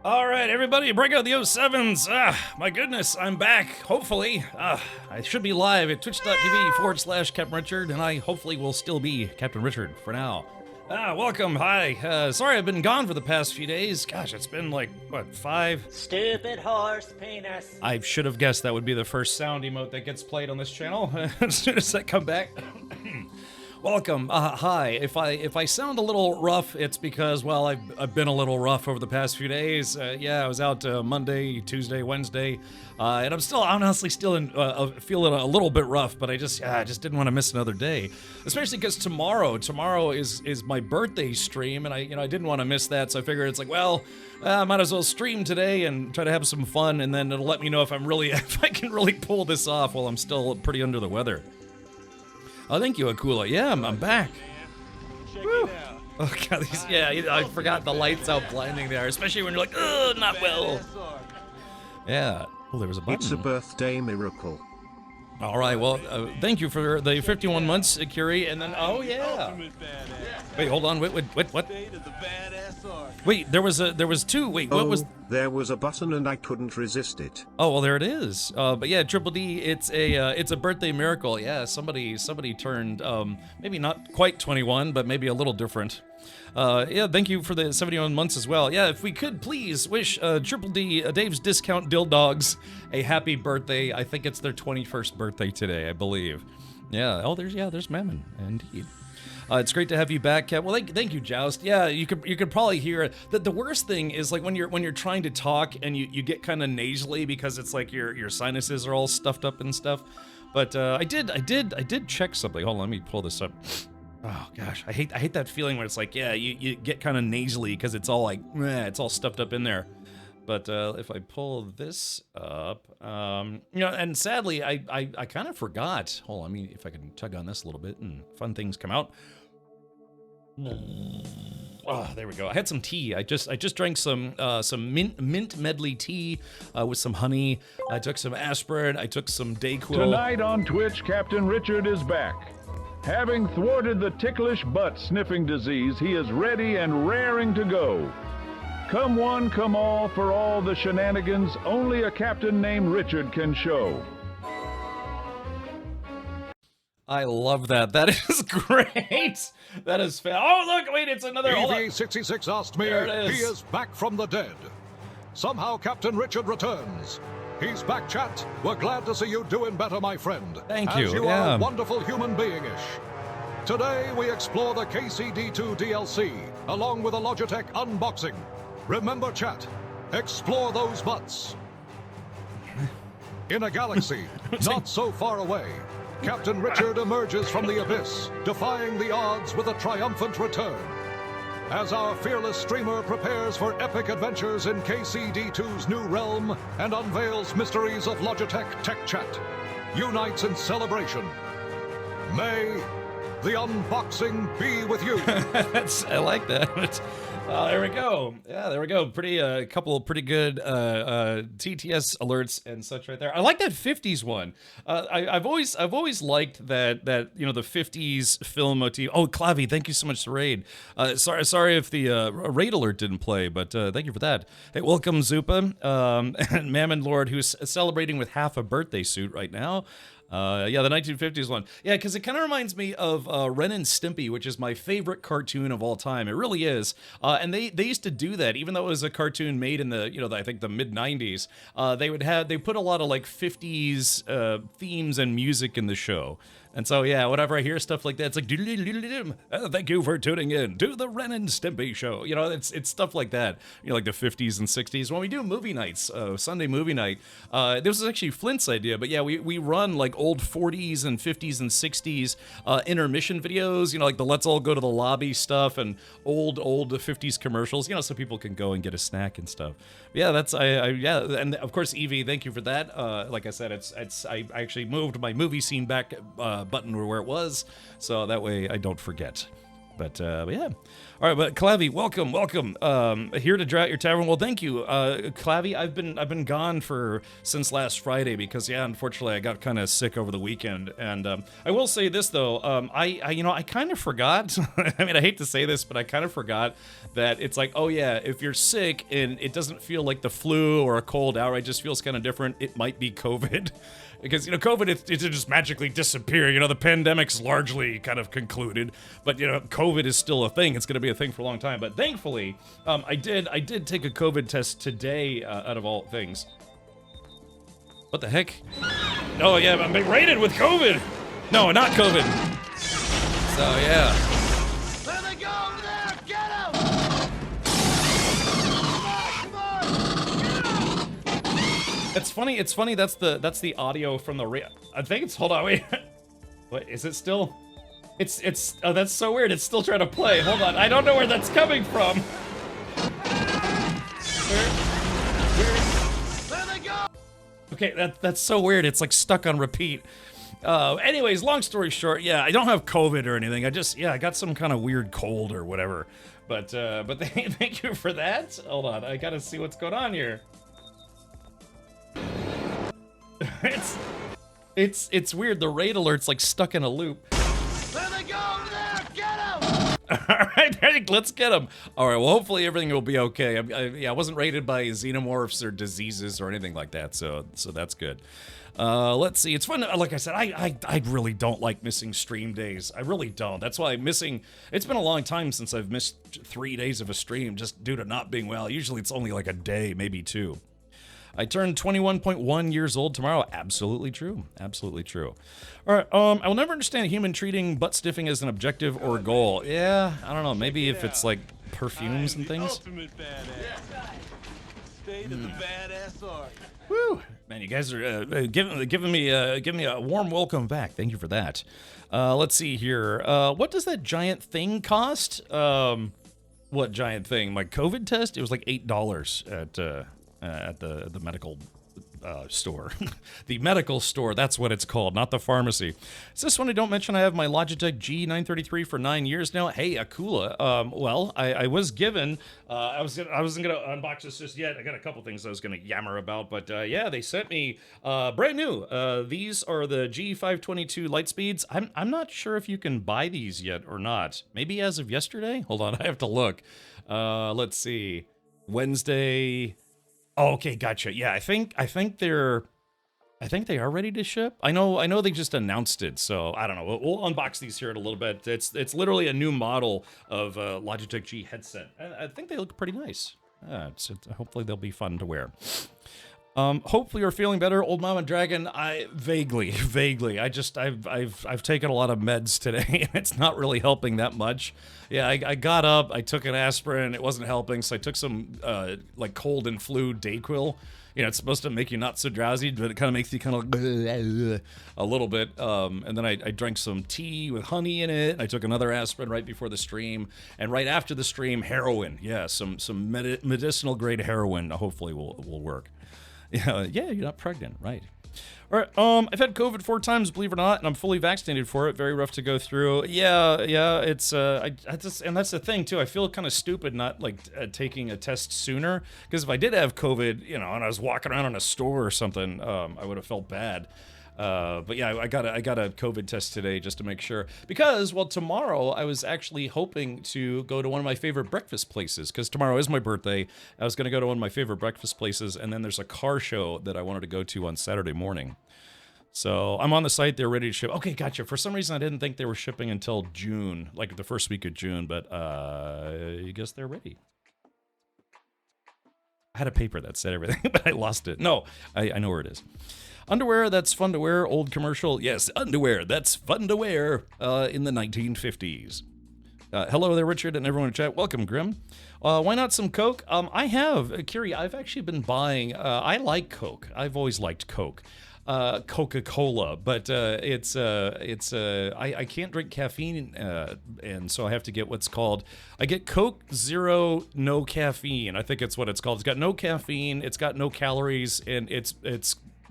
All right, everybody, break out the 07s. My goodness, I'm back, hopefully. I should be live at twitch.tv/Captain Richard, and I hopefully will still be Captain Richard for now. Welcome, hi. Sorry I've been gone for the past few days. Gosh, it's been like, what, 5? Stupid horse penis. I should have guessed that would be the first sound emote that gets played on this channel as soon as I come back. Welcome. Hi. If I sound a little rough, it's because, well, I've been a little rough over the past few days. Yeah, I was out Monday, Tuesday, Wednesday, and I'm honestly still feeling a little bit rough. But I just didn't want to miss another day, especially because tomorrow is my birthday stream, and I didn't want to miss that. So I figured it's like, well, I might as well stream today and try to have some fun, and then it'll let me know if I can really pull this off while I'm still pretty under the weather. Oh, thank you, Akula. Yeah, I'm back. Woo. Oh, God, I forgot the lights out blinding there, especially when you're like, ugh, not well. Yeah. Oh, there was a button. It's a birthday miracle. All right, well, thank you for the 51 months, Curie, and then, oh, yeah. Wait, hold on, wait, what? Wait, there was two, wait, what was... there was a button and I couldn't resist it. Oh, well, there it is. But yeah, Triple D, it's a birthday miracle. Yeah, somebody turned, maybe not quite 21, but maybe a little different. Yeah, thank you for the 71 months as well. Yeah, if we could please wish Triple D, Dave's Discount Dill Dogs, a happy birthday. I think it's their 21st birthday today, I believe. Yeah. Oh, there's Mammon, indeed. It's great to have you back, Kat. Well, thank you, Joust. Yeah, you could probably hear it. The worst thing is like when you're trying to talk and you get kind of nasally because it's like your sinuses are all stuffed up and stuff. But I did check something. Hold on, let me pull this up. Oh gosh, I hate that feeling where it's like, yeah, you get kind of nasally because it's all like, it's all stuffed up in there. But if I pull this up, and sadly, I kind of forgot. Hold on, let me if I can tug on this a little bit and fun things come out. Oh, there we go. I had some tea. I just drank some mint medley tea with some honey. I took some aspirin. I took some Dayquil. Tonight on Twitch, Captain Richard is back. Having thwarted the ticklish butt sniffing disease, he is ready and raring to go. Come one, come all, for all the shenanigans only a captain named Richard can show. I love that. That is great. That is oh, look, wait, it's another... EV66 asked me, he is back from the dead. Somehow Captain Richard returns. He's back, chat. We're glad to see you doing better, my friend. Thank you. As you are a wonderful human being-ish. Today, we explore the KCD2 DLC, along with a Logitech unboxing. Remember, chat, explore those butts. In a galaxy not so far away, Captain Richard emerges from the abyss, defying the odds with a triumphant return. As our fearless streamer prepares for epic adventures in KCD2's new realm and unveils mysteries of Logitech Tech Chat, unites in celebration. May the unboxing be with you. I like that. There we go. Yeah, there we go. A couple of pretty good TTS alerts and such right there. I like that 50s one. I've always liked that the 50s film motif. Oh, Clavi, thank you so much to Raid. Sorry if the Raid alert didn't play, but thank you for that. Hey, welcome Zupa and Mammon Lord, who's celebrating with half a birthday suit right now. Yeah, the 1950s one. Yeah, because it kind of reminds me of Ren and Stimpy, which is my favorite cartoon of all time. It really is. And they used to do that, even though it was a cartoon made in the, I think the mid 90s. They put a lot of like 50s themes and music in the show. And so, yeah, whenever I hear stuff like that, it's like, thank you for tuning in to the Ren and Stimpy show. It's stuff like that, like the 50s and 60s. When we do movie nights, Sunday movie night, this was actually Flint's idea, but yeah, we run like old 40s and 50s and 60s intermission videos, like the let's all go to the lobby stuff and old 50s commercials, so people can go and get a snack and stuff. But yeah, yeah, and of course, Evie, thank you for that. Like I said, I actually moved my movie scene back button where it was, so that way I don't forget. But yeah. All right, but Clavy, welcome. Here to Drat Your Tavern. Well, thank you, Clavy. I've been gone since last Friday because unfortunately I got kind of sick over the weekend. And I will say this though, I kind of forgot. I mean, I hate to say this, but I kind of forgot that it's like, oh yeah, if you're sick and it doesn't feel like the flu or a cold outright, just feels kind of different, it might be COVID. Because, COVID, it just magically disappear. The pandemic's largely kind of concluded, but, COVID is still a thing. It's going to be a thing for a long time. But thankfully, I did take a COVID test today, out of all things. What the heck? Oh, yeah, I'm being raided with COVID. No, not COVID. So, yeah. There they go over there! Get him! Come on! Get him! It's funny, that's the audio from the I think it's, hold on, wait. What, is it still? Oh, that's so weird, it's still trying to play. Hold on, I don't know where that's coming from. There they go! Okay, that's so weird, it's like stuck on repeat. Anyways, long story short, yeah, I don't have COVID or anything. I got some kind of weird cold or whatever. But thank you for that. Hold on, I gotta see what's going on here. It's weird. The raid alert's like stuck in a loop. There they go over there! Get him! All right, let's get them. All right, well, hopefully everything will be okay. I wasn't raided by xenomorphs or diseases or anything like that, so that's good. Let's see. It's fun. Like I said, I really don't like missing stream days. I really don't. That's why I'm missing. It's been a long time since I've missed 3 days of a stream just due to not being well. Usually it's only like a day, maybe 2. I turned 21.1 years old tomorrow. Absolutely true. Absolutely true. All right. I will never understand a human treating butt sniffing as an objective or goal. Yeah, I don't know. Maybe if it's like perfumes and things. Ultimate badass. State of the badass art. Woo! Man, you guys are giving me a warm welcome back. Thank you for that. Let's see here. What does that giant thing cost? What giant thing? My COVID test? It was like $8 at the medical store. The medical store, that's what it's called, not the pharmacy. Is this one I don't mention? I have my Logitech G933 for 9 years now. Hey, Akula. Well, I was given, I wasn't gonna unbox this just yet. I got a couple things I was gonna yammer about, but yeah, they sent me brand new. These are the G522 Lightspeeds. I'm not sure if you can buy these yet or not. Maybe as of yesterday? Hold on, I have to look. Let's see. Wednesday. Oh, okay, gotcha. Yeah, I think they are ready to ship. I know they just announced it, so I don't know. We'll unbox these here in a little bit. It's literally a new model of Logitech G headset. I think they look pretty nice. Hopefully they'll be fun to wear. Hopefully you're feeling better, Old Mama Dragon. I vaguely. I've taken a lot of meds today, and it's not really helping that much. Yeah, I got up, I took an aspirin, it wasn't helping, so I took some like cold and flu Dayquil. It's supposed to make you not so drowsy, but it kind of makes you kind of a little bit. And then I drank some tea with honey in it. I took another aspirin right before the stream, and right after the stream, heroin. Yeah, some medicinal grade heroin. Hopefully will work. Yeah, you're not pregnant, right? All right, I've had COVID 4 times, believe it or not, and I'm fully vaccinated for it. Very rough to go through. Yeah, it's, I just, and that's the thing, too. I feel kind of stupid not, taking a test sooner, because if I did have COVID, and I was walking around in a store or something, I would have felt bad. But yeah, I got a COVID test today just to make sure, because, well, tomorrow I was actually hoping to go to one of my favorite breakfast places, because tomorrow is my birthday. I was going to go to one of my favorite breakfast places, and then there's a car show that I wanted to go to on Saturday morning. So I'm on the site, they're ready to ship. Okay, gotcha. For some reason I didn't think they were shipping until June, like the first week of June, but I guess they're ready. I had a paper that said everything, but I lost it. No, I know where it is. Underwear that's fun to wear, old commercial. Yes, underwear that's fun to wear in the 1950s. Hello there, Richard, and everyone in chat. Welcome, Grim. Why not some Coke? I have. Kiri, I've actually been buying. I like Coke. I've always liked Coke. Coca-Cola, but I can't drink caffeine, and so I have to get what's called, I get Coke Zero No Caffeine. I think it's what it's called. It's got no caffeine, it's got no calories, and it's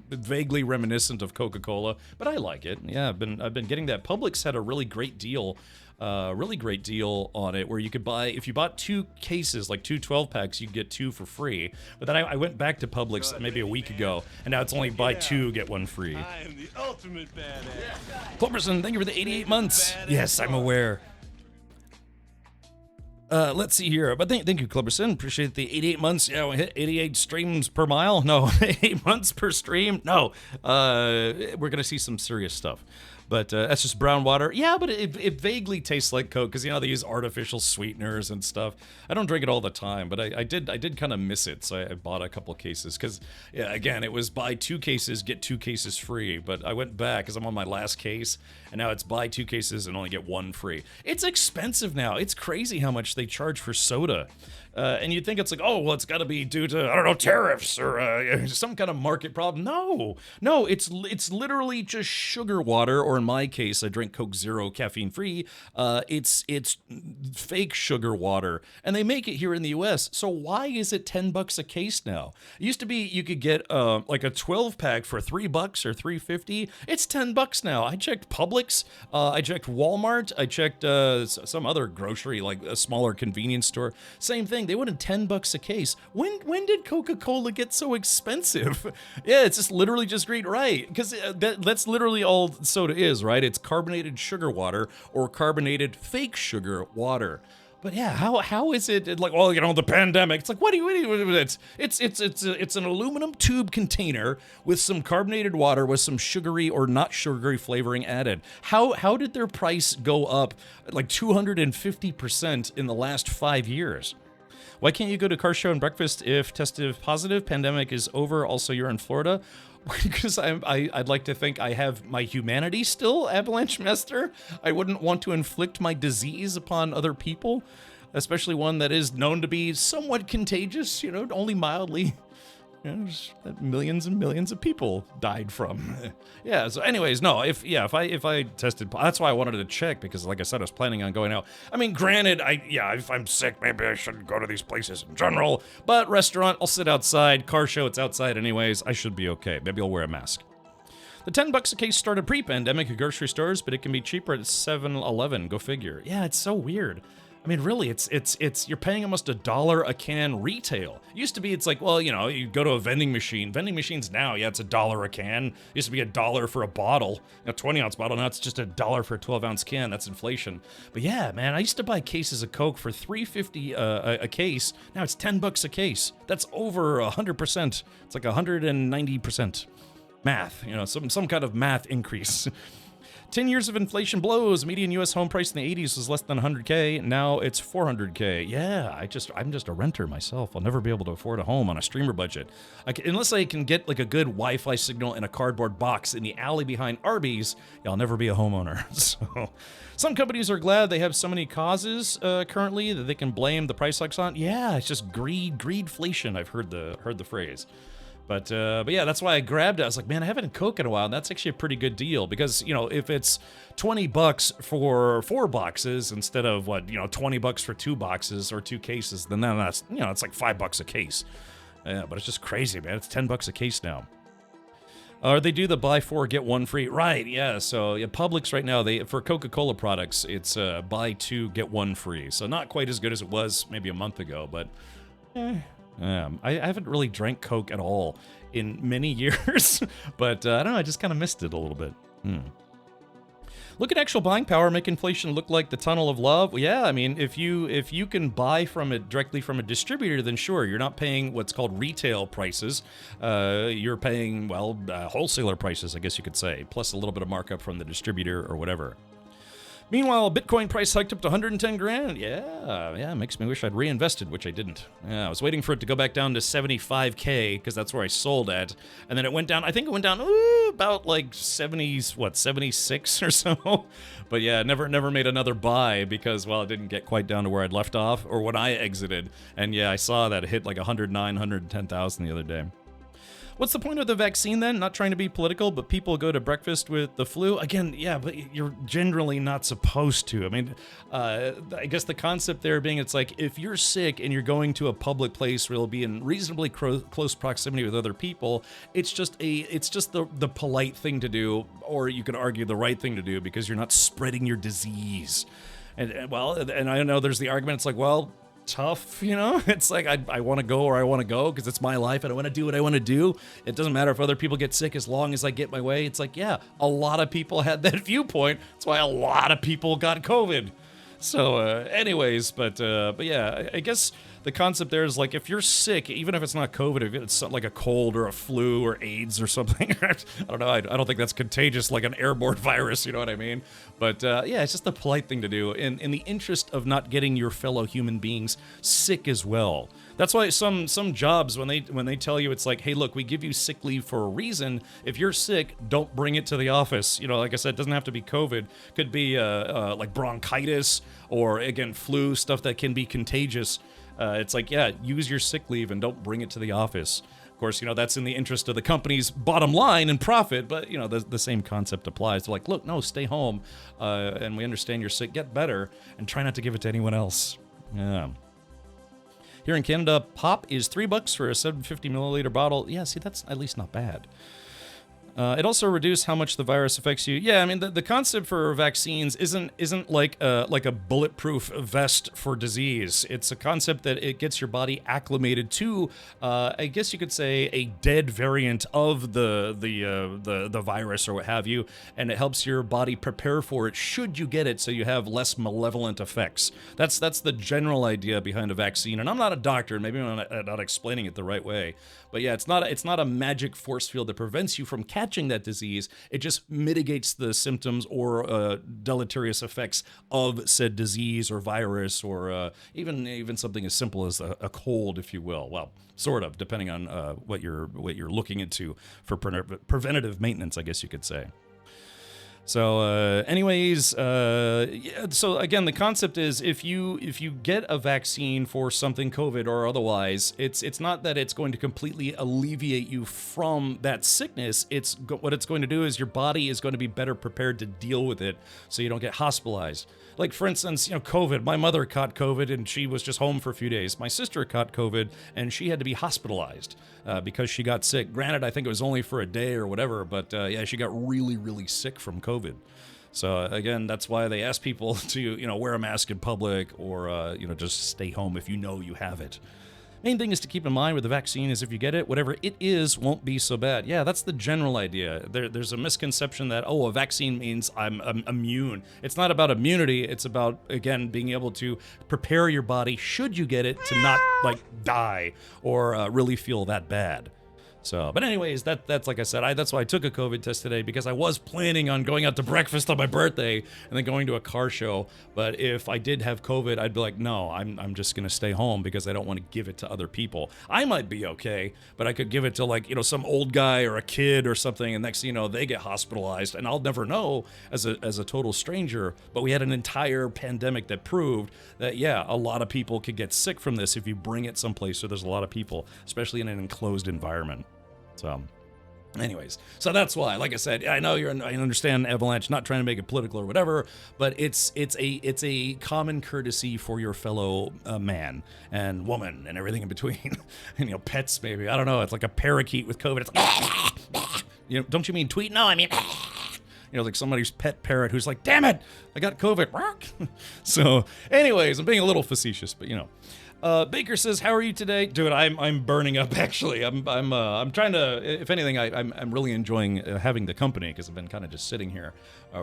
vaguely reminiscent of Coca-Cola, but I like it. Yeah, I've been getting that. Publix had a really great deal Really great deal on it where you could buy, if you bought 2 cases, like 2 12-packs, you get 2 for free. But then I went back to Publix maybe a week ago, and now it's only buy 2, get 1 free. I am the ultimate badass. Cloverson, thank you for the 88 months. Yes, I'm aware. Let's see here. But thank you, Cleberson. Appreciate the 88 months. Yeah, we hit 88 streams per mile. No, 8 months per stream. No, we're going to see some serious stuff. But that's just brown water. Yeah, but it vaguely tastes like Coke because, you know, they use artificial sweeteners and stuff. I don't drink it all the time, but I did kind of miss it, so I bought a couple cases. Because, yeah, again, it was buy 2 cases, get 2 cases free. But I went back because I'm on my last case, and now it's buy 2 cases and only get 1 free. It's expensive now. It's crazy how much they charge for soda. And you'd think it's like, oh, well, it's got to be due to, I don't know, tariffs or some kind of market problem. No, it's literally just sugar water, or in my case, I drink Coke Zero caffeine free. It's fake sugar water, and they make it here in the U.S. So why is it $10 a case now? It used to be you could get like a 12-pack for $3 or $3.50. It's $10 now. I checked Publix, I checked Walmart, I checked some other grocery, like a smaller convenience store. Same thing. They wanted $10 a case. When did Coca-Cola get so expensive? Yeah, it's just literally just great, right? Because that's literally all soda is, right? It's carbonated sugar water or carbonated fake sugar water. But yeah, how is it like? Well, you know, the pandemic. It's like what do you? It's an aluminum tube container with some carbonated water with some sugary or not sugary flavoring added. How did their price go up like 250% in the last 5 years? Why can't you go to car show and breakfast if tested positive? Pandemic is over. Also, you're in Florida. Because I'd like to think I have my humanity still, Avalanche Master. I wouldn't want to inflict my disease upon other people, especially one that is known to be somewhat contagious, you know, only mildly. You know, that millions and millions of people died from. Yeah. So, anyways, no. If I tested, that's why I wanted to check because, like I said, I was planning on going out. I mean, granted, if I'm sick, maybe I shouldn't go to these places in general. But restaurant, I'll sit outside. Car show, it's outside anyways. I should be okay. Maybe I'll wear a mask. The $10 a case started pre-pandemic at grocery stores, but it can be cheaper at 7-Eleven. Go figure. Yeah, it's so weird. I mean, really, it's you're paying almost $1 a can retail. It used to be, it's like, well, you know, you go to a vending machine. Vending machines now, yeah, it's $1 a can. It used to be $1 for a bottle, a 20-ounce bottle. Now it's just $1 for a 12-ounce can. That's inflation. But yeah, man, I used to buy cases of Coke for $3.50 a case. Now it's $10 a case. That's over 100%. It's like 190% math. You know, some kind of math increase. 10 years of inflation blows. Median U.S. home price in the 80s was less than $100K. Now it's $400K. Yeah, I'm just a renter myself. I'll never be able to afford a home on a streamer budget. Unless I can get like a good Wi-Fi signal in a cardboard box in the alley behind Arby's, I'll never be a homeowner. So, some companies are glad they have so many causes currently that they can blame the price hikes on. Yeah, it's just greedflation. I've heard the phrase. But yeah, that's why I grabbed it. I was like, man, I haven't had Coke in a while, and that's actually a pretty good deal because, you know, if it's $20 for 4 boxes instead of $20 for 2 boxes or 2 cases, then that's, you know, it's like $5 a case. Yeah, but it's just crazy, man. It's $10 a case now. Or they do the buy 4 get 1 free, right? Yeah. So yeah, Publix right now, for Coca-Cola products, it's buy 2 get 1 free. So not quite as good as it was maybe a month ago, but. I haven't really drank Coke at all in many years, but I don't know, I just kind of missed it a little bit. Look at actual buying power, make inflation look like the tunnel of love. Well, yeah, I mean, if you can buy from it directly from a distributor, then sure, you're not paying what's called retail prices. You're paying, wholesaler prices, I guess you could say, plus a little bit of markup from the distributor or whatever. Meanwhile, Bitcoin price hiked up to 110 grand. Yeah, makes me wish I'd reinvested, which I didn't. Yeah, I was waiting for it to go back down to 75K because that's where I sold at. And then it went down, I think it went down about like 76 or so. But yeah, never made another buy because, well, it didn't get quite down to where I'd left off or when I exited. And yeah, I saw that it hit like 109, 110,000 the other day. What's the point of the vaccine then? Not trying to be political, but people go to breakfast with the flu. Again, yeah, but you're generally not supposed to. I mean, I guess the concept there being it's like if you're sick and you're going to a public place where you'll be in reasonably close proximity with other people, it's just the polite thing to do, or you could argue the right thing to do because you're not spreading your disease. And well, and I know there's the argument. It's like, well, tough, you know. It's like I want to go or I want to go because it's my life and I want to do what I want to do. It doesn't matter if other people get sick as long as I get my way. It's like, yeah, a lot of people had that viewpoint. That's why a lot of people got COVID. So, anyways, but yeah, I guess the concept there is like if you're sick, even if it's not COVID, if it's like a cold or a flu or AIDS or something, I don't know. I don't think that's contagious like an airborne virus. You know what I mean? But yeah, it's just a polite thing to do in the interest of not getting your fellow human beings sick as well. That's why some jobs when they tell you it's like, hey, look, we give you sick leave for a reason. If you're sick, don't bring it to the office. You know, like I said, it doesn't have to be COVID. Could be like bronchitis or again flu, stuff that can be contagious. It's like, yeah, use your sick leave and don't bring it to the office. Of course, you know, that's in the interest of the company's bottom line and profit, but, you know, the same concept applies. They're like, look, no, stay home, and we understand you're sick, get better, and try not to give it to anyone else. Yeah. Here in Canada, pop is $3 for a 750 milliliter bottle. Yeah, see, that's at least not bad. It also reduces how much the virus affects you. Yeah, I mean, the concept for vaccines isn't like a bulletproof vest for disease. It's a concept that it gets your body acclimated to, I guess you could say, a dead variant of the virus or what have you, and it helps your body prepare for it should you get it, so you have less malevolent effects. That's the general idea behind a vaccine. And I'm not a doctor, maybe I'm not explaining it the right way, but yeah, it's not a magic force field that prevents you from catching that disease. It just mitigates the symptoms or deleterious effects of said disease or virus, or even something as simple as a cold, if you will. Well, sort of, depending on what you're looking into for preventative maintenance, I guess you could say. So, anyways, yeah, so again, the concept is if you get a vaccine for something, COVID or otherwise, it's not that it's going to completely alleviate you from that sickness. What it's going to do is your body is going to be better prepared to deal with it, so you don't get hospitalized. Like, for instance, you know, COVID. My mother caught COVID and she was just home for a few days. My sister caught COVID and she had to be hospitalized because she got sick. Granted, I think it was only for a day or whatever, but yeah, she got really, really sick from COVID. So again, that's why they ask people to, you know, wear a mask in public or, you know, just stay home if you know you have it. Main thing is to keep in mind with the vaccine is if you get it, whatever it is won't be so bad. Yeah, that's the general idea. There's a misconception that, oh, a vaccine means I'm immune. It's not about immunity. It's about, again, being able to prepare your body, should you get it, to not, like, die or really feel that bad. So, but anyways, that's like I said, that's why I took a COVID test today, because I was planning on going out to breakfast on my birthday and then going to a car show. But if I did have COVID, I'd be like, no, I'm just gonna stay home because I don't want to give it to other people. I might be okay, but I could give it to, like, you know, some old guy or a kid or something, and next thing you know, they get hospitalized, and I'll never know as a total stranger. But we had an entire pandemic that proved that, yeah, a lot of people could get sick from this if you bring it someplace where there's a lot of people, especially in an enclosed environment. So, anyways, so that's why, like I said, I know I understand Avalanche, not trying to make it political or whatever, but it's a common courtesy for your fellow man and woman and everything in between, and, you know, pets maybe. I don't know. It's like a parakeet with COVID. It's like, you know, don't you mean tweet? No, I mean, you know, like somebody's pet parrot who's like, damn it, I got COVID. So, anyways, I'm being a little facetious, but you know. Baker says, "How are you today, dude? I'm burning up. Actually, I'm trying to. If anything, I'm really enjoying having the company, because I've been kind of just sitting here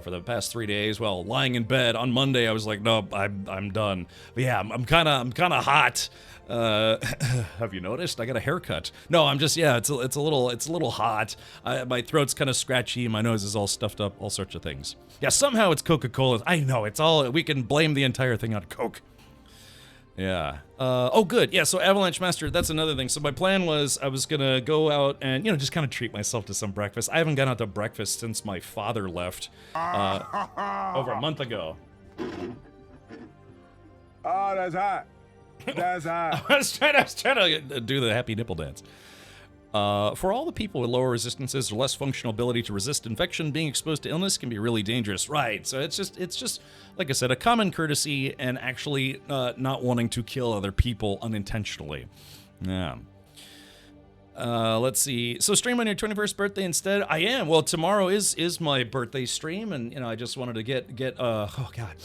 for the past 3 days. Well, lying in bed. On Monday, I was like, no, I'm done. But yeah, I'm kind of hot. Have you noticed? I got a haircut. No, I'm just, yeah. It's a little hot. My throat's kind of scratchy. My nose is all stuffed up. All sorts of things. Yeah, somehow it's Coca-Cola. I know it's all. We can blame the entire thing on Coke." Yeah. Oh, good. Yeah, so Avalanche Master, that's another thing. So my plan was I was going to go out and, you know, just kind of treat myself to some breakfast. I haven't gone out to breakfast since my father left over a month ago. Oh, that's hot. That's hot. I was trying to do the happy nipple dance. For all the people with lower resistances or less functional ability to resist infection, being exposed to illness can be really dangerous. Right. So it's just like I said, a common courtesy and actually not wanting to kill other people unintentionally. Yeah. Let's see. So stream on your 21st birthday instead. I am. Well, tomorrow is my birthday stream, and I just wanted to get. Oh god.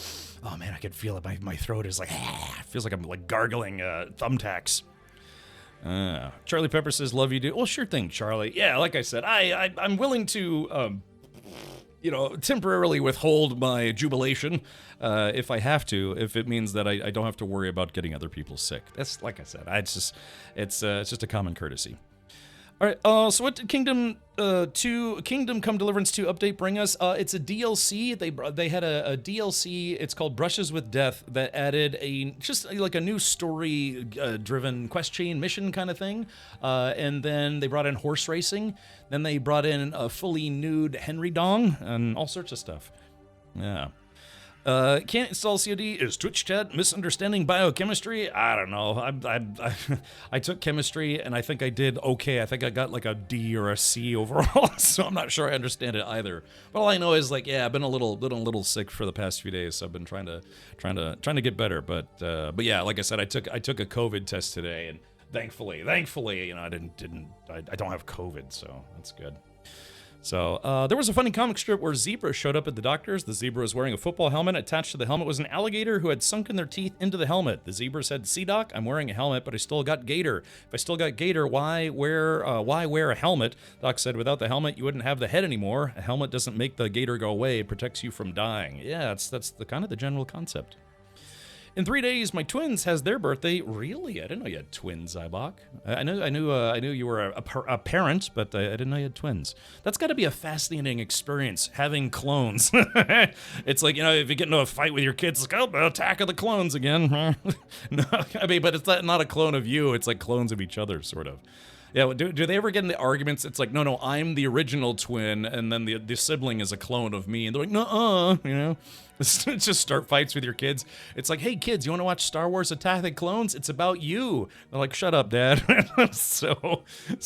Oh man, I can feel it. My throat is like. Feels like I'm like gargling thumbtacks. Charlie Pepper says, "Love you, dude." Well, sure thing, Charlie. Yeah, like I said, I'm willing to temporarily withhold my jubilation if I have to, if it means that I don't have to worry about getting other people sick. That's like I said, it's just a common courtesy. All right, so what did Kingdom Come Deliverance 2 update bring us? It's a DLC. They had a DLC. It's called Brushes with Death that added just like a new story driven quest chain mission kind of thing. And then they brought in horse racing. Then they brought in a fully nude Henry Dong and all sorts of stuff. Yeah. Can't install COD. Is Twitch chat misunderstanding biochemistry? I don't know. I took chemistry and I think I did okay. I think I got like a D or a C overall, so I'm not sure I understand it either. But all I know is like, yeah, I've been a little sick for the past few days, so I've been trying to get better. But yeah, like I said, I took a COVID test today, and thankfully, I don't have COVID, so that's good. So, there was a funny comic strip where Zebra showed up at the doctor's. The zebra was wearing a football helmet. Attached to the helmet was an alligator who had sunken their teeth into the helmet. The zebra said, "See, Doc, I'm wearing a helmet, but I still got gator. If I still got gator, why wear a helmet?" Doc said, "Without the helmet, you wouldn't have the head anymore. A helmet doesn't make the gator go away. It protects you from dying." Yeah, that's the kind of the general concept. In 3 days, my twins has their birthday. Really? I didn't know you had twins, Zybok. I knew you were a parent, but I didn't know you had twins. That's got to be a fascinating experience, having clones. It's like, if you get into a fight with your kids, it's like, oh, attack of the clones again. No, I mean, but it's not a clone of you. It's like clones of each other, sort of. Yeah, do they ever get into arguments? It's like, no, I'm the original twin, and then the sibling is a clone of me, and they're like, nuh-uh, just start fights with your kids. It's like, hey kids, you want to watch Star Wars Attack of the Clones? It's about you. They're like, shut up, Dad. so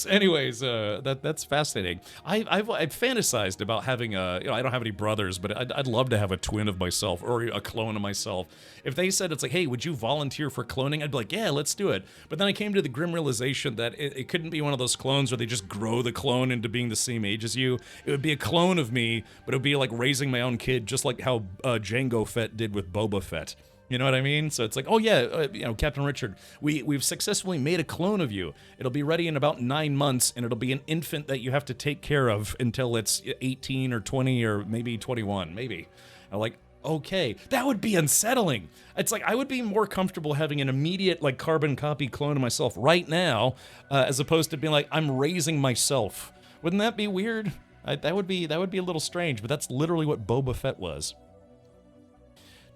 anyways, that's fascinating. I've fantasized about having I don't have any brothers, but I'd love to have a twin of myself or a clone of myself. If they said, it's like, hey, would you volunteer for cloning? I'd be like, yeah, let's do it. But then I came to the grim realization that it couldn't be one of those clones where they just grow the clone into being the same age as you. It would be a clone of me, but it would be like raising my own kid, just like how Jango Fett did with Boba Fett. You know what I mean? So it's like, oh yeah, Captain Richard, we've successfully made a clone of you. It'll be ready in about 9 months, and it'll be an infant that you have to take care of until it's 18 or 20 or maybe 21, maybe. I'm like, okay, that would be unsettling. It's like I would be more comfortable having an immediate like carbon copy clone of myself right now, as opposed to being like, I'm raising myself. Wouldn't that be weird? That would be a little strange, but that's literally what Boba Fett was.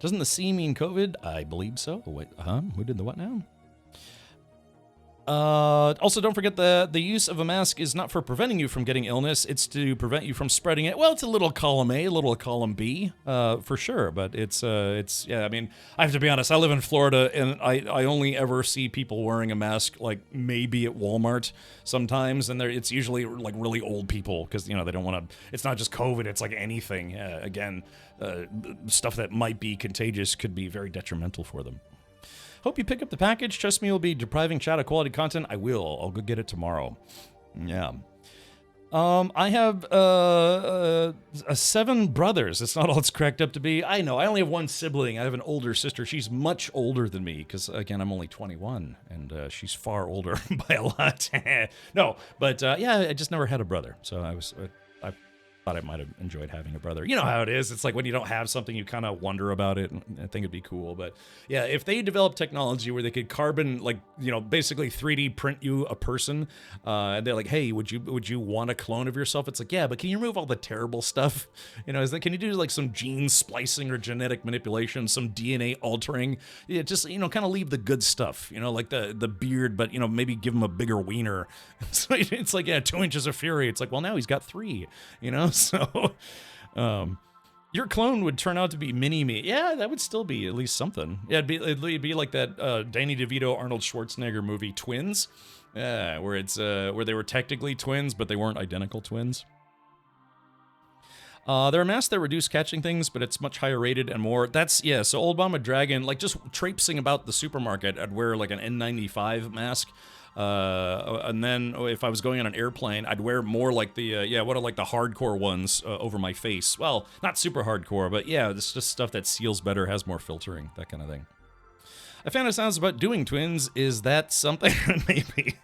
Doesn't the C mean COVID? I believe so. Wait, who did the what now? Also, don't forget the use of a mask is not for preventing you from getting illness. It's to prevent you from spreading it. Well, it's a little column A, a little column B, for sure. But it's yeah. I mean, I have to be honest. I live in Florida, and I only ever see people wearing a mask like maybe at Walmart sometimes, and it's usually like really old people because they don't want to. It's not just COVID. It's like anything. Stuff that might be contagious could be very detrimental for them. Hope you pick up the package. Trust me, you'll be depriving chat of quality content. I will. I'll go get it tomorrow. Yeah. I have 7 brothers. It's not all it's cracked up to be. I know. I only have one sibling. I have an older sister. She's much older than me because, again, I'm only 21, and she's far older by a lot. No, but yeah, I just never had a brother, so I thought I might have enjoyed having a brother. You know how it is. It's like when you don't have something, you kind of wonder about it. And I think it'd be cool. But yeah, if they develop technology where they could carbon, like, basically 3D print you a person, and they're like, hey, would you want a clone of yourself? It's like, yeah, but can you remove all the terrible stuff? Can you do like some gene splicing or genetic manipulation, some DNA altering? Yeah, just, kind of leave the good stuff, like the beard, but, maybe give him a bigger wiener. So it's like, yeah, 2 inches of fury. It's like, well, now he's got 3, So, your clone would turn out to be mini-me. Yeah, that would still be at least something. Yeah, it'd be like that Danny DeVito, Arnold Schwarzenegger movie Twins, where they were technically twins, but they weren't identical twins. There are masks that reduce catching things, but it's much higher rated and more. So Old Mama Dragon, like just traipsing about the supermarket, I'd wear like an N95 mask. And then if I was going on an airplane, I'd wear more like the like the hardcore ones over my face. Well, not super hardcore, but yeah, it's just stuff that seals better, has more filtering, that kind of thing. I fantasize about doing twins. Is that something? Maybe.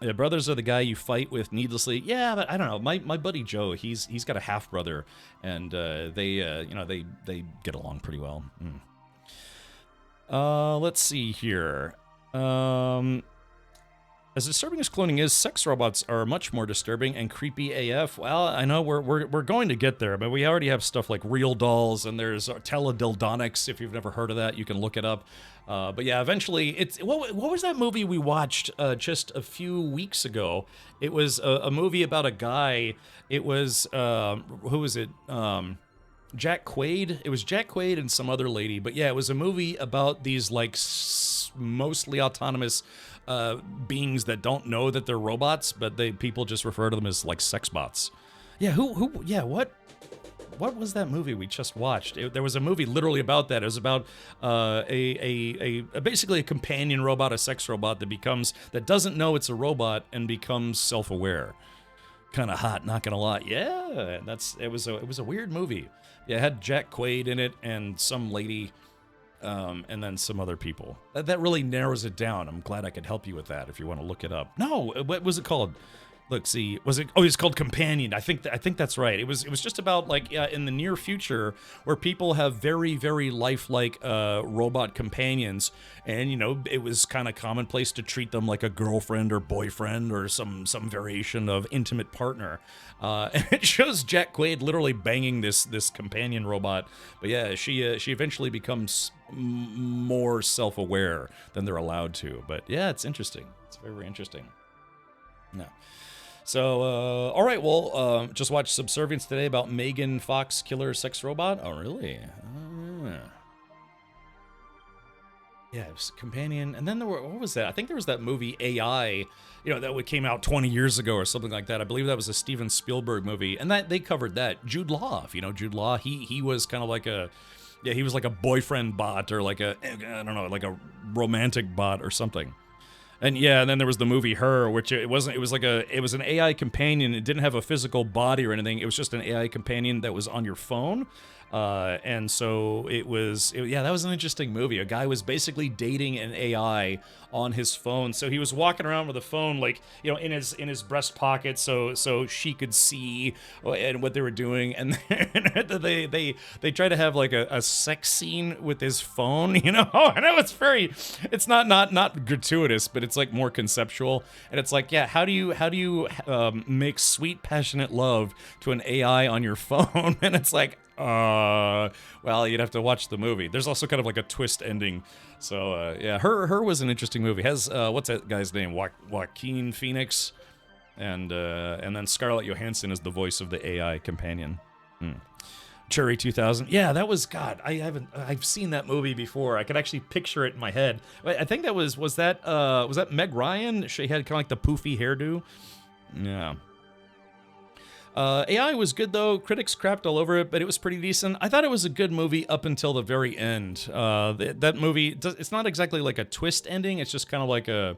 Yeah, brothers are the guy you fight with needlessly. Yeah, but I don't know. My buddy Joe, he's got a half brother, and they get along pretty well. Let's see here. As disturbing as cloning is, sex robots are much more disturbing and creepy AF. Well, I know we're going to get there, but we already have stuff like real dolls, and there's teledildonics. If you've never heard of that, you can look it up. But yeah, eventually, what was that movie we watched just a few weeks ago? It was a movie about a guy. It was who was it? Jack Quaid. It was Jack Quaid and some other lady. But yeah, it was a movie about these like mostly autonomous beings that don't know that they're robots, but people just refer to them as like sex bots. Yeah, what was that movie we just watched? There was a movie literally about that. It was about basically a companion robot, a sex robot that doesn't know it's a robot and becomes self-aware. Kind of hot, not gonna lie. Yeah, it was a weird movie. Yeah, it had Jack Quaid in it and some lady, and then some other people. That really narrows it down. I'm glad I could help you with that if you want to look it up. No, what was it called? Look, see, was it? Oh, it's called Companion. I think that's right. It was just about like in the near future where people have very, very lifelike robot companions, and it was kind of commonplace to treat them like a girlfriend or boyfriend or some variation of intimate partner. And it shows Jack Quaid literally banging this companion robot. But yeah, she eventually becomes more self-aware than they're allowed to. But yeah, it's interesting. It's very, very interesting. No. So, all right, well, just watched Subservience today about Megan Fox killer sex robot. Oh, really? Yeah, it was Companion. And then what was that? I think there was that movie AI, that came out 20 years ago or something like that. I believe that was a Steven Spielberg movie. And they covered that. Jude Law, if you know Jude Law, he was kind of like he was like a boyfriend bot or like a romantic bot or something. And yeah, and then there was the movie Her, which it was an AI companion. It didn't have a physical body or anything. It was just an AI companion that was on your phone. And so that was an interesting movie. A guy was basically dating an AI on his phone. So he was walking around with a phone, like, in his breast pocket, so she could see and what they were doing. And they try to have like a sex scene with his phone, And it's not gratuitous, but it's like more conceptual. And it's like, yeah, how do you make sweet, passionate love to an AI on your phone? And it's like, well, you'd have to watch the movie. There's also kind of like a twist ending. So, yeah, Her was an interesting movie. It has, what's that guy's name? Joaquin Phoenix. And then Scarlett Johansson is the voice of the AI companion. Cherry 2000. Yeah, that was, God, I've seen that movie before. I could actually picture it in my head. I think that was that Meg Ryan? She had kind of like the poofy hairdo. Yeah. AI was good though. Critics crapped all over it, but it was pretty decent. I thought it was a good movie up until the very end. That movie, it's not exactly like a twist ending. It's just kind of like I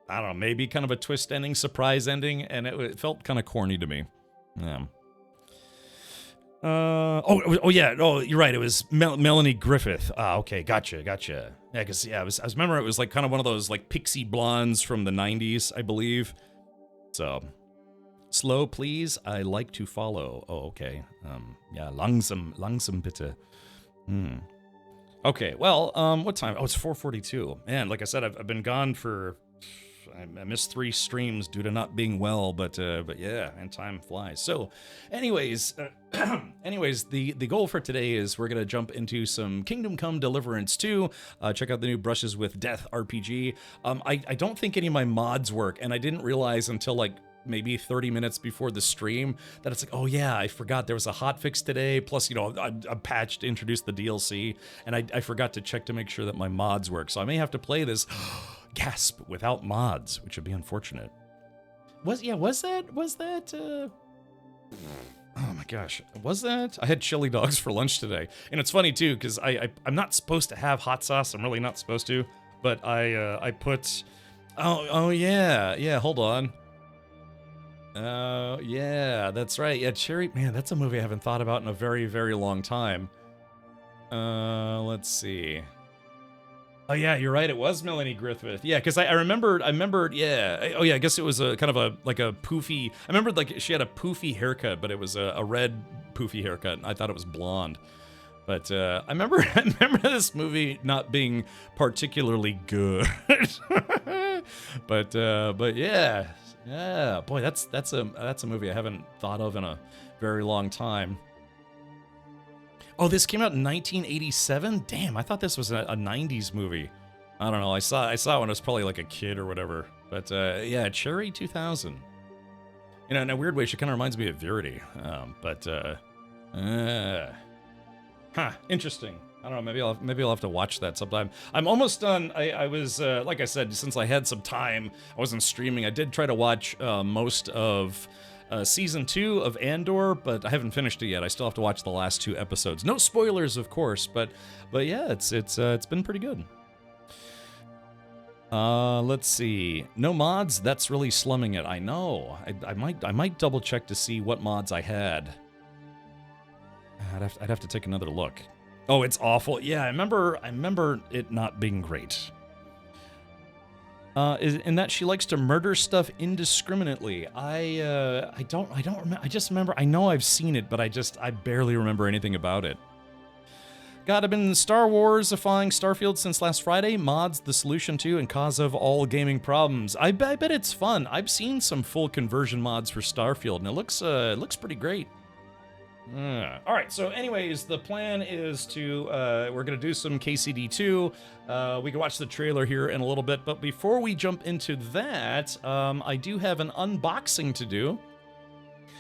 don't know, maybe kind of a twist ending, surprise ending, and it felt kind of corny to me. Yeah. You're right. It was Melanie Griffith. Okay, gotcha. Yeah, because I remember it was like kind of one of those like pixie blondes from the 90s, I believe. So. Slow, please. I like to follow. Oh, okay. Yeah, langsam bitte. Okay, well, what time? Oh, it's 4:42. Man, like I said, I've been gone for... I missed 3 streams due to not being well, but yeah, and time flies. So, anyways, the goal for today is we're gonna jump into some Kingdom Come Deliverance 2. Check out the new Brushes with Death RPG. I don't think any of my mods work, and I didn't realize until like maybe 30 minutes before the stream that it's like, oh yeah, I forgot there was a hotfix today, plus a patch to introduce the DLC, and I forgot to check to make sure that my mods work, so I may have to play this gasp without mods, which would be unfortunate. Was that oh my gosh, was that? I had chili dogs for lunch today, and it's funny too because I'm not supposed to have hot sauce. I'm really not supposed to. but I put, oh yeah, hold on. Yeah, that's right. Yeah, Cherry, man, that's a movie I haven't thought about in a very, very long time. Let's see. Oh yeah, you're right. It was Melanie Griffith. Yeah, because I remembered. Yeah. Oh yeah, I guess it was a kind of a like a poofy. I remembered like she had a poofy haircut, but it was a red poofy haircut. And I thought it was blonde. But I remember this movie not being particularly good. but yeah, boy, that's a movie I haven't thought of in a very long time. Oh, this came out in 1987? Damn, I thought this was a 90s movie. I don't know, I saw it when I was probably like a kid or whatever. But yeah, Cherry 2000. You know, in a weird way, she kind of reminds me of Verity. Interesting. I don't know, maybe I'll have to watch that sometime. I'm almost done. I was, like I said, since I had some time, I wasn't streaming. I did try to watch most of season 2 of Andor, but I haven't finished it yet. I still have to watch the last 2 episodes. No spoilers, of course, but yeah, it's been pretty good. Let's see. No mods. That's really slumming it. I know. I might double check to see what mods I had. I'd have to take another look. Oh, it's awful. Yeah, I remember it not being great. In that she likes to murder stuff indiscriminately. I don't remember. I just remember. I know I've seen it, but I barely remember anything about it. God, I've been Star Wars-ifying Starfield since last Friday. Mods the solution to and cause of all gaming problems. I bet it's fun. I've seen some full conversion mods for Starfield, and it looks pretty great. All right, so anyways, the plan is to, we're going to do some KCD2. We can watch the trailer here in a little bit, but before we jump into that, I do have an unboxing to do.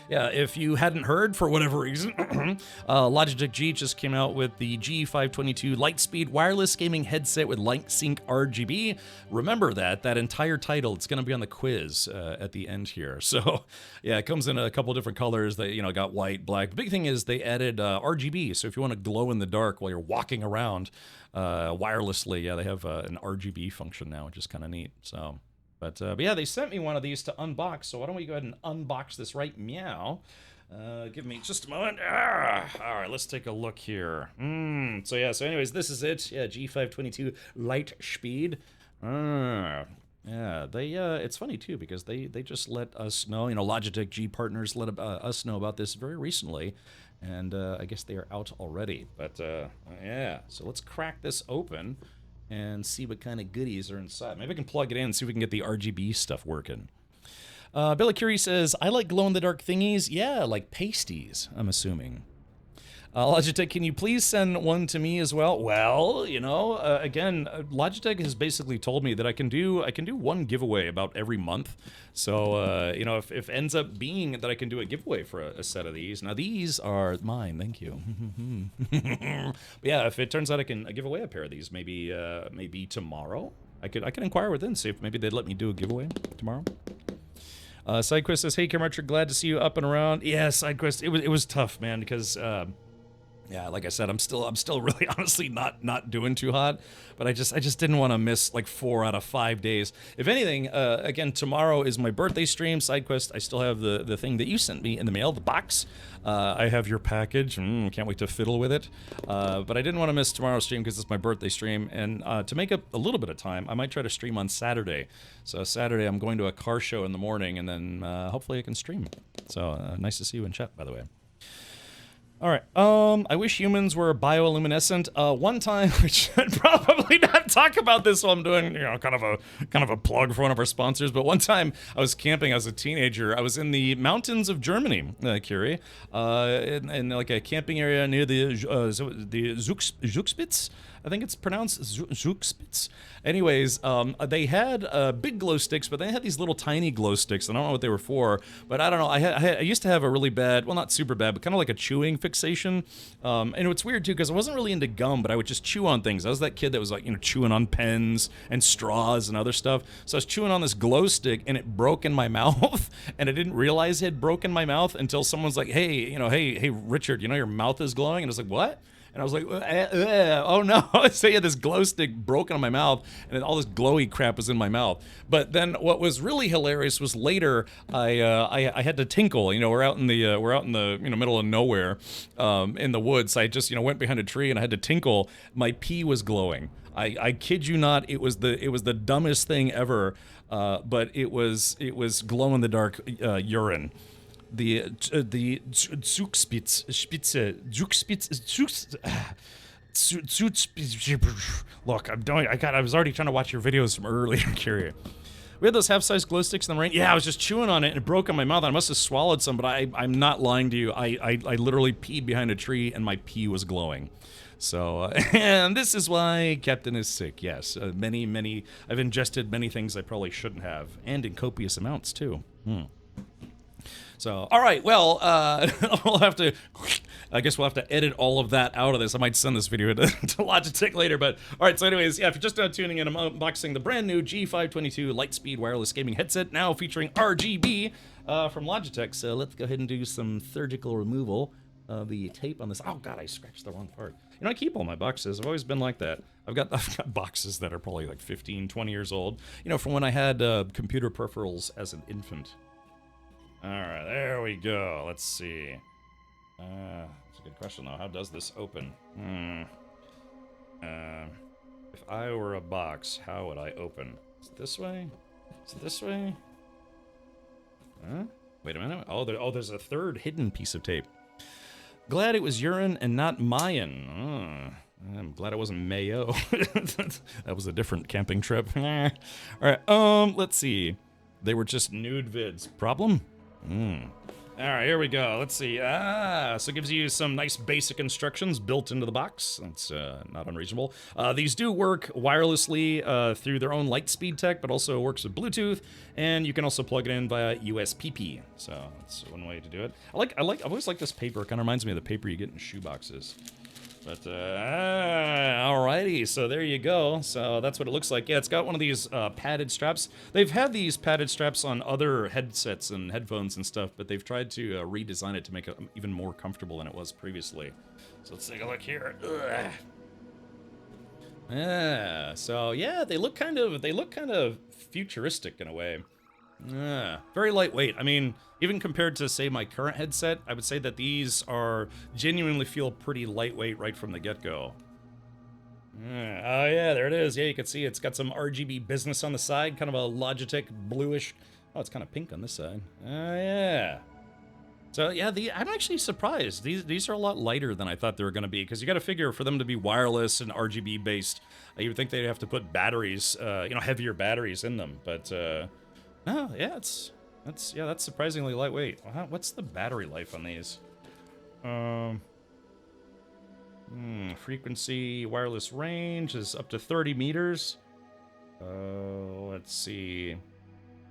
Yeah, if you hadn't heard for whatever reason, Logitech G just came out with the G522 Lightspeed wireless gaming headset with LightSync RGB. Remember that entire title, it's going to be on the quiz at the end here. So yeah, it comes in a couple different colors that, got white, black. The big thing is they added RGB. So if you want to glow in the dark while you're walking around wirelessly, yeah, they have an RGB function now, which is kind of neat. So. But yeah, they sent me one of these to unbox, so why don't we go ahead and unbox this right meow. Give me just a moment. All right, let's take a look here. So anyways, this is it. Yeah, G522 Lightspeed. Yeah, it's funny too, because they just let us know, Logitech G partners let us know about this very recently, and I guess they are out already. But yeah, so let's crack this open and see what kind of goodies are inside. Maybe I can plug it in and see if we can get the RGB stuff working. Billy Curie says, I like glow-in-the-dark thingies. Yeah, like pasties, I'm assuming. Logitech, can you please send one to me as well? Well, again, Logitech has basically told me that I can do one giveaway about every month. So, if it ends up being that I can do a giveaway for a set of these. Now, these are mine, thank you. But yeah, if it turns out I can give away a pair of these, maybe tomorrow. I can inquire with them, see if maybe they'd let me do a giveaway tomorrow. SideQuest says, hey, Richard, glad to see you up and around. Yeah, SideQuest, it was tough, man, because... yeah, like I said, I'm still really honestly not doing too hot, but I just didn't want to miss like 4 out of 5 days. If anything, again, tomorrow is my birthday stream. SideQuest, I still have the thing that you sent me in the mail, the box. I have your package. Can't wait to fiddle with it. But I didn't want to miss tomorrow's stream because it's my birthday stream, and to make up a little bit of time, I might try to stream on Saturday. So Saturday, I'm going to a car show in the morning, and then hopefully I can stream. So nice to see you in chat, by the way. All right. I wish humans were bioluminescent. One time, we should probably not talk about this while I'm doing, kind of a plug for one of our sponsors. But one time, I was camping as a teenager. I was in the mountains of Germany, Curie, in like a camping area near the Zugspitze. I think it's pronounced Zugspitze. Anyways, they had big glow sticks, but they had these little tiny glow sticks. I don't know what they were for, but I don't know. I used to have a really bad, well, not super bad, but kind of like a chewing fixation. And it's weird too, because I wasn't really into gum, but I would just chew on things. I was that kid that was like, chewing on pens and straws and other stuff. So I was chewing on this glow stick, and it broke in my mouth, and I didn't realize it had broken my mouth until someone's like, hey, hey, Richard, your mouth is glowing, and I was like, what? and I was like, oh no. So yeah, this glow stick broke on my mouth, and then all this glowy crap was in my mouth. But then what was really hilarious was later I had to tinkle. You know, we're out in the middle of nowhere, in the woods. I just went behind a tree and I had to tinkle. My pee was glowing. I kid you not, it was the dumbest thing ever, but it was glow in the dark urine. The Zugspitze. Look, I was already trying to watch your videos from earlier, Kyrie. We had those half-size glow sticks in the rain. Yeah, I was just chewing on it and it broke on my mouth. I must have swallowed some, but I'm not lying to you. I literally peed behind a tree and my pee was glowing. So, and this is why Captain is sick. Yes, I've ingested many things I probably shouldn't have, and in copious amounts too. So, all right, well, we'll have to, I guess we'll have to edit all of that out of this. I might send this video to Logitech later, but all right, so anyways, yeah, if you're just now tuning in, I'm unboxing the brand new G522 Lightspeed wireless gaming headset, now featuring RGB from Logitech. So let's go ahead and do some surgical removal of the tape on this. Oh God, I scratched the wrong part. You know, I keep all my boxes. I've always been like that. I've got boxes that are probably like 15, 20 years old, you know, from when I had computer peripherals as an infant. All right, there we go. Let's see. That's a good question, though. How does this open? If I were a box, how would I open? Is it this way? Is it this way? Huh? Wait a minute. Oh, there's a third hidden piece of tape. Glad it was urine and not Mayan. I'm glad it wasn't mayo. That was a different camping trip. All right, let's see. They were just nude vids. Problem? All right, here we go. Let's see. So it gives you some nice basic instructions built into the box. That's not unreasonable. These do work wirelessly through their own Lightspeed tech, but also works with Bluetooth, and you can also plug it in via USB-P. So that's one way to do it. I've always liked this paper. It kind of reminds me of the paper you get in shoe boxes. But, alrighty, so there you go. So that's what it looks like. Yeah, it's got one of these padded straps. They've had these padded straps on other headsets and headphones and stuff, but they've tried to redesign it to make it even more comfortable than it was previously. So let's take a look here. Ugh. Yeah, so yeah, they look kind of futuristic in a way. Yeah, very lightweight. I mean, even compared to, say, my current headset, I would say that these are genuinely feel pretty lightweight right from the get-go. Yeah. Oh yeah, there it is. Yeah, you can see it's got some RGB business on the side, kind of a Logitech bluish. Oh, it's kind of pink on this side. Oh yeah. So yeah, I'm actually surprised. These are a lot lighter than I thought they were going to be, because you got to figure for them to be wireless and RGB based, you would think they'd have to put batteries, heavier batteries in them, but. No, yeah, that's surprisingly lightweight. What's the battery life on these? Frequency wireless range is up to 30 meters. Let's see.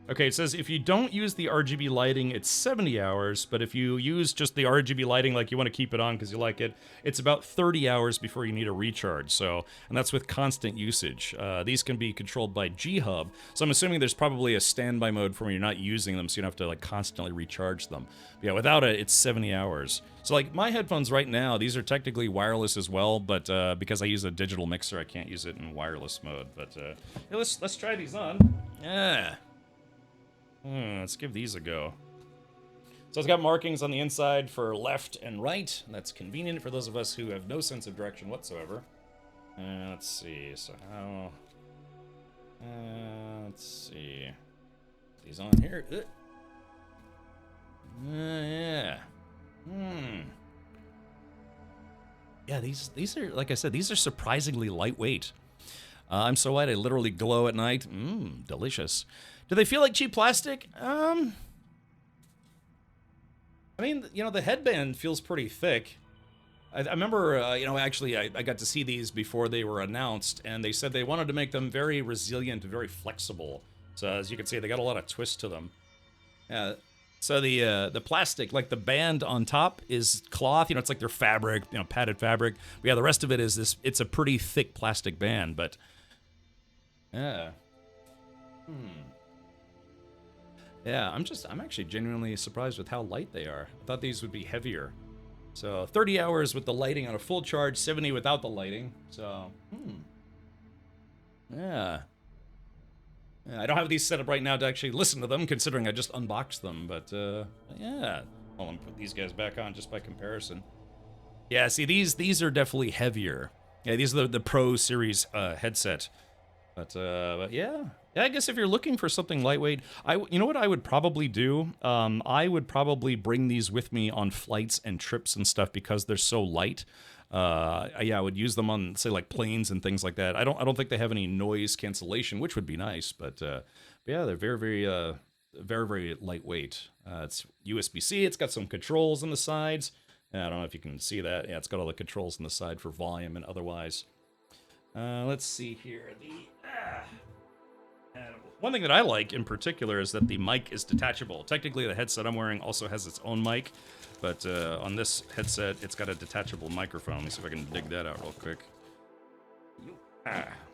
Okay, it says if you don't use the RGB lighting, it's 70 hours, but if you use just the RGB lighting, like you want to keep it on because you like it, it's about 30 hours before you need a recharge. So, and that's with constant usage. These can be controlled by G-Hub, so I'm assuming there's probably a standby mode for when you're not using them, so you don't have to like constantly recharge them. But yeah, without it, it's 70 hours. So like my headphones right now, these are technically wireless as well, but because I use a digital mixer, I can't use it in wireless mode. But yeah, let's try these on. Yeah. Let's give these a go. So it's got markings on the inside for left and right. That's convenient for those of us who have no sense of direction whatsoever. Let's see. So how? Let's see. These on here. Yeah. Yeah, these are, like I said, these are surprisingly lightweight. I'm so light I literally glow at night. Delicious. Do they feel like cheap plastic? I mean, the headband feels pretty thick. I remember, actually, I got to see these before they were announced, and they said they wanted to make them very resilient, very flexible. So as you can see, they got a lot of twist to them. Yeah. So the plastic, like the band on top, is cloth. It's like their fabric, padded fabric. But yeah, the rest of it is this. It's a pretty thick plastic band, but yeah. Yeah, I'm actually genuinely surprised with how light they are. I thought these would be heavier. So 30 hours with the lighting on a full charge, 70 without the lighting. So, yeah. Yeah, I don't have these set up right now to actually listen to them, considering I just unboxed them, but, yeah. Well, I'm put these guys back on just by comparison. Yeah, see, these are definitely heavier. Yeah, these are the Pro Series headset. But yeah. Yeah, I guess if you're looking for something lightweight, you know what I would probably do? I would probably bring these with me on flights and trips and stuff because they're so light. Yeah, I would use them on, say, like planes and things like that. I don't think they have any noise cancellation, which would be nice. But yeah, they're very lightweight. It's USB-C. It's got some controls on the sides. I don't know if you can see that. Yeah, it's got all the controls on the side for volume and otherwise. Let's see here. One thing that I like in particular is that the mic is detachable. Technically, the headset I'm wearing also has its own mic, but on this headset, it's got a detachable microphone. Let me see if I can dig that out real quick.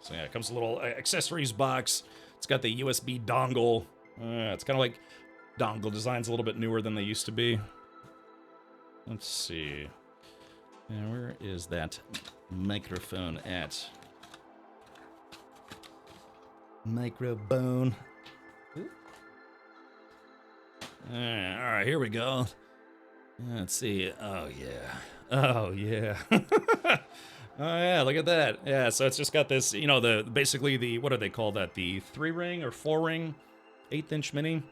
So yeah, it comes with a little accessories box. It's got the USB dongle. It's kind of like dongle designs, a little bit newer than they used to be. Let's see. And where is that microphone at? Microphone. All right, here we go. Let's see. Oh yeah. Oh yeah. Oh yeah. Look at that. Yeah. So it's just got this. You know, basically the what do they call that? The 3-ring or 4-ring, 1/8-inch mini.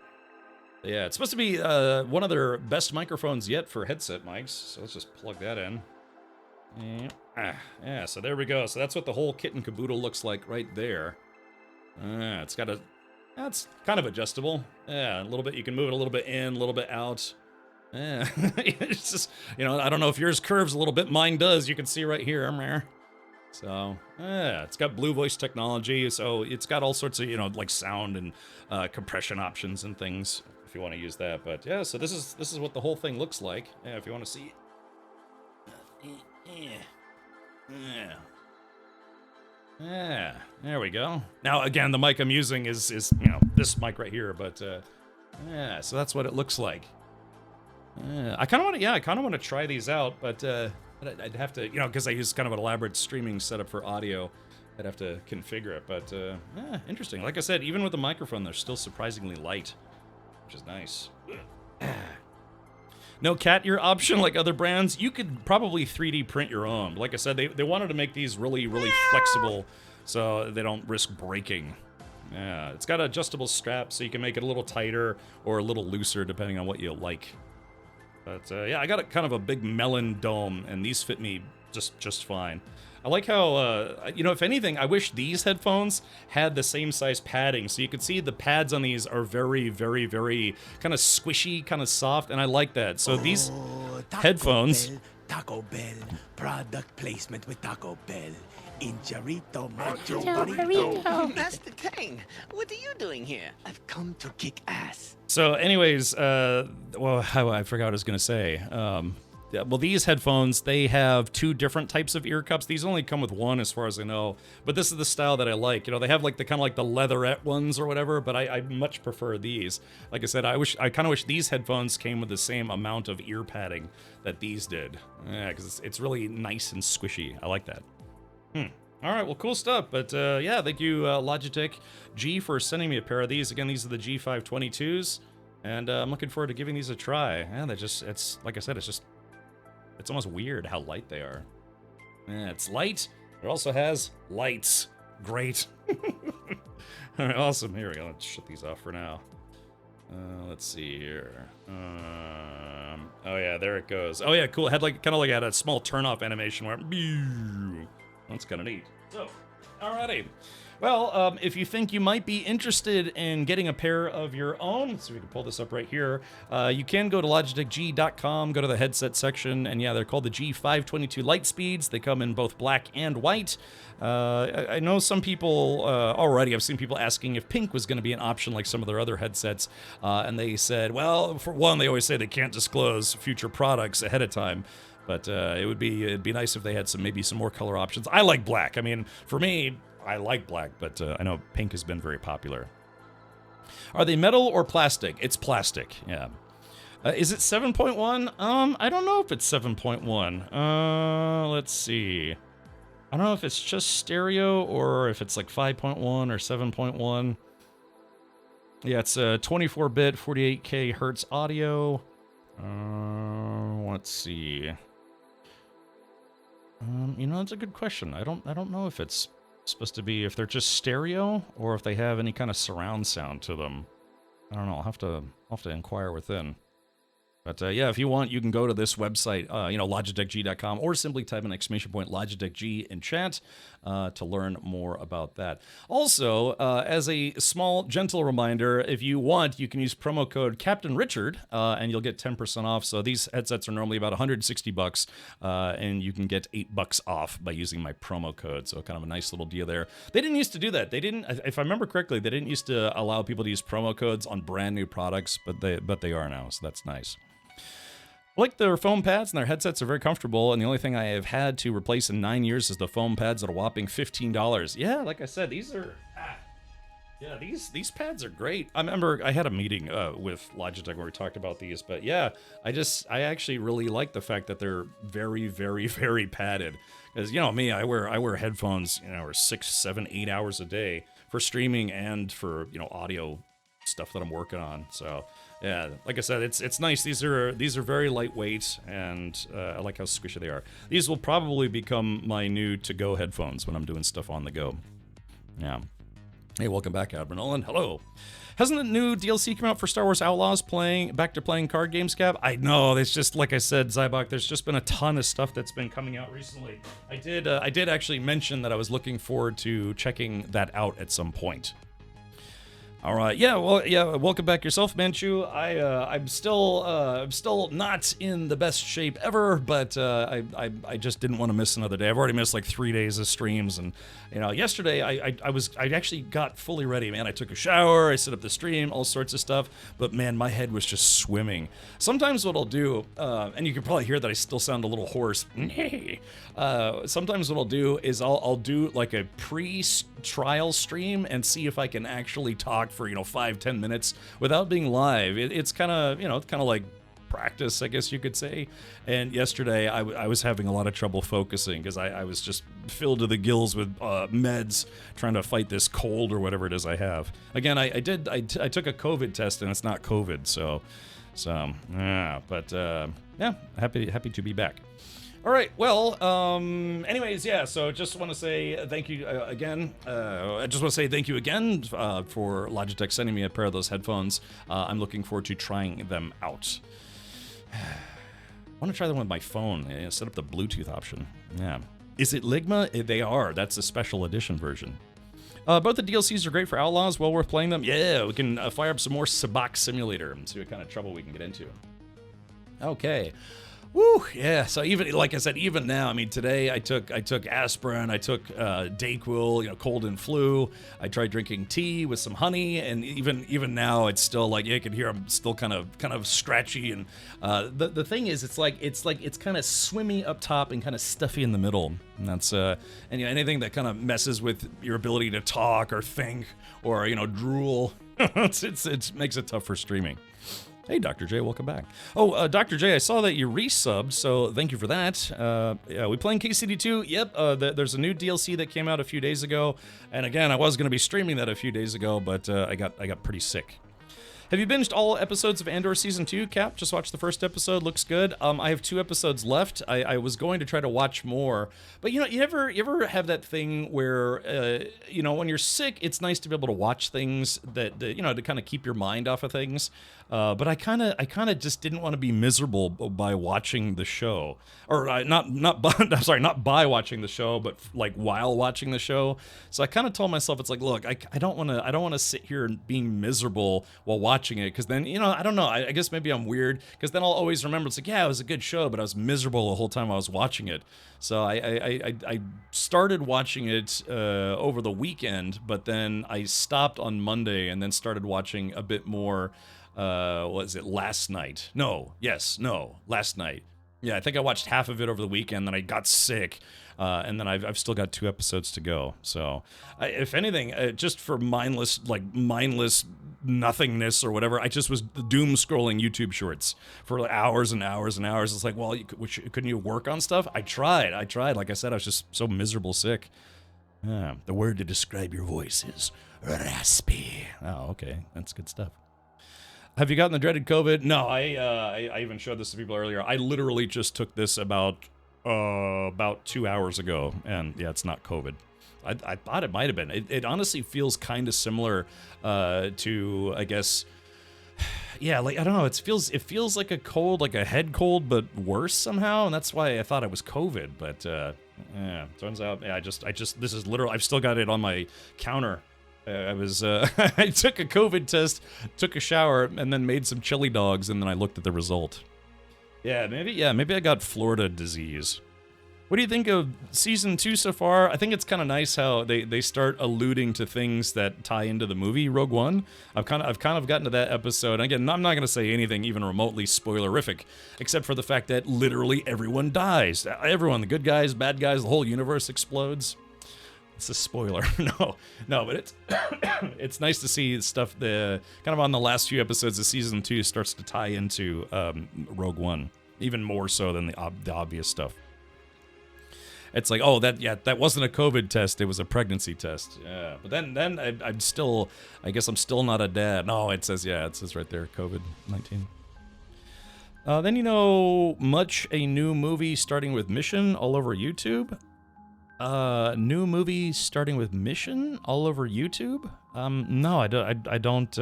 Yeah, it's supposed to be one of their best microphones yet for headset mics. So let's just plug that in. Yeah. So there we go. So that's what the whole kit and caboodle looks like right there. It's got that's kind of adjustable. Yeah, a little bit. You can move it a little bit in, a little bit out. Yeah, it's just, you know, I don't know if yours curves a little bit. Mine does. You can see right here. So, yeah, it's got Blue Voice technology. So it's got all sorts of, you know, like sound and compression options and things if you want to use that. But yeah, so this is what the whole thing looks like. Yeah, if you want to see. Yeah, there we go. Now, again, the mic I'm using is you know, this mic right here, but yeah, so that's what it looks like. I kind of want to try these out, but I'd have to, you know, because I use kind of an elaborate streaming setup for audio, I'd have to configure it, but yeah, interesting. Like I said, even with the microphone, they're still surprisingly light, which is nice. No cat ear option like other brands. You could probably 3D print your own. Like I said, they wanted to make these really, really flexible so they don't risk breaking. Yeah, it's got adjustable straps so you can make it a little tighter or a little looser depending on what you like. But yeah, I got a kind of a big melon dome, and these fit me just fine. I like how, you know, if anything, I wish these headphones had the same size padding. So you can see the pads on these are very, very, very kind of squishy, kind of soft, and I like that. So these headphones... Taco Bell. Product placement with Taco Bell. Injarito, macho burrito. Master Tang, what are you doing here? I've come to kick ass. So anyways, well, I forgot what I was going to say. Yeah, well, these headphones, they have 2 different types of ear cups. These only come with 1 as far as I know, but this is the style that I like. You know, they have like the kind of like the leatherette ones or whatever, but I much prefer these. Like I said, I kind of wish these headphones came with the same amount of ear padding that these did. Yeah, because it's really nice and squishy. I like that. All right, well, cool stuff. But yeah, thank you, Logitech G, for sending me a pair of these. Again, these are the G522s, and I'm looking forward to giving these a try. Yeah, it's like I said, it's almost weird how light they are. Yeah, it's light. It also has lights. Great. All right, awesome. Here we go. Let's shut these off for now. Let's see here. Oh yeah, there it goes. Oh yeah, cool. It had like kind of like a small turn-off animation where. That's kind of neat. So, alrighty. Well, if you think you might be interested in getting a pair of your own, let's see if we can pull this up right here. You can go to logitechg.com, go to the headset section, and yeah, they're called the G522 Lightspeeds. They come in both black and white. I know some people already, I've seen people asking if pink was going to be an option like some of their other headsets, and they said, well, for one, they always say they can't disclose future products ahead of time. But it'd be nice if they had maybe some more color options. I like black. I mean, for me, I like black, but I know pink has been very popular. Are they metal or plastic? It's plastic, yeah. Is it 7.1? I don't know if it's 7.1. Let's see. I don't know if it's just stereo or if it's like 5.1 or 7.1. Yeah, it's a 24-bit, 48K hertz audio. Let's see. That's a good question. I don't know if it's supposed to be, if they're just stereo or if they have any kind of surround sound to them. I don't know. I'll have to inquire within. But yeah, if you want, you can go to this website, logitechg.com, or simply type an exclamation point Logitech in chat to learn more about that. Also, as a small, gentle reminder, if you want, you can use promo code Captain Richard, and you'll get 10% off. So these headsets are normally about $160, and you can get $8 off by using my promo code. So kind of a nice little deal there. They didn't used to do that. They didn't, if I remember correctly, they didn't used to allow people to use promo codes on brand new products, but they are now. So that's nice. Like their foam pads, and their headsets are very comfortable, and the only thing I have had to replace in 9 years is the foam pads at a whopping $15. Yeah, like I said, these are... Yeah, these pads are great. I remember I had a meeting with Logitech where we talked about these, but yeah, I actually really like the fact that they're very, very, very padded. Because, me, I wear headphones, or 6, 7, 8 hours a day for streaming and for, audio stuff that I'm working on, so... Yeah, like I said, it's nice. These are very lightweight, and I like how squishy they are. These will probably become my new to-go headphones when I'm doing stuff on the go. Yeah. Hey, welcome back, Admiral Nolan. Hello. Hasn't the new DLC come out for Star Wars Outlaws back to playing card games, Cap? I know, it's just, like I said, Zybok, there's just been a ton of stuff that's been coming out recently. I did actually mention that I was looking forward to checking that out at some point. All right, welcome back yourself, Manchu. I'm still not in the best shape ever, but I just didn't want to miss another day. I've already missed like 3 days of streams, and yesterday I actually got fully ready, man. I took a shower, I set up the stream, all sorts of stuff, but man, my head was just swimming. Sometimes what I'll do, and you can probably hear that I still sound a little hoarse. Sometimes what I'll do is I'll do like a pre-trial stream and see if I can actually talk for 5-10 minutes without being live. It's kind of like practice, I guess you could say. And yesterday I was having a lot of trouble focusing because I was just filled to the gills with meds trying to fight this cold or whatever it is I have. Again, I took a COVID test and it's not COVID, so yeah, but yeah, happy to be back. All right, well, anyways, yeah, so just want to say thank you again. I just want to say thank you again for Logitech sending me a pair of those headphones. I'm looking forward to trying them out. I want to try them with my phone. Set up the Bluetooth option. Yeah. Is it Ligma? They are. That's a special edition version. Both the DLCs are great for Outlaws. Well worth playing them. Yeah, we can fire up some more Sabak Simulator and see what kind of trouble we can get into. Okay. Woo, yeah, so even, like I said, even now, I mean, today I took aspirin, I took Dayquil, cold and flu, I tried drinking tea with some honey, and even now, it's still like, you can hear I'm still kind of scratchy, and the thing is, it's kind of swimmy up top and kind of stuffy in the middle, and that's, and anything that kind of messes with your ability to talk or think, or, drool, it makes it tough for streaming. Hey, Dr. J, welcome back. Oh, Dr. J, I saw that you resubbed, so thank you for that. Yeah, we playing KCD2? Yep, there's a new DLC that came out a few days ago, and again, I was going to be streaming that a few days ago, but I got pretty sick. Have you binged all episodes of Andor Season 2, Cap? Just watched the first episode, looks good. I have 2 episodes left. I was going to try to watch more, but you ever have that thing where, when you're sick, it's nice to be able to watch things that to kind of keep your mind off of things. But I kind of just didn't want to be miserable by watching the show, or not by watching the show, but like while watching the show. So I kind of told myself, it's like, look, I don't want to sit here being miserable while watching it, because then I don't know. I guess maybe I'm weird, because then I'll always remember it's like, yeah, it was a good show, but I was miserable the whole time I was watching it. So I started watching it over the weekend, but then I stopped on Monday and then started watching a bit more. Was it last night? Last night. Yeah, I think I watched half of it over the weekend, then I got sick, and then I've still got 2 episodes to go. So, if anything, just for mindless nothingness or whatever, I just was doom scrolling YouTube shorts for like hours and hours and hours. It's like, well, couldn't you work on stuff? I tried. Like I said, I was just so miserable sick. The word to describe your voice is raspy. Oh, okay, that's good stuff. Have you gotten the dreaded COVID? No, I even showed this to people earlier. I literally just took this about 2 hours ago, and yeah, it's not COVID. I thought it might have been. It honestly feels kind of similar to, I guess, yeah, like I don't know. It feels like a cold, like a head cold, but worse somehow, and that's why I thought it was COVID. But yeah, turns out, yeah, I just this is literal. I've still got it on my counter. I was I took a COVID test, took a shower, and then made some chili dogs, and then I looked at the result. Yeah, maybe I got Florida disease. What do you think of season 2 so far? I think it's kind of nice how they start alluding to things that tie into the movie Rogue One. I've kind of gotten to that episode. Again, I'm not going to say anything even remotely spoilerific, except for the fact that literally everyone dies. Everyone, the good guys, bad guys, the whole universe explodes. It's a spoiler. No, but it's it's nice to see stuff kind of on the last few episodes of season 2 starts to tie into Rogue One, even more so than the obvious stuff. It's like, oh, that wasn't a COVID test, it was a pregnancy test. Yeah, but then I'm still, I guess I'm still not a dad. No, it says right there, COVID-19. Then much a new movie starting with mission all over YouTube. New movie starting with mission all over YouTube. No, I don't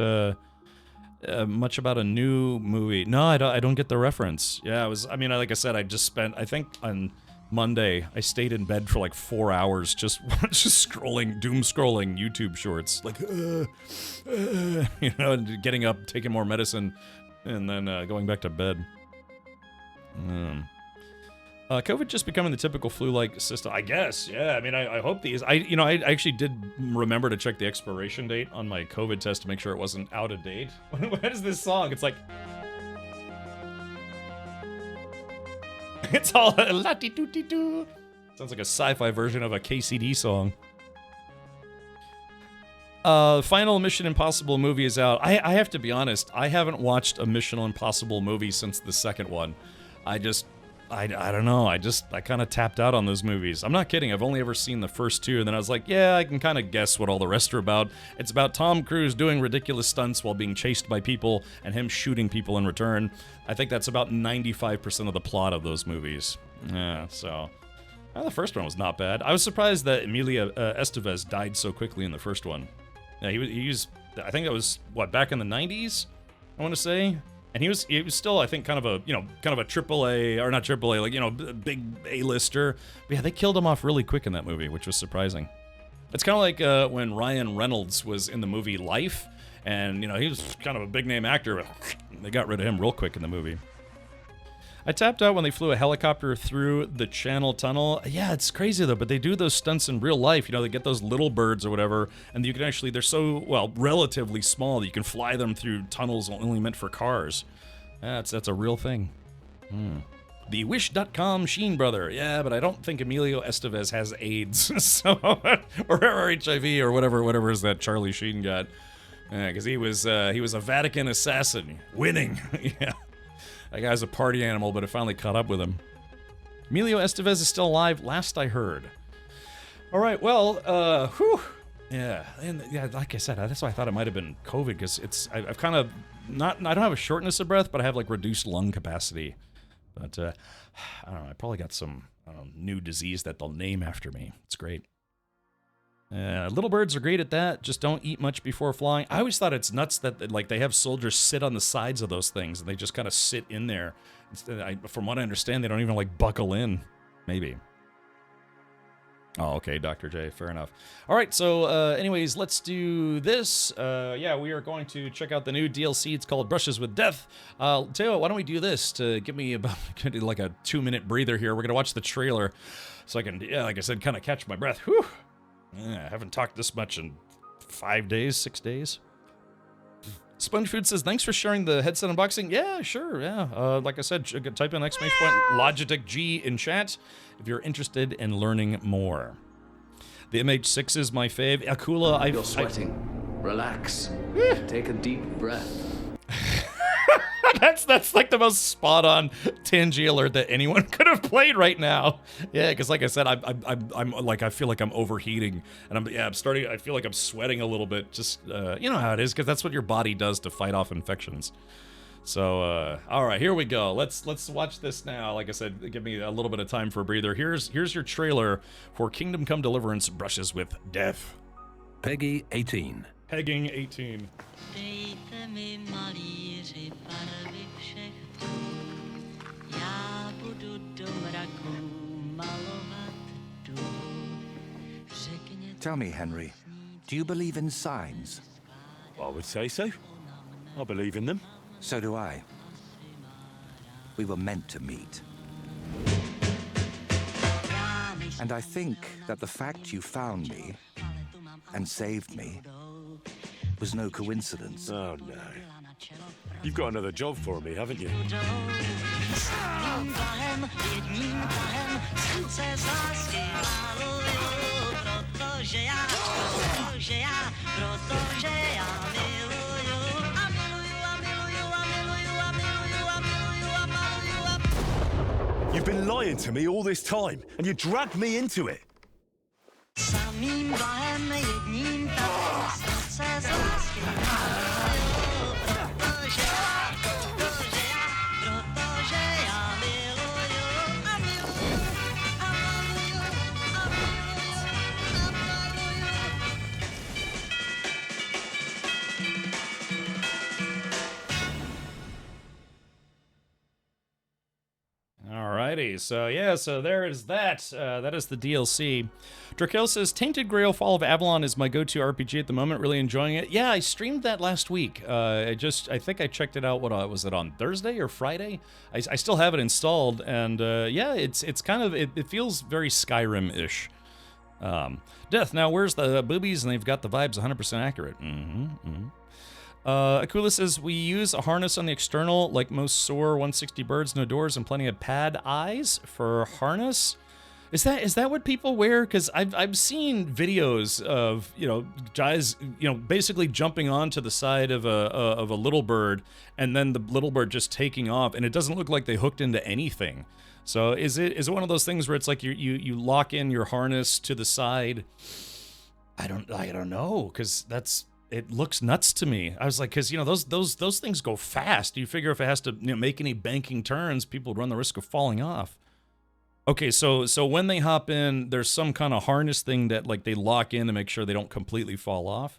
much about a new movie. No, I don't get the reference. Yeah, like I said, I just spent, I think on Monday, I stayed in bed for like 4 hours just doom scrolling YouTube shorts, like, and getting up, taking more medicine, and then going back to bed. COVID just becoming the typical flu-like system, I guess. Yeah, I mean, I hope these. I actually did remember to check the expiration date on my COVID test to make sure it wasn't out of date. What is this song? It's like, it's all la-di-doo-di-doo. Sounds like a sci-fi version of a KCD song. Final Mission Impossible movie is out. I have to be honest, I haven't watched a Mission Impossible movie since the second one. I don't know. I kind of tapped out on those movies. I'm not kidding. I've only ever seen the first 2, and then I was like, yeah, I can kind of guess what all the rest are about. It's about Tom Cruise doing ridiculous stunts while being chased by people, and him shooting people in return. I think that's about 95% of the plot of those movies. Yeah, so the first one was not bad. I was surprised that Emilio Estevez died so quickly in the first one. Yeah, he was. I think that was back in the 90s. I want to say. And he was still, I think, kind of a AAA, or not AAA, like, big A-lister. But yeah, they killed him off really quick in that movie, which was surprising. It's kind of like when Ryan Reynolds was in the movie Life, and, he was kind of a big-name actor, but they got rid of him real quick in the movie. I tapped out when they flew a helicopter through the Channel Tunnel. Yeah, it's crazy, though, but they do those stunts in real life. They get those little birds or whatever, and you can actually, they're so, relatively small that you can fly them through tunnels only meant for cars. That's a real thing. The Wish.com Sheen brother. Yeah, but I don't think Emilio Estevez has AIDS, so, or HIV, or whatever is that Charlie Sheen got. Yeah, because he was a Vatican assassin. Winning. Yeah. That guy's a party animal, but it finally caught up with him. Emilio Estevez is still alive, last I heard. All right, well, whew. Yeah, and yeah, like I said, that's why I thought it might have been COVID, because I've kind of I don't have a shortness of breath, but I have like reduced lung capacity. But I don't know, I probably got some new disease that they'll name after me. It's great. Little birds are great at that. Just don't eat much before flying. I always thought it's nuts that like they have soldiers sit on the sides of those things and they just kind of sit in there. From what I understand, they don't even like buckle in. Maybe. Oh, okay, Dr. J. Fair enough. All right, so anyways, let's do this. Yeah, we are going to check out the new DLC. It's called Brushes with Death. Tell you what, why don't we do this to give me about like a 2-minute breather here. We're going to watch the trailer so I can, yeah, like I said, kind of catch my breath. Whew. Yeah, I haven't talked this much in 5 days, 6 days. Sponge Food says, thanks for sharing the headset unboxing. Yeah, sure, yeah. Like I said, type in exclamation point Logitech G in chat if you're interested in learning more. The MH6 is my fave. Akula, You're sweating. Relax. Take a deep breath. That's like the most spot-on Tangy alert that anyone could have played right now. Yeah, because like I said, I'm like, I feel like I'm overheating, and I'm starting. I feel like I'm sweating a little bit. Just you know how it is, because that's what your body does to fight off infections. So all right, here we go. Let's watch this now. Like I said, give me a little bit of time for a breather. Here's your trailer for Kingdom Come Deliverance: Brushes with Death. Peggy 18. Pegging 18. Tell me, Henry, do you believe in signs? I would say so. I believe in them. So do I. We were meant to meet. And I think that the fact you found me and saved me was no coincidence. Oh, no. You've got another job for me, haven't you? You've been lying to me all this time, and you dragged me into it. Alrighty, so yeah, so there is that. That is the DLC. Drakel says, Tainted Grail Fall of Avalon is my go-to RPG at the moment. Really enjoying it. Yeah, I streamed that last week. I think I checked it out, was it on Thursday or Friday? I still have it installed, and yeah, it's kind of, it feels very Skyrim-ish. Death, now where's the boobies? And they've got the vibes 100% accurate. Akula says, we use a harness on the external, like most SOAR 160 birds, no doors, and plenty of pad eyes for harness. Is that what people wear? Because I've seen videos of, guys, basically jumping onto the side of a little bird, and then the little bird just taking off, and it doesn't look like they hooked into anything. So is it one of those things where it's like you lock in your harness to the side? I don't know, because it looks nuts to me. I was like, because those things go fast. You figure if it has to make any banking turns, people run the risk of falling off. Okay, so when they hop in, there's some kind of harness thing that like they lock in to make sure they don't completely fall off.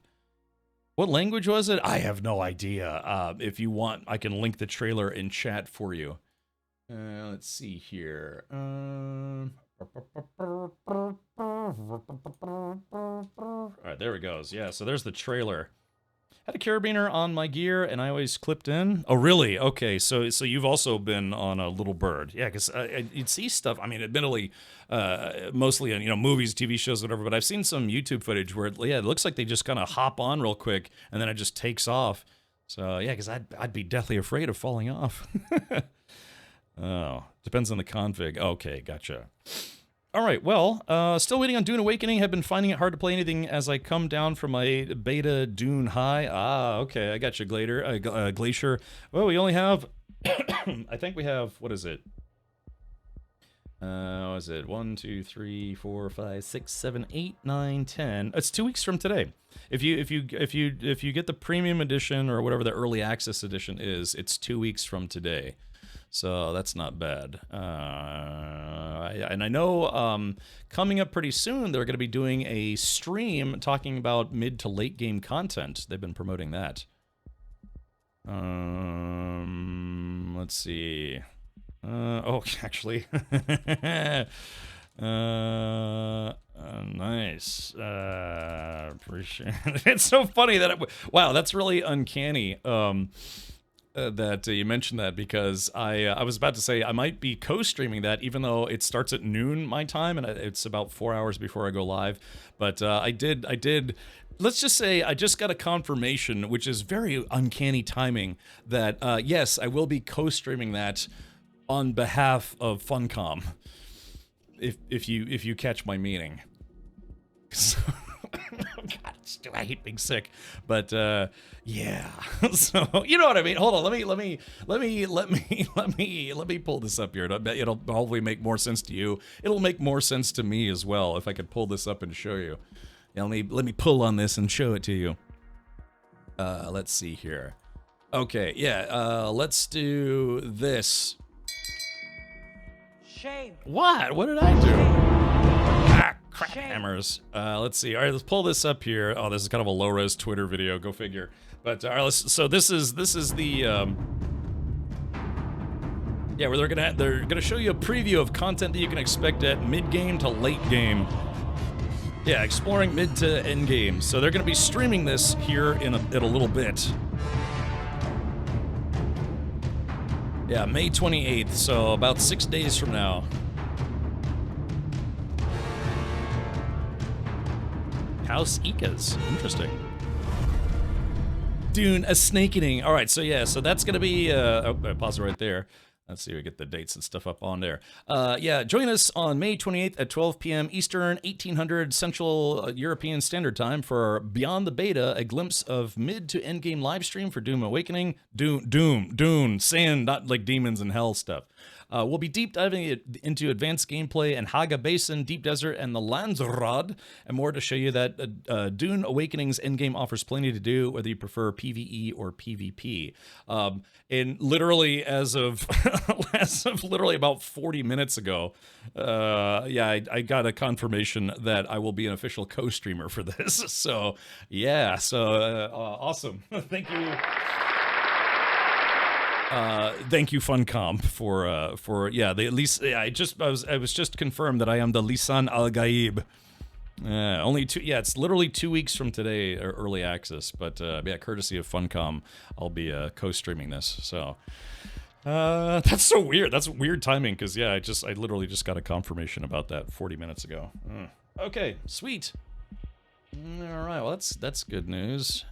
What language was it? I have no idea. If you want, I can link the trailer in chat for you. Let's see here. All right, there it goes. Yeah, so there's the trailer. Had a carabiner on my gear, and I always clipped in. Oh, really? Okay, so you've also been on a little bird. Yeah, because you'd see stuff. I mean, admittedly, mostly in movies, TV shows, whatever. But I've seen some YouTube footage where it looks like they just kind of hop on real quick, and then it just takes off. So yeah, because I'd be deathly afraid of falling off. Oh, depends on the config. Okay, gotcha. All right, well, still waiting on Dune Awakening. Have been finding it hard to play anything as I come down from my beta Dune high. Ah, okay, I got you, Glacier. Well, we only have, I think we have, what is it? What is it? 1, 2, 3, 4, 5, 6, 7, 8, 9, 10. It's 2 weeks from today. If you get the premium edition or whatever the early access edition is, it's 2 weeks from today. So that's not bad. And I know coming up pretty soon, they're going to be doing a stream talking about mid to late game content. They've been promoting that. Let's see. Actually. Nice. Appreciate it. It's so funny that wow, that's really uncanny. That you mentioned that, because I was about to say I might be co-streaming that, even though it starts at noon my time and it's about 4 hours before I go live. But I did let's just say I just got a confirmation, which is very uncanny timing, that yes, I will be co-streaming that on behalf of Funcom. If you catch my meaning. So, oh God, I hate being sick, but yeah. So you know what I mean. Hold on, let me pull this up here. It'll hopefully make more sense to you. It'll make more sense to me as well if I could pull this up and show you. Yeah, let me pull on this and show it to you. Let's see here. Okay, yeah. Let's do this. Shame. What? What did I do? Ah, crap hammers. Let's see. All right, let's pull this up here. Oh, this is kind of a low-res Twitter video. Go figure. But all right, so this is the yeah, where they're gonna show you a preview of content that you can expect at mid-game to late game. Yeah, exploring mid to end game. So they're gonna be streaming this here in a little bit. Yeah, May 28th, so about 6 days from now. House Ikas, interesting. Dune, a snake eating. All right, so yeah, so that's gonna be. Pause it right there. Let's see, we get the dates and stuff up on there. Yeah, join us on May 28th at 12 p.m. Eastern, 1800 Central European Standard Time for Beyond the Beta, a glimpse of mid to end game live stream for Doom Awakening. Dune, sand, not like demons and hell stuff. We'll be deep diving into advanced gameplay and Haga Basin, Deep Desert, and the Landsrod, and more to show you that Dune Awakening's endgame offers plenty to do, whether you prefer PvE or PvP. And literally, as of literally about 40 minutes ago, yeah, I got a confirmation that I will be an official co-streamer for this. So, yeah, so awesome. Thank you. Thank you, Funcom, for yeah. They at least I was just confirmed that I am the Lisan Al Gaib. Only two. Yeah, it's literally 2 weeks from today, early access. But yeah, courtesy of Funcom, I'll be co-streaming this. So that's so weird. That's weird timing because yeah, I literally just got a confirmation about that 40 minutes ago. Okay, sweet. All right, well that's good news.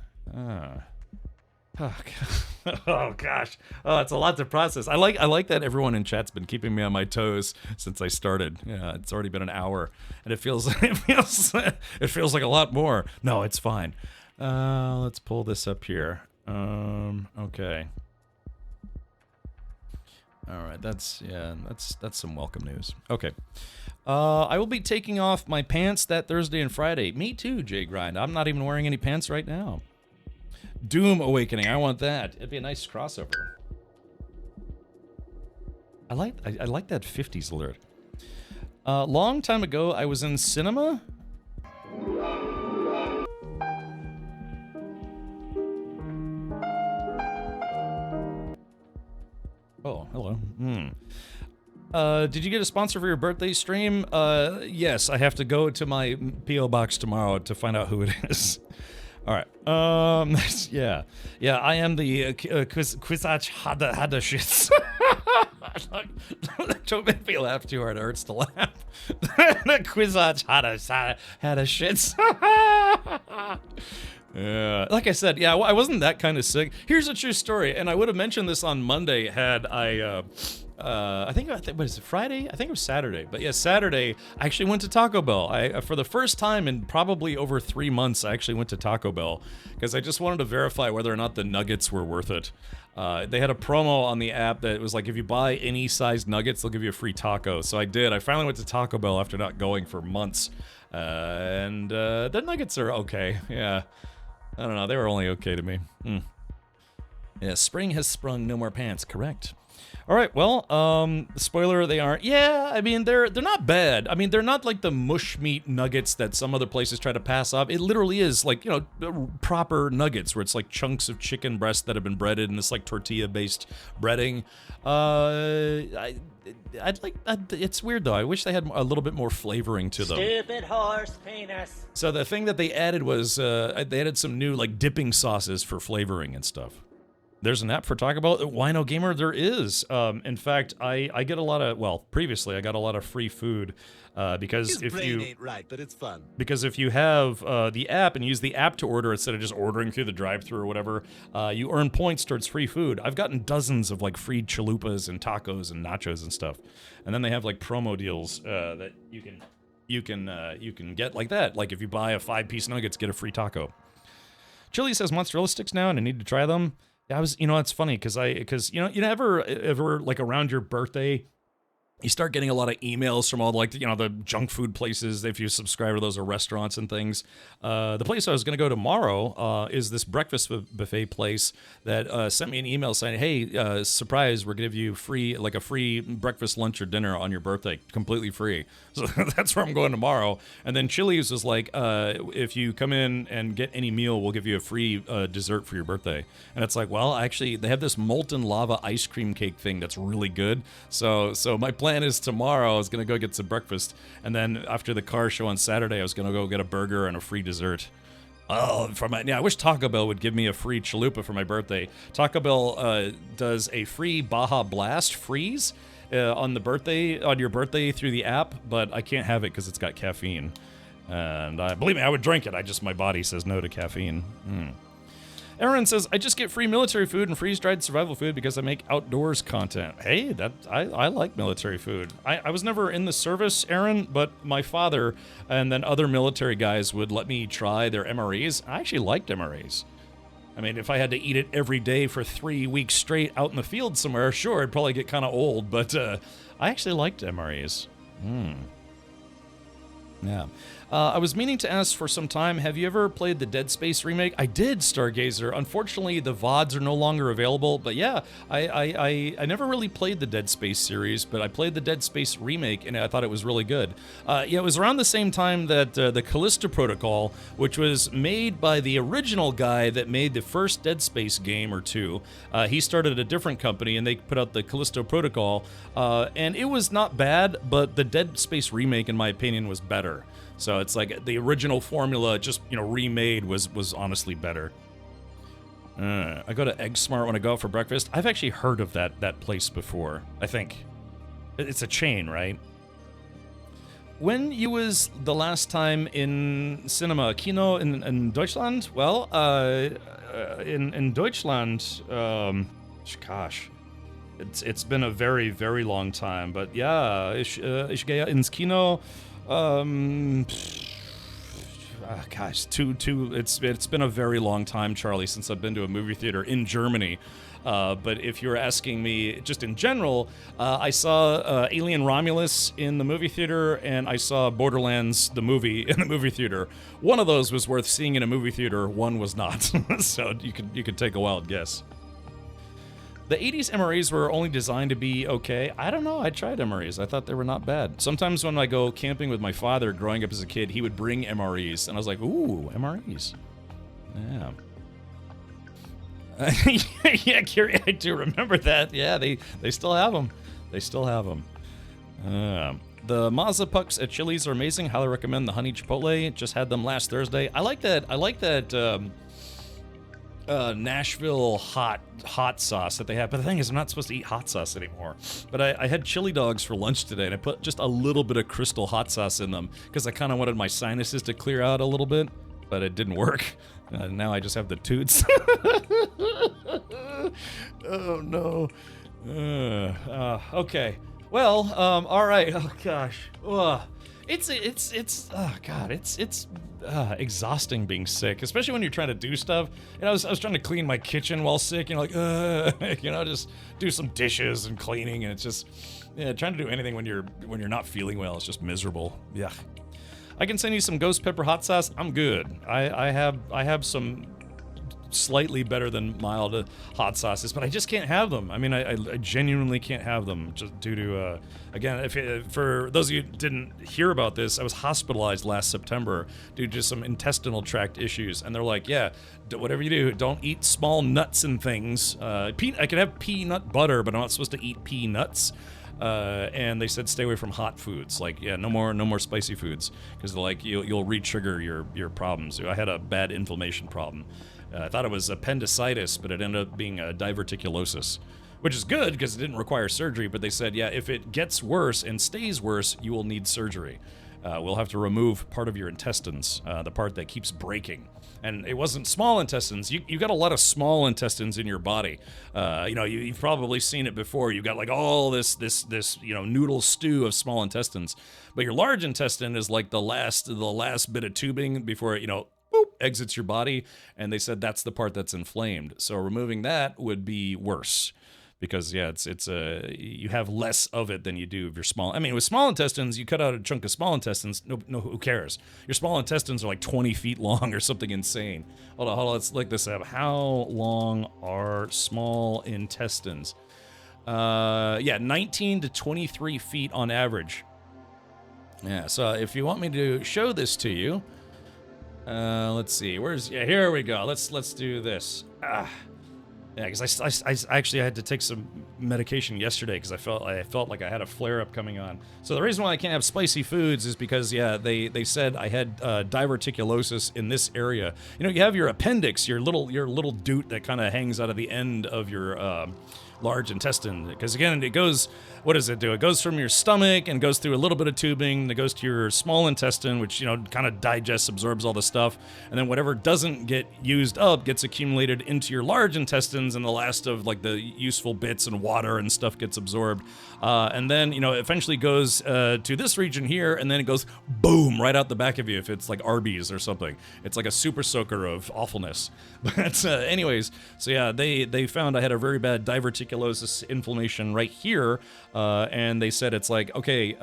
Oh gosh, oh, it's a lot to process. I like that everyone in chat's been keeping me on my toes since I started. Yeah, it's already been an hour, and it feels like a lot more. No, it's fine. Let's pull this up here. Okay. All right, that's some welcome news. Okay. I will be taking off my pants that Thursday and Friday. Me too, Jay Grind. I'm not even wearing any pants right now. Doom Awakening, I want that. It'd be a nice crossover. I like that 50s alert. Long time ago, I was in cinema. Oh, hello. Did you get a sponsor for your birthday stream? Yes, I have to go to my P.O. box tomorrow to find out who it is. All right. Yeah. I am the Quizach Hada shits. Don't make me laugh too hard. It hurts to laugh. The Quizach Hada shits. Yeah. Like I said, yeah, I wasn't that kind of sick. Here's a true story, and I would have mentioned this on Monday had I. I think was it Friday? I think it was Saturday. But yeah, Saturday I actually went to Taco Bell. For the first time in probably over 3 months, I actually went to Taco Bell because I just wanted to verify whether or not the nuggets were worth it. They had a promo on the app that was like if you buy any size nuggets, they'll give you a free taco. So I did. I finally went to Taco Bell after not going for months, and the nuggets are okay. Yeah, I don't know. They were only okay to me. Yeah, spring has sprung. No more pants. Correct. All right, well, spoiler, they aren't. Yeah, I mean, they're not bad. I mean, they're not like the mush meat nuggets that some other places try to pass off. It literally is like, you know, proper nuggets where it's like chunks of chicken breast that have been breaded in this like tortilla-based breading. It's weird though. I wish they had a little bit more flavoring to them. Stupid horse penis. So the thing that they added was they added some new like dipping sauces for flavoring and stuff. There's an app for Taco Bell. Wino Gamer, there is. In fact, I get a lot of, well, previously I got a lot of free food because His brain ain't right, but it's fun. Because if you have the app and use the app to order instead of just ordering through the drive-thru or whatever, you earn points towards free food. I've gotten dozens of like free chalupas and tacos and nachos and stuff, and then they have like promo deals that you can get like that. Like if you buy a 5-piece nuggets, get a free taco. Chili's has mozzarella sticks now, and I need to try them. Yeah, it's funny because you know, ever like around your birthday, you start getting a lot of emails from all like the junk food places if you subscribe to those, or restaurants and things. The place I was going to go tomorrow is this breakfast buffet place that sent me an email saying, hey, surprise, we're going to give you a free breakfast, lunch, or dinner on your birthday, completely free. So that's where I'm going tomorrow. And then Chili's was like, if you come in and get any meal, we'll give you a free dessert for your birthday. And it's like, well, actually, they have this molten lava ice cream cake thing that's really good. So my plan is tomorrow I was going to go get some breakfast. And then after the car show on Saturday, I was going to go get a burger and a free dessert. Oh, I wish Taco Bell would give me a free chalupa for my birthday. Taco Bell does a free Baja Blast freeze on your birthday through the app, but I can't have it because it's got caffeine. And believe me, I would drink it. My body says no to caffeine. Aaron says, I just get free military food and freeze-dried survival food because I make outdoors content. Hey, I like military food. I was never in the service, Aaron, but my father and then other military guys would let me try their MREs. I actually liked MREs. I mean, if I had to eat it every day for 3 weeks straight out in the field somewhere, sure, it'd probably get kind of old, but I actually liked MREs. Yeah. I was meaning to ask for some time, have you ever played the Dead Space remake? I did, Stargazer. Unfortunately, the VODs are no longer available, but yeah, I never really played the Dead Space series, but I played the Dead Space remake, and I thought it was really good. It was around the same time that the Callisto Protocol, which was made by the original guy that made the first Dead Space game or two, he started a different company, and they put out the Callisto Protocol, and it was not bad, but the Dead Space remake, in my opinion, was better. So it's like the original formula, just remade, was honestly better. I go to Egg Smart when I go out for breakfast. I've actually heard of that place before. I think it's a chain, right? When you was the last time in cinema, Kino in Deutschland? Well, in Deutschland, gosh, it's been a very, very long time. But yeah, ich gehe ins Kino. Gosh, it's been a very long time, Charlie, since I've been to a movie theater in Germany. But if you're asking me just in general, I saw Alien Romulus in the movie theater, and I saw Borderlands the movie in the movie theater. One of those was worth seeing in a movie theater, one was not. So you could take a wild guess. The 80s MREs were only designed to be okay. I don't know. I tried MREs. I thought they were not bad. Sometimes when I go camping with my father growing up as a kid, he would bring MREs, and I was like, ooh, MREs. Yeah. Yeah, Carrie, I do remember that. Yeah, they still have them. They still have them. The Mazza Pucks at Chili's are amazing. Highly recommend the honey chipotle. Just had them last Thursday. I like that. Nashville hot sauce that they have. But the thing is, I'm not supposed to eat hot sauce anymore. But I had chili dogs for lunch today, and I put just a little bit of crystal hot sauce in them because I kind of wanted my sinuses to clear out a little bit, but it didn't work. Now I just have the toots. Oh no. Okay. Well, all right. Oh gosh. It's exhausting being sick, especially when you're trying to do stuff. I was trying to clean my kitchen while sick, just do some dishes and cleaning, and it's just, trying to do anything when you're not feeling well, it's just miserable. Yeah. I can send you some ghost pepper hot sauce. I'm good. I have some slightly better than mild hot sauces, but I just can't have them. I mean, I genuinely can't have them just due to, again, for those of you who didn't hear about this, I was hospitalized last September due to some intestinal tract issues, and they're like, yeah, whatever you do, don't eat small nuts and things. I can have peanut butter, but I'm not supposed to eat peanuts. and they said stay away from hot foods. Like, yeah, no more spicy foods, because like you'll re-trigger your problems. I had a bad inflammation problem. I thought it was appendicitis, but it ended up being a diverticulosis, which is good because it didn't require surgery. But they said, yeah, if it gets worse and stays worse, you will need surgery. We'll have to remove part of your intestines, the part that keeps breaking. And it wasn't small intestines. You got a lot of small intestines in your body. You've probably seen it before. You've got like all this noodle stew of small intestines. But your large intestine is like the last bit of tubing before it, boop, exits your body. And they said that's the part that's inflamed. So removing that would be worse. Because yeah, it's you have less of it than you do of your small. I mean, with small intestines, you cut out a chunk of small intestines. No, who cares? Your small intestines are like 20 feet long or something insane. Hold on, let's look this up. How long are small intestines? 19 to 23 feet on average. Yeah. So if you want me to show this to you, let's see. Here we go. Let's do this. Yeah, because I actually had to take some medication yesterday because I felt like I had a flare-up coming on. So the reason why I can't have spicy foods is because, yeah, they said I had diverticulosis in this area. You have your appendix, your little doot that kind of hangs out of the end of your large intestine. Because again, it goes, what does it do? It goes from your stomach and goes through a little bit of tubing that goes to your small intestine, which, kind of digests, absorbs all the stuff. And then whatever doesn't get used up gets accumulated into your large intestines, and the last of like the useful bits and water and stuff gets absorbed. And then, eventually goes to this region here, and then it goes boom right out the back of you if it's like Arby's or something. It's like a super soaker of awfulness. But anyways, so yeah, they found I had a very bad diverticulosis inflammation right here. And they said it's like, okay,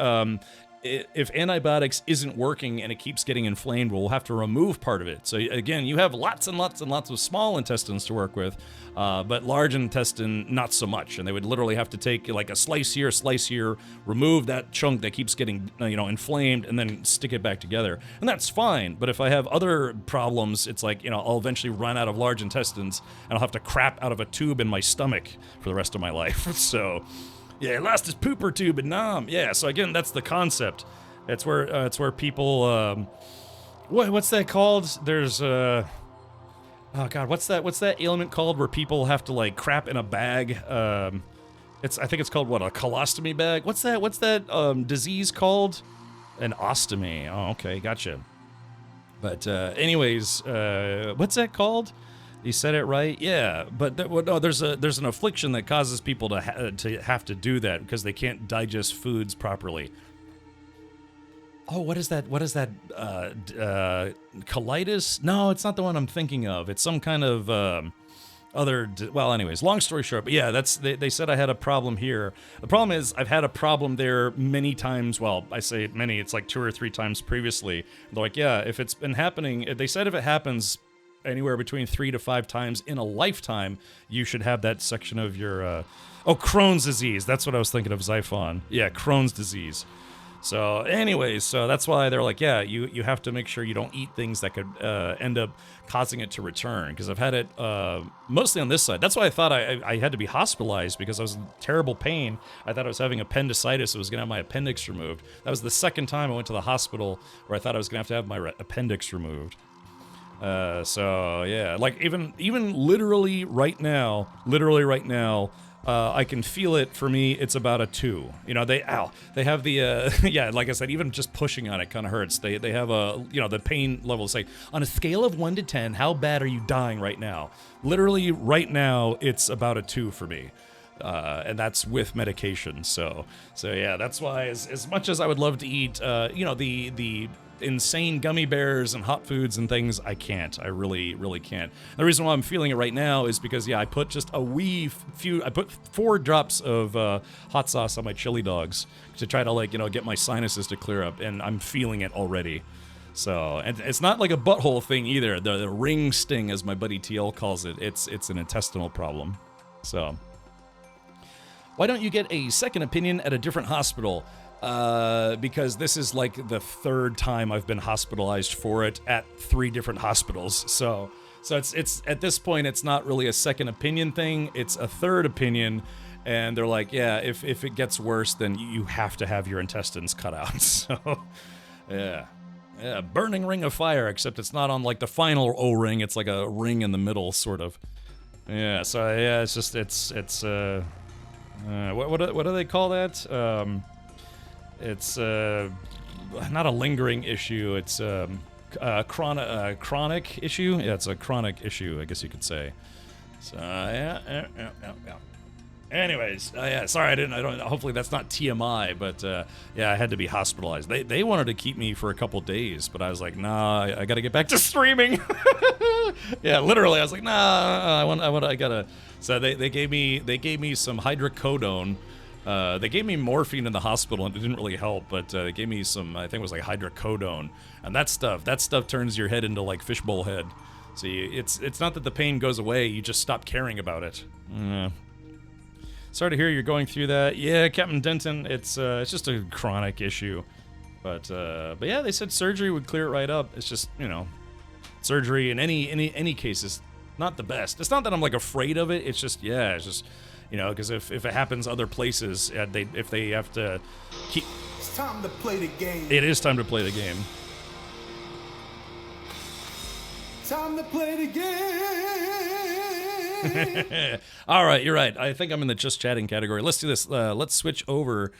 if antibiotics isn't working and it keeps getting inflamed, we'll have to remove part of it. So again, you have lots and lots and lots of small intestines to work with, but large intestine, not so much. And they would literally have to take like a slice here, remove that chunk that keeps getting, inflamed, and then stick it back together. And that's fine. But if I have other problems, it's like, I'll eventually run out of large intestines and I'll have to crap out of a tube in my stomach for the rest of my life. So yeah, lost his pooper tube and nom. Yeah, so again, that's the concept. It's where people, what's that called? There's oh god, what's that ailment called where people have to like crap in a bag? I think it's called what, a colostomy bag? What's that disease called? An ostomy. Oh, okay, gotcha. But anyways, what's that called? You said it right, yeah. But there's an affliction that causes people to have to do that because they can't digest foods properly. Oh, what is that? Colitis? No, it's not the one I'm thinking of. It's some kind of well, anyways, long story short, but yeah, they said I had a problem here. The problem is I've had a problem there many times. Well, I say many, it's like 2 or 3 times previously. They're like, yeah, if it's been happening, they said if it happens anywhere between 3 to 5 times in a lifetime, you should have that section of your Crohn's disease. That's what I was thinking of, Xiphon. Yeah, Crohn's disease. So anyways, so that's why they're like, yeah, you have to make sure you don't eat things that could end up causing it to return, because I've had it mostly on this side. That's why I thought I had to be hospitalized, because I was in terrible pain. I thought I was having appendicitis. I was going to have my appendix removed. That was the second time I went to the hospital where I thought I was going to have my appendix removed. So yeah, like even literally right now, I can feel it. For me, it's about a 2. They have the yeah, like I said, even just pushing on it kind of hurts. They have a, the pain level. It's like, on a scale of 1 to 10, how bad are you dying right now? Literally right now, it's about a 2 for me. And that's with medication. So yeah, that's why as much as I would love to eat, the insane gummy bears and hot foods and things, I can't. I really, really can't. The reason why I'm feeling it right now is because, yeah, I put just I put 4 drops of hot sauce on my chili dogs to try to, get my sinuses to clear up, and I'm feeling it already. So, and it's not like a butthole thing either. The ring sting, as my buddy TL calls it, it's an intestinal problem. So, why don't you get a second opinion at a different hospital? Because this is like the 3rd time I've been hospitalized for it at 3 different hospitals. So it's at this point, it's not really a second opinion thing. It's a third opinion. And they're like, yeah, if it gets worse, then you have to have your intestines cut out. So, yeah. Yeah, burning ring of fire, except it's not on like the final O-ring, it's like a ring in the middle, sort of. Yeah, so yeah, it's just, what do they call that? It's not a lingering issue, it's chronic issue? Yeah, it's a chronic issue, I guess you could say. So, yeah. Anyways, yeah, sorry, hopefully that's not TMI, but yeah, I had to be hospitalized. They wanted to keep me for a couple days, but I was like, nah, I gotta get back to streaming. Yeah, literally, I was like, nah, I gotta. So they gave me some hydrocodone. They gave me morphine in the hospital, and it didn't really help, but they gave me some, I think it was like hydrocodone, and that stuff turns your head into like fishbowl head. So it's not that the pain goes away, you just stop caring about it. Sorry to hear you're going through that. Yeah, Captain Denton, it's just a chronic issue. But yeah, they said surgery would clear it right up. It's just, you know, surgery in any case is not the best. It's not that I'm like afraid of it. It's just, yeah, it's just, you know, because if it happens other places, if they have to keep. It's time to play the game. It is time to play the game. Time to play the game. All right, you're right. I think I'm in the just chatting category. Let's do this. Let's switch over.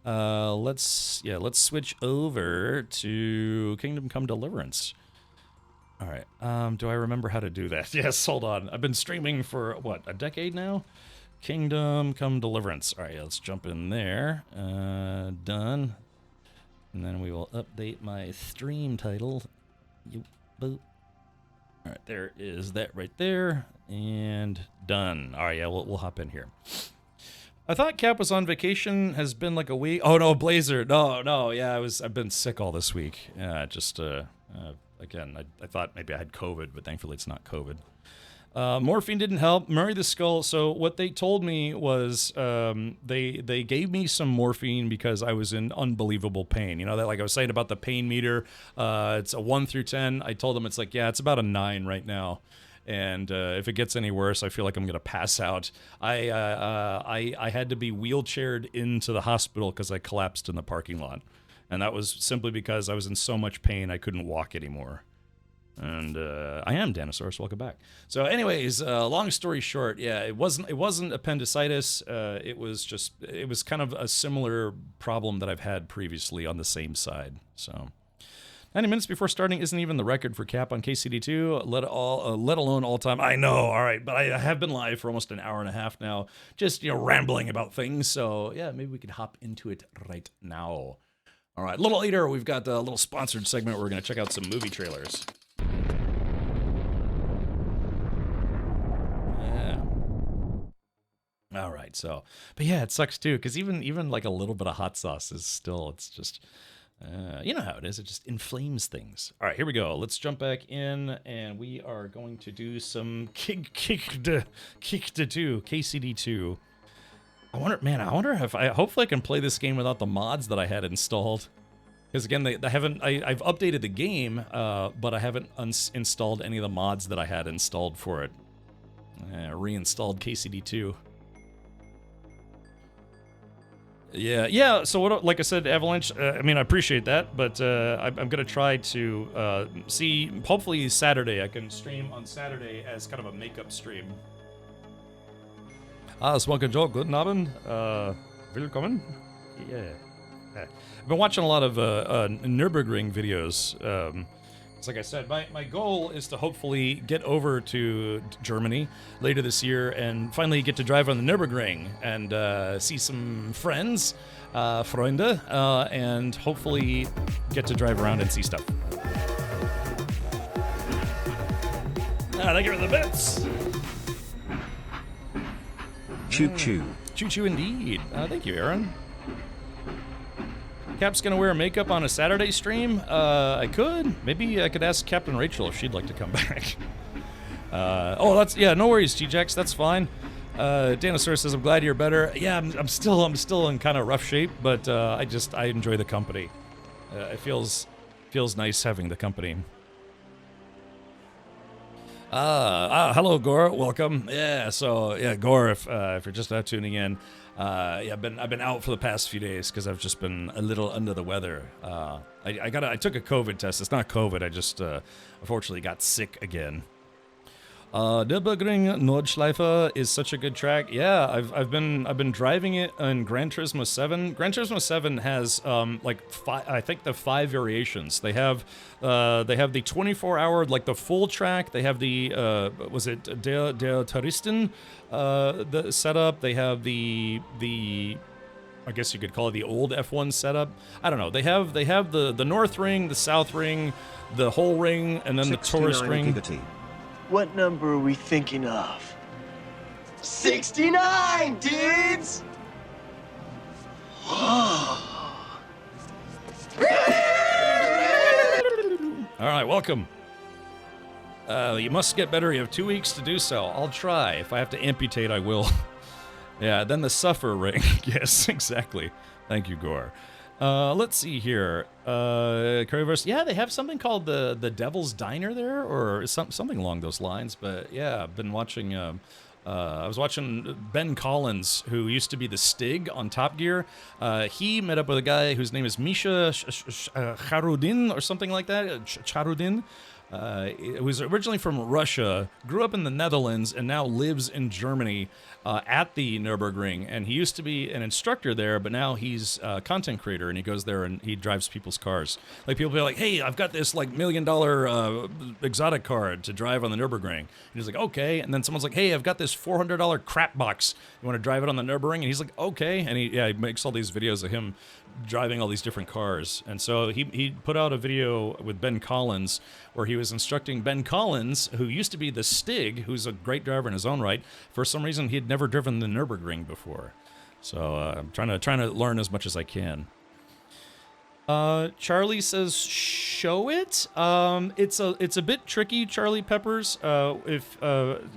Let's switch over to Kingdom Come Deliverance. All right. Do I remember how to do that? Yes. Hold on. I've been streaming for what, a decade now. Kingdom Come Deliverance. All right. Let's jump in there. Done. And then we will update my stream title. Boop. All right, there is that right there, and done. All right, yeah, we'll hop in here. I thought Cap was on vacation. Has been like a week. Oh no, Blazer. No. Yeah, I've been sick all this week. Yeah, just again, I thought maybe I had COVID, but thankfully it's not COVID. Morphine didn't help. Murray the Skull. So what they told me was they gave me some morphine because I was in unbelievable pain. You know, that like I was saying about the pain meter. It's a 1 through 10. I told them it's like, yeah, it's about a 9 right now. And if it gets any worse, I feel like I'm gonna pass out. I had to be wheelchaired into the hospital because I collapsed in the parking lot, and that was simply because I was in so much pain I couldn't walk anymore. And I am Danosaurus. Welcome back. So, anyways, long story short, yeah, it wasn't appendicitis. It was kind of a similar problem that I've had previously on the same side. So, 90 minutes before starting isn't even the record for Cap on KCD2. Let alone all time. I know. All right, but I have been live for almost an hour and a half now, just rambling about things. So, yeah, maybe we could hop into it right now. All right, a little later, we've got a little sponsored segment where we're going to check out some movie trailers. All right, so, but yeah, it sucks too, because even like a little bit of hot sauce is still, it's just, you know how it is, it just inflames things. All right, here we go. Let's jump back in, and we are going to do some KCD2. I wonder if hopefully I can play this game without the mods that I had installed. Because again, I've updated the game, but I haven't installed any of the mods that I had installed for it. Reinstalled KCD2. Yeah. So what? Like I said, Avalanche. I mean, I appreciate that, but I'm gonna try to see. Hopefully, Saturday I can stream on Saturday as kind of a makeup stream. Smoking Joe, guten Abend. Willkommen. Yeah. I've been watching a lot of Nürburgring videos. Like I said, my goal is to hopefully get over to Germany later this year and finally get to drive on the Nürburgring and see some friends, Freunde, and hopefully get to drive around and see stuff. Thank you for the bits. Choo choo. Choo choo indeed. Thank you, Aaron. Cap's gonna wear makeup on a Saturday stream? I could. Maybe I could ask Captain Rachel if she'd like to come back. No worries, G-Jax, that's fine. Danosaur says, I'm glad you're better. Yeah, I'm still in kind of rough shape, but I enjoy the company. It feels nice having the company. Hello, Gore. Welcome. Yeah, so yeah, Gore. If you're just now tuning in, yeah, I've been out for the past few days because I've just been a little under the weather. I took a COVID test. It's not COVID. I just unfortunately got sick again. Nürburgring Nordschleife is such a good track. Yeah, I've been driving it in Gran Turismo 7. Gran Turismo 7 has I think the 5 variations. They have the 24-hour, like the full track. They have the was it Der Touristen the setup. They have the I guess you could call it the old F1 setup. I don't know. They have the North Ring, the South Ring, the whole ring, and then the tourist ring. What number are we thinking of? 69, dudes! All right, welcome. You must get better. You have 2 weeks to do so. I'll try. If I have to amputate, I will. Yeah, then the Suffer Ring. Yes, exactly. Thank you, Gore. Let's see here. Curryverse. Yeah, they have something called the Devil's Diner there, or something along those lines. But yeah, I've been watching. I was watching Ben Collins, who used to be the Stig on Top Gear. He met up with a guy whose name is Misha Charudin or something like that. Charudin. It was originally from Russia, grew up in the Netherlands, and now lives in Germany at the Nürburgring. And he used to be an instructor there, but now he's a content creator, and he goes there and he drives people's cars. Like, people be like, hey, I've got this like $1 million exotic car to drive on the Nürburgring. And he's like, okay. And then someone's like, hey, I've got this $400 crap box. You want to drive it on the Nürburgring? And he's like, okay. And he makes all these videos of him driving all these different cars. And so he put out a video with Ben Collins where he was instructing Ben Collins, who used to be the Stig, who's a great driver in his own right. For some reason, he had never driven the Nürburgring before. So I'm trying to learn as much as I can. Charlie says, show it. It's a bit tricky, Charlie Peppers. If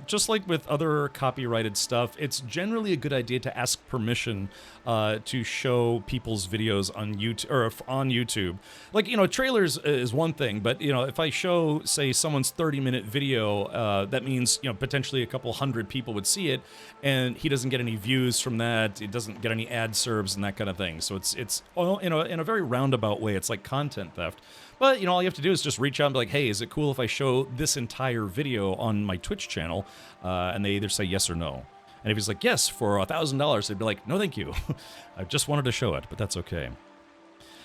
just like with other copyrighted stuff, it's generally a good idea to ask permission to show people's videos on YouTube. Like, trailers is one thing, but if I show, say, someone's 30-minute video, that means potentially a couple hundred people would see it, and he doesn't get any views from that. It doesn't get any ad serves and that kind of thing. So it's in a very roundabout way. It's like content theft. But all you have to do is just reach out and be like, hey, is it cool if I show this entire video on my Twitch channel? And they either say yes or no. And if he's like, yes, for $1,000, they'd be like, no, thank you. I just wanted to show it, but that's okay.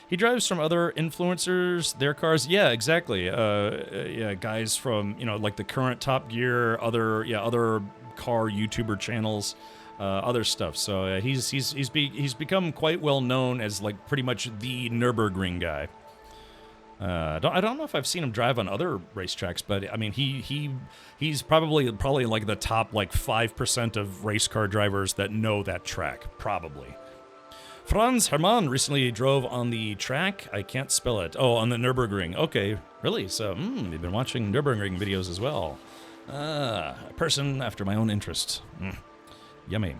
He drives from other influencers, their cars. Yeah, exactly. Yeah, guys from, like the current Top Gear, other car YouTuber channels, other stuff. So he's become quite well known as like pretty much the Nürburgring guy. I don't know if I've seen him drive on other racetracks, but I mean he's probably like the top like 5% of race car drivers that know that track, probably. Franz Hermann recently drove on the track. I can't spell it. Oh, on the Nürburgring. Okay, really? So you've been watching Nürburgring videos as well. A person after my own interest. Yummy.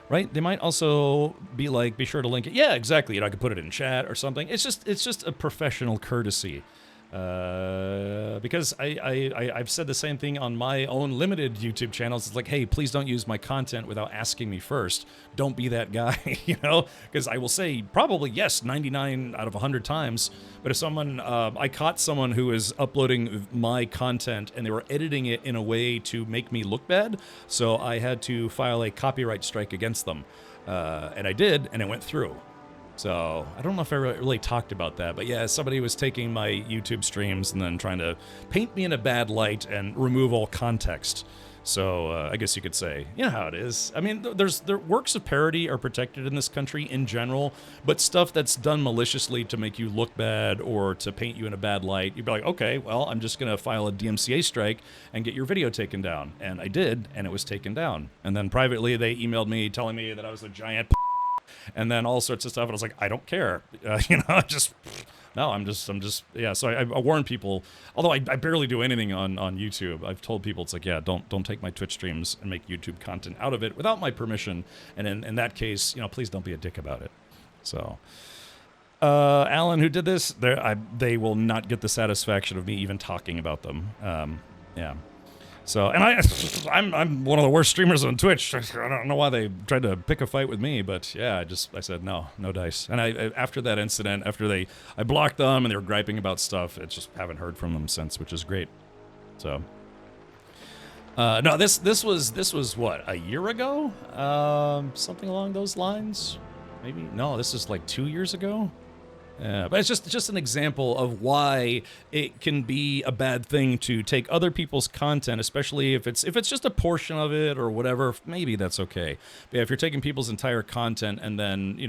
Right? They might also be like, be sure to link it. Yeah, exactly. I could put it in chat or something. It's just a professional courtesy. Because I've said the same thing on my own limited YouTube channels. It's like, hey, please don't use my content without asking me first. Don't be that guy, because I will say probably yes 99 out of 100 times. But if someone, I caught someone who was uploading my content and they were editing it in a way to make me look bad, so I had to file a copyright strike against them, and I did, and it went through. So I don't know if I really talked about that, but yeah, somebody was taking my YouTube streams and then trying to paint me in a bad light and remove all context. So I guess you could say, you know how it is. I mean, their works of parody are protected in this country in general, but stuff that's done maliciously to make you look bad or to paint you in a bad light, you'd be like, okay, well, I'm just going to file a DMCA strike and get your video taken down. And I did, and it was taken down. And then privately, they emailed me telling me that I was a giant and then all sorts of stuff, and I was like, I don't care, I'm just, yeah. So I warn people, although I barely do anything on YouTube. I've told people, it's like, yeah, don't take my Twitch streams and make YouTube content out of it without my permission, and in that case, please don't be a dick about it. So, Alan, who did this, they will not get the satisfaction of me even talking about them. Yeah. So, and I'm one of the worst streamers on Twitch. I don't know why they tried to pick a fight with me, but yeah, I said no dice. And I after that incident, I blocked them and they were griping about stuff. I just haven't heard from them since, which is great. So, no, this was what, a year ago? Something along those lines. Maybe no, this is like 2 years ago. But it's just an example of why it can be a bad thing to take other people's content, especially if it's just a portion of it or whatever. Maybe that's okay. But yeah, if you're taking people's entire content and then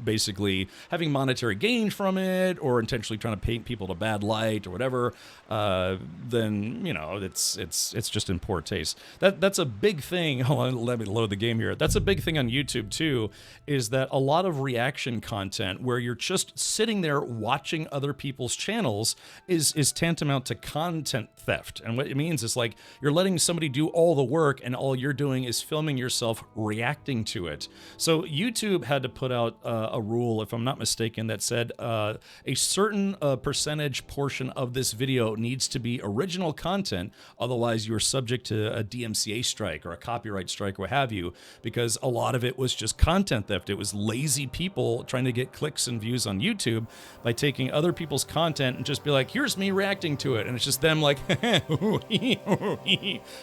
basically having monetary gain from it or intentionally trying to paint people to bad light or whatever, then it's just in poor taste. That's a big thing. Hold on, let me load the game here. That's a big thing on YouTube too, is that a lot of reaction content where you're just sitting there watching other people's channels is tantamount to content theft. And what it means is like you're letting somebody do all the work and all you're doing is filming yourself reacting to it. So YouTube had to put out a rule, if I'm not mistaken, that said a certain percentage portion of this video needs to be original content, otherwise you're subject to a DMCA strike or a copyright strike or what have you, because a lot of it was just content theft. It was lazy people trying to get clicks and views on YouTube by taking other people's content and just be like, here's me reacting to it, and it's just them like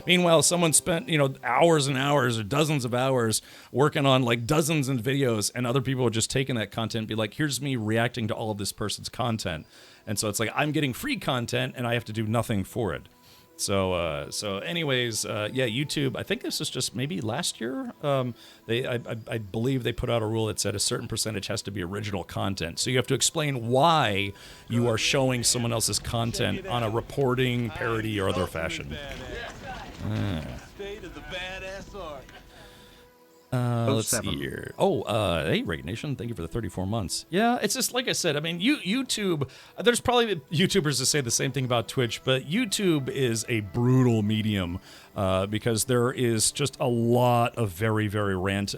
meanwhile someone spent hours and hours or dozens of hours working on like dozens of videos, and other people are just taking that content and be like, here's me reacting to all of this person's content. And so it's like I'm getting free content and I have to do nothing for it. So anyways, yeah, YouTube, I think this is just maybe last year. I believe they put out a rule that said a certain percentage has to be original content. So you have to explain why you are showing someone else's content on a reporting, parody, or other fashion. State of the badass art. Let's see here. Hey, Reg Nation, thank you for the 34 months. Yeah, it's just like I said. I mean, YouTube. There's probably YouTubers that say the same thing about Twitch, but YouTube is a brutal medium because there is just a lot of very, very rampant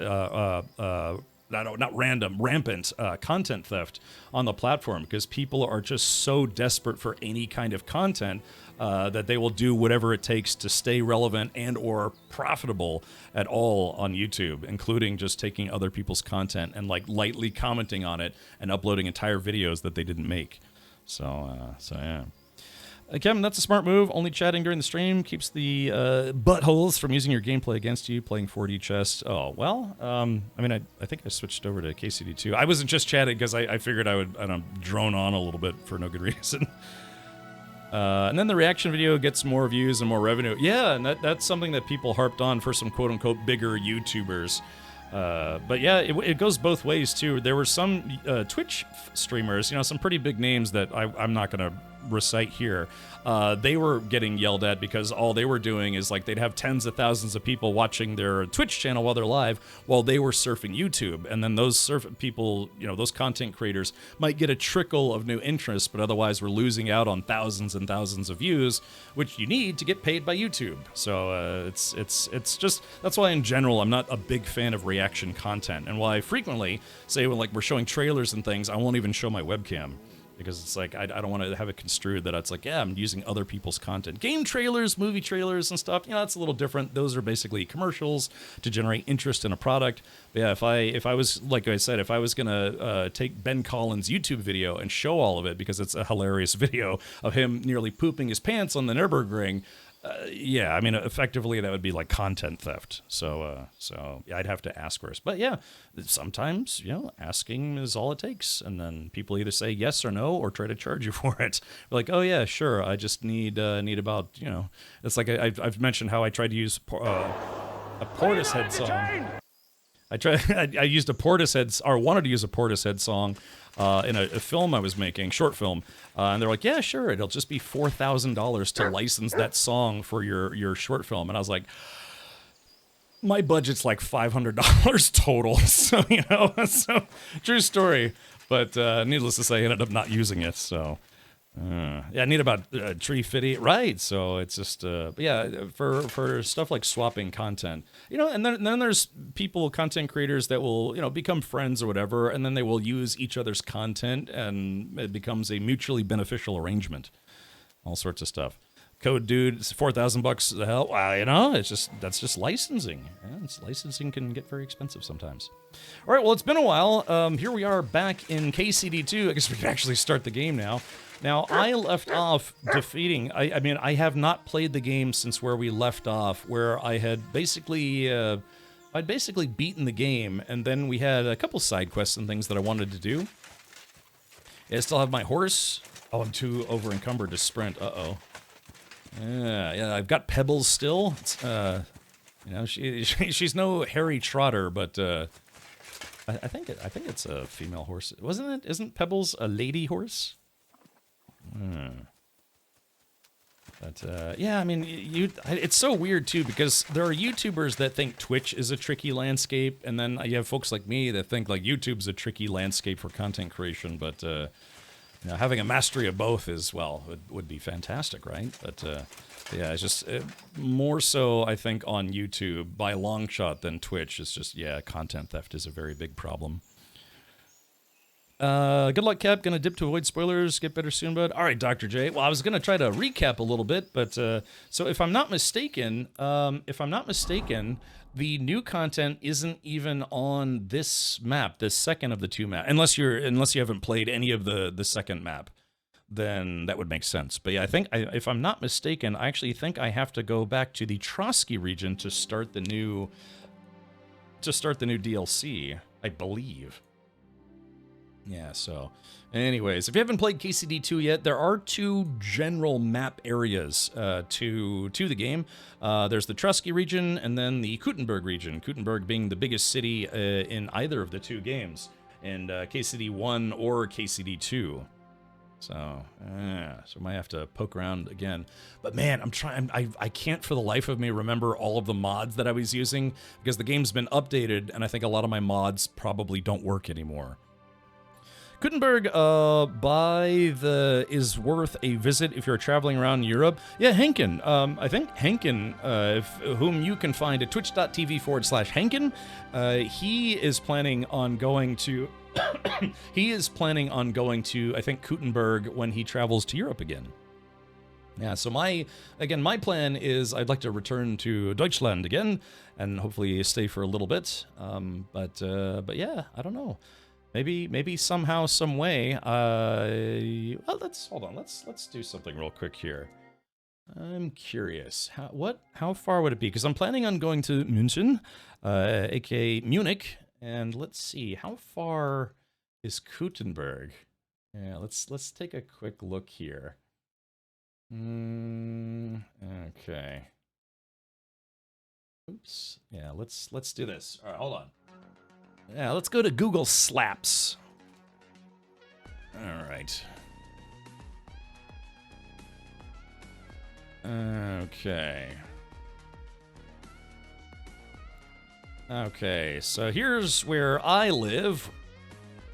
content theft on the platform, because people are just so desperate for any kind of content that they will do whatever it takes to stay relevant and or profitable at all on YouTube, including just taking other people's content and like lightly commenting on it and uploading entire videos that they didn't make. So yeah. Kevin, that's a smart move. Only chatting during the stream keeps the buttholes from using your gameplay against you, playing 4D chess. Oh, well, I mean, I think I switched over to KCD2. I wasn't just chatting because I figured I would drone on a little bit for no good reason. And then the reaction video gets more views and more revenue. Yeah, and that's something that people harped on for some quote-unquote bigger YouTubers. But yeah, it goes both ways, too. There were some Twitch streamers, some pretty big names that I'm not going to recite here. They were getting yelled at because all they were doing is like they'd have tens of thousands of people watching their Twitch channel while they're live while they were surfing YouTube. And then those people, those content creators might get a trickle of new interest, but otherwise we're losing out on thousands and thousands of views, which you need to get paid by YouTube. So it's just, that's why in general I'm not a big fan of reaction content. And why I frequently say when like we're showing trailers and things, I won't even show my webcam. Because it's like, I don't want to have it construed that it's like, yeah, I'm using other people's content. Game trailers, movie trailers and stuff, that's a little different. Those are basically commercials to generate interest in a product. But yeah, if I was, like I said, if I was going to take Ben Collins' YouTube video and show all of it because it's a hilarious video of him nearly pooping his pants on the Nürburgring, yeah, I mean, effectively that would be like content theft. So yeah, I'd have to ask first. But yeah, sometimes, asking is all it takes. And then people either say yes or no or try to charge you for it. Like, oh yeah, sure. I just need about, it's like I've mentioned how I tried to use a Portishead song. I used a Portishead, or wanted to use a Portishead song in a film I was making, short film, and they're like, yeah, sure, it'll just be $4,000 to license that song for your short film. And I was like, my budget's like $500 total, so so true story. But needless to say, I ended up not using it. So yeah, I need about tree fitty, right? So it's just but yeah, for stuff like swapping content, and then there's people, content creators that will become friends or whatever, and then they will use each other's content, and it becomes a mutually beneficial arrangement. All sorts of stuff. Code dude, it's $4,000 the hell. Wow, you know, that's just licensing. Yeah, licensing can get very expensive sometimes. All right, well, it's been a while. Here we are back in KCD2. I guess we can actually start the game now. Now, I left off defeating... I mean, I have not played the game since where we left off, where I had basically... I'd basically beaten the game, and then we had a couple side quests and things that I wanted to do. I still have my horse. Oh, I'm too over-encumbered to sprint. Uh-oh. Yeah, I've got Pebbles still. It's, you know, she's no Harry Trotter, but I think it's a female horse, wasn't it? Isn't Pebbles a lady horse? But yeah, I mean, it's so weird too because there are YouTubers that think Twitch is a tricky landscape, and then you have folks like me that think like YouTube's a tricky landscape for content creation. But you know, having a mastery of both is would be fantastic, right? But yeah, it's just more so I think on YouTube by a long shot than Twitch. It's just content theft is a very big problem. Good luck, Cap. Gonna dip to avoid spoilers. Get better soon, bud. All right, Dr. J. Well, I was gonna try to recap a little bit, but so if I'm not mistaken, the new content isn't even on this map, this second of the two maps, unless you haven't played any of the second map. Then that would make sense. But yeah, I think if I'm not mistaken, I actually think I have to go back to the Trotsky region to start the new DLC. I believe. Yeah, so anyways, if you haven't played KCD2 yet, there are two general map areas to the game. There's the Trotsky region and then the Kuttenberg region, Kuttenberg being the biggest city in either of the two games, in KCD1 or KCD2. So, so I might have to poke around again. But man, I can't for the life of me remember all of the mods that I was using because the game's been updated and I think a lot of my mods probably don't work anymore. Kuttenberg is worth a visit if you're traveling around Europe. Yeah, Henkin. I think Henkin, whom you can find at twitch.tv/Henkin, he is planning on going to... he is planning on going to, I think, Kuttenberg when he travels to Europe again. Yeah, so my plan is I'd like to return to Deutschland again and hopefully stay for a little bit. But yeah, I don't know. Maybe somehow, some way. Well, hold on. Let's do something real quick here. I'm curious. How far would it be? Because I'm planning on going to München, aka Munich, and let's see how far is Kuttenberg. Yeah, let's take a quick look here. Okay. Oops. Yeah, let's do this. All right, hold on. Yeah, let's go to Google Slaps. All right. Okay. Okay, so here's where I live.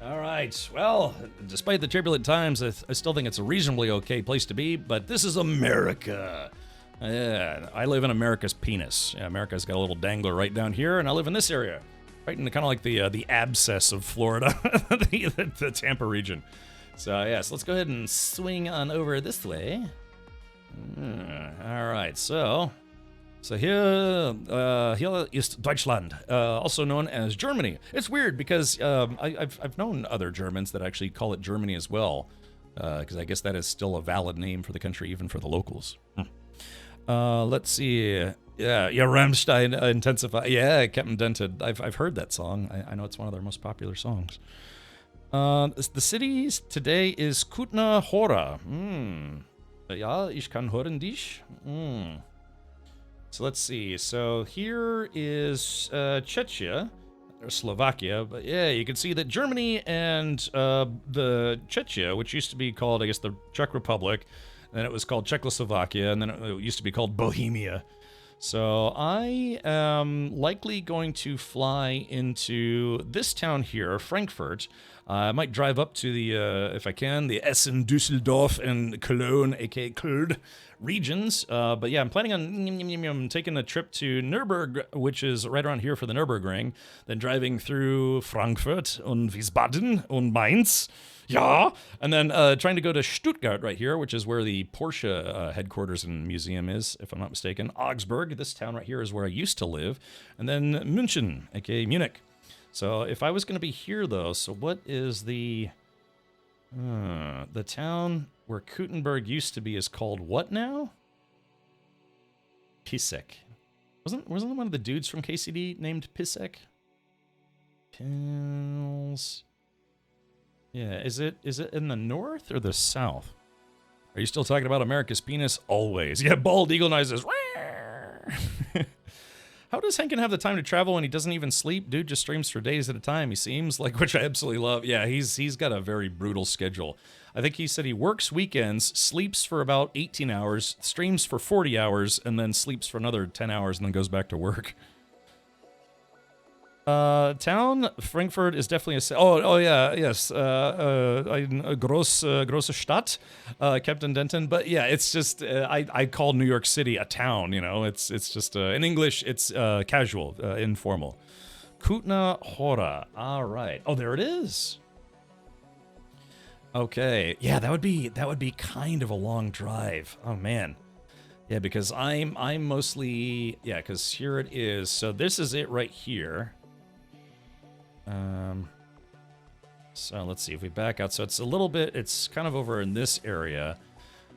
All right, well, despite the turbulent times, I still think it's a reasonably okay place to be, but this is America. Yeah, I live in America's penis. Yeah, America's got a little dangler right down here, and I live in this area. Right in the kind of like the abscess of Florida, the Tampa region. So yeah, so let's go ahead and swing on over this way. All right, so here is Deutschland, also known as Germany. It's weird because I've known other Germans that actually call it Germany as well, because I guess that is still a valid name for the country, even for the locals. Let's see. Yeah, Rammstein Intensify. Yeah, Captain Dented. I've heard that song. I know it's one of their most popular songs. The city today is Kutna Hora. Ja, ich kann hören dich. So let's see. So here is Czechia, or Slovakia. But yeah, you can see that Germany and the Czechia, which used to be called, I guess, the Czech Republic, and then it was called Czechoslovakia, and then it used to be called Bohemia. So I am likely going to fly into this town here, Frankfurt. I might drive up to the, if I can, the Essen, Düsseldorf, and Cologne, aka Köln regions. But yeah, I'm planning on taking a trip to Nürburgring, which is right around here for the Nürburgring, then driving through Frankfurt and Wiesbaden and Mainz. Yeah, and then trying to go to Stuttgart right here, which is where the Porsche headquarters and museum is, if I'm not mistaken. Augsburg, this town right here, is where I used to live. And then München, aka Munich. So if I was going to be here, though, so what is the town where Kuttenberg used to be is called what now? Pisek. Wasn't one of the dudes from KCD named Pisek? Pils. Yeah, is it in the north or the south? Are you still talking about America's penis? Always. Yeah, bald eagle noises. How does Henkin have the time to travel when he doesn't even sleep? Dude just streams for days at a time, he seems, like, which I absolutely love. Yeah, he's got a very brutal schedule. I think he said he works weekends, sleeps for about 18 hours, streams for 40 hours, and then sleeps for another 10 hours and then goes back to work. Town, Frankfurt is definitely a... Oh yeah, yes. Grosse Stadt, Captain Denton. But yeah, it's just, I call New York City a town, you know. It's just, in English, it's casual, informal. Kutna Hora. All right. Oh, there it is. Okay. Yeah, that would be kind of a long drive. Oh, man. Yeah, because I'm mostly... Yeah, because here it is. So this is it right here. So let's see if we back out. So it's a little bit, it's kind of over in this area.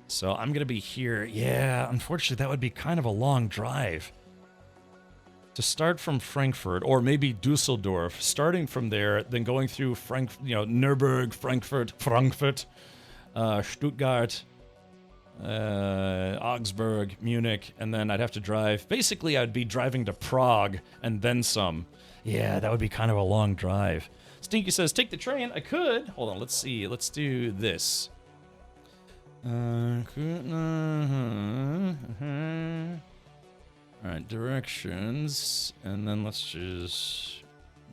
So I'm going to be here. Yeah, unfortunately, that would be kind of a long drive. To start from Frankfurt, or maybe Dusseldorf, starting from there, then going through Nürburgring, Frankfurt, Stuttgart, Augsburg, Munich, and then I'd have to drive. Basically, I'd be driving to Prague and then some. Yeah, that would be kind of a long drive. Stinky says, take the train. I could. Hold on, let's see. Let's do this. Alright, directions. And then let's just...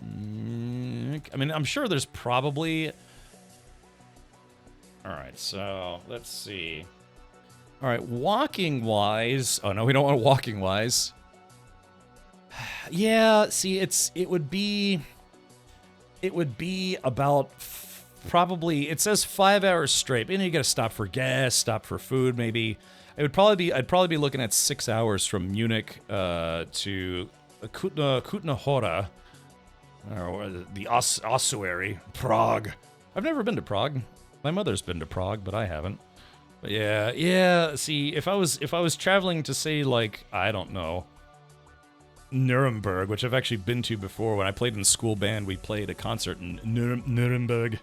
I mean, I'm sure there's probably... Alright, so let's see. Alright, walking-wise... Oh, no, we don't want walking-wise. Yeah, see, it would be about probably, it says 5 hours straight. You know, you gotta stop for gas, stop for food, maybe. I'd probably be looking at 6 hours from Munich to Kutna Hora, or the ossuary, Prague. I've never been to Prague. My mother's been to Prague, but I haven't. But yeah. See, if I was traveling to, say, like, I don't know, Nuremberg, which I've actually been to before. When I played in the school band, we played a concert in Nuremberg.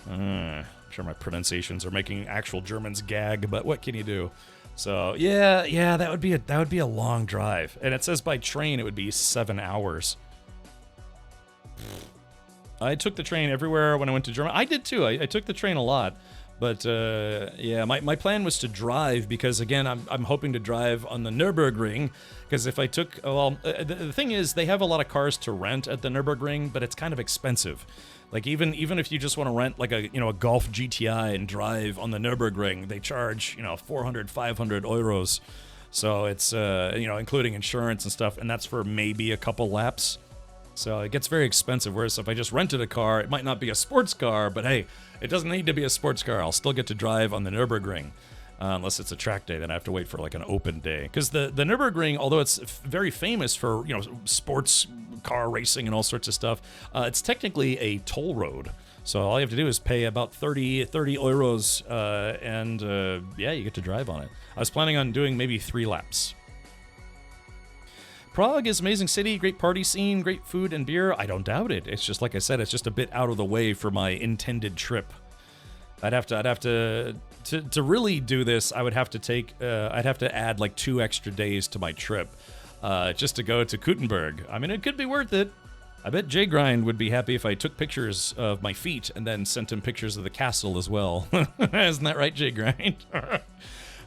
I'm sure my pronunciations are making actual Germans gag, but what can you do? So yeah, that would be a long drive. And it says by train it would be 7 hours. I took the train everywhere when I went to Germany. I did too. I took the train a lot. But, yeah, my plan was to drive because, again, I'm hoping to drive on the Nürburgring because if I took... Well, the thing is, they have a lot of cars to rent at the Nürburgring, but it's kind of expensive. Like, even if you just want to rent, like, a Golf GTI and drive on the Nürburgring, they charge, 400, 500 euros. So it's, including insurance and stuff, and that's for maybe a couple laps. So it gets very expensive, whereas if I just rented a car, it might not be a sports car, but hey, it doesn't need to be a sports car. I'll still get to drive on the Nürburgring, unless it's a track day, then I have to wait for like an open day. Because the Nürburgring, although it's very famous for, sports car racing and all sorts of stuff, it's technically a toll road. So all you have to do is pay about 30 euros, and yeah, you get to drive on it. I was planning on doing maybe 3 laps. Prague is an amazing city, great party scene, great food and beer. I don't doubt it. It's just, like I said, it's just a bit out of the way for my intended trip. I'd have to really do this, I would have to take, I'd have to add like 2 extra days to my trip, just to go to Kuttenberg. I mean, it could be worth it. I bet J-Grind would be happy if I took pictures of my feet and then sent him pictures of the castle as well. Isn't that right, J-Grind?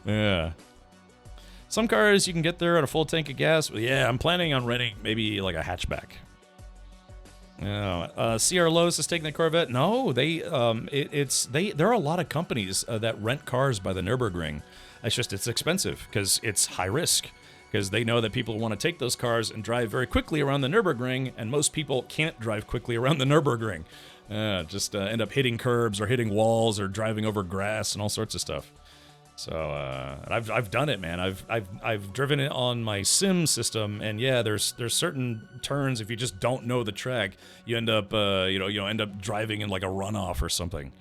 Yeah. Some cars you can get there on a full tank of gas. But yeah, I'm planning on renting maybe like a hatchback. CR Lowe's is taking the Corvette. No, there are a lot of companies that rent cars by the Nürburgring. It's expensive because it's high risk. Because they know that people want to take those cars and drive very quickly around the Nürburgring, and most people can't drive quickly around the Nürburgring. End up hitting curbs or hitting walls or driving over grass and all sorts of stuff. So I've done it, man. I've driven it on my sim system, and yeah, there's certain turns if you just don't know the track, you end up end up driving in like a runoff or something.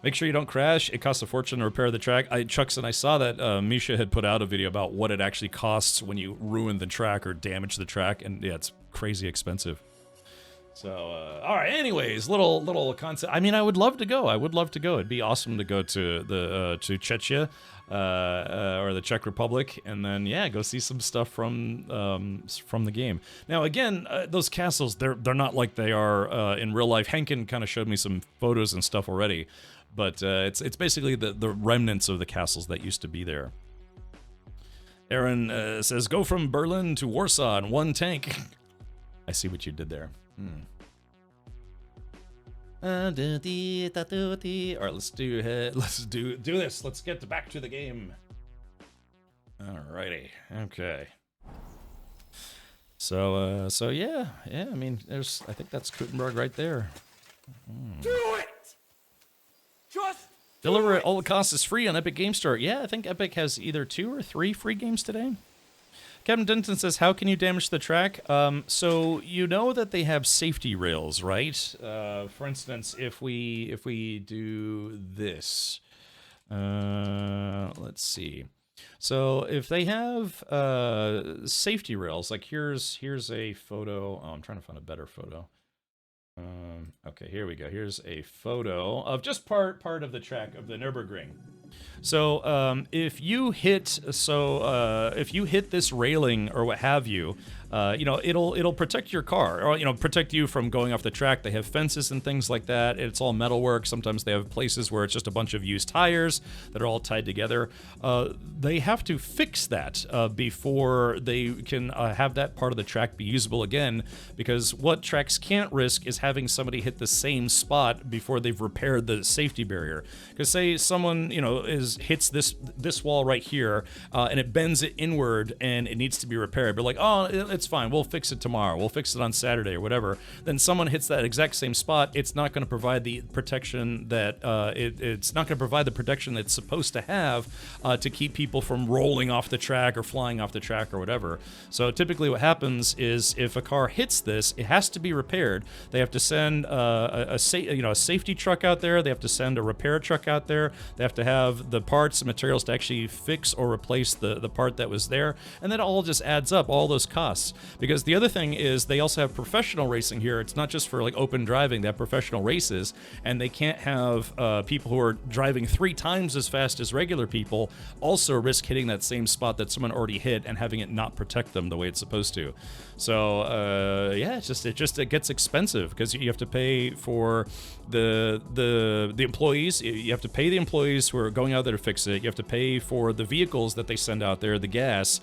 Make sure you don't crash. It costs a fortune to repair the track. Chucks, and I saw that Misha had put out a video about what it actually costs when you ruin the track or damage the track, and yeah, it's crazy expensive. So, all right. Anyways, little concept. I mean, I would love to go. It'd be awesome to go to to Czechia or the Czech Republic, and then yeah, go see some stuff from the game. Now, again, those castles, they're not like they are in real life. Henkin kind of showed me some photos and stuff already. But it's basically the remnants of the castles that used to be there. Aaron says, go from Berlin to Warsaw in one tank. I see what you did there. All right, let's do this. Let's get back to the game. Alrighty. Okay. So yeah. I mean, I think that's Gutenberg right there. Do it! Just Deliver at all costs is free on Epic Game Store. Yeah, I think Epic has either 2 or 3 free games today. Captain Denton says, how can you damage the track? So you know that they have safety rails, right? For instance, if we do this, let's see. So if they have safety rails, like here's a photo. Oh, I'm trying to find a better photo. Okay, here we go. Here's a photo of just part of the track of the Nürburgring. So if you hit this railing or what have you, it'll protect your car, or protect you from going off the track. They have fences and things like that. It's all metalwork. Sometimes they have places where it's just a bunch of used tires that are all tied together. They have to fix that before they can have that part of the track be usable again, because what tracks can't risk is having somebody hit the same spot before they've repaired the safety barrier. Because say someone hits this wall right here and it bends it inward and it needs to be repaired, but like, oh, it's fine, we'll fix it tomorrow, we'll fix it on Saturday or whatever. Then someone hits that exact same spot, it's not going to provide the protection that it's not going to provide the protection it's supposed to have to keep people from rolling off the track or flying off the track or whatever. So typically what happens is if a car hits this, it has to be repaired. They have to send a safety truck out there. They have to send a repair truck out there. They have to have the parts and materials to actually fix or replace the part that was there, and that all just adds up, all those costs. Because the other thing is they also have professional racing here. It's not just for like open driving. They have professional races, and they can't have people who are driving 3 times as fast as regular people also risk hitting that same spot that someone already hit and having it not protect them the way it's supposed to. So yeah, it gets expensive because you have to pay for the employees. You have to pay the employees who are going out there to fix it. You have to pay for the vehicles that they send out there, the gas.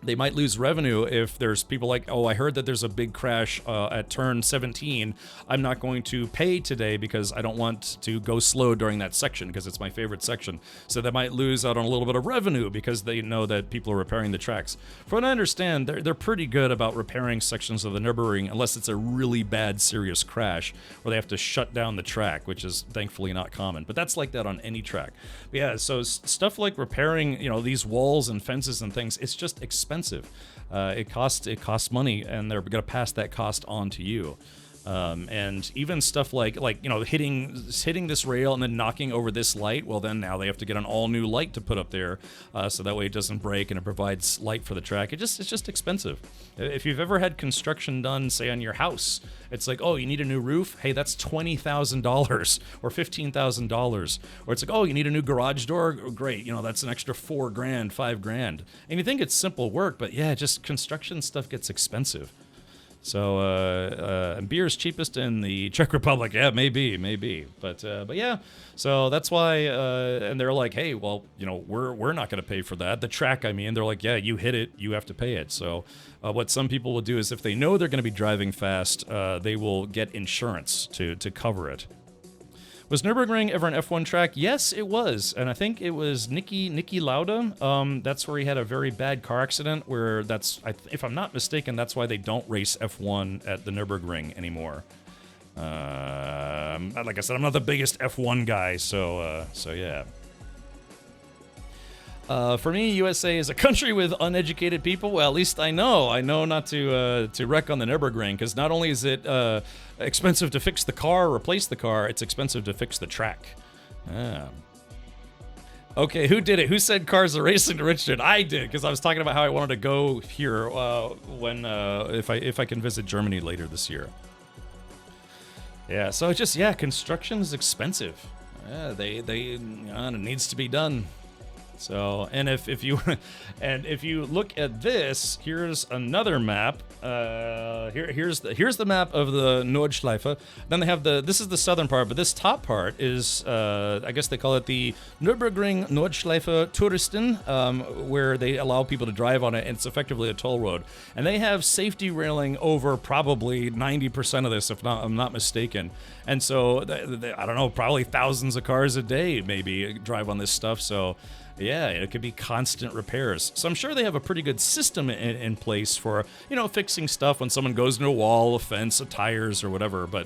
They might lose revenue if there's people like, oh, I heard that there's a big crash at turn 17. I'm not going to pay today because I don't want to go slow during that section because it's my favorite section. So they might lose out on a little bit of revenue because they know that people are repairing the tracks. From what I understand, they're pretty good about repairing sections of the Nürburgring unless it's a really bad, serious crash where they have to shut down the track, which is thankfully not common. But that's like that on any track. But yeah, so stuff like repairing, these walls and fences and things, it's just expensive. It costs money, and they're going to pass that cost on to you. And even stuff like hitting this rail and then knocking over this light. Well, then now they have to get an all new light to put up there, so that way it doesn't break and it provides light for the track. It's just expensive. If you've ever had construction done, say on your house, it's like, oh, you need a new roof. Hey, that's $20,000 or $15,000. Or it's like, oh, you need a new garage door. Great, that's an extra $4,000, $5,000. And you think it's simple work, but yeah, just construction stuff gets expensive. So, and beer's cheapest in the Czech Republic. Yeah, maybe. But yeah. So that's why, and they're like, hey, well, you know, we're not going to pay for that. The track, I mean, they're like, yeah, you hit it, you have to pay it. So, what some people will do is if they know they're going to be driving fast, they will get insurance to cover it. Was Nürburgring ever an F1 track? Yes, it was, and I think it was Niki Lauda. That's where he had a very bad car accident. Where if I'm not mistaken, that's why they don't race F1 at the Nürburgring anymore. Like I said, I'm not the biggest F1 guy, so yeah. For me, USA is a country with uneducated people. Well, at least I know not to wreck on the Nürburgring, because not only is it expensive to fix the car, replace the car, it's expensive to fix the track. Okay, who did it? Who said cars are racing to Richmond? I did, because I was talking about how I wanted to go here when if I can visit Germany later this year. Yeah, so it's just construction is expensive. Yeah, it needs to be done. So, and if you look at this, here's another map. Here's the map of the Nordschleife. Then they have this is the southern part, but this top part is I guess they call it the Nürburgring Nordschleife Touristen, where they allow people to drive on it, and it's effectively a toll road. And they have safety railing over probably 90% of this, if I'm not mistaken. And so I don't know, probably thousands of cars a day maybe drive on this stuff. So. Yeah, it could be constant repairs. So I'm sure they have a pretty good system in place for, fixing stuff when someone goes into a wall, a fence, a tires, or whatever. But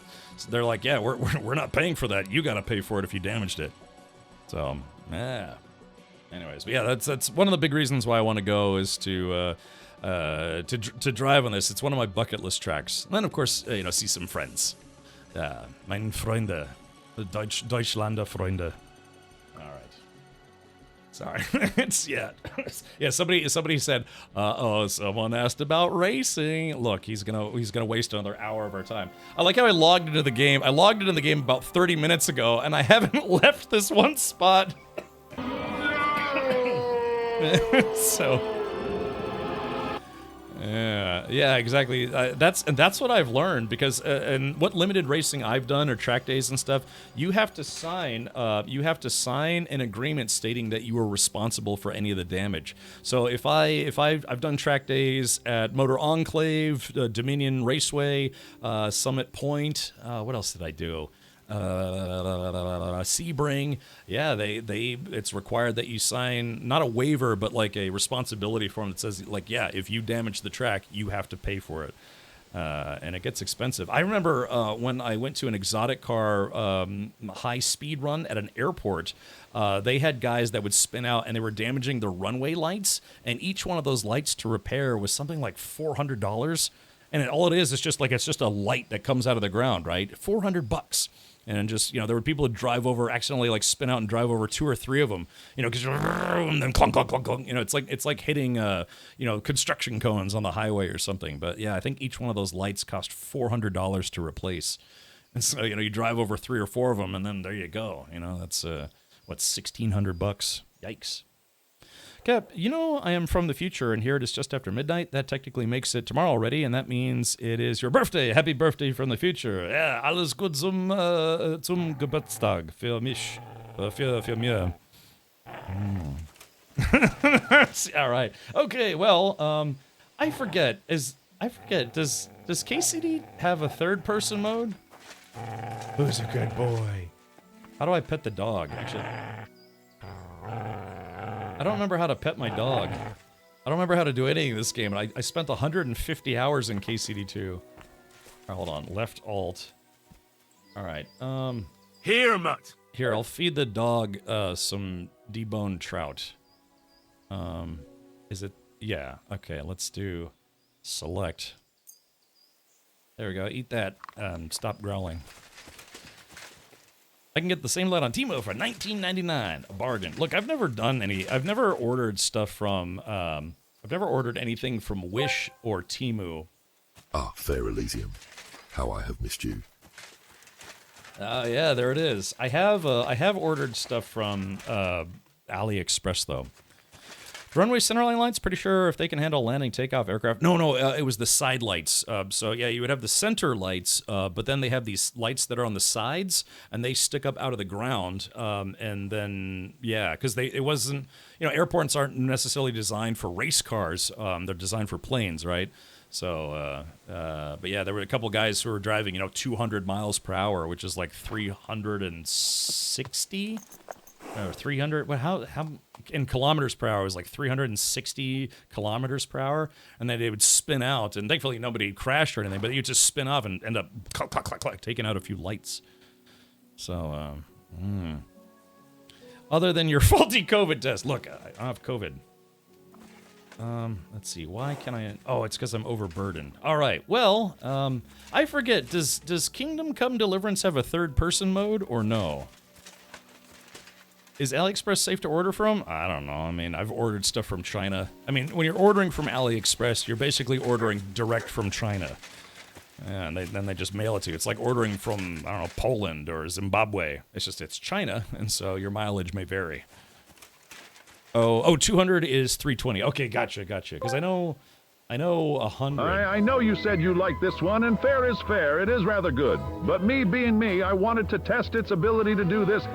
they're like, yeah, we're not paying for that. You got to pay for it if you damaged it. So, yeah. Anyways, but yeah, that's one of the big reasons why I want to go is to drive on this. It's one of my bucket list tracks. And then, of course, see some friends. Mein Freunde, Deutschlander Freunde. Sorry, Somebody said, someone asked about racing. Look, he's gonna waste another hour of our time. I like how I logged into the game. I logged into the game about 30 minutes ago, and I haven't left this one spot. So. Yeah, exactly. That's what I've learned, because and what limited racing I've done or track days and stuff, you have to sign an agreement stating that you are responsible for any of the damage. So if I've done track days at Motor Enclave, Dominion Raceway, Summit Point, what else did I do? Sebring, it's required that you sign not a waiver but like a responsibility form that says like, if you damage the track, you have to pay for it, and it gets expensive. I remember when I went to an exotic car high speed run at an airport, they had guys that would spin out and they were damaging the runway lights, and each one of those lights to repair was something like $400. And all it is just a light that comes out of the ground, right? $400. And just, there were people who drive over, accidentally like spin out and drive over 2 or 3 of them, because and then clunk, clunk, clunk, clunk. It's like hitting, construction cones on the highway or something. But yeah, I think each one of those lights cost $400 to replace. And so, you drive over 3 or 4 of them, and then there you go. That's $1,600. Yikes. Cap, I am from the future, and here it is just after midnight. That technically makes it tomorrow already, and that means it is your birthday. Happy birthday from the future. Ja, alles gut zum Geburtstag für mich, für mir. All right. Okay. Well, I forget. Does KCD have a third-person mode? Who's a good boy? How do I pet the dog? Actually. I don't remember how to pet my dog. I don't remember how to do anything in this game. And I spent 150 hours in KCD2. All right, hold on. Left alt. All right. Here, Mutt. Here, I'll feed the dog some deboned trout. Is it? Yeah. Okay, let's do select. There we go. Eat that. Stop growling. I can get the same light on Temu for $19.99. A bargain. Look, I've never ordered stuff from, I've never ordered anything from Wish or Temu. Ah, Fair Elysium. How I have missed you. Yeah, there it is. I have ordered stuff from AliExpress, though. Runway centerline lights, pretty sure if they can handle landing takeoff aircraft. No, it was the side lights. So yeah, you would have the center lights, but then they have these lights that are on the sides, and they stick up out of the ground. And then, yeah, because it wasn't, airports aren't necessarily designed for race cars. They're designed for planes, right? So, but yeah, there were a couple guys who were driving, 200 miles per hour, which is like 360 or 300. Well, how in kilometers per hour was like 360 kilometers per hour, and then they would spin out, and thankfully nobody crashed or anything, but you just spin off and end up clack, clack, clack, clack, taking out a few lights. So, other than your faulty COVID test, look, I don't have COVID. Let's see. Why can I? Oh, it's because I'm overburdened. All right. Well, I forget. Does Kingdom Come Deliverance have a third-person mode or no? Is AliExpress safe to order from? I don't know. I mean, I've ordered stuff from China. I mean, when you're ordering from AliExpress, you're basically ordering direct from China. And then they just mail it to you. It's like ordering from, I don't know, Poland or Zimbabwe. It's China, and so your mileage may vary. Oh, 200 is 320. Okay, gotcha. Because I know 100. I know you said you liked this one, and fair is fair. It is rather good. But me being me, I wanted to test its ability to do this.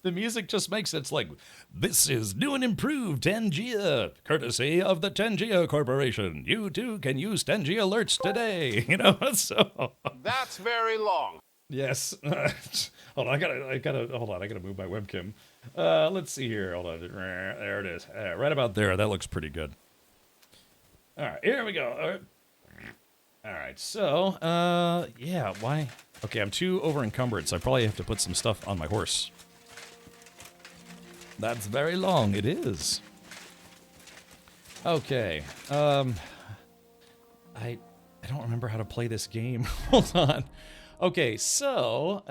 The music just makes it's like, this is new and improved Tangia, courtesy of the Tangia Corporation. You too can use Tangia alerts today. So that's very long. Yes. Hold on, I gotta move my webcam. Let's see here. Hold on. There it is. Right about there. That looks pretty good. All right, here we go. All right. So, yeah. Why? Okay, I'm too over encumbered, so I probably have to put some stuff on my horse. That's very long. It is. Okay. I don't remember how to play this game. Hold on. Okay, so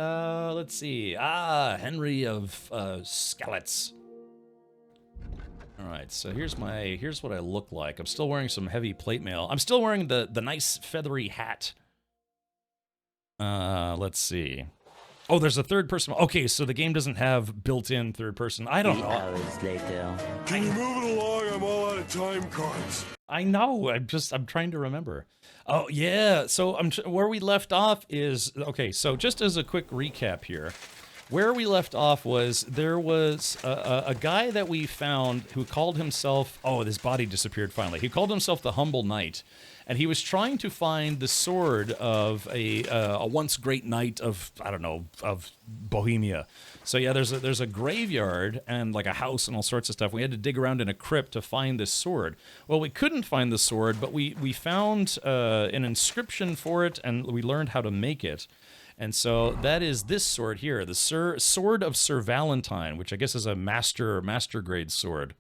let's see. Henry of Skalitz. All right, so here's what I look like. I'm still wearing some heavy plate mail. I'm still wearing the nice feathery hat. Let's see. Oh, there's a third person. Okay, so the game doesn't have built-in third person. I don't know. Hours later. Can you move it along? I'm all out of time cards. I know. I'm trying to remember. Oh yeah. So where we left off is okay. So just as a quick recap here, where we left off was there was a guy that we found who called himself. Oh, his body disappeared finally. He called himself the Humble Knight. And he was trying to find the sword of a once great knight of, I don't know, of Bohemia. So yeah, there's a graveyard and like a house and all sorts of stuff. We had to dig around in a crypt to find this sword. Well, we couldn't find the sword, but we found an inscription for it, and we learned how to make it. And so that is this sword here, the Sword of Sir Valentine, which I guess is a master grade sword.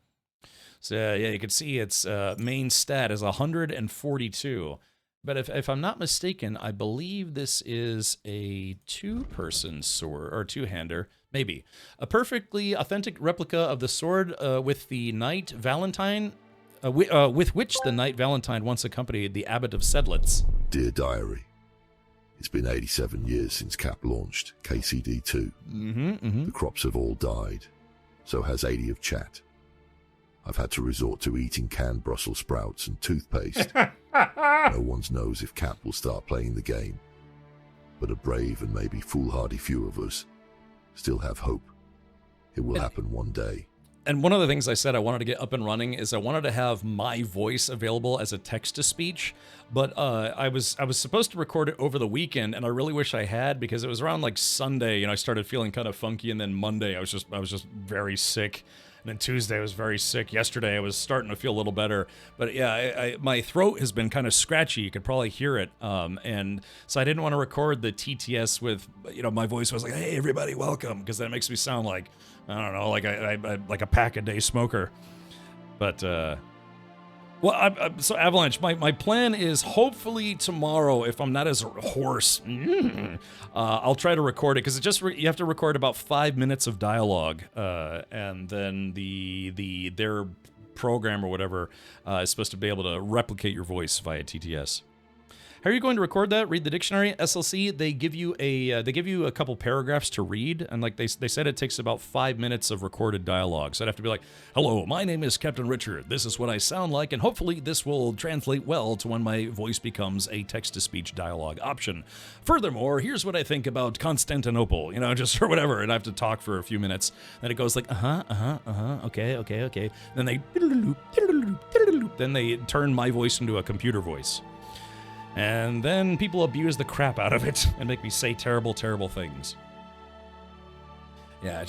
So yeah, you can see its main stat is 142. But if I'm not mistaken, I believe this is a two-person sword, or two-hander, maybe. A perfectly authentic replica of the sword with the Knight Valentine, with which the Knight Valentine once accompanied the Abbot of Sedlitz. Dear Diary, it's been 87 years since Cap launched KCD2. The crops have all died. So has 80 of chat. I've had to resort to eating canned Brussels sprouts and toothpaste. No one knows if Cap will start playing the game. But a brave and maybe foolhardy few of us still have hope. It will happen one day. And one of the things I said I wanted to get up and running is I wanted to have my voice available as a text-to-speech, but I was supposed to record it over the weekend, and I really wish I had, because it was around like Sunday, I started feeling kind of funky, and then Monday I was just very sick. And then Tuesday I was very sick. Yesterday I was starting to feel a little better. But yeah, my throat has been kind of scratchy. You could probably hear it. And so I didn't want to record the TTS with, my voice was like, hey, everybody, welcome. Because that makes me sound like, I don't know, like a pack-a-day smoker. But Well, so Avalanche, my plan is hopefully tomorrow, if I'm not as hoarse, I'll try to record it, because it just you have to record about 5 minutes of dialogue, and then their program or whatever is supposed to be able to replicate your voice via TTS. How are you going to record that? Read the dictionary. SLC, they give you a couple paragraphs to read, and like they said, it takes about 5 minutes of recorded dialogue. So I'd have to be like, "Hello, my name is Captain Richard. This is what I sound like, and hopefully this will translate well to when my voice becomes a text-to-speech dialogue option. Furthermore, here's what I think about Constantinople, you know, just or whatever." And I have to talk for a few minutes. Then it goes like, okay. Then they turn my voice into a computer voice. And then people abuse the crap out of it and make me say terrible, terrible things. Yeah,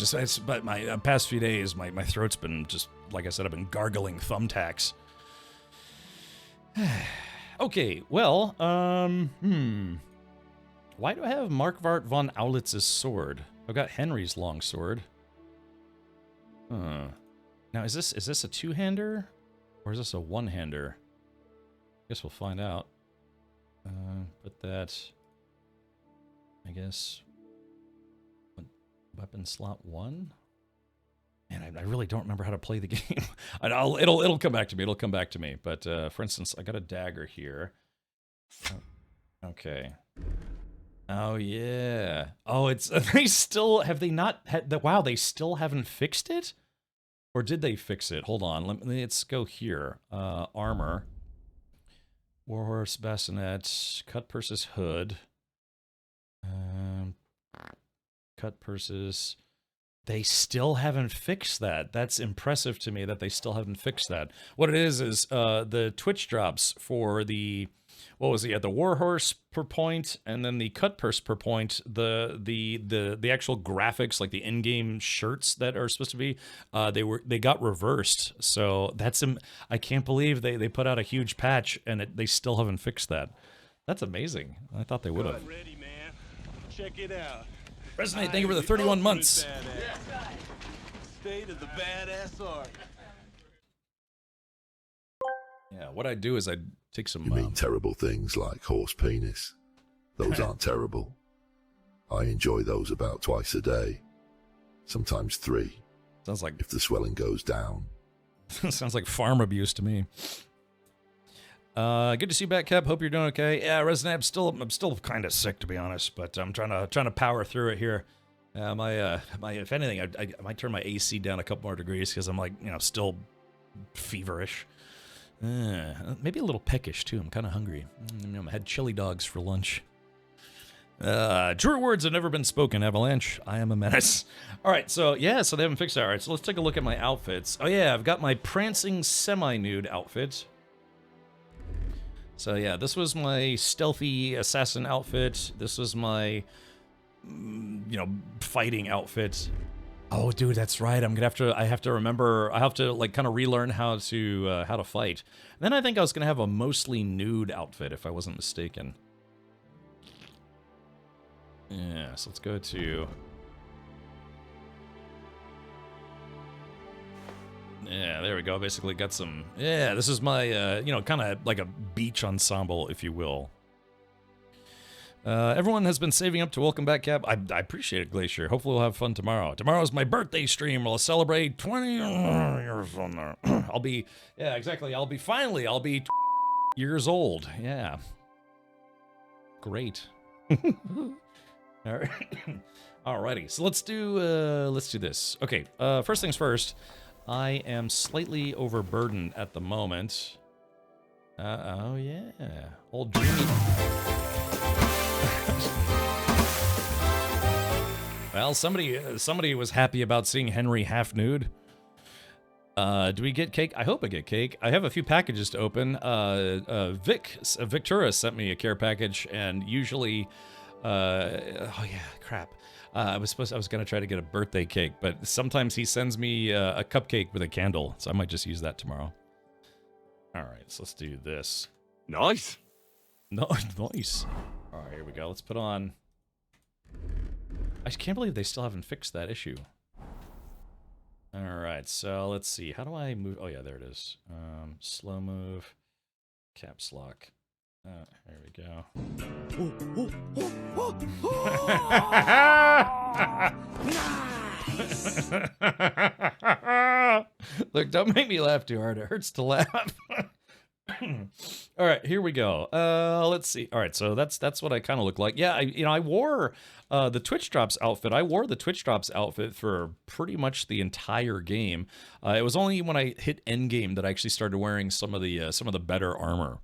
but my past few days, my throat's been just, like I said, I've been gargling thumbtacks. Okay, well, why do I have Markvart von Aulitz's sword? I've got Henry's long sword. Now, is this a two-hander? Or is this a one-hander? Guess we'll find out. Put that, I guess, weapon slot 1? Man, I really don't remember how to play the game. It'll come back to me. It'll come back to me. But for instance, I got a dagger here. Oh, okay. Oh yeah. Oh, it's they still have they not had the wow? They still haven't fixed it, or did they fix it? Hold on. Let's go here. Armor. Warhorse, bassinet, cut purses, hood. Cut purses. They still haven't fixed that. That's impressive to me that they still haven't fixed that. What it is the Twitch drops for the, what was it? The Warhorse per point, and then the cut purse per point. The actual graphics, like the in-game shirts that are supposed to be, they got reversed. So that's I can't believe they put out a huge patch and they still haven't fixed that. That's amazing. I thought they would have. Ready, man. Check it out. Resonate, thank you for the 31 months. State of the badass art. Yeah, what I'd do is I'd take some... You mean terrible things like horse penis? Those aren't terrible. I enjoy those about twice a day. Sometimes 3. Sounds like... if the swelling goes down. Sounds like farm abuse to me. Good to see you back, Cap. Hope you're doing okay. Yeah, Resonate, I'm still kind of sick, to be honest, but I'm trying to power through it here. My if anything, I might turn my AC down a couple more degrees because I'm like, you know, still feverish. Maybe a little peckish too. I'm kind of hungry. I had chili dogs for lunch. Truer words have never been spoken, Avalanche. I am a menace. All right, so yeah, so they haven't fixed that. All right, so let's take a look at my outfits. Oh yeah, I've got my prancing semi-nude outfit. So yeah, this was my stealthy assassin outfit. This was my, fighting outfit. Oh, dude, that's right. I have to remember. I have to like kind of relearn how to fight. And then I think I was gonna have a mostly nude outfit if I wasn't mistaken. Yeah, so let's go to. Yeah, there we go. Basically got some... Yeah, this is my, kind of like a beach ensemble, if you will. Everyone has been saving up to welcome back, Cap. I appreciate it, Glacier. Hopefully we'll have fun tomorrow. Tomorrow's my birthday stream. We'll celebrate 20 years on there. I'll be... Yeah, exactly. I'll be years old. Yeah. Great. All right. Alrighty, so let's do this. Okay, first things first. I am slightly overburdened at the moment. Oh yeah, old dreamy. Well, somebody was happy about seeing Henry half nude. Do we get cake? I hope I get cake. I have a few packages to open. Victoria sent me a care package, and usually, oh yeah, crap. I was gonna try to get a birthday cake, but sometimes he sends me a cupcake with a candle, so I might just use that tomorrow. All right, so let's do this. Nice. No, nice. All right, here we go. Let's put on. I can't believe they still haven't fixed that issue. All right, so let's see. How do I move? Oh, yeah, there it is. Slow move, caps lock. There we go. Look, don't make me laugh too hard. It hurts to laugh. All right, here we go. Let's see. All right, so that's what I kind of look like. Yeah, I wore the Twitch Drops outfit. I wore the Twitch Drops outfit for pretty much the entire game. It was only when I hit end game that I actually started wearing some of the better armor.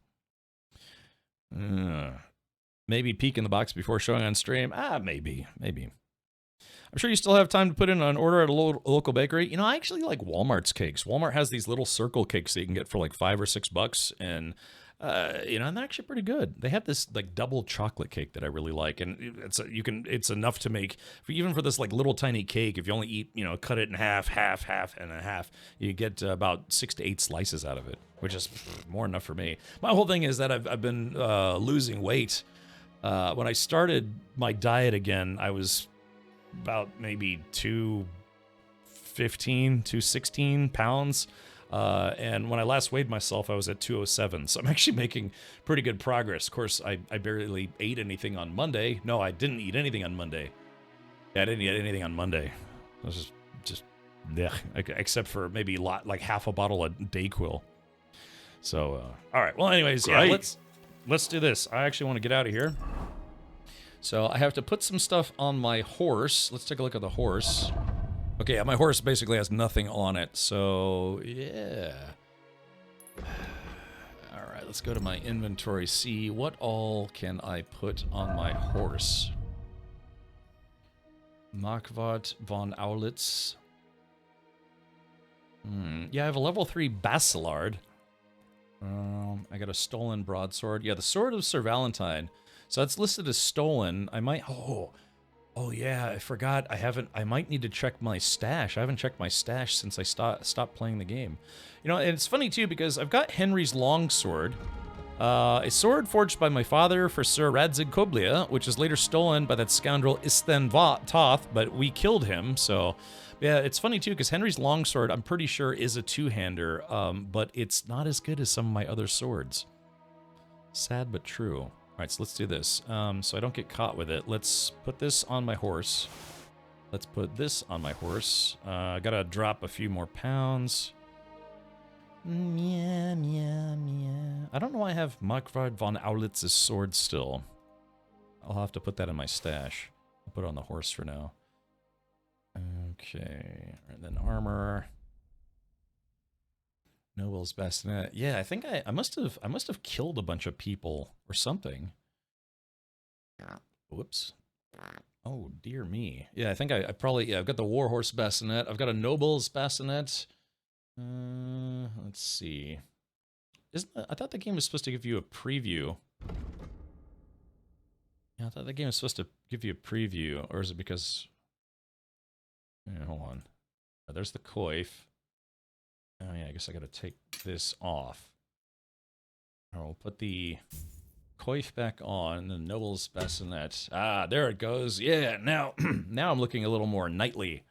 Maybe peek in the box before showing on stream. Maybe. I'm sure you still have time to put in an order at a local bakery. You know, I actually like Walmart's cakes. Walmart has these little circle cakes that you can get for like $5 or $6, and and they're actually pretty good. They have this like double chocolate cake that I really like, and it's enough to make even for this like little tiny cake. If you only eat, cut it in half, and a half, you get about 6 to 8 slices out of it, which is more than enough for me. My whole thing is that I've been losing weight. When I started my diet again, I was about maybe 215, 216 pounds. And when I last weighed myself, I was at 207. So I'm actually making pretty good progress. Of course, I barely ate anything on Monday. No, I didn't eat anything on Monday. Yeah, I didn't eat anything on Monday. I was just except for maybe like half a bottle of Dayquil. So, all right. Well, anyways, Great. yeah, let's do this. I actually want to get out of here. So I have to put some stuff on my horse. Let's take a look at the horse. Okay, yeah, my horse basically has nothing on it, so yeah. All right, let's go to my inventory, see what all can I put on my horse. Marquardt von Aulitz. Yeah, I have a level 3 Bacillard. I got a stolen broadsword. Yeah, the Sword of Sir Valentine. So that's listed as stolen. I might... Oh yeah, I forgot. I might need to check my stash. I haven't checked my stash since I stopped playing the game. And it's funny too because I've got Henry's longsword. A sword forged by my father for Sir Radzig Koblia, which is later stolen by that scoundrel Isten Toth, but we killed him, so... Yeah, it's funny too because Henry's longsword, I'm pretty sure, is a two-hander, but it's not as good as some of my other swords. Sad but true. All right, so let's do this. So I don't get caught with it. Let's put this on my horse. Let's put this on my horse. I gotta drop a few more pounds. Meow, meow, meow. I don't know why I have Marquardt von Aulitz's sword still. I'll have to put that in my stash. I'll put it on the horse for now. Okay, and then armor. Noble's bassinet. Yeah, I think I must have killed a bunch of people or something. Whoops. Oh dear me. Yeah, I think I probably I've got the Warhorse bassinet. I've got a Noble's bassinet. Let's see. I thought the game was supposed to give you a preview. Yeah, I thought the game was supposed to give you a preview, or is it because? Yeah, hold on. There's the coif. Oh yeah, I guess I gotta take this off. I'll put the coif back on, the Noble's bassinet. Ah, there it goes. Yeah, now I'm looking a little more knightly.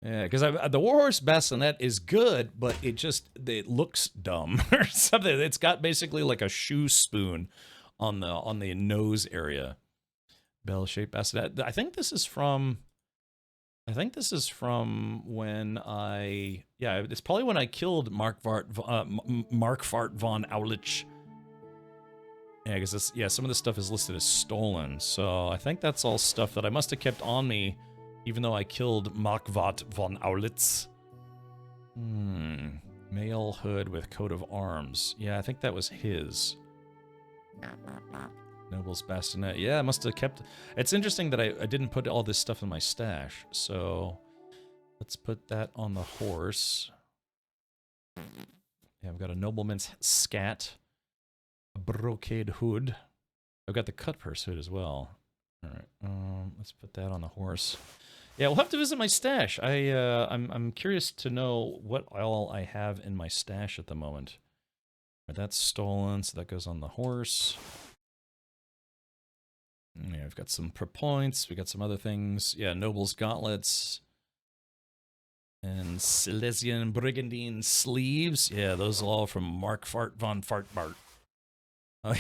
Yeah, because the Warhorse bassinet is good, but it looks dumb or something. It's got basically like a shoe spoon on the nose area. Bell-shaped bassinet. I think this is from when it's probably when I killed Marquardt von Aulich. Yeah, because some of the stuff is listed as stolen, so I think that's all stuff that I must have kept on me, even though I killed Marquardt von Aulitz. Mail hood with coat of arms. Yeah, I think that was his. Noble's bassinet. Yeah, I must have kept... It's interesting that I didn't put all this stuff in my stash, so let's put that on the horse. Yeah, I've got a nobleman's scat, a brocade hood. I've got the cut purse hood as well. All right, let's put that on the horse. Yeah, we'll have to visit my stash. I'm curious to know what all I have in my stash at the moment. Right, that's stolen, so that goes on the horse. Yeah, I've got some points. We got some other things. Yeah, Noble's gauntlets. And Silesian Brigandine sleeves. Yeah, those are all from Mark Fart von Fartbart. I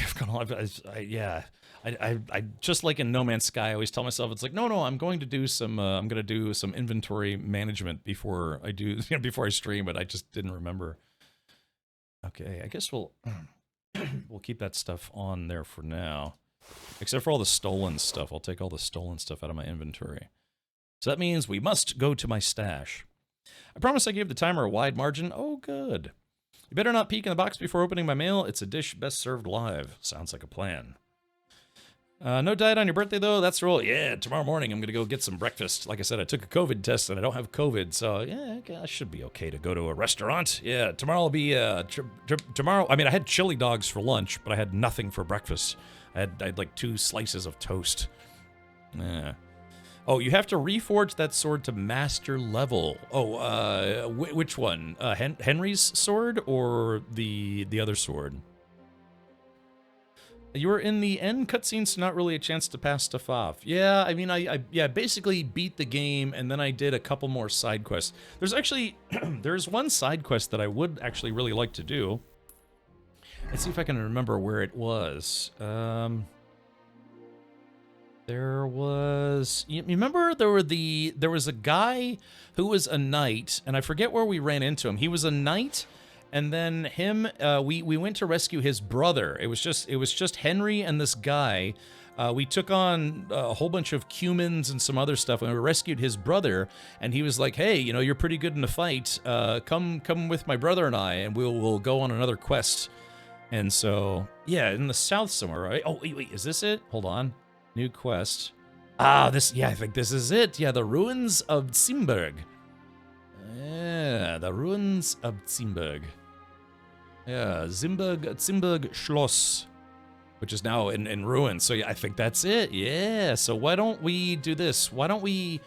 just like in No Man's Sky, I always tell myself, it's like, no, I'm going to do some inventory management before I do, before I stream, but I just didn't remember. Okay, I guess we'll keep that stuff on there for now. Except for all the stolen stuff. I'll take all the stolen stuff out of my inventory. So that means we must go to my stash. I promise I gave the timer a wide margin. Oh, good. You better not peek in the box before opening my mail. It's a dish best served live. Sounds like a plan. No diet on your birthday, though? That's the rule. Yeah, tomorrow morning I'm going to go get some breakfast. Like I said, I took a COVID test and I don't have COVID, so yeah, I should be okay to go to a restaurant. Yeah, tomorrow will be, tomorrow, I mean, I had chili dogs for lunch, but I had nothing for breakfast. I had like 2 slices of toast. Yeah. Oh, you have to reforge that sword to master level. Oh, which one? Henry's sword or the other sword? You were in the end cutscene, so not really a chance to pass stuff off. Yeah, I mean, I basically beat the game, and then I did a couple more side quests. There's actually, there's one side quest that I would actually really like to do. Let's see if I can remember where it was. There was, you remember there was a guy who was a knight, and I forget where we ran into him. He was a knight, and then we went to rescue his brother. It was just Henry and this guy. We took on a whole bunch of cumins and some other stuff, and we rescued his brother. And he was like, "Hey, you're pretty good in the fight. Come with my brother and I, and we'll go on another quest." And so, yeah, in the south somewhere, right? Oh, wait, is this it? Hold on. New quest. I think this is it. Yeah, the Ruins of Zimberg. Yeah, the Ruins of Zimberg. Yeah, Zimberg Schloss, which is now in ruins. So yeah, I think that's it. Yeah, so why don't we do this? Why don't we,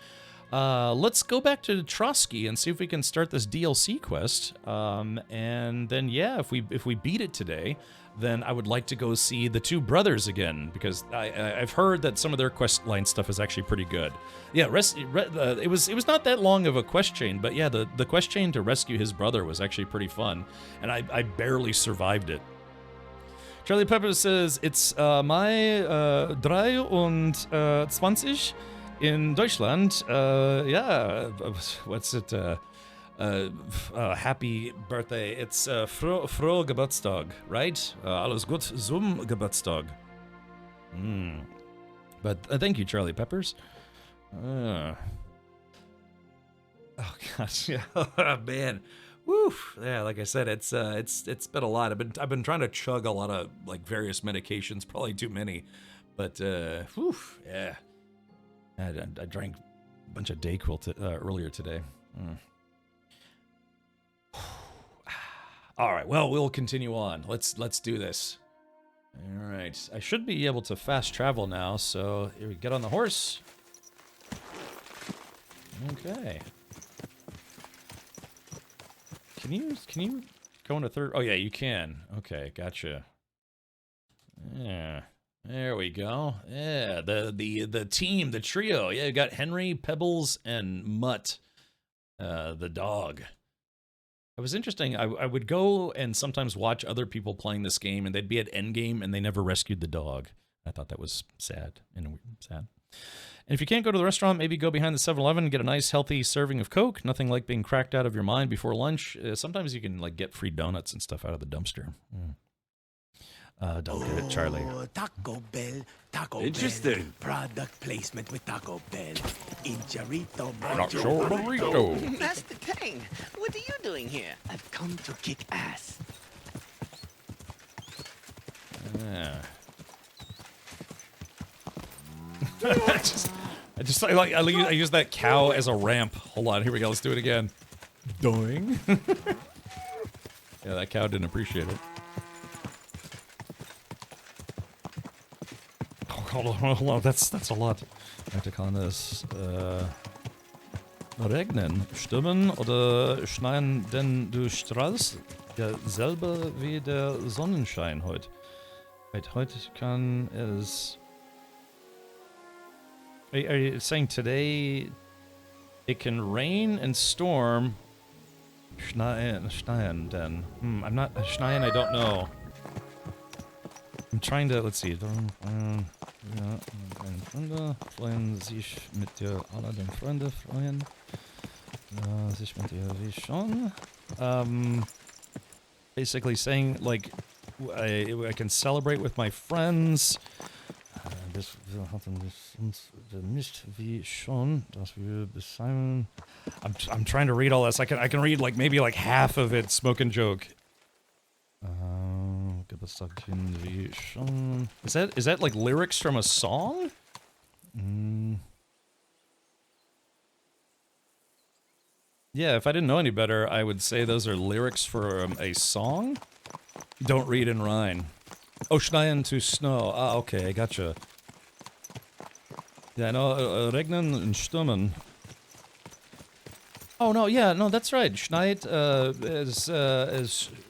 let's go back to Trotsky and see if we can start this DLC quest. And then, yeah, if we beat it today, then I would like to go see the 2 brothers again, because I've heard that some of their quest line stuff is actually pretty good. Yeah, it was not that long of a quest chain, but yeah, the quest chain to rescue his brother was actually pretty fun, and I barely survived it. Charlie Pepper says, it's Mai 23 in Deutschland. Yeah, what's it? Happy birthday. It's frohe Geburtstag, right? Alles gut zum Geburtstag. But thank you, Charlie Peppers. Oh gosh, yeah, man. Woo. Yeah, like I said, it's been a lot. I've been trying to chug a lot of like various medications, probably too many. But whew, yeah. I drank a bunch of Dayquil earlier today. All right, well, we'll continue on. Let's do this. All right, I should be able to fast travel now, so here we get on the horse. Okay. Can you go into third? Oh yeah, you can. Okay, gotcha. Yeah. There we go. Yeah, the team, the trio. Yeah, you got Henry, Pebbles, and Mutt, the dog. It was interesting. I would go and sometimes watch other people playing this game, and they'd be at endgame, and they never rescued the dog. I thought that was sad. And if you can't go to the restaurant, maybe go behind the 7-Eleven and get a nice, healthy serving of Coke. Nothing like being cracked out of your mind before lunch. Sometimes you can like get free donuts and stuff out of the dumpster. Don't get it, Charlie. Taco Bell. Interesting. Product placement with Taco Bell. In Charito, Nacho burrito. Master Tang, what are you doing here? I've come to kick ass. Yeah. I use that cow as a ramp. Hold on, here we go. Let's do it again. Doing. Yeah, that cow didn't appreciate it. Hold on, that's a lot. I have to call this. Regnen, stürmen oder schneien, denn du strahlst derselbe wie der Sonnenschein heute. Heute kann es. Are you saying today It can rain and storm. Schneien, then. I'm not... Schneien, I don't know. I'm trying to... Let's see. Freuen sich mit dir alle den Freunde freuen. Sich mit dir wie schon. Basically saying, like, I can celebrate with my friends. Das hatten wir nicht wie schon, dass wir beschreiben. I'm trying to read all this. I can read like maybe like half of it. Smoke and joke. Wie schon. Is that like lyrics from a song? Yeah, if I didn't know any better, I would say those are lyrics for a song. Don't read and rhyme. Oh, schneien to snow. Ah, okay, gotcha. Yeah, no, regnen und stürmen. Oh no, yeah, no, that's right. Schneit is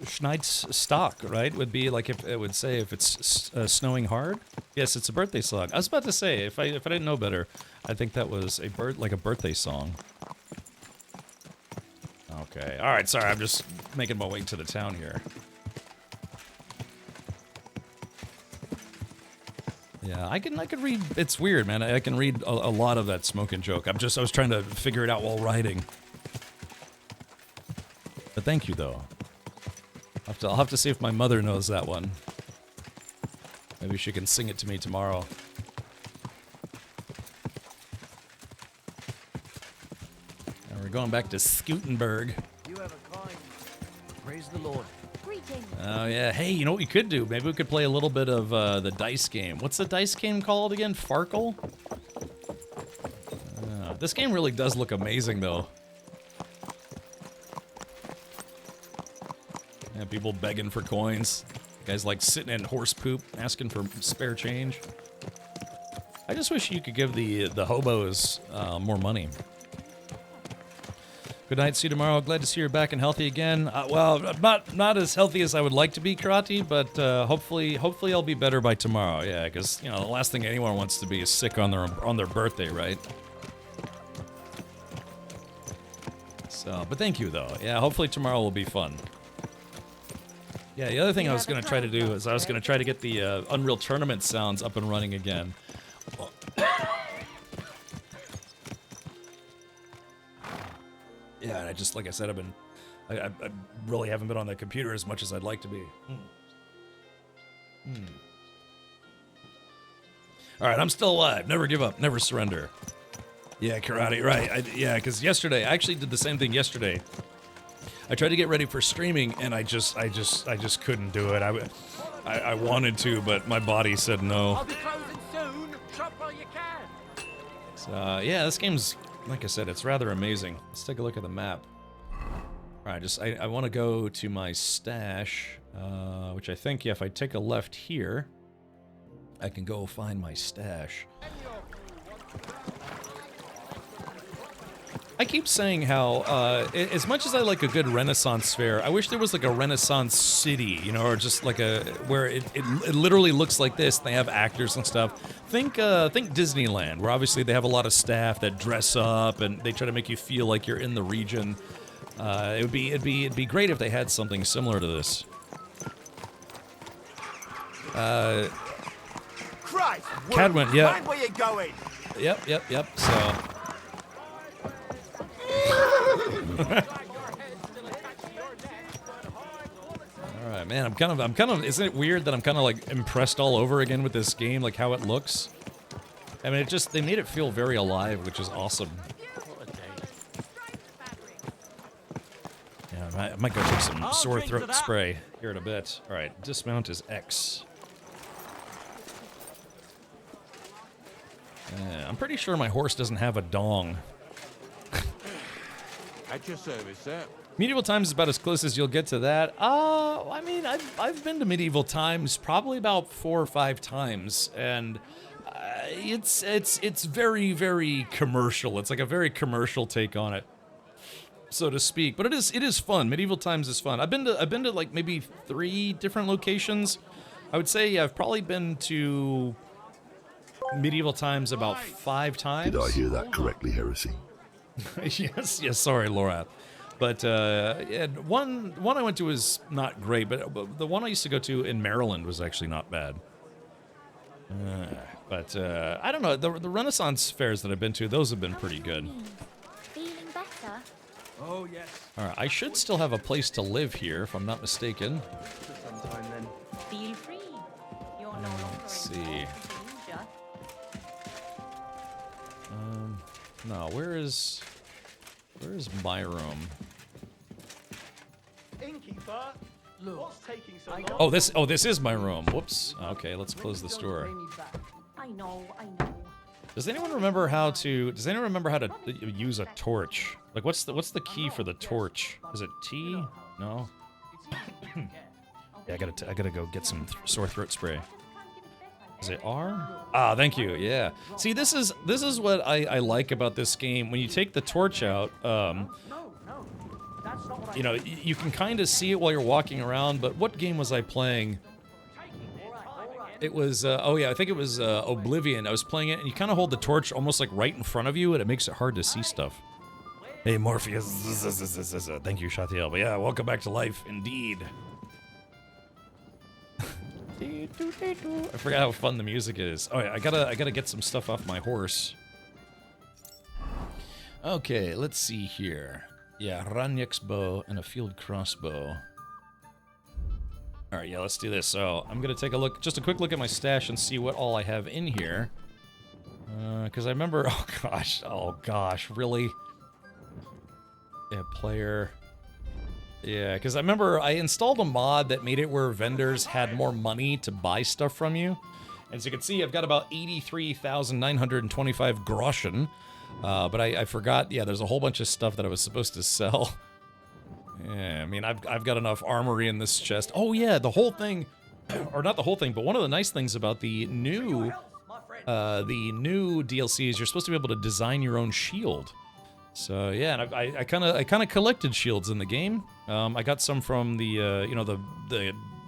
Schneit's stock, right? Would be like if it would say if it's snowing hard. Yes, it's a birthday song. I was about to say if I didn't know better, I think that was a birthday song. Okay, all right. Sorry, I'm just making my way to the town here. Yeah, I can read. It's weird, man. I can read a lot of that smoke and joke. I was trying to figure it out while writing. But thank you, though. I'll have to see if my mother knows that one. Maybe she can sing it to me tomorrow. And we're going back to Scootenberg. You have a kind. Praise the Lord. Oh, yeah. Hey, you know what we could do? Maybe we could play a little bit of the dice game. What's the dice game called again? Farkle? This game really does look amazing, though. Yeah, people begging for coins. Guys like sitting in horse poop, asking for spare change. I just wish you could give the hobos more money. Good night, see you tomorrow. Glad to see you're back and healthy again. Well, not as healthy as I would like to be, Karate, but hopefully I'll be better by tomorrow. Yeah, because you know the last thing anyone wants to be is sick on their birthday, right? So, but thank you though. Yeah, hopefully tomorrow will be fun. Yeah, the other thing I was gonna try to do is I was gonna try to get the Unreal Tournament sounds up and running again. Yeah, and I just, like I said, I really haven't been on the computer as much as I'd like to be. All right, I'm still alive. Never give up. Never surrender. Yeah, Karate, right. Yeah, because yesterday, I actually did the same thing yesterday. I tried to get ready for streaming, and I just couldn't do it. I wanted to, but my body said no. I'll be closing soon. Shop while you can. So, yeah, this game's... Like I said, it's rather amazing. Let's take a look at the map. Alright, I want to go to my stash, which I think, yeah, if I take a left here, I can go find my stash. I keep saying how, as much as I like a good Renaissance fair, I wish there was like a Renaissance city, you know, or just like where it literally looks like this. They have actors and stuff. Think Disneyland, where obviously they have a lot of staff that dress up and they try to make you feel like you're in the region. It'd be great if they had something similar to this. Christ, Cadwin, yeah. Mind where you're going. Yep. So. Alright, man, I'm kind of, isn't it weird that I'm kind of like impressed all over again with this game, like how it looks? I mean, they made it feel very alive, which is awesome. Yeah, I might go take some sore throat spray here in a bit. Alright, dismount is X. Yeah, I'm pretty sure my horse doesn't have a dong. At your service, sir. Medieval Times is about as close as you'll get to that. I mean, I've been to Medieval Times probably about 4 or 5 times, and it's very, very commercial. It's like a very commercial take on it, so to speak. But it is fun. Medieval Times is fun. I've been to like maybe 3 different locations. I would say I've probably been to Medieval Times about 5 times. Did I hear that correctly, Heresy? Yes, sorry, Laura. But yeah, one I went to was not great, but the one I used to go to in Maryland was actually not bad. But I don't know, the Renaissance fairs that I've been to, those have been pretty good. Feeling better? Oh, yes. All right, I should still have a place to live here, if I'm not mistaken. Sometime then. Feel free. You're no longer Let's see. No, where is my room? Innkeeper, what's taking so long? Oh, this is my room. Whoops. Okay, let's close this door. I know. Does anyone remember how to use a torch? Like, what's the key for the torch? Is it T? No. Yeah, I gotta go get some sore throat spray. Is it R? Ah, thank you. Yeah. See, this is what I like about this game. When you take the torch out, you know, you can kind of see it while you're walking around. But what game was I playing? It was oh yeah, I think it was Oblivion. I was playing it, and you kind of hold the torch almost like right in front of you, and it makes it hard to see stuff. Hey, Morpheus. Thank you, Shatiel. But yeah, welcome back to life, indeed. I forgot how fun the music is. Oh yeah, I gotta get some stuff off my horse. Okay, let's see here. Yeah, Ranyek's bow and a field crossbow. All right, yeah, let's do this. So I'm gonna take just a quick look at my stash and see what all I have in here. Because I remember, oh gosh, really? Yeah, player. Yeah, because I remember I installed a mod that made it where vendors had more money to buy stuff from you. As you can see, I've got about 83,925 groschen. But I forgot, yeah, there's a whole bunch of stuff that I was supposed to sell. Yeah, I mean, I've got enough armory in this chest. Oh yeah, the whole thing, or not the whole thing, but one of the nice things about the new DLC is you're supposed to be able to design your own shield. So yeah, and I kind of collected shields in the game. I got some from the you know, the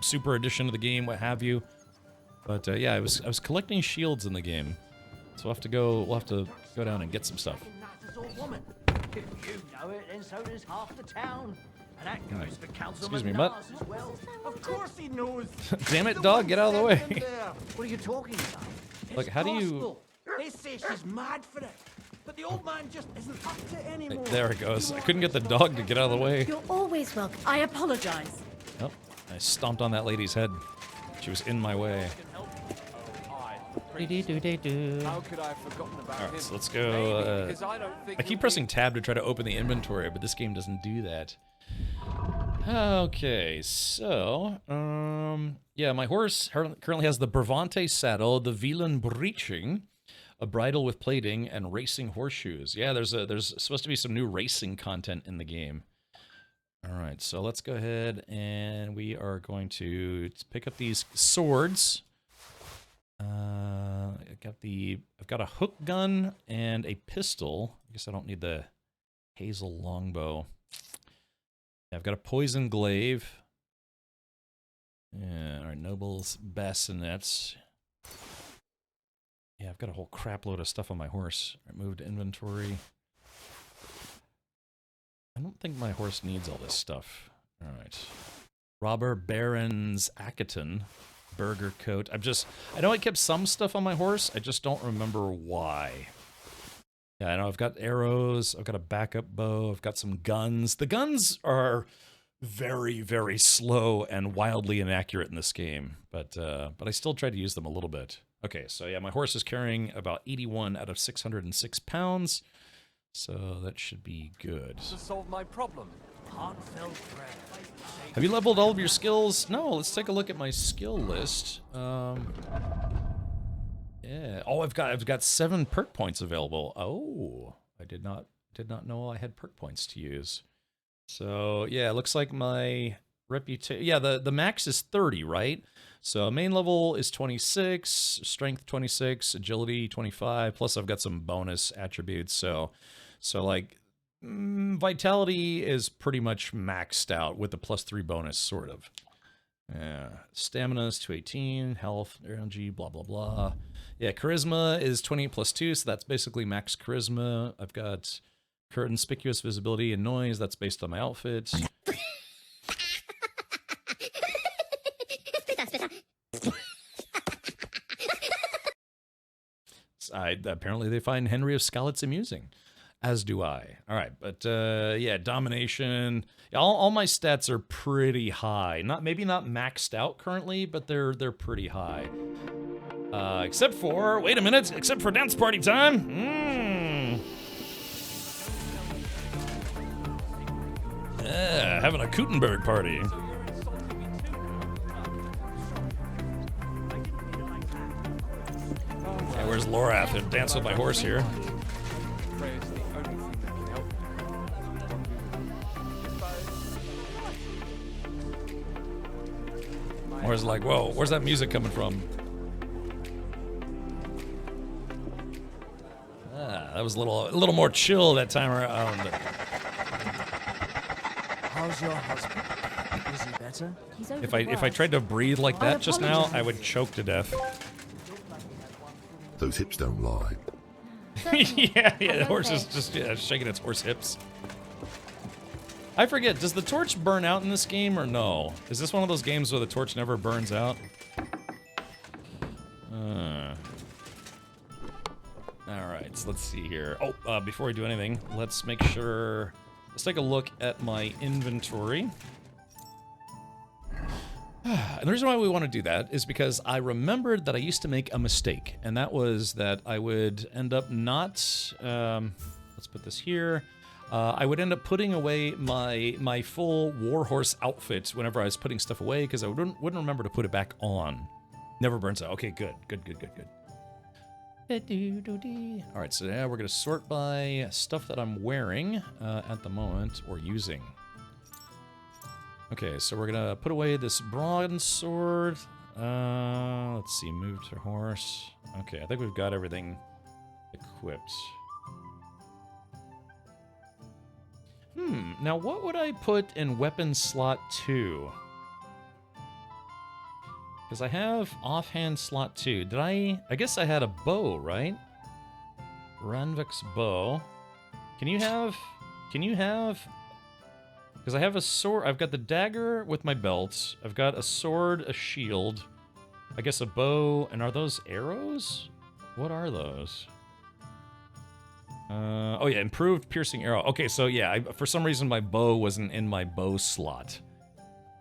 super edition of the game, what have you. But yeah, I was collecting shields in the game. So we'll have to go down and get some stuff. If you know it, then so does half the town. And that goes for Councilman Excuse me, mutt. Nars as well. Of course he knows. Damn it, dog, get out of the way. What are you talking about? Like, how do you... They say she's mad for it. But the old man just isn't up to it anymore. There it goes. I couldn't get the dog to get out of the way. You're always welcome. I apologize. Oh, I stomped on that lady's head. She was in my way. How could I have forgotten about him? Alright, so let's go, I keep pressing tab to try to open the inventory, but this game doesn't do that. Okay, so, yeah, my horse currently has the Bravante saddle, the Wieland breeching, a bridle with plating, and racing horseshoes. Yeah, there's supposed to be some new racing content in the game. Alright, so let's go ahead and we are going to pick up these swords. I've got a hook gun and a pistol. I guess I don't need the hazel longbow. Yeah, I've got a poison glaive. Yeah, all right, nobles bassinets. Yeah, I've got a whole crap load of stuff on my horse. All right, move to inventory. I don't think my horse needs all this stuff. All right, Robber Baron's Akaton. Burger coat. I know I kept some stuff on my horse, I just don't remember why. Yeah, I know I've got arrows, I've got a backup bow, I've got some guns. The guns are very, very slow and wildly inaccurate in this game, but I still try to use them a little bit. Okay, so yeah, my horse is carrying about 81 out of 606 pounds, so that should be good. To solve my problem. Heartfelt prayer. Have you leveled all of your skills? No, let's take a look at my skill list. Yeah. Oh, I've got 7 perk points available. Oh, I did not know I had perk points to use. So yeah, it looks like my reputation. Yeah, the max is 30, right? So main level is 26, strength 26, agility 25. Plus I've got some bonus attributes. So like. Vitality is pretty much maxed out with the +3 bonus, sort of. Yeah, stamina is 218, health, energy, blah, blah, blah. Yeah, charisma is 28 + 2, so that's basically max charisma. I've got Conspicuous visibility and noise. That's based on my outfit. Apparently they find Henry of Skalitz amusing, as do I. All right, but yeah, domination. All my stats are pretty high. Maybe not maxed out currently, but they're pretty high. Except for except for dance party time. Yeah, having a Gutenberg party. Okay, where's Lorath? To dance with my horse here. Laura's like, whoa, where's that music coming from? That was a little more chill that time around. How's your husband? Is he better? If I tried to breathe like that just now, I would choke to death. Those hips don't lie. yeah, the horse is just shaking its horse hips. I forget, does the torch burn out in this game or no? Is this one of those games where the torch never burns out? Alright, so let's see here. Oh, before we do anything, let's make sure... Let's take a look at my inventory. And the reason why we want to do that is because I remembered that I used to make a mistake, and that was that I would end up not... let's put this here. I would end up putting away my full Warhorse outfit whenever I was putting stuff away, because I wouldn't remember to put it back on. Never burns out. Okay, good. Alright, so now we're going to sort by stuff that I'm wearing at the moment, or using. Okay, so we're going to put away this broadsword. Let's see, move to horse. Okay, I think we've got everything equipped. Now what would I put in weapon slot 2? Because I have offhand slot 2. Did I guess I had a bow, right? Ranvik's bow. Can you have... Because I have a sword... I've got the dagger with my belt. I've got a sword, a shield. I guess a bow. And are those arrows? What are those? Oh yeah, improved piercing arrow. Okay, so yeah, for some reason my bow wasn't in my bow slot.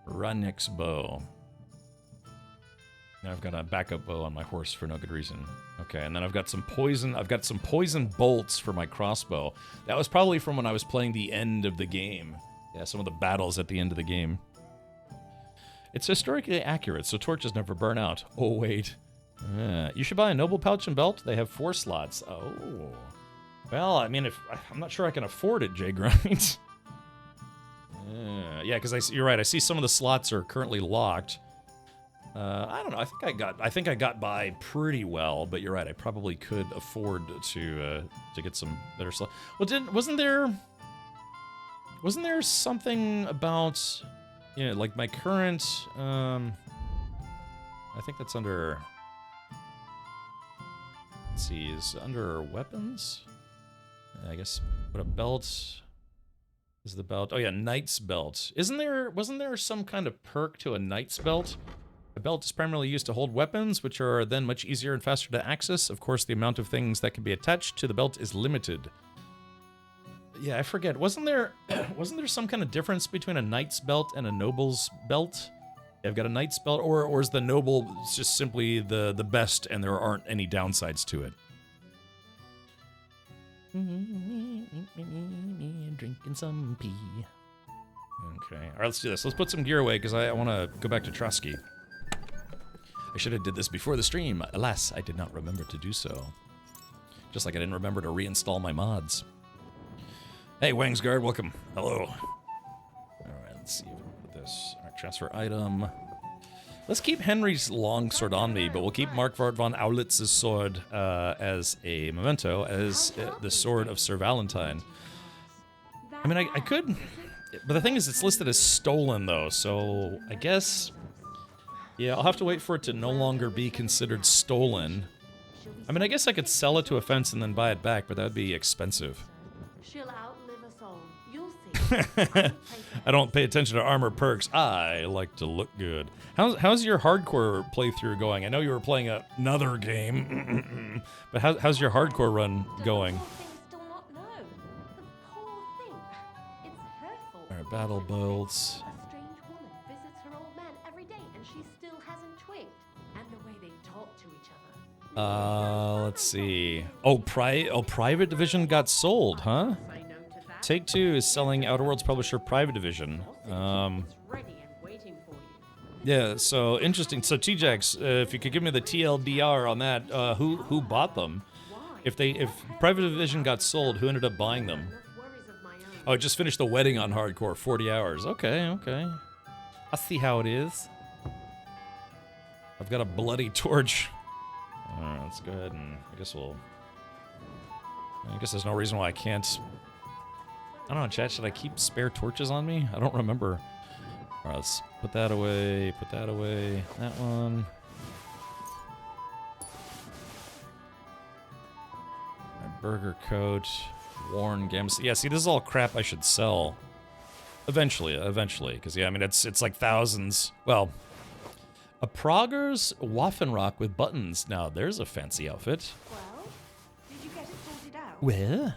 Ranvik's bow. Now I've got a backup bow on my horse for no good reason. Okay, and then I've got some poison. I've got some poison bolts for my crossbow. That was probably from when I was playing the end of the game. Yeah, some of the battles at the end of the game. It's historically accurate, so torches never burn out. Oh, wait. You should buy a noble pouch and belt. They have 4 slots. Oh. Well, I mean, I'm not sure I can afford it, Jay Grind. Yeah, because you're right. I see some of the slots are currently locked. I don't know. I think I got by pretty well, but you're right. I probably could afford to get some better slots. Well, wasn't there something about, like my current? I think that's under. Let's see, is under weapons? I guess what a belt is the belt. Oh yeah, knight's belt. Wasn't there some kind of perk to a knight's belt? A belt is primarily used to hold weapons, which are then much easier and faster to access. Of course, the amount of things that can be attached to the belt is limited. Yeah, I forget. Wasn't there some kind of difference between a knight's belt and a noble's belt? Yeah, I've got a knight's belt, or is the noble just simply the best and there aren't any downsides to it? Drinking some pee. Okay, all right, let's do this. Let's put some gear away because I want to go back to Trotsky. I should have did this before the stream. Alas, I did not remember to do so. Just like I didn't remember to reinstall my mods. Hey, Wangsguard, welcome. Hello. All right, let's see if we can put this. All right, transfer item. Let's keep Henry's longsword on me, but we'll keep Markvart von Aulitz's sword as a memento, as the sword of Sir Valentine. I mean, I could, but the thing is, it's listed as stolen, though, so I guess, yeah, I'll have to wait for it to no longer be considered stolen. I mean, I guess I could sell it to a fence and then buy it back, but that would be expensive. She'll outlive I don't pay attention to armor perks. I like to look good. How's your hardcore playthrough going? I know you were playing another game, but how's your hardcore run going? All right, battle builds. A strange woman visits her old man every day, and she still hasn't twigged. And the way they talk to each other. Let's see. Oh, Private Division got sold, huh? Take-Two is selling Outer Worlds publisher Private Division. Yeah, so interesting. So T-Jax, if you could give me the TLDR on that, who bought them? If Private Division got sold, who ended up buying them? Oh, just finished the wedding on hardcore, 40 hours. Okay. I see how it is. I've got a bloody torch. Alright, let's go ahead and I guess there's no reason why I can't. I don't know, chat, should I keep spare torches on me? I don't remember. Alright, let's put that away, that one. My burger coat, worn gams. Yeah, see, this is all crap I should sell. Eventually, because yeah, I mean, it's like thousands. Well, a Prager's Waffenrock with buttons. Now, there's a fancy outfit. Well, did you get it sorted out? Well.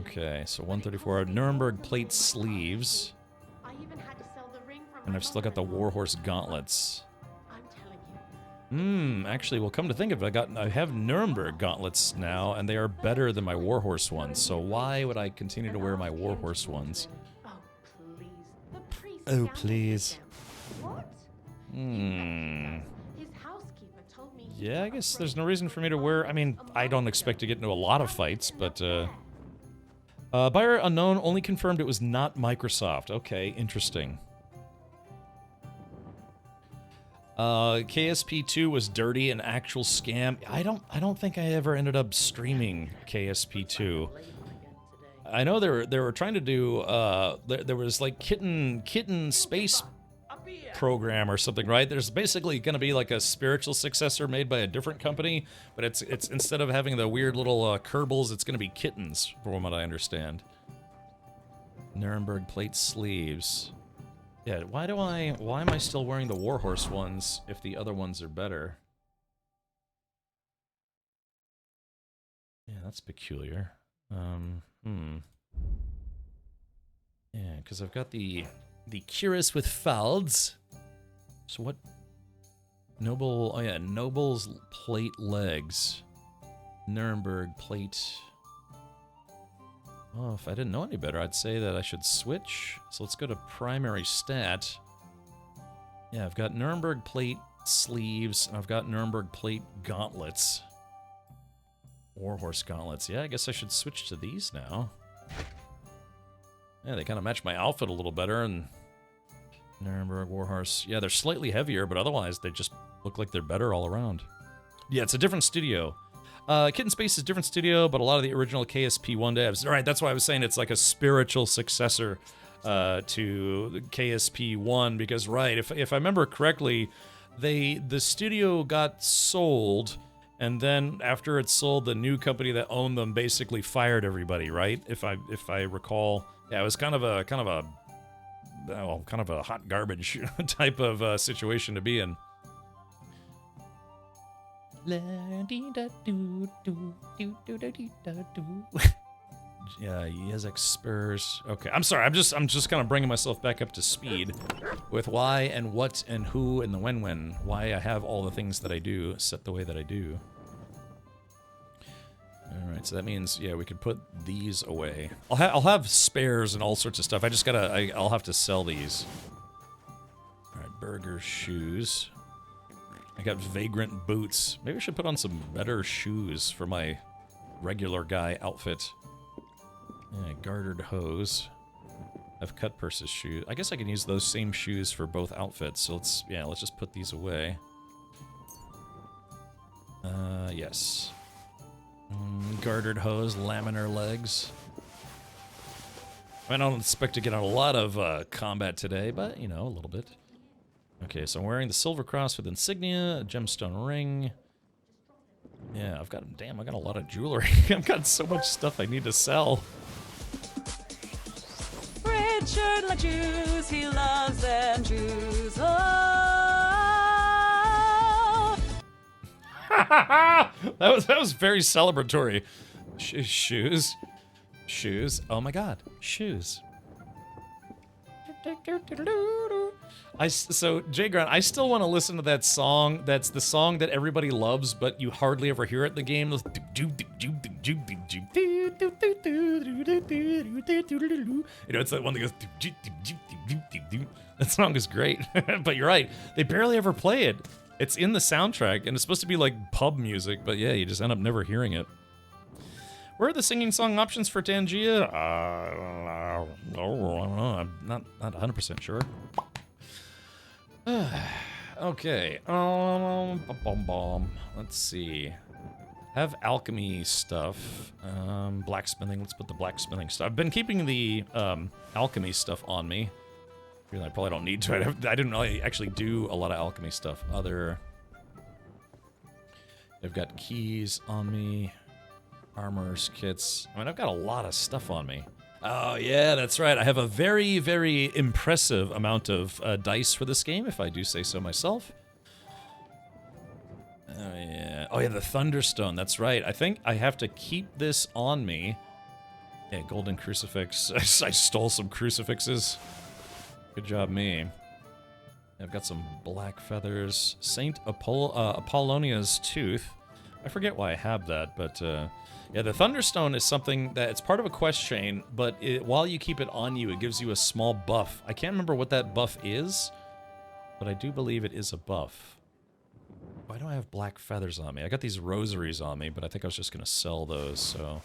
Okay, so 134 Nuremberg plate sleeves. I even had to sell the ring from And I've still got the Warhorse gauntlets. I'm telling you. Actually, well, come to think of it, I have Nuremberg gauntlets now, and they are better than my Warhorse ones. So why would I continue to wear my Warhorse ones? Oh, please. The priest Oh, please. What? His housekeeper told me. Yeah, I guess there's no reason for me to wear. I mean, I don't expect to get into a lot of fights, but buyer unknown only confirmed it was not Microsoft. Okay, interesting. KSP2 was dirty, an actual scam. I don't think I ever ended up streaming KSP2. I know they were trying to do there was like kitten space program or something, right? There's basically going to be like a spiritual successor made by a different company, but it's instead of having the weird little Kerbals, it's going to be kittens, from what I understand. Nuremberg plate sleeves. Yeah, why am I still wearing the Warhorse ones if the other ones are better? Yeah, that's peculiar. Yeah, because I've got the cuirass with folds. So what? Noble, oh yeah, Noble's plate legs. Nuremberg plate. Oh, if I didn't know any better, I'd say that I should switch. So let's go to primary stat. Yeah, I've got Nuremberg plate sleeves, and I've got Nuremberg plate gauntlets. Warhorse gauntlets. Yeah, I guess I should switch to these now. Yeah, they kind of match my outfit a little better, and Nuremberg Warhorse. Yeah, they're slightly heavier, but otherwise they just look like they're better all around. Yeah, it's a different studio. Kitten Space is a different studio, but a lot of the original KSP1 devs. All right, that's why I was saying it's like a spiritual successor to KSP1, because, right, if I remember correctly, the studio got sold, and then after it sold, the new company that owned them basically fired everybody, right? If I recall. Yeah, it was kind of a hot garbage type of situation to be in. Yeah, Yezek Spurs. Okay, I'm sorry. I'm just kind of bringing myself back up to speed with why and what and who and the when. Why I have all the things that I do set the way that I do. All right, so that means, yeah, we could put these away. I'll have spares and all sorts of stuff. I'll have to sell these. All right, burger shoes. I got vagrant boots. Maybe I should put on some better shoes for my regular guy outfit. Yeah, gartered hose. I've cut purses shoes. I guess I can use those same shoes for both outfits. So let's just put these away. Yes. Gartered hose, laminar legs. I don't expect to get on a lot of combat today, but, you know, a little bit. Okay, so I'm wearing the silver cross with insignia, a gemstone ring. Yeah, I got a lot of jewelry. I've got so much stuff I need to sell. shirt like Jews, he loves them Jews. Oh. that was very celebratory. Shoes. Oh my God, shoes. So Jay Grant, I still want to listen to that song. That's the song that everybody loves, but you hardly ever hear it in the game. You know, it's that one that goes. That song is great, but you're right. They barely ever play it. It's in the soundtrack, and it's supposed to be like pub music, but yeah, you just end up never hearing it. Where are the singing song options for Tangia? I don't know. I'm not 100% sure. Okay. Let's see. Have alchemy stuff. Blacksmithing. Let's put the blacksmithing stuff. I've been keeping the alchemy stuff on me. I probably don't need to. I didn't really actually do a lot of alchemy stuff. I've got keys on me. Armors, kits. I mean, I've got a lot of stuff on me. Oh, yeah, that's right. I have a very, very impressive amount of dice for this game, if I do say so myself. Oh, yeah. Oh, yeah, the Thunderstone. That's right. I think I have to keep this on me. Yeah, golden crucifix. I stole some crucifixes. Good job, me. I've got some black feathers. Saint Apollonia's tooth. I forget why I have that, but... yeah, the Thunderstone is something that it's part of a quest chain, but while you keep it on you, it gives you a small buff. I can't remember what that buff is, but I do believe it is a buff. Why do I have black feathers on me? I got these rosaries on me, but I think I was just going to sell those, so...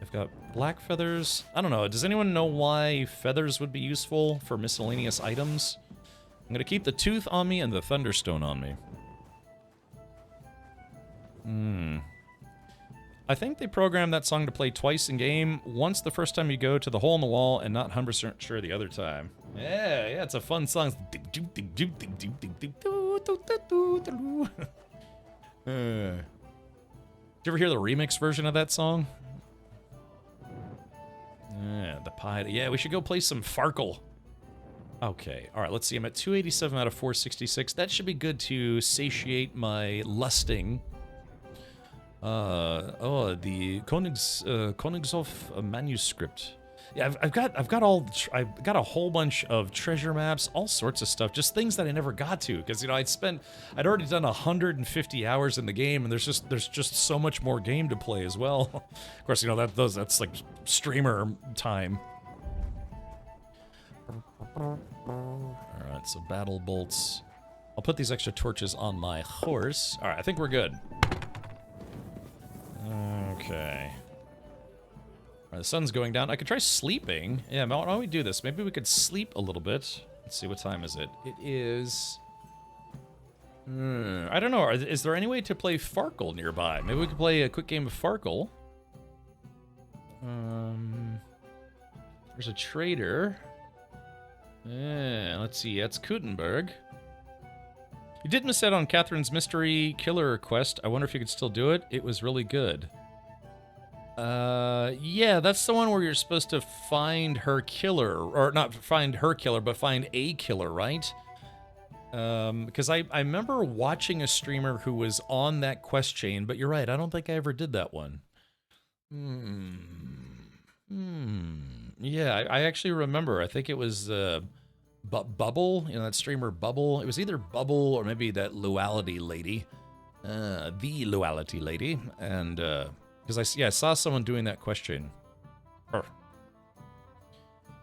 I've got black feathers. I don't know. Does anyone know why feathers would be useful for miscellaneous items? I'm going to keep the tooth on me and the Thunderstone on me. I think they programmed that song to play twice in game. Once the first time you go to the hole in the wall, and not 100% sure the other time. Yeah, it's a fun song. Did you ever hear the remix version of that song? Yeah, the pie. Yeah, we should go play some Farkle. Okay, all right, let's see. I'm at 287 out of 466. That should be good to satiate my lusting. The Königshof manuscript. Yeah, I've got a whole bunch of treasure maps, all sorts of stuff, just things that I never got to, because you know I'd already done 150 hours in the game, and there's just so much more game to play as well. Of course, you know that's like streamer time. All right, so battle bolts. I'll put these extra torches on my horse. All right, I think we're good. Okay. All right, the sun's going down. I could try sleeping. Yeah, why don't we do this? Maybe we could sleep a little bit. Let's see, what time is it? It is... I don't know. Is there any way to play Farkle nearby? Maybe we could play a quick game of Farkle. There's a trader. Yeah, let's see. That's Gutenberg. You did miss out on Catherine's mystery killer quest. I wonder if you could still do it. It was really good. Yeah, that's the one where you're supposed to find her killer, or not find her killer, but find a killer, right? Because I remember watching a streamer who was on that quest chain, but you're right, I don't think I ever did that one. Yeah, I actually remember. I think it was Bubble, you know, that streamer Bubble. It was either Bubble or maybe that Luality lady. The Luality lady. And, because I saw someone doing that question.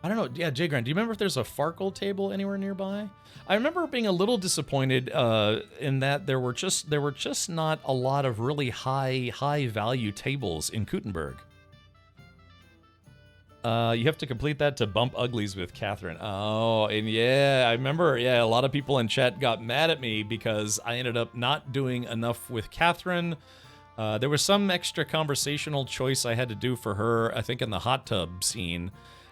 I don't know. Yeah, Jay Grant, do you remember if there's a Farkle table anywhere nearby? I remember being a little disappointed in that there were just not a lot of really high value tables in Gutenberg. You have to complete that to bump uglies with Catherine. Oh, and yeah, I remember, yeah, a lot of people in chat got mad at me because I ended up not doing enough with Catherine. There was some extra conversational choice I had to do for her, I think in the hot tub scene.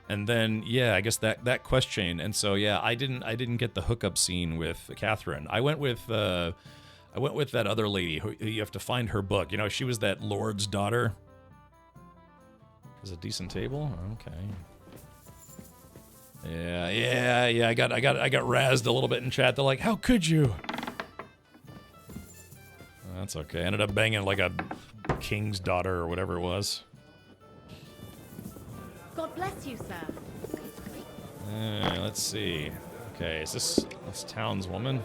And then, yeah, I guess that quest chain. And so, yeah, I didn't get the hookup scene with Catherine. I went with that other lady who you have to find her book. You know, she was that lord's daughter. Is a decent table? Okay. Yeah. I got razzed a little bit in chat. They're like, "How could you?" That's okay. I ended up banging like a king's daughter or whatever it was. God bless you, sir. Let's see. Okay, is this townswoman?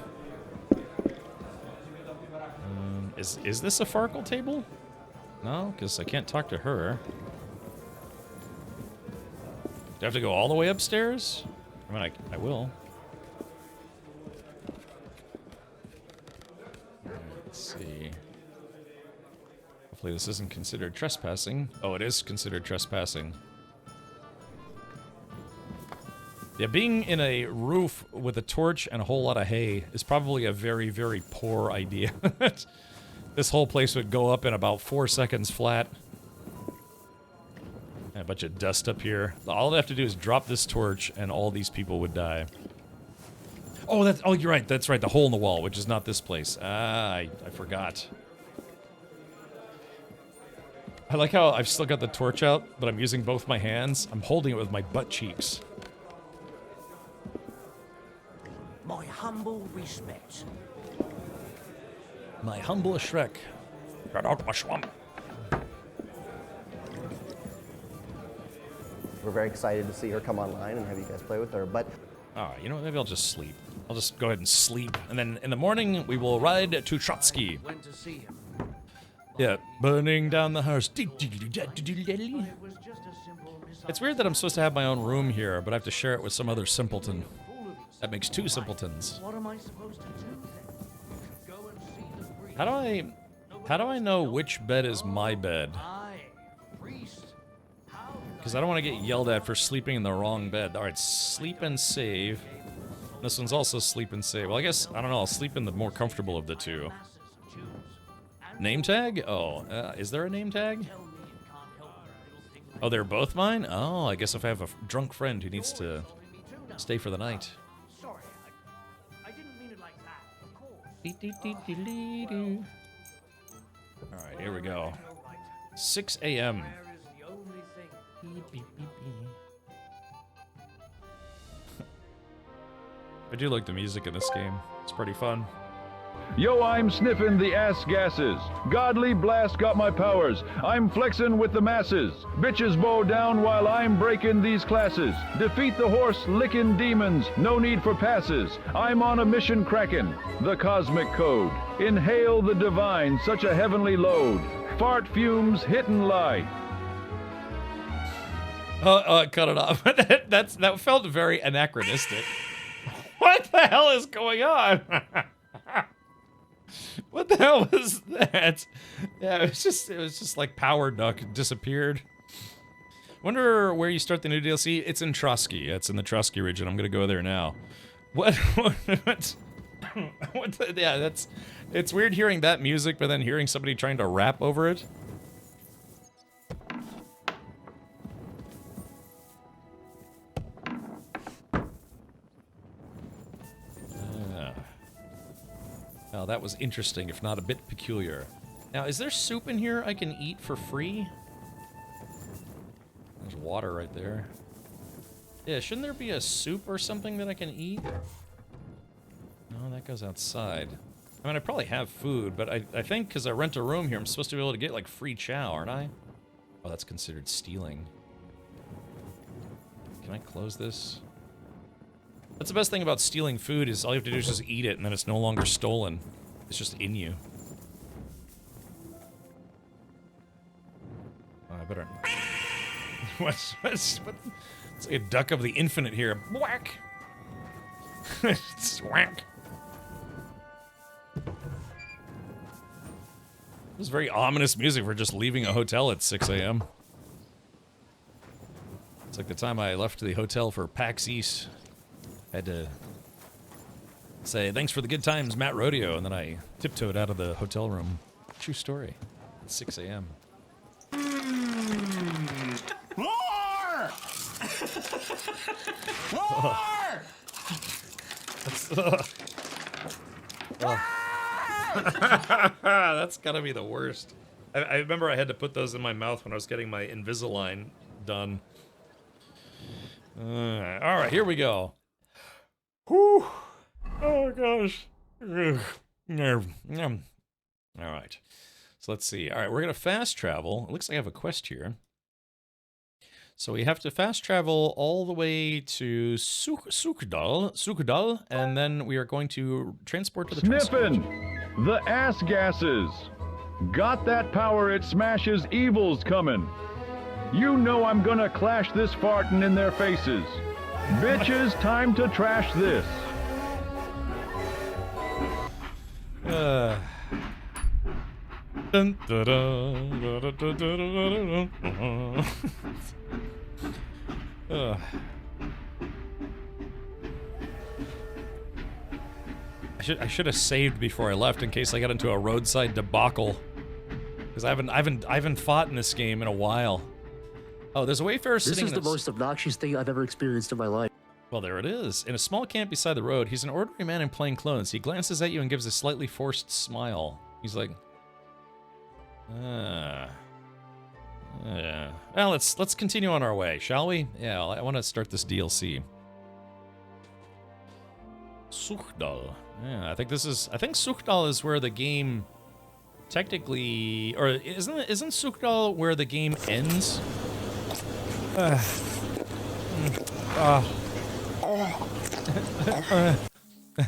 Is this a Farkle table? No, because I can't talk to her. Do I have to go all the way upstairs? I mean, I will. Let's see. Hopefully this isn't considered trespassing. Oh, it is considered trespassing. Yeah, being in a roof with a torch and a whole lot of hay is probably a very, very poor idea. This whole place would go up in about 4 seconds flat. And a bunch of dust up here. All I have to do is drop this torch and all these people would die. Oh, you're right. That's right. The hole in the wall, which is not this place. I forgot. I like how I've still got the torch out, but I'm using both my hands. I'm holding it with my butt cheeks. My humble respects. My humble Shrek. Get out my swamp. We're very excited to see her come online and have you guys play with her, but... Alright, you know what? Maybe I'll just sleep. I'll just go ahead and sleep, and then in the morning, we will ride to Trotsky. Went to see him. Yeah, burning down the house. It's weird that I'm supposed to have my own room here, but I have to share it with some other simpleton. That makes 2 simpletons. What am I supposed to do then? Go and see the priest. How do I know which bed is my bed? Because I don't want to get yelled at for sleeping in the wrong bed. Alright, sleep and save. This one's also sleep and save. Well, I guess, I don't know, I'll sleep in the more comfortable of the two. Name tag? Oh, is there a name tag? Oh, they're both mine? Oh, I guess if I have a drunk friend who needs to stay for the night. Sorry, I didn't mean it like that, of course. Alright, here we go. 6 a.m. I do like the music in this game. It's pretty fun. Yo, I'm sniffing the ass gases. Godly blast got my powers. I'm flexing with the masses. Bitches bow down while I'm breaking these classes. Defeat the horse licking demons. No need for passes. I'm on a mission cracking the cosmic code. Inhale the divine, such a heavenly load. Fart fumes hit and lie. Cut it off. that felt very anachronistic. What the hell is going on? What the hell was that? Yeah, it was just like Power Duck disappeared. Wonder where you start the new DLC. It's in Trotsky. It's in the Trotsky region. I'm gonna go there now. What? Yeah, it's weird hearing that music, but then hearing somebody trying to rap over it. Now that was interesting, if not a bit peculiar. Now, is there soup in here I can eat for free? There's water right there. Yeah, shouldn't there be a soup or something that I can eat? No, that goes outside. I mean, I probably have food, but I think because I rent a room here, I'm supposed to be able to get, like, free chow, aren't I? Oh, that's considered stealing. Can I close this? That's the best thing about stealing food is all you have to do is just eat it and then it's no longer stolen. It's just in you. Oh, I better... What's it's like a duck of the infinite here. Whack! Whack! This is very ominous music for just leaving a hotel at 6 a.m. It's like the time I left the hotel for PAX East. I had to say, thanks for the good times, Matt Rodeo, and then I tiptoed out of the hotel room. True story. At 6 a.m. More! More! That's gotta be the worst. I remember I had to put those in my mouth when I was getting my Invisalign done. All right, here we go. Whew. Oh gosh. Ugh. All right. So let's see. All right, we're gonna fast travel. It looks like I have a quest here. So we have to fast travel all the way to Sukudal, and then we are going to transport to the Sniffin'! The ass gases! Got that power, it smashes evils coming. You know I'm gonna clash this fartin' in their faces. Bitches, time to trash this. Dun, I should have saved before I left in case I got into a roadside debacle. Because I haven't fought in this game in a while. Oh, there's a wayfarer sitting. This is the most obnoxious thing I've ever experienced in my life. Well, there it is. In a small camp beside the road, he's an ordinary man in plain clothes. He glances at you and gives a slightly forced smile. He's like, yeah. Well, let's continue on our way, shall we? Yeah, I want to start this DLC. Sukhdal. Yeah, I think Sukhdal is where the game technically, or isn't Sukhdal where the game ends?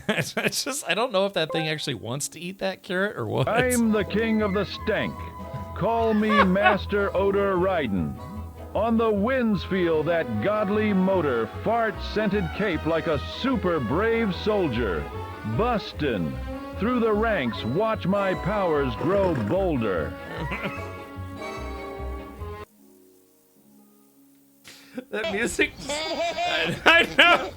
It's just, I don't know if that thing actually wants to eat that carrot or what. I'm the king of the stank. Call me Master Odor Ridin'. On the winds feel that godly motor, fart-scented cape like a super brave soldier. Bustin'. Through the ranks, watch my powers grow bolder. That music, I know.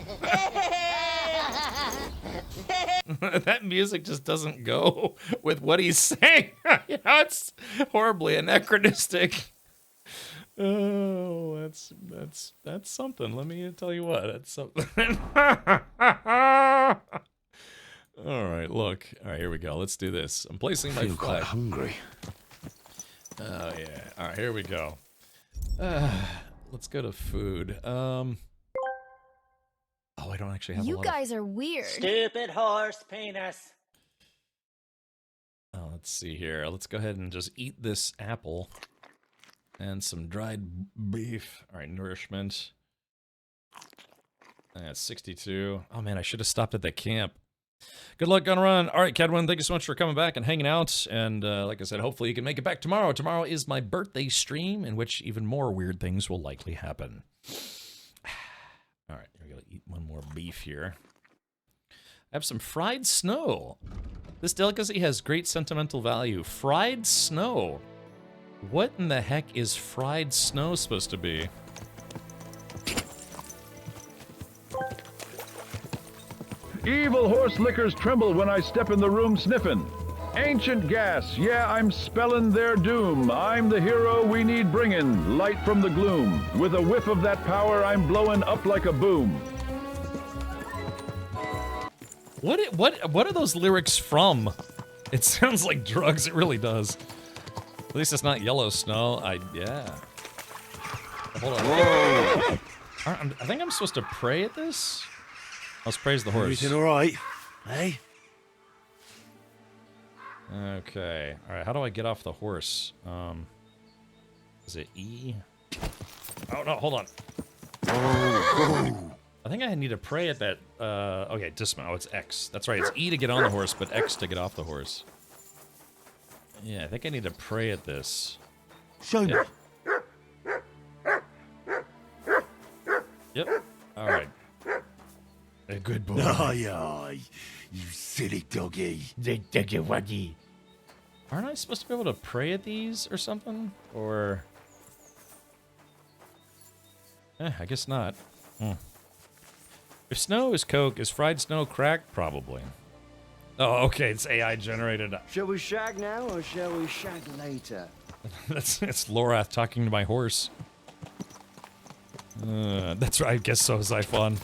That music just doesn't go with what he's saying. You know, it's horribly anachronistic. Oh, that's something. Let me tell you what, that's something. All right, look. All right, here we go. Let's do this. I'm placing my flag. Quite hungry. Oh yeah. All right, here we go. Let's go to food. Oh, I don't actually have a lot. You guys are weird. Stupid horse penis. Oh, let's see here. Let's go ahead and just eat this apple and some dried beef. All right, nourishment. That's 62. Oh man, I should have stopped at that camp. Good luck, Gun Run. All right, Cadwin, thank you so much for coming back and hanging out. And like I said, hopefully you can make it back tomorrow. Tomorrow is my birthday stream, in which even more weird things will likely happen. All right, we're going to eat one more beef here. I have some fried snow. This delicacy has great sentimental value. Fried snow. What in the heck is fried snow supposed to be? Evil horse lickers tremble when I step in the room sniffin'. Ancient gas, yeah, I'm spellin' their doom. I'm the hero we need bringin', light from the gloom. With a whiff of that power, I'm blowin' up like a boom. What are those lyrics from? It sounds like drugs, it really does. At least it's not yellow snow. Yeah. Hold on. Whoa. I think I'm supposed to pray at this? Let's praise the horse. Everything all right? Hey? Okay. All right. How do I get off the horse? Is it E? Oh no! Hold on. Oh. I think I need to pray at that. Okay, dismount. Oh, it's X. That's right. It's E to get on the horse, but X to get off the horse. Yeah, I think I need to pray at this. Show me. Yep. All right. A good boy. Aye, aye. You silly doggy. The doggy wuggy. Aren't I supposed to be able to pray at these or something? Or... I guess not. If snow is Coke, is fried snow crack? Probably. Oh, okay, it's AI generated. Shall we shag now or shall we shag later? It's Lorath talking to my horse. That's right, I guess so, Zyphon.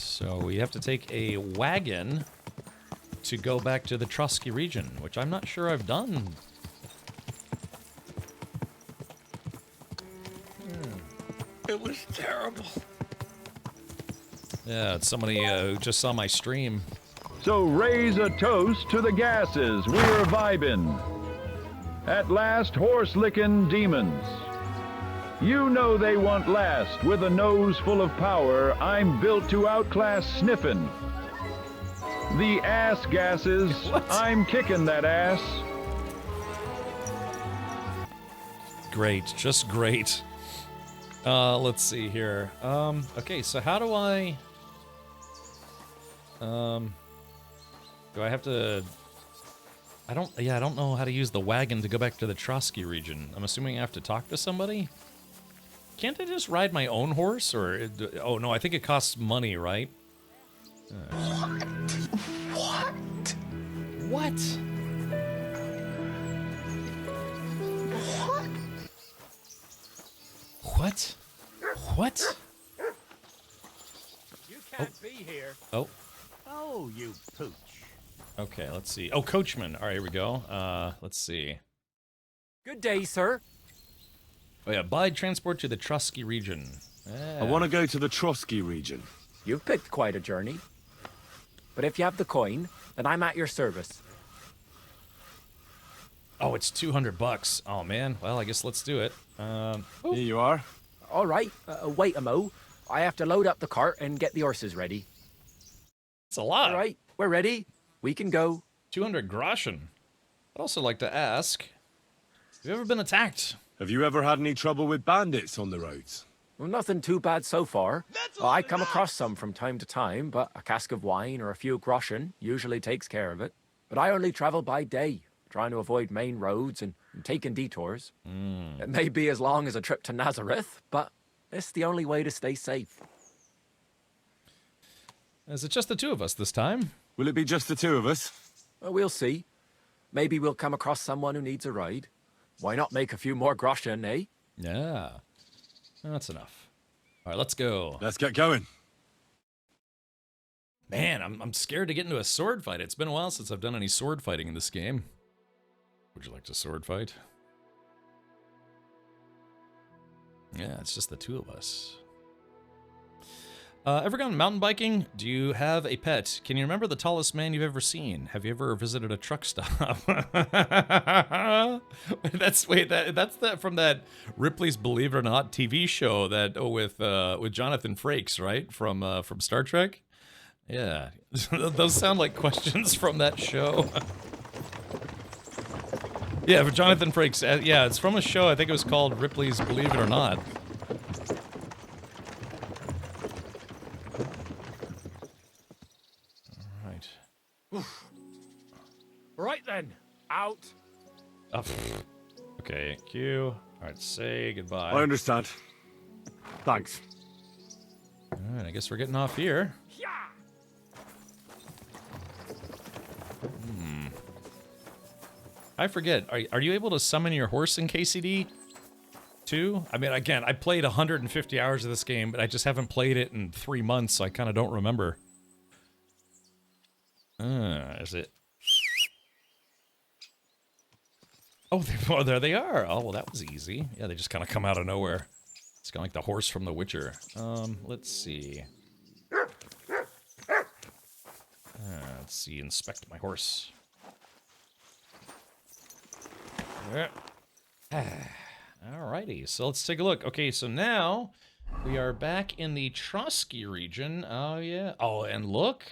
so we have to take a wagon to go back to the Trusky region, which I'm not sure I've done. It was terrible. Yeah, it's somebody who just saw my stream. So raise a toast to the gases. We're vibing. At last, horse-licking demons. You know they want last. With a nose full of power, I'm built to outclass sniffing. The ass gases. What? I'm kicking that ass. Great, just great. Let's see here. Okay, so how do I... do I have to... I don't know how to use the wagon to go back to the Trusky region. I'm assuming I have to talk to somebody? Can't I just ride my own horse, or... oh, no, I think it costs money, right? What? What? What? What? You can't be here. Oh. Oh, you pooch. Okay, let's see. Oh, coachman. All right, here we go. Let's see. Good day, sir. Oh yeah, buy transport to the Trusky region. I want to go to the Trusky region. You've picked quite a journey. But if you have the coin, then I'm at your service. Oh, it's $200. Oh man. Well, I guess let's do it. Here you are. All right. Wait a mo. I have to load up the cart and get the horses ready. It's a lot. All right, we're ready. We can go. 200 groschen. I'd also like to ask, have you ever been attacked? Have you ever had any trouble with bandits on the roads? Well, nothing too bad so far. I come across some from time to time, but a cask of wine or a few groschen usually takes care of it. But I only travel by day, trying to avoid main roads and taking detours. It may be as long as a trip to Nazareth, but it's the only way to stay safe. Is it just the two of us this time? Will it be just the two of us? Well, we'll see. Maybe we'll come across someone who needs a ride. Why not make a few more groschen, eh? Yeah. That's enough. All right, let's go. Let's get going. Man, I'm scared to get into a sword fight. It's been a while since I've done any sword fighting in this game. Would you like to sword fight? Yeah, it's just the two of us. Ever gone mountain biking? Do you have a pet? Can you remember the tallest man you've ever seen? Have you ever visited a truck stop? That's from that Ripley's Believe It or Not TV show that with Jonathan Frakes, right? From Star Trek. Yeah, those sound like questions from that show. Yeah, for Jonathan Frakes. Yeah, it's from a show. I think it was called Ripley's Believe It or Not. Right then, out. Oh, okay, Q. All right, say goodbye. I understand. Thanks. All right, I guess we're getting off here. I forget. Are you able to summon your horse in KCD2? I mean, again, I played 150 hours of this game, but I just haven't played it in 3 months, so I kind of don't remember. Is it? Oh, there they are. Oh, well, that was easy. Yeah, they just kind of come out of nowhere. It's kind of like the horse from The Witcher. Let's see. Let's see. Inspect my horse. Alrighty, so let's take a look. Okay, so now we are back in the Trusky region. Oh, yeah. Oh, and look.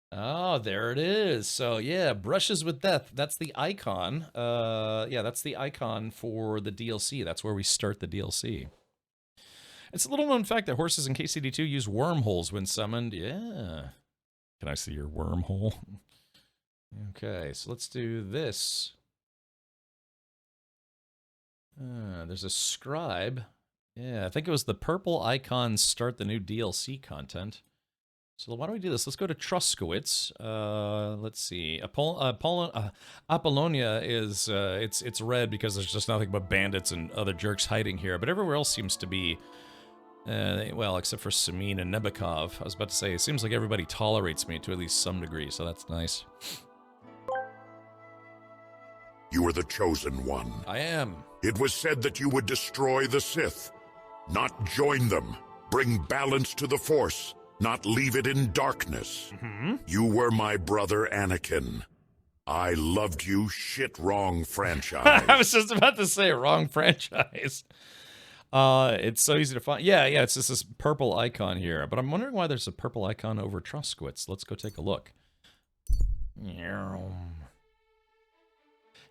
Oh, there it is. So, yeah, Brushes with Death. That's the icon. Yeah, that's the icon for the DLC. That's where we start the DLC. It's a little known fact that horses in KCD2 use wormholes when summoned. Yeah. Can I see your wormhole? Okay, so let's do this. There's a scribe. Yeah, I think it was the purple icons start the new DLC content. So why don't we do this? Let's go to Truskowitz. Let's see. Apollonia is it's red because there's just nothing but bandits and other jerks hiding here. But everywhere else seems to be Well, except for Samin and Nebakov. I was about to say, it seems like everybody tolerates me to at least some degree, so that's nice. You are the chosen one. I am. It was said that you would destroy the Sith, not join them. Bring balance to the Force, not leave it in darkness. You were my brother Anakin. I loved you shit wrong franchise. I was just about to say wrong franchise. It's so easy to find. Yeah, it's just this purple icon here. But I'm wondering why there's a purple icon over Troskowitz. Let's go take a look.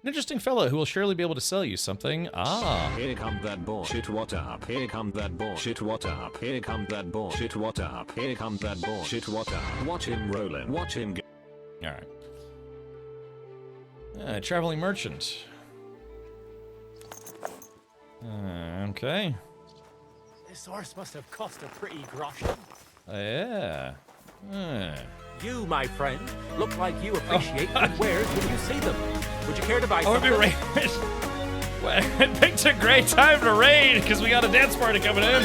An interesting fellow who will surely be able to sell you something. Ah. Here come that bullshit, what up? Here come that bullshit, what up? Here come that bullshit, what up? Here come that bullshit, what up? Watch him rollin', watch him go. Alright. Traveling merchant. Okay. This horse must have cost a pretty groschen. Yeah. You, my friend, look like you appreciate good wares when you see them. Would you care to buy something? It picked a great time to raid because we got a dance party coming in.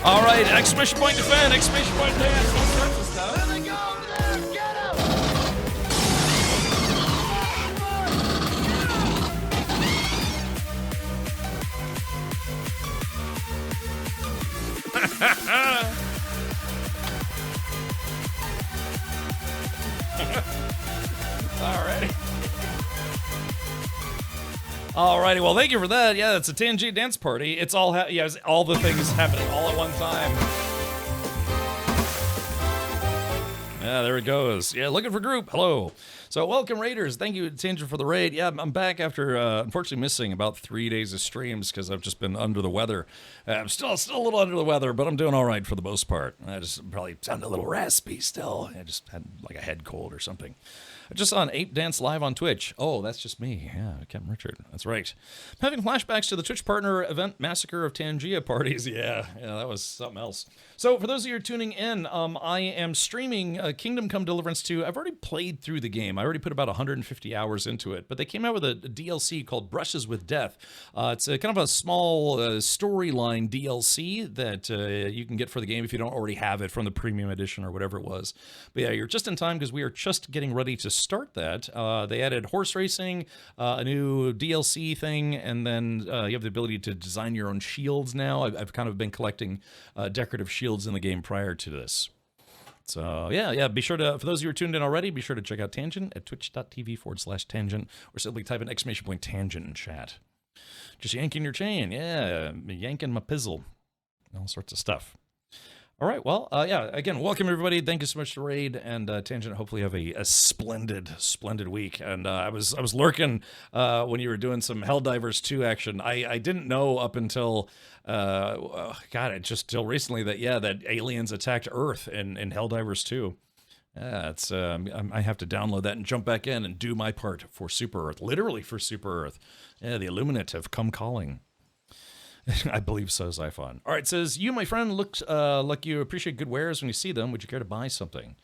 All right, exclamation point defend, exclamation point dance, all sorts of stuff. There they go over there! Get Alrighty, well, thank you for that. Yeah, it's a TNG dance party. It's all it's all the things happening all at one time. Yeah, there it goes. Yeah, looking for group. Hello. So welcome, Raiders. Thank you, Tangent, for the raid. Yeah, I'm back after unfortunately missing about 3 days of streams because I've just been under the weather. I'm still a little under the weather, but I'm doing all right for the most part. I just probably sound a little raspy still. I just had like a head cold or something. I just saw an ape dance live on Twitch. Oh, that's just me. Yeah, Captain Richard. That's right. I'm having flashbacks to the Twitch partner event Massacre of Tangia parties. Yeah, that was something else. So for those of you tuning in, I am streaming Kingdom Come Deliverance 2. I've already played through the game. I already put about 150 hours into it, but they came out with a DLC called Brushes with Death. It's kind of a small storyline DLC that you can get for the game if you don't already have it from the premium edition or whatever it was. But yeah, you're just in time because we are just getting ready to start that. They added horse racing, a new DLC thing, and then you have the ability to design your own shields now. I've kind of been collecting decorative shields in the game prior to this. So yeah, be sure to, for those of you who are tuned in already, be sure to check out Tangent at twitch.tv/tangent, or simply type in exclamation point tangent in chat. Just yanking your chain, yeah, yanking my pizzle, all sorts of stuff. All right, well, yeah, again, welcome everybody. Thank you so much to Raid and Tangent. Hopefully you have a splendid week. And I was lurking when you were doing some Helldivers 2 action. I didn't know up until, just till recently that aliens attacked Earth in Helldivers 2. Yeah, it's I have to download that and jump back in and do my part for Super Earth, literally for Super Earth. Yeah, the Illuminate have come calling. I believe so, Zyphon. All right, says, you, my friend, looks like you appreciate good wares when you see them. Would you care to buy something?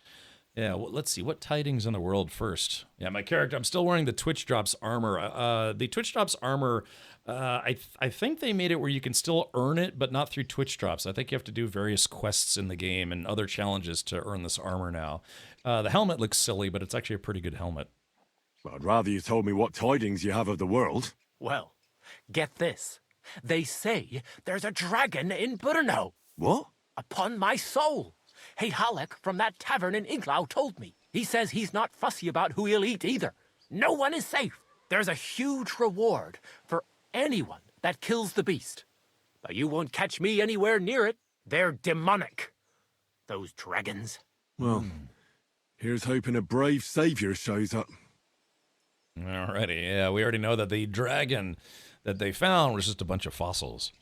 Yeah, well, let's see. What tidings in the world first? Yeah, my character, I'm still wearing the Twitch Drops armor. The Twitch Drops armor, I think they made it where you can still earn it, but not through Twitch Drops. I think you have to do various quests in the game and other challenges to earn this armor now. The helmet looks silly, but it's actually a pretty good helmet. Well, I'd rather you told me what tidings you have of the world. Well, get this. They say there's a dragon in Brno. What? Upon my soul. Hey, Halleck from that tavern in Iglau told me. He says he's not fussy about who he'll eat either. No one is safe. There's a huge reward for anyone that kills the beast. But you won't catch me anywhere near it. They're demonic. Those dragons. Well, here's hoping a brave savior shows up. Alrighty, yeah, we already know that the dragon that they found was just a bunch of fossils.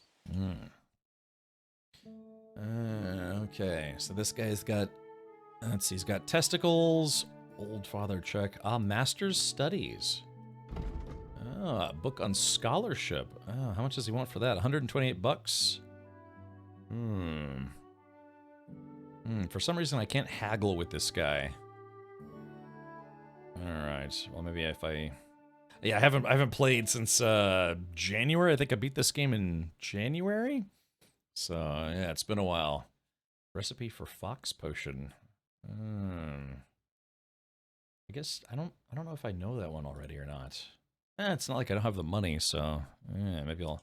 Okay, so this guy's got, let's see, he's got testicles, old father check, master's studies. A book on scholarship. How much does he want for that? 128 bucks? For some reason I can't haggle with this guy. Alright, well maybe if I... Yeah, I haven't played since January. I think I beat this game in January. So yeah, it's been a while. Recipe for fox potion. I guess I don't know if I know that one already or not. It's not like I don't have the money, so maybe I'll.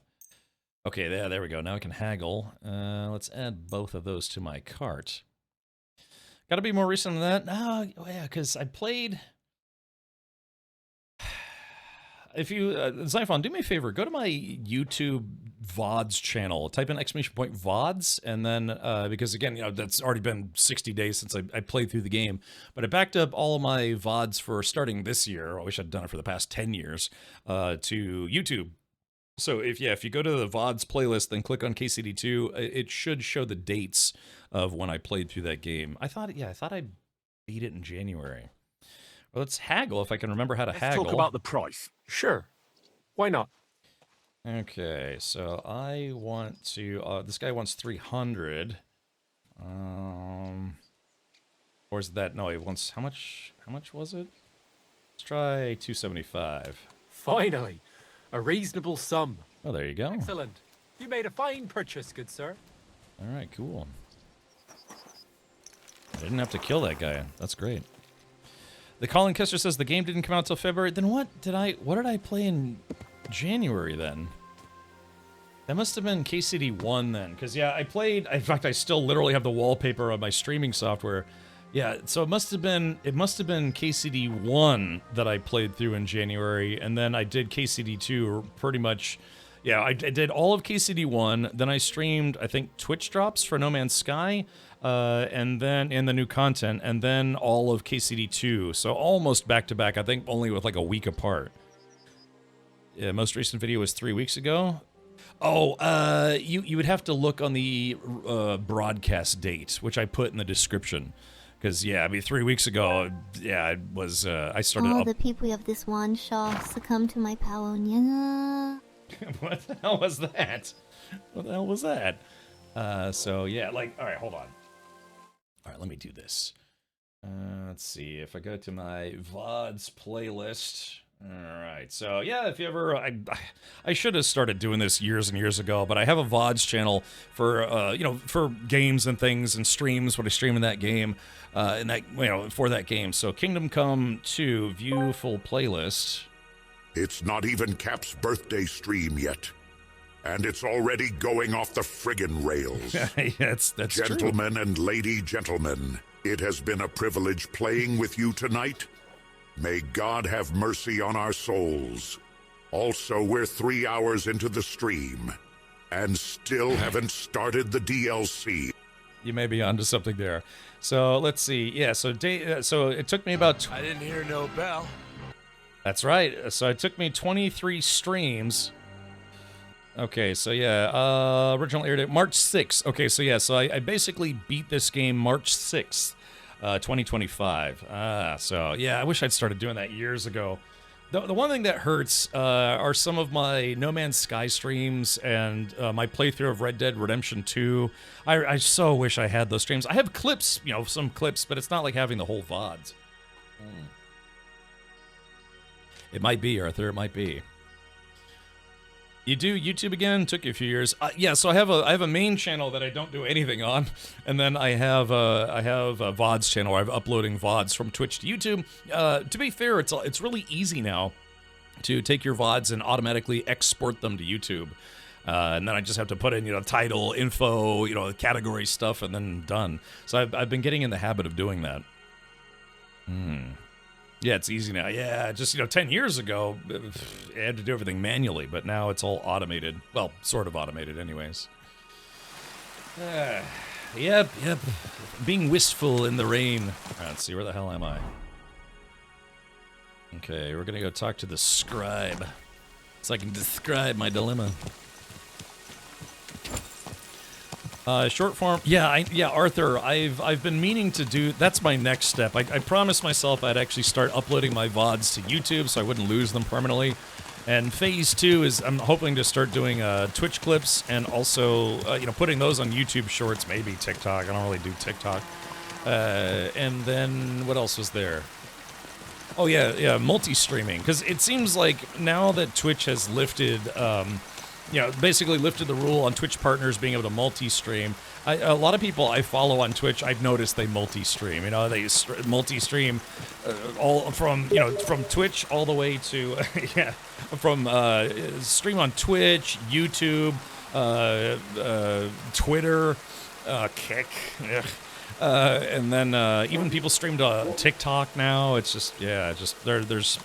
Okay, there we go. Now I can haggle. Let's add both of those to my cart. Got to be more recent than that. No, yeah, because I played. If you, Zyphon, do me a favor, go to my YouTube VODs channel, type in ! VODs, and then, because again, you know, that's already been 60 days since I played through the game, but I backed up all of my VODs for starting this year, I wish I'd done it for the past 10 years, to YouTube. So if you go to the VODs playlist, then click on KCD2, it should show the dates of when I played through that game. I thought I beat it in January. Well, let's haggle if I can remember how to haggle. Talk about the price. Sure. Why not? Okay, so I want to. This guy wants 300. Or is that? No, he wants how much? How much was it? Let's try 275. Finally, a reasonable sum. Oh, there you go. Excellent. You made a fine purchase, good sir. All right, cool. I didn't have to kill that guy. That's great. The Colin Kester says the game didn't come out till February. Then what did I play in January then? That must have been KCD1 then, because yeah, I played. In fact, I still literally have the wallpaper on my streaming software. Yeah, so it must have been KCD1 that I played through in January, and then I did KCD2 pretty much. Yeah, I did all of KCD1. Then I streamed, I think, Twitch drops for No Man's Sky. And then in the new content, and then all of KCD2, so almost back to back. I think only with like a week apart. Yeah, most recent video was 3 weeks ago. Oh, you would have to look on the broadcast date, which I put in the description, because yeah, I mean 3 weeks ago, yeah, it was. I started. All the people of this one shall succumb to my power. Yeah. What the hell was that? What the hell was that? So yeah, like, all right, hold on. All right, let me do this. Let's see if I go to my VODs playlist. All right, so yeah, if you ever, I should have started doing this years and years ago, but I have a VODs channel for, you know, for games and things and streams, what I stream in that game, and that, you know, for that game. So Kingdom Come 2, view full playlist. It's not even Cap's birthday stream yet. And it's already going off the friggin' rails. That's Gentlemen and lady gentlemen, it has been a privilege playing with you tonight. May God have mercy on our souls. Also, we're 3 hours into the stream, and still haven't started the DLC. You may be onto something there. So, let's see. Yeah, so it took me about... I didn't hear no bell. That's right. So it took me 23 streams... Okay, so yeah, original air date, March 6th. Okay, so yeah, so I basically beat this game March 6th, 2025. So yeah, I wish I'd started doing that years ago. The one thing that hurts are some of my No Man's Sky streams and my playthrough of Red Dead Redemption 2. I so wish I had those streams. I have clips, you know, some clips, but it's not like having the whole VODs. It might be, Arthur, it might be. You do YouTube again? Took you a few years. Yeah, so I have a main channel that I don't do anything on, and then I have a VODs channel where I'm uploading VODs from Twitch to YouTube. To be fair, it's really easy now to take your VODs and automatically export them to YouTube, and then I just have to put in, you know, title, info, you know, category stuff, and then done. So I've been getting in the habit of doing that. Yeah, it's easy now. Yeah, just, you know, 10 years ago, I had to do everything manually, but now it's all automated. Well, sort of automated anyways. Yep. Being wistful in the rain. All right, let's see, where the hell am I? Okay, we're gonna go talk to the scribe, so I can describe my dilemma. Short form, yeah, Arthur, I've been meaning to do, that's my next step. I promised myself I'd actually start uploading my VODs to YouTube so I wouldn't lose them permanently. And phase 2 is I'm hoping to start doing Twitch clips and also, you know, putting those on YouTube Shorts, maybe TikTok. I don't really do TikTok. And then what else was there? Oh yeah, multi-streaming. Because it seems like now that Twitch has lifted, basically lifted the rule on Twitch partners being able to multi-stream. A lot of people I follow on Twitch, I've noticed they multi-stream. They multi-stream all from Twitch all the way to from stream on Twitch, YouTube, Twitter, Kick. And then even people stream to TikTok now. It's just, there's...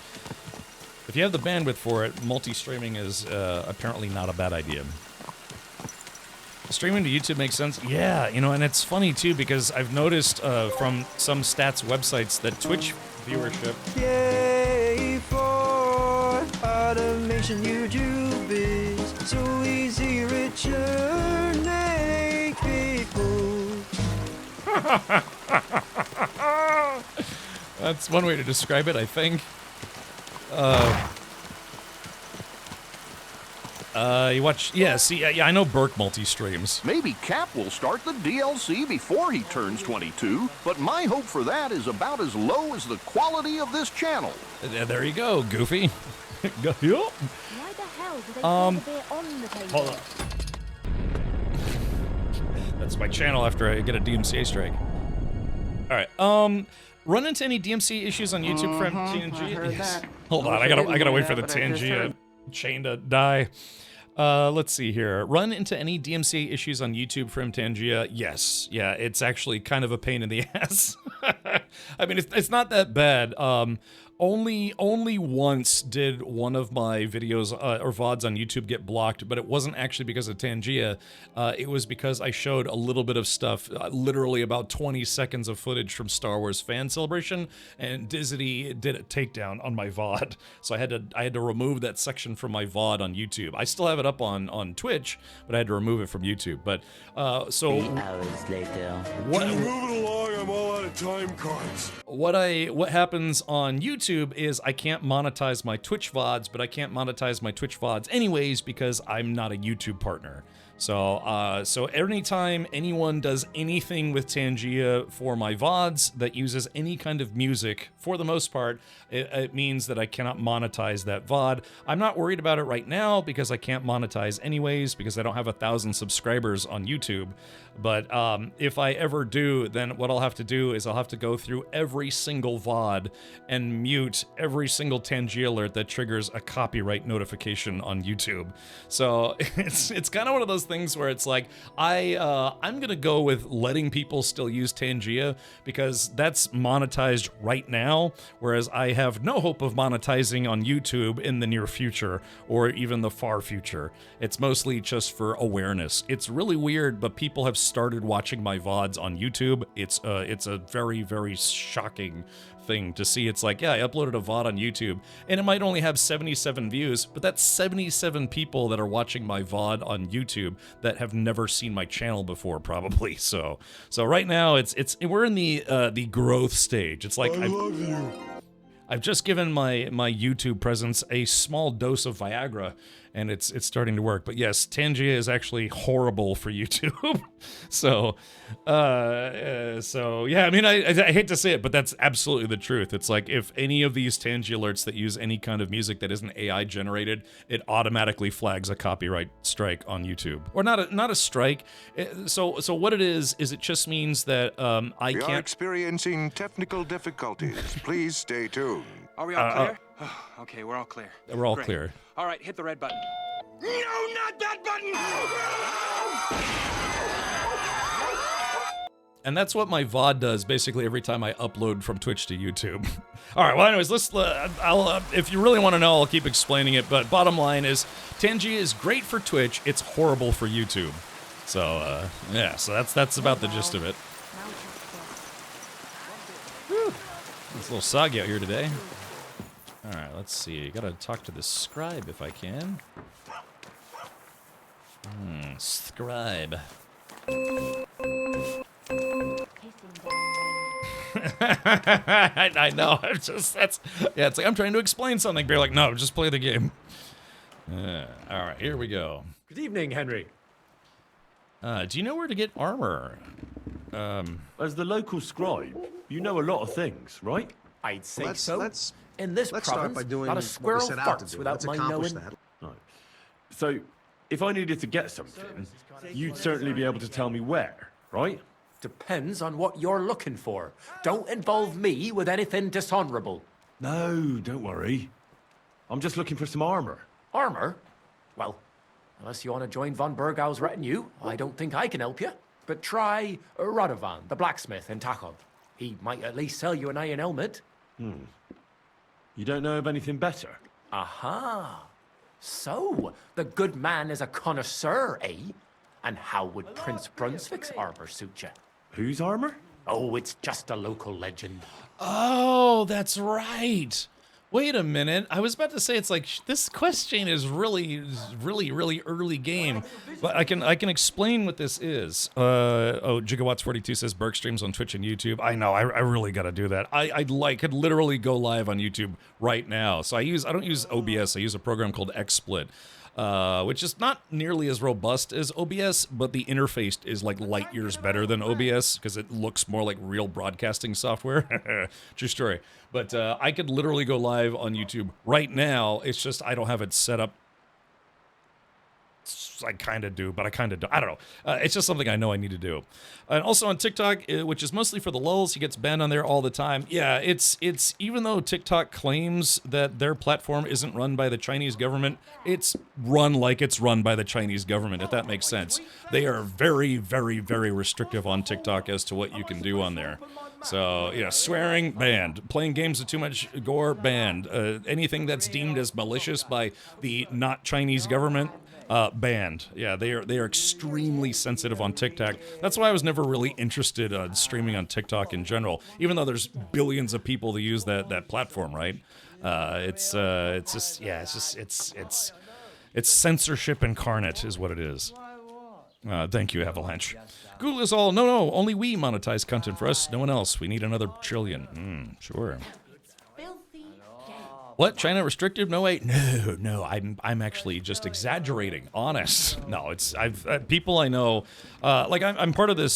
If you have the bandwidth for it, multi-streaming is apparently not a bad idea. Streaming to YouTube makes sense? Yeah, and it's funny too because I've noticed from some stats websites that Twitch viewership... Yay for automation, YouTube is so easy, richer, make people... That's one way to describe it, I think. You watch... Yeah, see, I know Burke multi-streams. Maybe Cap will start the DLC before he turns 22, but my hope for that is about as low as the quality of this channel. There you go, Goofy. Go, Why the hell do they pour the beer on the table? Hold on. That's my channel after I get a DMCA strike. Alright, run into any DMC issues on YouTube from TNG? Yes. Hold on, I gotta wait for the TNG chain to die. Let's see here. Run into any DMCA issues on YouTube from Tangia? Yes. Yeah, it's actually kind of a pain in the ass. I mean, it's not that bad. Only once did one of my videos or VODs on YouTube get blocked, but it wasn't actually because of Tangia. It was because I showed a little bit of stuff, literally about 20 seconds of footage from Star Wars Fan Celebration, and Disney did a takedown on my VOD. So I had to remove that section from my VOD on YouTube. I still have it up on Twitch, but I had to remove it from YouTube. But so 3 hours later. Can you move it along? I'm all out of time cards. What happens on YouTube is I can't monetize my Twitch VODs, but I can't monetize my Twitch VODs anyways because I'm not a YouTube partner. So anytime anyone does anything with Tangia for my VODs that uses any kind of music, for the most part, it means that I cannot monetize that VOD. I'm not worried about it right now because I can't monetize anyways because I don't have 1,000 subscribers on YouTube. But if I ever do, then what I'll have to do is I'll have to go through every single VOD and mute every single Tangia alert that triggers a copyright notification on YouTube. So it's kind of one of those things where it's like I'm gonna go with letting people still use Tangia because that's monetized right now, whereas I have no hope of monetizing on YouTube in the near future or even the far future. It's mostly just for awareness. It's really weird, but people have started watching my VODs on YouTube. It's a very, very shocking thing to see. It's like, yeah, I uploaded a VOD on YouTube and it might only have 77 views, but that's 77 people that are watching my VOD on YouTube that have never seen my channel before, probably. So right now we're in the growth stage. It's like I love you. I've just given my YouTube presence a small dose of Viagra, and it's starting to work. But yes, Tangia is actually horrible for YouTube. So yeah, I mean, I hate to say it, but that's absolutely the truth. It's like if any of these Tangia alerts that use any kind of music that isn't AI generated, it automatically flags a copyright strike on YouTube, or not a strike. So what it is it just means that I We can't. are experiencing technical difficulties. Please stay tuned. Are we all clear? Okay, we're all clear. We're all Great. clear. All right, hit the red button. No, not that button! And that's what my VOD does basically every time I upload from Twitch to YouTube. All right, well, anyways, if you really want to know, I'll keep explaining it. But bottom line is, Tangia is great for Twitch. It's horrible for YouTube. So, yeah, so that's about the gist of it. Whew. It's a little soggy out here today. All right, let's see. Gotta talk to the scribe if I can. Scribe. I know. It's like I'm trying to explain something. They're like, no, just play the game. All right, here we go. Good evening, Henry. Do you know where to get armor? As the local scribe, you know a lot of things, right? I'd say Let's- so. let's- In this let's start province, by doing not a what we squirrel set out to farts do. without Let's my accomplish knowing. that. Right. So, if I needed to get something, you'd certainly be able to tell me where, right? Depends on what you're looking for. Don't involve me with anything dishonorable. No, don't worry. I'm just looking for some armor. Armor? Well, unless you want to join von Burgau's retinue, I don't think I can help you. But try Radovan, the blacksmith in Takov. He might at least sell you an iron helmet. You don't know of anything better? Aha. So, the good man is a connoisseur, eh? And how would Prince Brunswick's armor suit you? Whose armor? Oh, it's just a local legend. Oh, that's right. Wait a minute. I was about to say it's like this quest chain is really early game, but I can explain what this is. Gigawatts42 says Burke streams on Twitch and YouTube. I know. I really got to do that. I could literally go live on YouTube right now. So I don't use OBS. I use a program called XSplit. Which is not nearly as robust as OBS, but the interface is like light years better than OBS because it looks more like real broadcasting software. True story. But I could literally go live on YouTube right now. It's just I don't have it set up. I kind of do, but I kind of don't. I don't know. It's just something I know I need to do. And also on TikTok, which is mostly for the lulz, he gets banned on there all the time. Yeah, it's even though TikTok claims that their platform isn't run by the Chinese government, it's run like it's run by the Chinese government, if that makes sense. They are very, very, very restrictive on TikTok as to what you can do on there. So, yeah, swearing, banned. Playing games with too much gore, banned. Anything that's deemed as malicious by the not Chinese government, banned. Yeah, they are extremely sensitive on TikTok. That's why I was never really interested in streaming on TikTok in general, even though there's billions of people that use that platform, right? It's censorship incarnate is what it is. Thank you, Avalanche. Google is all, no, only we monetize content for us, no one else. We need another trillion. Sure. What? China restrictive? No way. No. I'm actually just exaggerating. Honest. No, it's people I know. I'm part of this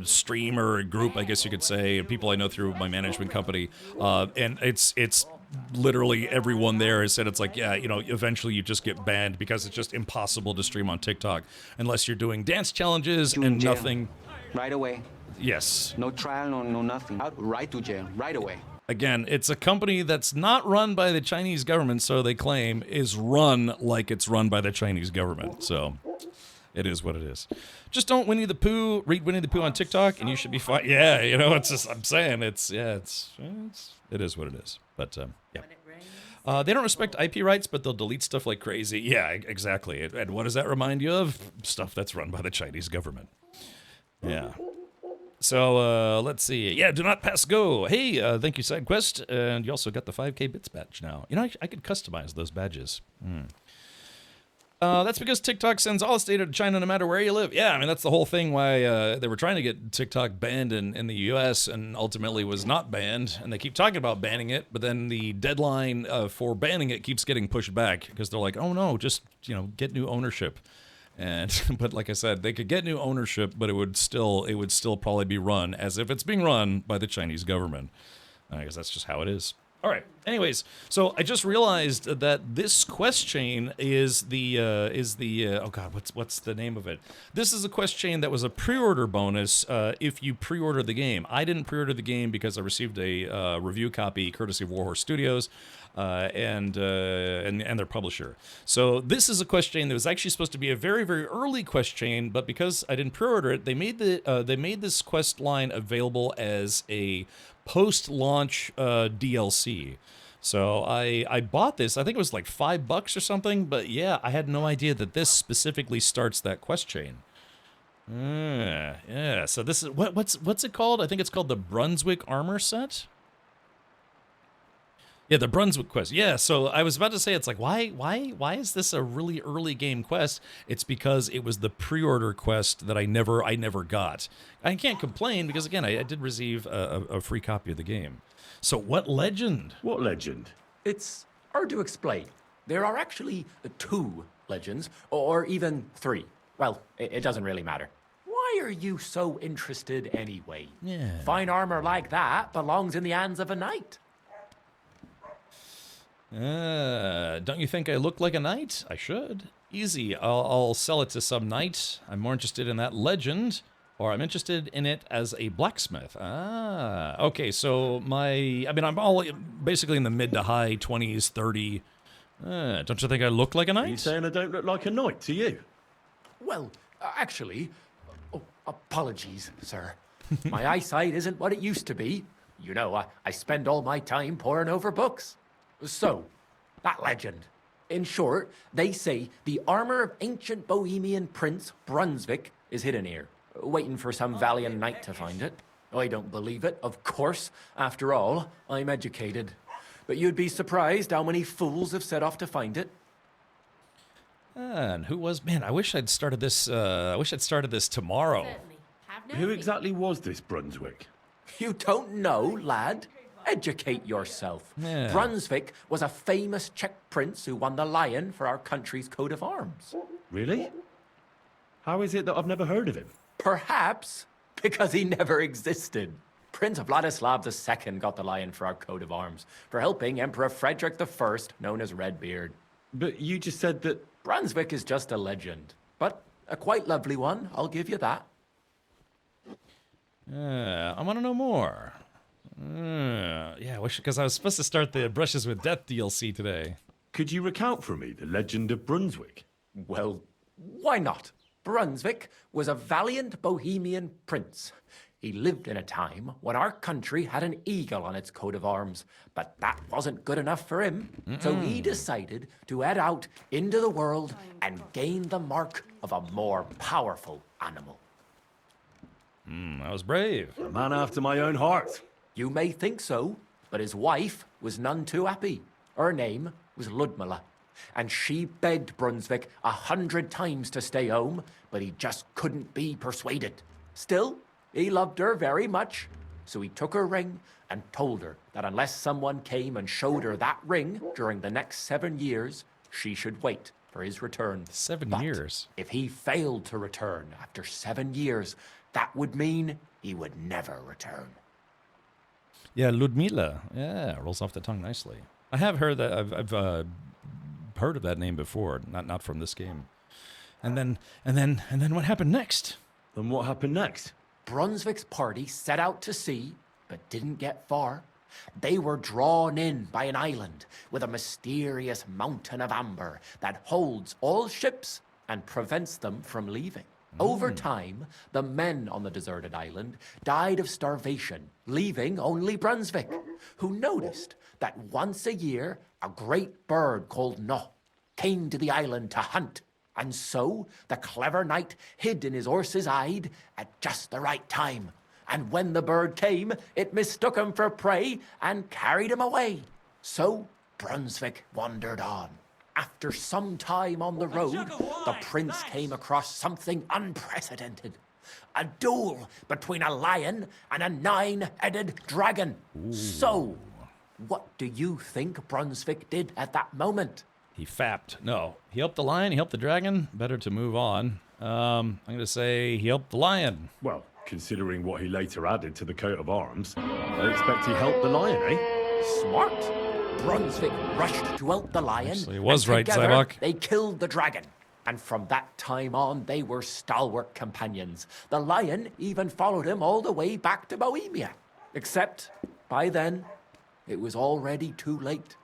streamer group, I guess you could say. People I know through my management company, and it's literally everyone there has said it's like, yeah, eventually you just get banned because it's just impossible to stream on TikTok unless you're doing dance challenges and jail. nothing. Right away. Yes. No trial, no nothing. Out right to jail. Right away. Again, it's a company that's not run by the Chinese government, so they claim, is run like it's run by the Chinese government. So, it is what it is. Just don't read Winnie the Pooh on TikTok, and you should be fine. Yeah, it's just, I'm saying, it is what it is. But, yeah. They don't respect IP rights, but they'll delete stuff like crazy. Yeah, exactly. And what does that remind you of? Stuff that's run by the Chinese government. Yeah. So, let's see. Yeah, do not pass go. Hey, thank you, SideQuest. And you also got the 5K bits badge now. I could customize those badges. That's because TikTok sends all its data to China no matter where you live. Yeah, I mean, that's the whole thing why they were trying to get TikTok banned in the U.S. and ultimately was not banned. And they keep talking about banning it, but then the deadline for banning it keeps getting pushed back because they're like, oh, no, just, get new ownership. But like I said, they could get new ownership, but it would still probably be run as if it's being run by the Chinese government. I guess that's just how it is. All right. Anyways, so I just realized that this quest chain is the oh god, what's the name of it? This is a quest chain that was a pre-order bonus if you pre-order the game. I didn't pre-order the game because I received a review copy courtesy of Warhorse Studios. And their publisher. So this is a quest chain that was actually supposed to be a very, very early quest chain, but because I didn't pre-order it, they made this quest line available as a post-launch DLC. So I bought this. I think it was like $5 or something. But yeah, I had no idea that this specifically starts that quest chain. Yeah. So this is what's it called? I think it's called the Brunswick Armor Set. Yeah, the Brunswick quest. Yeah, so I was about to say, it's like, why is this a really early game quest? It's because it was the pre-order quest that I never got. I can't complain because, again, I did receive a free copy of the game. So what legend? What legend? It's hard to explain. There are actually 2 legends, or even 3. Well, it doesn't really matter. Why Why are you so interested anyway? Yeah. Fine armor like that belongs in the hands of a knight. Don't you think I look like a knight? I should. Easy. I'll sell it to some knight. I'm more interested in that legend, or I'm interested in it as a blacksmith. Ah, okay. So I'm all basically in the mid to high 20s, 30. Don't you think I look like a knight? Are you saying I don't look like a knight to you? Well, actually, apologies, sir. My eyesight isn't what it used to be. You know, I spend all my time poring over books. So, that legend. In short, they say the armor of ancient Bohemian Prince Brunswick is hidden here, waiting for some valiant knight to find it. I don't believe it, of course. After all, I'm educated. But you'd be surprised how many fools have set off to find it. And who was... Man, I wish I'd started this... tomorrow. Who exactly was this Brunswick? You don't know, lad? Educate yourself. Yeah. Brunswick was a famous Czech prince who won the lion for our country's coat of arms. Really? How is it that I've never heard of him? Perhaps because he never existed. Prince Vladislav II got the lion for our coat of arms for helping Emperor Frederick I, known as Redbeard. But you just said that... Brunswick is just a legend, but a quite lovely one, I'll give you that. I want to know more. Yeah, I wish, because I was supposed to start the Brushes with Death DLC today. Could you recount for me the legend of Brunswick? Well, why not? Brunswick was a valiant Bohemian prince. He lived in a time when our country had an eagle on its coat of arms, but that wasn't good enough for him. So he decided to head out into the world and gain the mark of a more powerful animal. That was brave. A man after my own heart. You may think so, but his wife was none too happy. Her name was Ludmilla, and she begged Brunswick 100 times to stay home, but he just couldn't be persuaded. Still, he loved her very much, so he took her ring and told her that unless someone came and showed her that ring during the next 7 years, she should wait for his return. 7 But years? if he failed to return after 7 years, that would mean he would never return. Yeah, Ludmilla. Yeah, rolls off the tongue nicely. I have heard that. I've heard of that name before, not from this game. And then what happened next? And what happened next? Brunswick's party set out to sea, but didn't get far. They were drawn in by an island with a mysterious mountain of amber that holds all ships and prevents them from leaving. Over time, the men on the deserted island died of starvation, leaving only Brunswick, who noticed that once a year, a great bird called No came to the island to hunt. And so the clever knight hid in his horse's hide at just the right time. And when the bird came, it mistook him for prey and carried him away. So Brunswick wandered on. After some time on the road, the prince came across something unprecedented. A duel between a lion and a 9-headed dragon. So, what do you think Brunswick did at that moment? He fapped. No, he helped the lion, he helped the dragon. Better to move on. I'm going to say he helped the lion. Well, considering what he later added to the coat of arms, I expect he helped the lion, eh? Smart. Brunswick rushed to help the lion. Actually, he was right, together, Zybok. They killed the dragon. And from that time on, they were stalwart companions. The lion even followed him all the way back to Bohemia. Except, by then, it was already too late.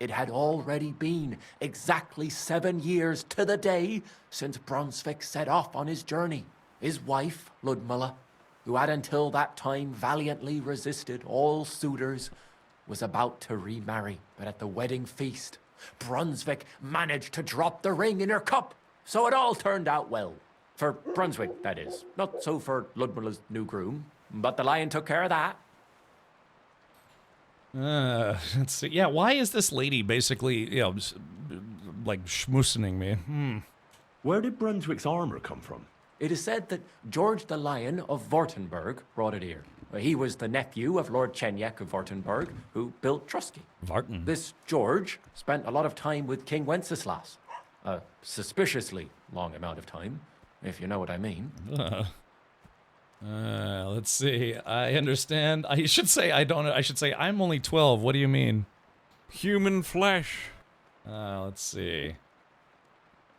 It had already been exactly 7 years to the day since Brunswick set off on his journey. His wife, Ludmilla, who had until that time valiantly resisted all suitors, was about to remarry. But at the wedding feast, Brunswick managed to drop the ring in her cup. So it all turned out well. For Brunswick, that is. Not so for Ludmilla's new groom, but the lion took care of that. Let's see. Yeah, why is this lady basically, just, like schmoosening me? Where did Brunswick's armor come from? It is said that George the Lion of Württemberg brought it here. He was the nephew of Lord Chenyek of Württemberg, who built Trusky. Vartan. This George spent a lot of time with King Wenceslas. A suspiciously long amount of time, if you know what I mean. Let's see. I understand. I should say I don't. I should say I'm only 12. What do you mean? Human flesh. Let's see.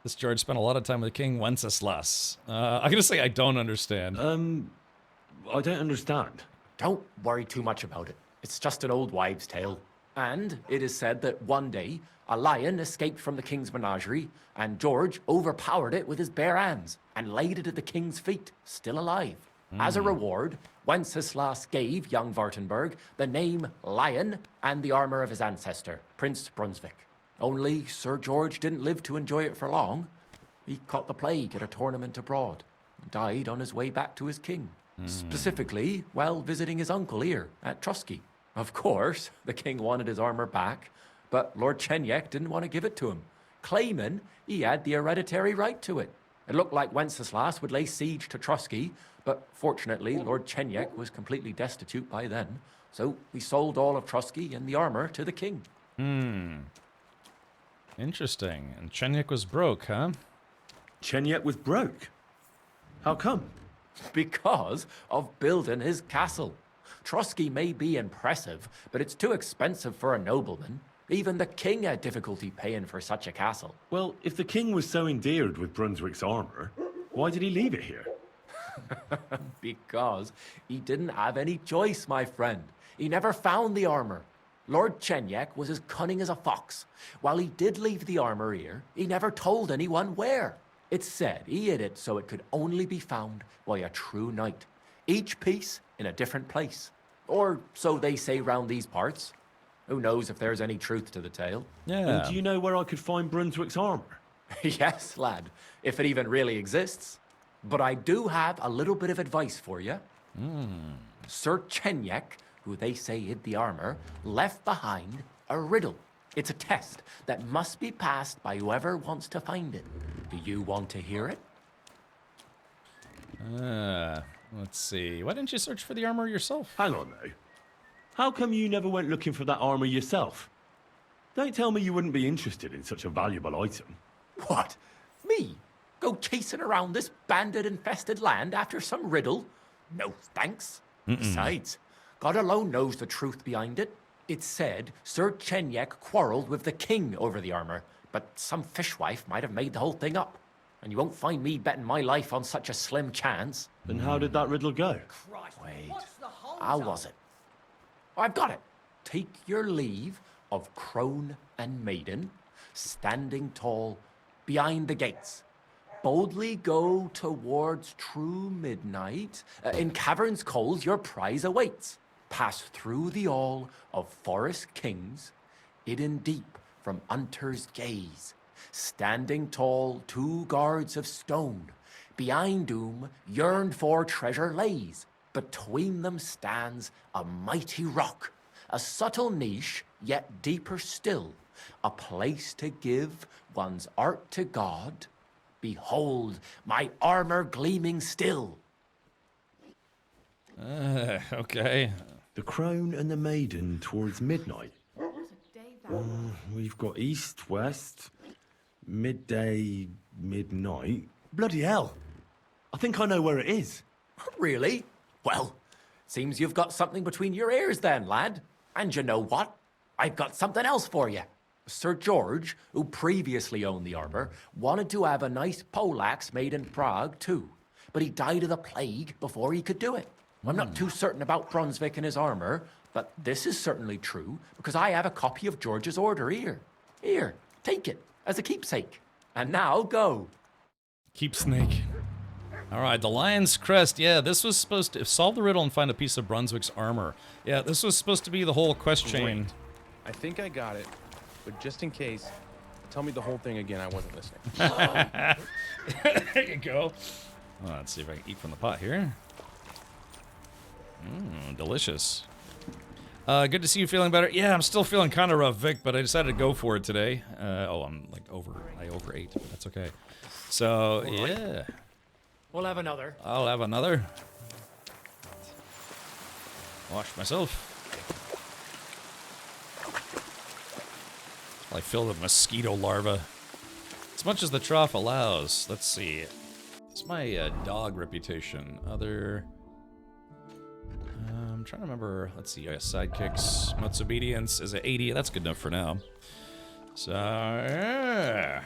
This George spent a lot of time with King Wenceslas. I'm gonna say I don't understand. I don't understand. Don't worry too much about it. It's just an old wives' tale. And it is said that one day, a lion escaped from the king's menagerie, and George overpowered it with his bare hands and laid it at the king's feet, still alive. As a reward, Wenceslas gave young Wartenberg the name Lion and the armor of his ancestor, Prince Brunswick. Only Sir George didn't live to enjoy it for long. He caught the plague at a tournament abroad and died on his way back to his king. Specifically, while visiting his uncle here at Trusky. Of course, the king wanted his armor back, but Lord Chenyek didn't want to give it to him, claiming he had the hereditary right to it. It looked like Wenceslas would lay siege to Trusky, but fortunately, Lord Chenyek was completely destitute by then, so we sold all of Trusky and the armor to the king. Interesting. And Chenyek was broke, huh? Chenyek was broke? How come? Because of building his castle. Trusky may be impressive, but it's too expensive for a nobleman. Even the king had difficulty paying for such a castle. Well, if the king was so endeared with Brunswick's armor, why did he leave it here? Because he didn't have any choice, my friend. He never found the armor. Lord Chenyek was as cunning as a fox. While he did leave the armor here, he never told anyone where. It's said he hid it so it could only be found by a true knight. Each piece in a different place. Or so they say round these parts. Who knows if there's any truth to the tale? And do you know where I could find Brunswick's armor? Yes, lad, if it even really exists. But I do have a little bit of advice for you. Sir Chenyek, who they say hid the armor, left behind a riddle. It's a test that must be passed by whoever wants to find it. Do you want to hear it? Let's see. Why didn't you search for the armor yourself? Hang on, though. How come you never went looking for that armor yourself? Don't tell me you wouldn't be interested in such a valuable item. What? Me? Go chasing around this bandit-infested land after some riddle? No thanks. Besides, God alone knows the truth behind it. It's said Sir Chenyek quarreled with the king over the armor, but some fishwife might have made the whole thing up. And you won't find me betting my life on such a slim chance. Then how did that riddle go? Wait, how was it? I've got it. Take your leave of crone and maiden, standing tall behind the gates. Boldly go towards true midnight. In caverns cold your prize awaits. Pass through the all of forest kings, hidden deep from hunter's gaze. Standing tall, 2 guards of stone. Behind whom yearned for treasure lays. Between them stands a mighty rock. A subtle niche, yet deeper still. A place to give one's art to God. Behold, my armor gleaming still. Okay. The crone and the maiden towards midnight. We've got east, west, midday, midnight. Bloody hell. I think I know where it is. Really? Well, seems you've got something between your ears then, lad. And you know what? I've got something else for you. Sir George, who previously owned the armor, wanted to have a nice poleaxe made in Prague too. But he died of the plague before he could do it. I'm not too certain about Brunswick and his armor, but this is certainly true because I have a copy of George's order here. Here, take it as a keepsake. And now go. Keep snake. All right, the Lion's Crest. Yeah, this was supposed to solve the riddle and find a piece of Brunswick's armor. Yeah, this was supposed to be the whole quest chain. Great. I think I got it, but just in case, tell me the whole thing again. I wasn't listening. There you go. Well, let's see if I can eat from the pot here. Delicious. Good to see you feeling better. Yeah, I'm still feeling kind of rough, Vic, but I decided to go for it today. I'm like I overate, but that's okay. So, yeah. We'll have another. I'll have another. Wash myself. I filled with mosquito larvae. As much as the trough allows. Let's see. It's my dog reputation. Other I'm trying to remember. Let's see. Sidekicks. Mutt's Obedience is at 80. That's good enough for now. So yeah.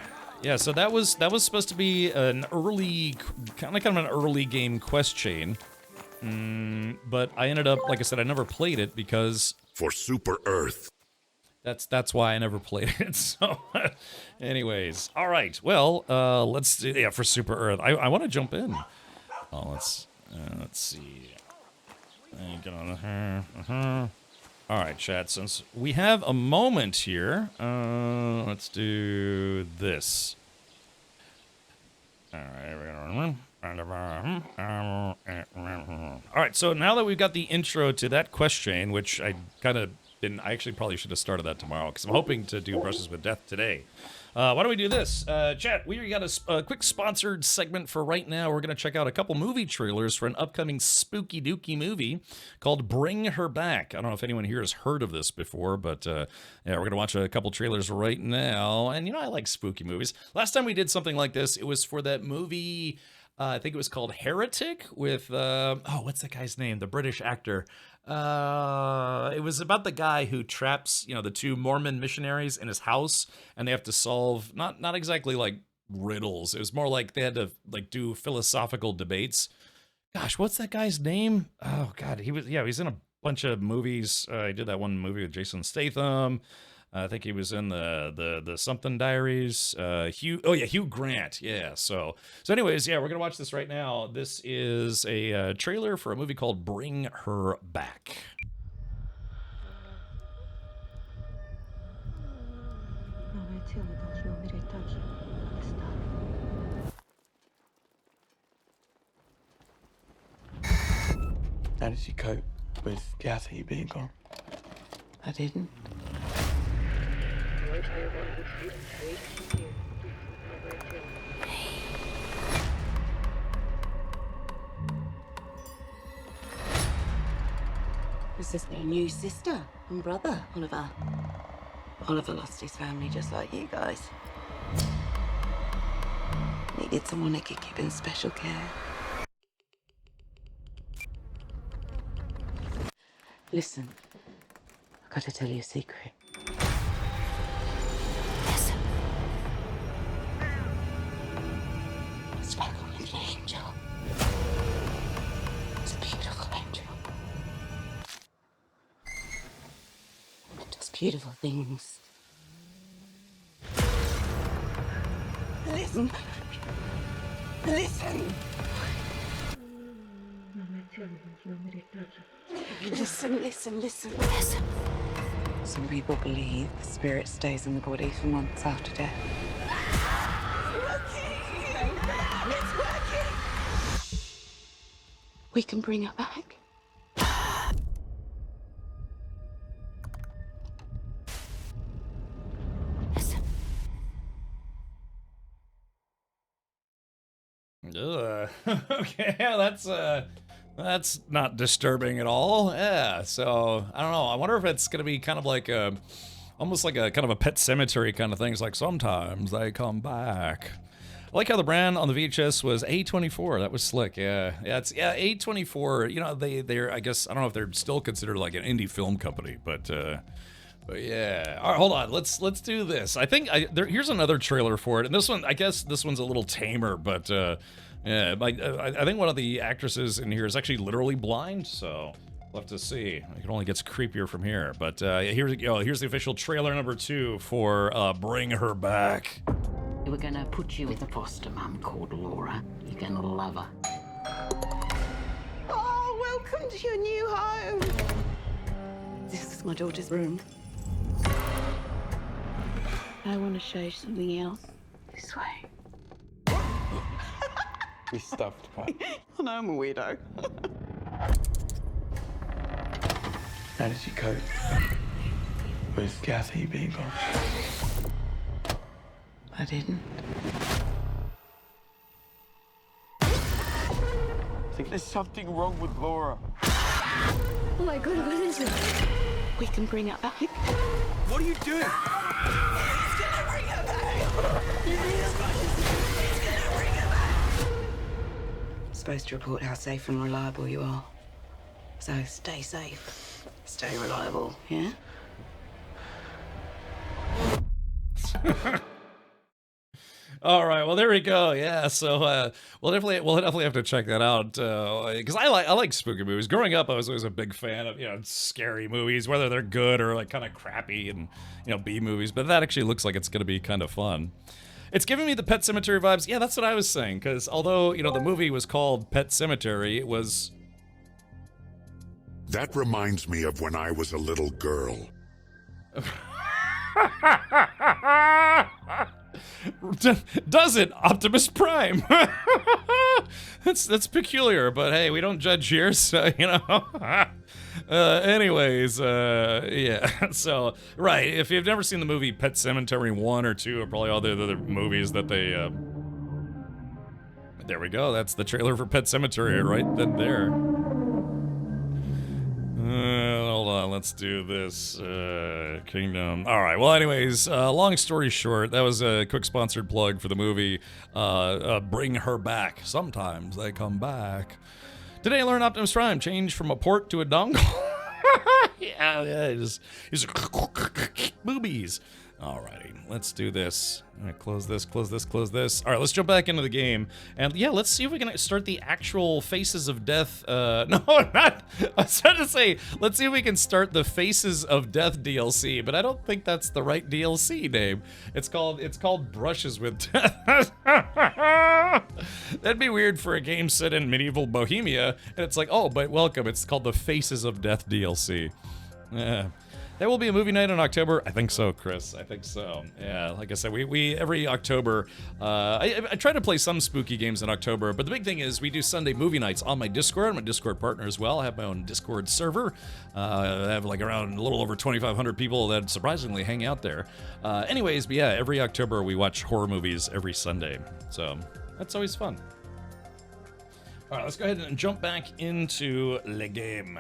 So that was supposed to be an early, kind of an early game quest chain. But I ended up, like I said, I never played it because for Super Earth. That's why I never played it. So, anyways, all right. Well, let's do for Super Earth. I want to jump in. Oh, let's see. Get on All right, chat. Since we have a moment here, let's do this. All right. So now that we've got the intro to that quest chain, which I actually probably should have started that tomorrow because I'm hoping to do Brushes with Death today. Why don't we do this? Chat, we got a quick sponsored segment for right now. We're going to check out a couple movie trailers for an upcoming spooky dooky movie called Bring Her Back. I don't know if anyone here has heard of this before, but yeah, we're going to watch a couple trailers right now. And, I like spooky movies. Last time we did something like this, it was for that movie, I think it was called Heretic with, what's that guy's name? The British actor. It was about the guy who traps, the two Mormon missionaries in his house, and they have to solve not exactly like riddles. It was more like they had to do philosophical debates. Gosh, what's that guy's name? Oh God, he's in a bunch of movies. He did that one movie with Jason Statham. I think he was in the Something Diaries. Hugh Grant. Yeah. So anyways, yeah, we're gonna watch this right now. This is a trailer for a movie called Bring Her Back. How did you cope with Kathy being gone? I didn't. This is my new sister and brother, Oliver. Oliver lost his family just like you guys. Needed someone that could give him special care. Listen, I've got to tell you a secret. Listen. It's like a little angel. It's a beautiful angel. It does beautiful things. Listen. Listen. Listen. Some people believe the spirit stays in the body for months after death. It's working! We can bring her back. Listen. Okay, that's not disturbing at all. Yeah, so I don't know. I wonder if it's gonna be kind of like almost like a kind of a Pet Cemetery kind of thing. It's like sometimes they come back. I like how the brand on the VHS was A24. That was slick. Yeah, A24. They're I guess I don't know if they're still considered like an indie film company, but yeah. All right, hold on. Let's do this. I think here's another trailer for it, and this one I guess this one's a little tamer, but. Yeah, I think one of the actresses in here is actually literally blind, so we'll have to see. It only gets creepier from here. But here we go. Here's the official trailer number 2 for Bring Her Back. We're gonna put you with a foster mum called Laura. You're gonna love her. Oh, welcome to your new home. This is my daughter's room. I want to show you something else. This way. We stuffed one. I know I'm a weirdo. How did you cope with Kathy being gone? I didn't. I think there's something wrong with Laura. Oh my God, what is it? We can bring her back. What are you doing? It's gonna bring her back. It's gonna bring her back. Supposed to report how safe and reliable you are. So stay safe, stay reliable, yeah? All right, well there we go. Yeah, so we'll definitely have to check that out because I like spooky movies. Growing up, I was always a big fan of scary movies, whether they're good or like kind of crappy and B movies. But that actually looks like it's going to be kind of fun. It's giving me the Pet Sematary vibes. Yeah, that's what I was saying. Because although the movie was called Pet Sematary, it was. That reminds me of when I was a little girl. Does it, Optimus Prime? That's peculiar, but hey, we don't judge here, so anyways, yeah. So right, if you've never seen the movie Pet Sematary 1 or 2, or probably all the other movies that they. There we go. That's the trailer for Pet Sematary right then there. Hold on, let's do this. Kingdom. All right, well, anyways, long story short, that was a quick sponsored plug for the movie Bring Her Back. Sometimes they come back. Today I learned Optimus Prime changed from a port to a dongle. yeah, he's boobies. Alrighty, let's do this. All right, close this. All right, let's jump back into the game. And yeah, let's see if we can start the actual Faces of Death. No, not. I was trying to say, let's see if we can start the Faces of Death DLC, but I don't think that's the right DLC name. It's called Brushes with Death. That'd be weird for a game set in medieval Bohemia. And it's like, oh, but welcome. It's called the Faces of Death DLC. Yeah. There will be a movie night in October. I think so, Chris. I think so. Yeah, like I said, we every October, I try to play some spooky games in October, but the big thing is we do Sunday movie nights on my Discord. I'm a Discord partner as well. I have my own Discord server. I have like around a little over 2,500 people that surprisingly hang out there. Anyways, but yeah, every October we watch horror movies every Sunday. So that's always fun. All right, let's go ahead and jump back into the game.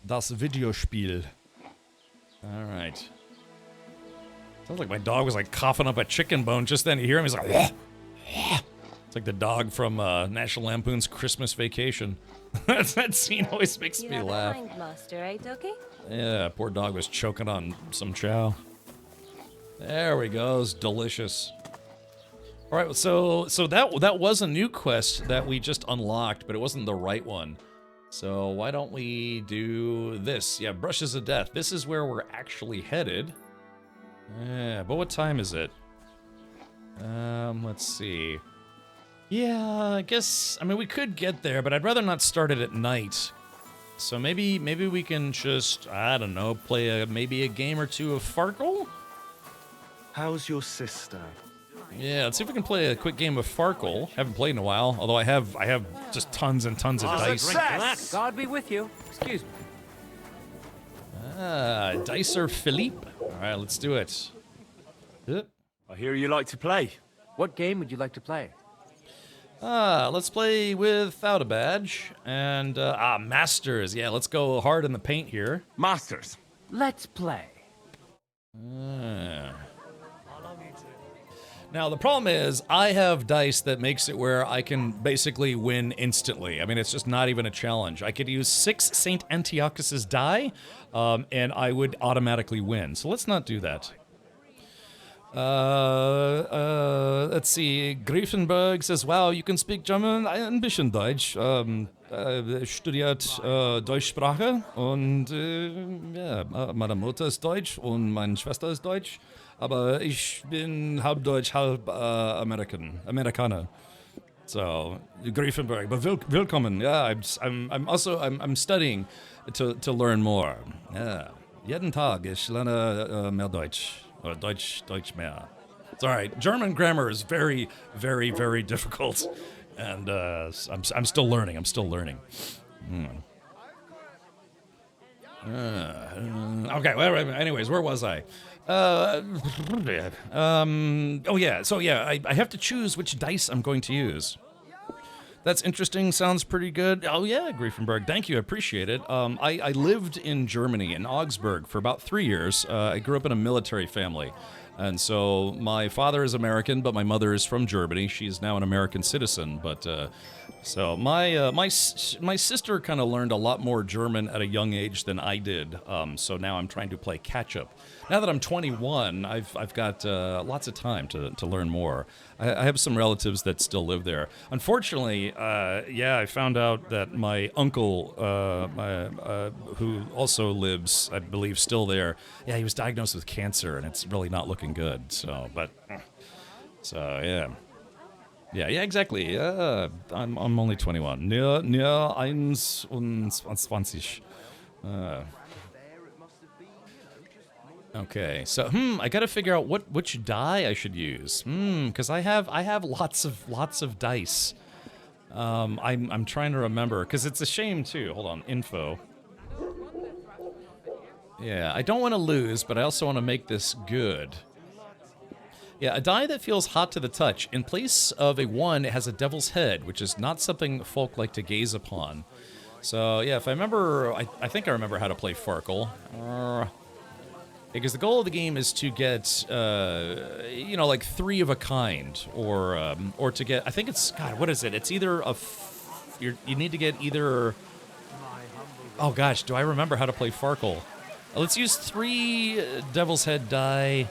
Das Videospiel. Alright. Sounds like my dog was like coughing up a chicken bone just then. You hear him? He's like, wah, wah. It's like the dog from National Lampoon's Christmas Vacation. That scene always makes me laugh. Master, eh, Doki? Yeah, poor dog was choking on some chow. There we go. It's delicious. Alright, so that was a new quest that we just unlocked, but it wasn't the right one. So why don't we do this? Yeah, Brushes of Death. This is where we're actually headed. Yeah, but what time is it? Let's see. Yeah, I guess, I mean, we could get there, but I'd rather not start it at night. So maybe we can just, I don't know, play maybe a game or two of Farkle? How's your sister? Yeah, let's see if we can play a quick game of Farkle. Haven't played in a while, although I have just tons and tons of dice. God be with you. Excuse me. Dicer Philippe. All right, let's do it. I hear you like to play. What game would you like to play? Let's play without a badge. And, Masters. Yeah, let's go hard in the paint here. Masters. Let's play. Now, the problem is, I have dice that makes it where I can basically win instantly. I mean, it's just not even a challenge. I could use 6 St. Antiochus's die, and I would automatically win. So let's not do that. Let's see. Griefenberg says, wow, you can speak German? Ein bisschen Deutsch. Studiert Deutschsprache und ja, meine Mutter ist Deutsch und meine Schwester ist Deutsch. Aber ich bin halb Deutsch, halb Amerikaner. So, Griefenberg, but willkommen. Yeah, I'm studying to learn more. Yeah, jeden Tag ich lerne mehr Deutsch or Deutsch mehr. It's all right. German grammar is very, very, very difficult, and I'm still learning. Okay. Well, anyways, where was I? Oh yeah, so yeah, I have to choose which dice I'm going to use. That's interesting, sounds pretty good. Oh yeah, Griefenberg, thank you, I appreciate it. I lived in Germany, in Augsburg, for about 3 years. I grew up in a military family. And so my father is American, but my mother is from Germany. She's now an American citizen. But so my sister kind of learned a lot more German at a young age than I did. So now I'm trying to play catch up. Now that I'm 21, I've got lots of time to learn more. I have some relatives that still live there. Unfortunately, I found out that my uncle, who also lives, I believe, still there. Yeah, he was diagnosed with cancer, and it's really not looking good. So yeah. Yeah, exactly. I'm only 21. Nur 21. Okay, so I gotta figure out which die I should use. Because I have lots of dice. I'm trying to remember because it's a shame too. Hold on, info. Yeah, I don't want to lose, but I also want to make this good. Yeah, a die that feels hot to the touch. In place of a 1, it has a devil's head, which is not something folk like to gaze upon. So, yeah, if I remember, I think I remember how to play Farkle. Because the goal of the game is to get, like 3 of a kind, or to get, I think it's, God, what is it? It's either you need to get either, oh gosh, do I remember how to play Farkle? Let's use 3 devil's head die.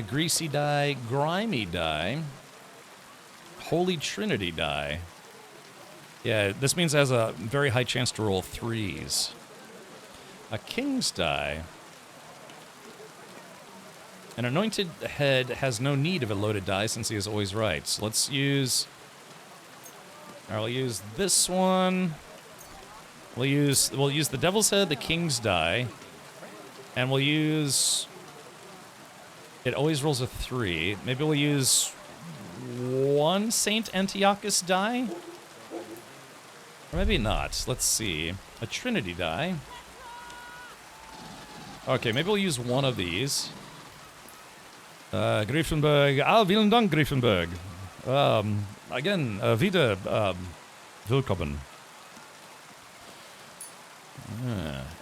Greasy die, grimy die, Holy Trinity die. Yeah, this means it has a very high chance to roll 3s. A king's die. An anointed head has no need of a loaded die since he is always right. So let's use... I'll use this one. We'll use the devil's head, the king's die, and we'll use... It always rolls a 3. Maybe we'll use 1 Saint Antiochus die? Or maybe not. Let's see. A Trinity die. Okay, maybe we'll use 1 of these. Griffenberg. Vielen Dank, Griffenberg. Again, wieder willkommen.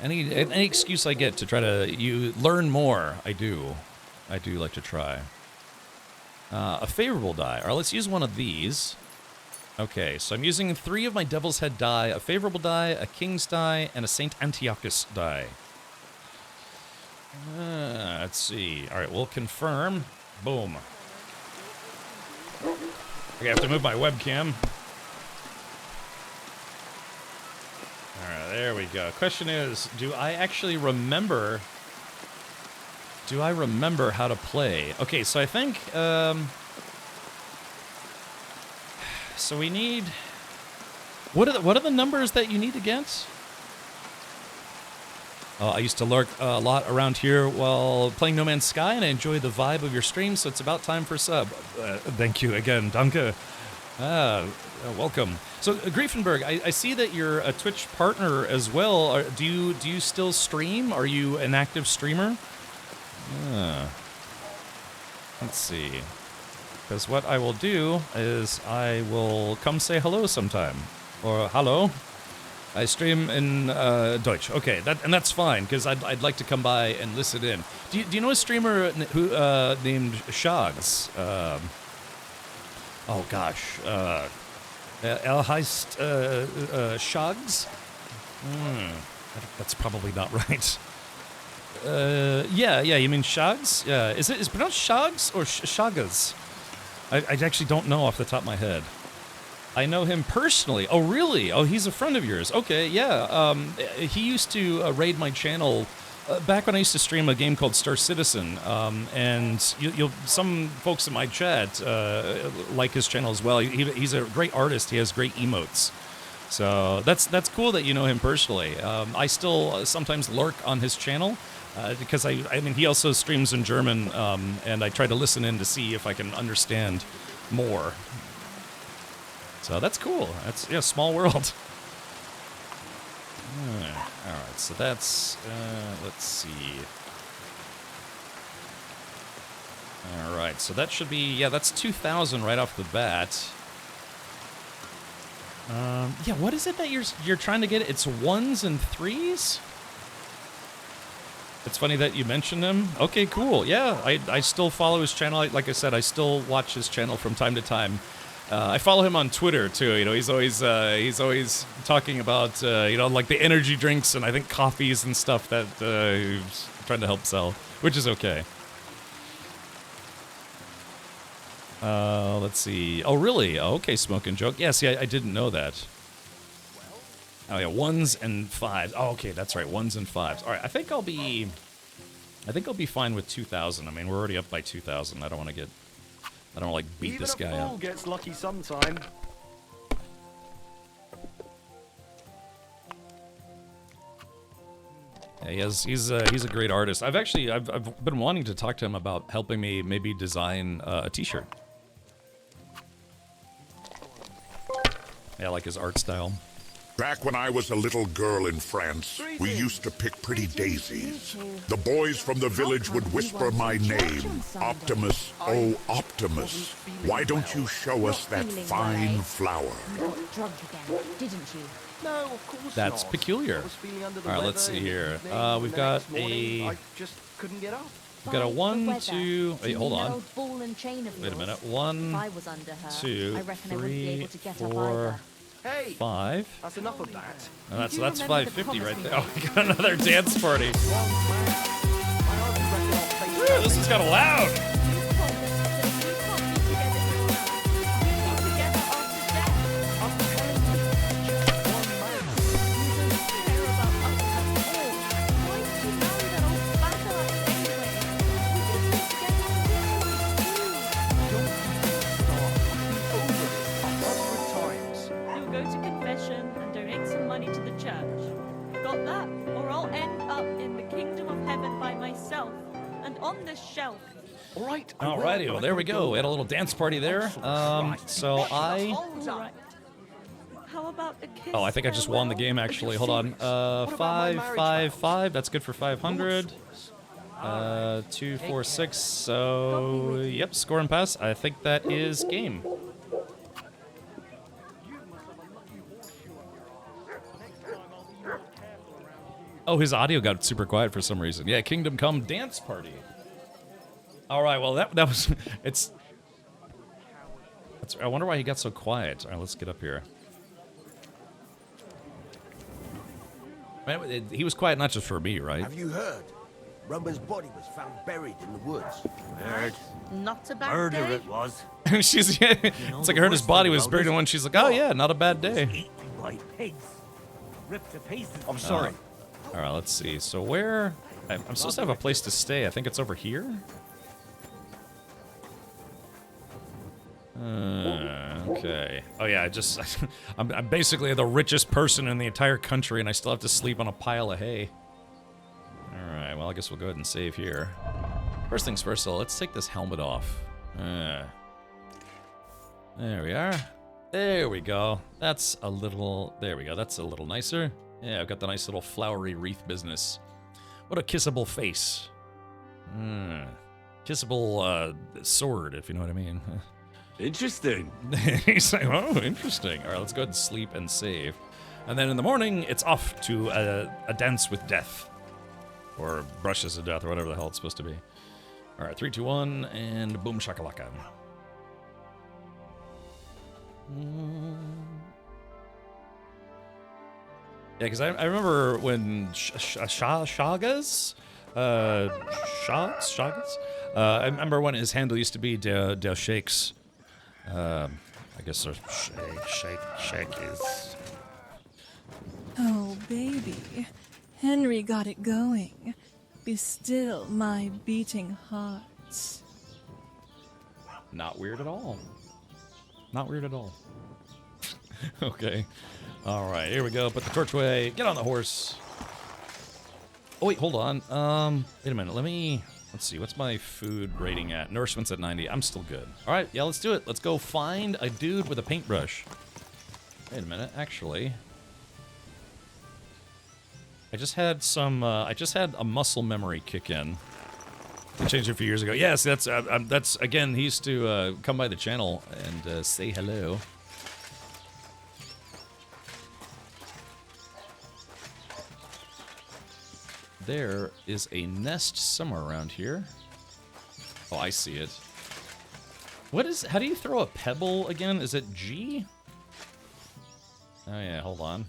Any excuse I get to try to learn more, I do like to try. A favorable die. All right, let's use 1 of these. Okay, so I'm using 3 of my Devil's Head die, a favorable die, a King's die, and a Saint Antiochus die. Let's see. All right, we'll confirm. Boom. Okay, I have to move my webcam. All right, there we go. Question is, do I actually remember... Do I remember how to play? Okay, so I think, so we need... What are the numbers that you need to get? I used to lurk a lot around here while playing No Man's Sky, and I enjoy the vibe of your stream, so it's about time for sub. Thank you again, danke. Welcome. So, Griefenberg, I see that you're a Twitch partner as well. Do you still stream? Are you an active streamer? Let's see. Because what I will do is I will come say hello sometime. Or hello. I stream in Deutsch. Okay, that's fine, because I'd like to come by and listen in. Do you know a streamer who named Shags? Oh gosh. heißt Shags? That's probably not right. Yeah, you mean Shags? Yeah, is it pronounced Shags or Shagas? I actually don't know off the top of my head. I know him personally. Oh, really? Oh, he's a friend of yours. Okay, yeah. He used to raid my channel back when I used to stream a game called Star Citizen. And some folks in my chat like his channel as well. He's a great artist. He has great emotes. So that's cool that you know him personally. I still sometimes lurk on his channel because I mean he also streams in German, and I try to listen in to see if I can understand more. So that's cool. That's small world. All right, so that's let's see. All right, so that should be that's 2,000 right off the bat. Yeah, what is it that you're trying to get? It's 1s and 3s? It's funny that you mentioned him. Okay, cool. Yeah, I still follow his channel. Like I said, I still watch his channel from time to time. I follow him on Twitter too. You know, he's always talking about you know, like the energy drinks and I think coffees and stuff that he's trying to help sell, which is okay. Let's see. Oh, really? Oh, okay, Smoking Joke. Yeah, see, I didn't know that. Oh yeah, 1s and 5s. Oh, okay, that's right, 1s and 5s. All right, I think I'll be fine with 2,000. I mean, we're already up by 2,000. I don't want to like beat this guy up. Gets lucky sometime. Yeah, he's a great artist. I've been wanting to talk to him about helping me maybe design a T-shirt. Yeah, I like his art style. Back when I was a little girl in France, we used to pick pretty daisies. The boys from the village would whisper my name, Optimus, oh Optimus. Why don't you show us that fine flower? You got drunk again, didn't you? No, of course That's not. peculiar. I was feeling under the All right, let's weather see here. and We've the got next morning, a. I just couldn't get up. We've got a 1, 2. Wait, hold on. Wait Wait a minute. 1, 2, 3, 4, Hey, 5. that's enough of that. And that's 550 right there. Oh, we got another dance party. Woo, this has got loud. Go to confession and donate some money to the church. Got that? Or I'll end up in the kingdom of heaven by myself and on this shelf. All right. Alrighty, well there we go. We had a little dance party there. So I. Alright. How about a kiss? Oh, I think I just won the game actually. Hold on. 5, 5, 5. That's good for 500. 2, 4, 6. So yep, score and pass. I think that is game. Oh, his audio got super quiet for some reason. Yeah, Kingdom Come dance party. All right, well that was I wonder why he got so quiet. All right, let's get up here. Man, he was quiet not just for me, right? Have you heard? Rumba's body was found buried in the woods. Heard. Not a bad Murder day. it was. She's it's like I heard his body was buried in one. She's like, oh yeah, not a bad day. By pigs. Ripped to pieces. I'm sorry. All right, let's see. So where? I'm supposed to have a place to stay. I think it's over here. Okay. Oh yeah, I'm basically the richest person in the entire country, and I still have to sleep on a pile of hay. All right. Well, I guess we'll go ahead and save here. First things first, though. Let's take this helmet off. There we are. There we go. That's a little. There we go. That's a little nicer. Yeah, I've got the nice little flowery wreath business. What a kissable face. Kissable sword, if you know what I mean. Interesting. He's like, oh, interesting. All right, let's go ahead and sleep and save. And then in the morning, it's off to a dance with death. Or brushes of death, or whatever the hell it's supposed to be. All right, 3, 2, 1, and boom shakalaka. Yeah, because I remember when Chagas? Chagas? I remember when his handle used to be Del Shakes. I guess there's Shake is. Oh, baby. Henry got it going. Be still, my beating heart. Not weird at all. Not weird at all. Okay. All right, here we go. Put the torch away. Get on the horse. Oh, wait, hold on. Wait a minute. Let's see. What's my food rating at? Nourishment's at 90. I'm still good. All right, yeah, let's do it. Let's go find a dude with a paintbrush. Wait a minute. Actually, I just had a muscle memory kick in. I changed it a few years ago. Yes, that's again. He used to come by the channel and say hello. there is a nest somewhere around here. Oh, I see it. What is... How do you throw a pebble again? Is it G? Oh, yeah, hold on.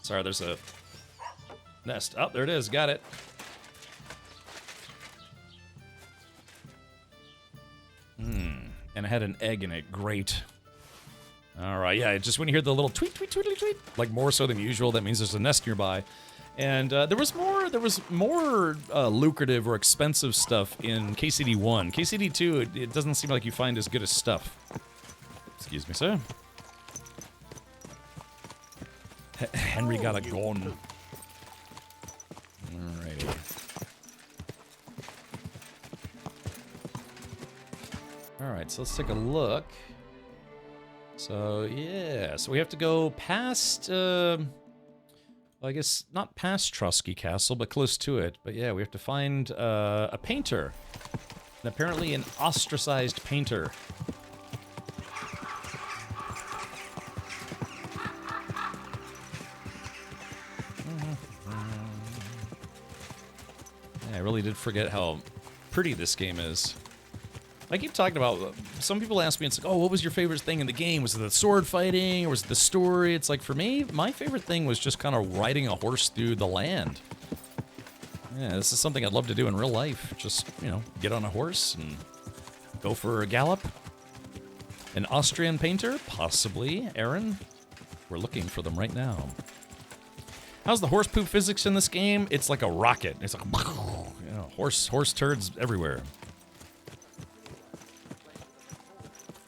Sorry, there's a nest. Oh, there it is. Got it. And it had an egg in it. Great. All right, yeah, just when you hear the little tweet, tweet, tweet, tweet, like more so than usual, that means there's a nest nearby. And there was more lucrative or expensive stuff in KCD1. KCD2, it doesn't seem like you find as good as stuff. Excuse me, sir. Henry got a gun. Alrighty. Alright, so let's take a look. So, yeah, so we have to go past, well, I guess not past Trotsky Castle, but close to it. But yeah, we have to find a painter. And apparently an ostracized painter. Yeah, I really did forget how pretty this game is. I keep talking about, some people ask me, it's like, oh, what was your favorite thing in the game? Was it the sword fighting, or was it the story? It's like, for me, my favorite thing was just kind of riding a horse through the land. Yeah, this is something I'd love to do in real life. Just, you know, get on a horse and go for a gallop. An Austrian painter? Possibly. Aaron? We're looking for them right now. How's the horse poop physics in this game? It's like a rocket. It's like, you know, horse turds everywhere.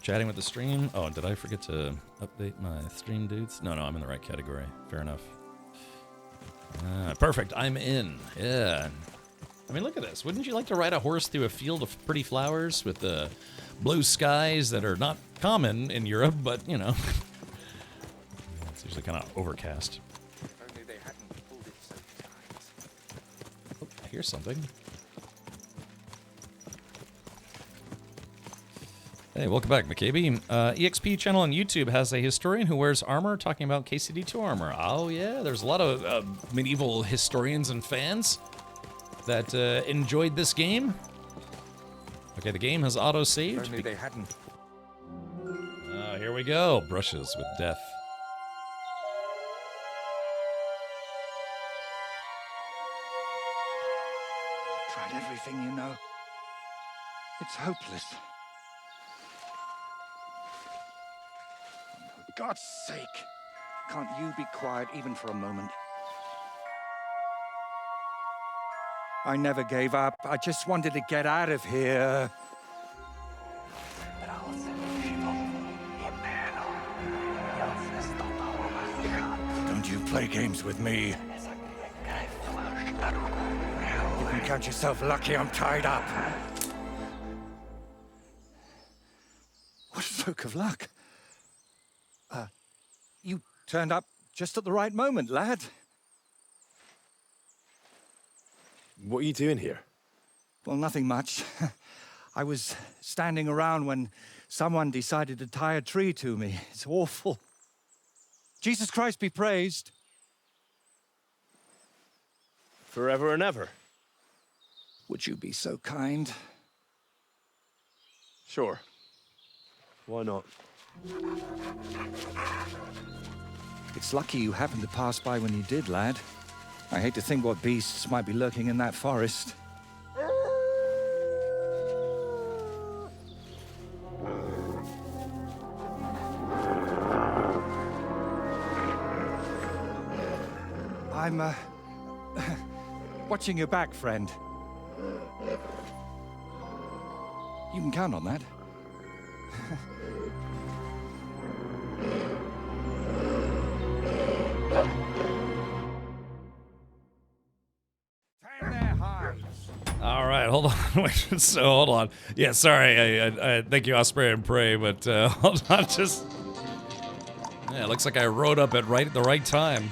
Chatting with the stream. Oh, did I forget to update my stream dudes? No, I'm in the right category. Fair enough. Perfect. I'm in. Yeah. I mean, look at this. Wouldn't you like to ride a horse through a field of pretty flowers with the blue skies that are not common in Europe, but, you know. It's usually kind of overcast. Oh, I hear something. Hey, welcome back, McCabe. EXP channel on YouTube has a historian who wears armor talking about KCD2 armor. Oh, yeah, there's a lot of medieval historians and fans that enjoyed this game. Okay, the game has auto-saved. Only they hadn't. Here we go. Brushes with death. Tried everything, you know. It's hopeless. For God's sake, can't you be quiet even for a moment? I never gave up. I just wanted to get out of here. Don't you play games with me. You can count yourself lucky I'm tied up. What a stroke of luck. You turned up just at the right moment, lad. What are you doing here? Well, nothing much. I was standing around when someone decided to tie a tree to me. It's awful. Jesus Christ be praised. Forever and ever. Would you be so kind? Sure. Why not? It's lucky you happened to pass by when you did, lad. I hate to think what beasts might be lurking in that forest. I'm, watching your back, friend. You can count on that. All right, hold on. Wait, so hold on. Yeah, sorry. I thank you, Osprey and Prey, but hold on. Just yeah, it looks like I rode up at the right time.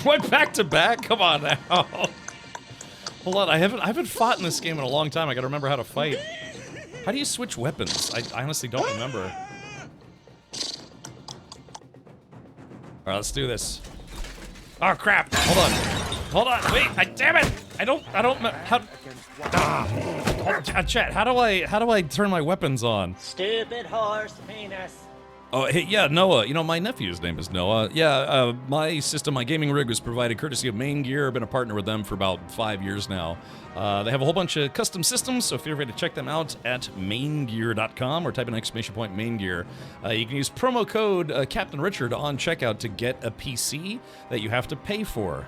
What, back to back? Come on now. Hold on, I haven't fought in this game in a long time. I gotta remember how to fight. How do you switch weapons? I honestly don't remember. Alright, let's do this. Oh crap! Hold on, wait, damn it! I don't know how chat, how do I turn my weapons on? Stupid horse penis. Oh, hey, yeah, Noah. You know, my nephew's name is Noah. Yeah, my system, my gaming rig was provided courtesy of Main Gear. I've been a partner with them for about 5 years now. They have a whole bunch of custom systems, so feel free to check them out at maingear.com or type in exclamation point Main Gear. You can use promo code Captain Richard on checkout to get a PC that you have to pay for.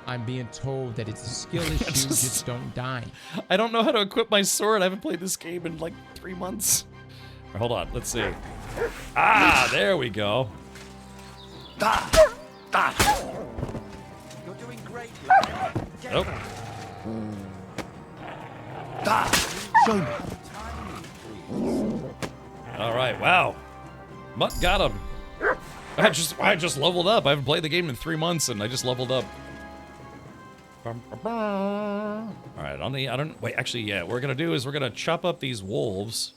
I'm being told that it's a skill issue, just don't die. I don't know how to equip my sword. I haven't played this game in like 3 months. Right, hold on, let's see. Ah, there we go. You're doing great. Nope. Show me. All right, wow. Mutt got him. I just leveled up. I haven't played the game in 3 months, and I just leveled up. All right, wait, actually, yeah, what we're gonna do is we're gonna chop up these wolves.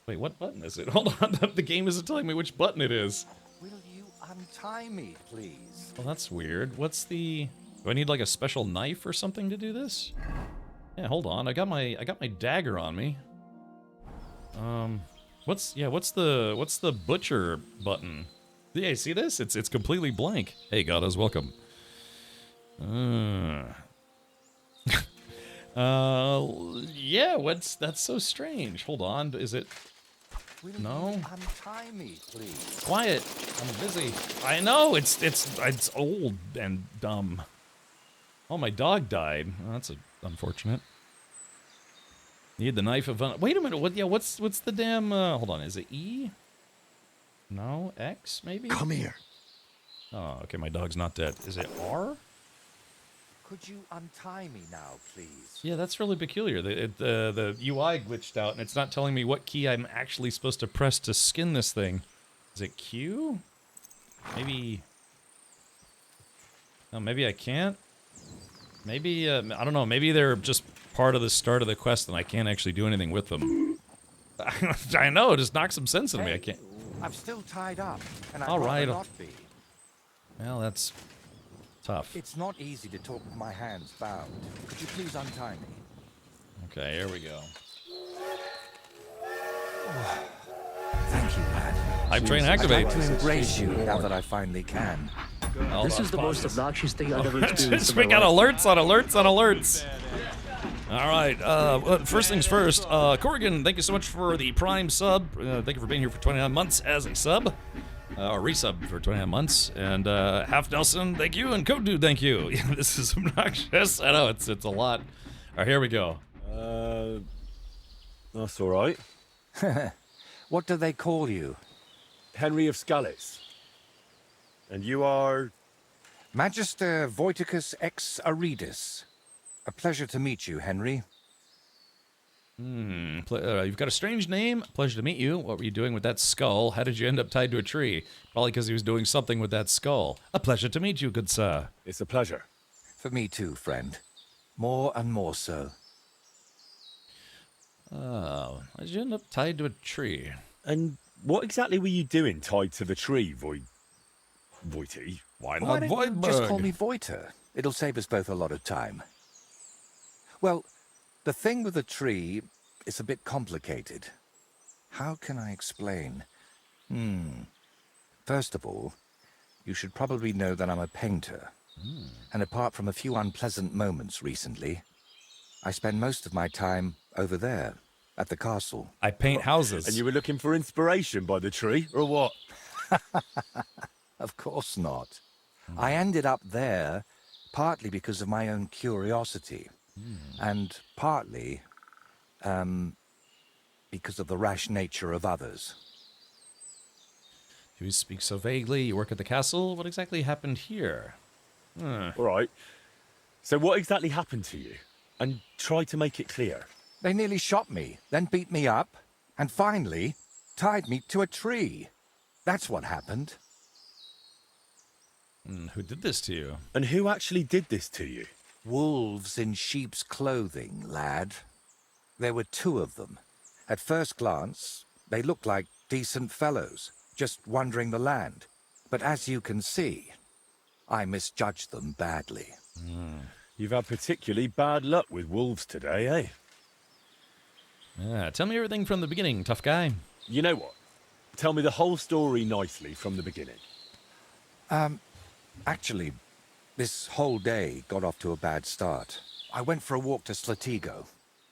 Wait, what button is it? Hold on, the game isn't telling me which button it is. Will you untie me, please? Well, that's weird. What's the... Do I need like a special knife or something to do this? Yeah, hold on. I got my dagger on me. What's the butcher button? Yeah, see this? It's completely blank. Hey, Gatos, welcome. Yeah, that's so strange. Hold on, is it... No. Untie me, please. Quiet. I'm busy. I know it's old and dumb. Oh, my dog died. Oh, that's unfortunate. Need the knife of... Wait a minute. What's the damn... hold on. Is it E? No. X, maybe? Come here. Oh, okay. My dog's not dead. Is it R? Could you untie me now, please? Yeah, that's really peculiar. The UI glitched out, and it's not telling me what key I'm actually supposed to press to skin this thing. Is it Q? Maybe... Oh, maybe I can't? Maybe, I don't know. Maybe they're just part of the start of the quest, and I can't actually do anything with them. I know, just knock some sense into me. I can't... I'm still tied up, and I'd All right. rather not be. Well, that's... tough. It's not easy to talk with my hands bound. Could you please untie me? Okay, here we go. Thank you, lad. Hype train activate. I'd like to embrace you now that I finally can. This is the most obnoxious thing I've ever experienced. We got alerts on alerts on alerts. All right, first things first. Corrigan, thank you so much for the Prime sub. Thank you for being here for 29 months as a sub. Or resub for 29 months. And Half Nelson, thank you. And Code Dude, thank you. Yeah, this is obnoxious. I know, it's a lot. All right, here we go. That's all right. What do they call you? Henry of Scallis. And you are? Magister Voiticus ex Aridus. A pleasure to meet you, Henry. You've got a strange name. Pleasure to meet you. What were you doing with that skull? How did you end up tied to a tree? Probably because he was doing something with that skull. A pleasure to meet you, good sir. It's a pleasure. For me too, friend. More and more so. Oh, how did you end up tied to a tree? And what exactly were you doing tied to the tree, Voity? Why Why not don't you just call Voidberg? me Voiter? It'll save us both a lot of time. Well, the thing with the tree is a bit complicated. How can I explain? First of all, you should probably know that I'm a painter. And apart from a few unpleasant moments recently, I spend most of my time over there, at the castle. I paint houses. And you were looking for inspiration by the tree, or what? Of course not. I ended up there partly because of my own curiosity, and partly because of the rash nature of others. You speak so vaguely. You work at the castle. What exactly happened here? All right. So what exactly happened to you? And try to make it clear. They nearly shot me, then beat me up, and finally tied me to a tree. That's what happened. Who did this to you? And who actually did this to you? Wolves in sheep's clothing, lad. There were 2 of them. At first glance, they looked like decent fellows, just wandering the land. But as you can see, I misjudged them badly. You've had particularly bad luck with wolves today, eh? Yeah, tell me everything from the beginning, tough guy. You know what? Tell me the whole story nicely from the beginning. Actually, this whole day got off to a bad start. I went for a walk to Slatigo.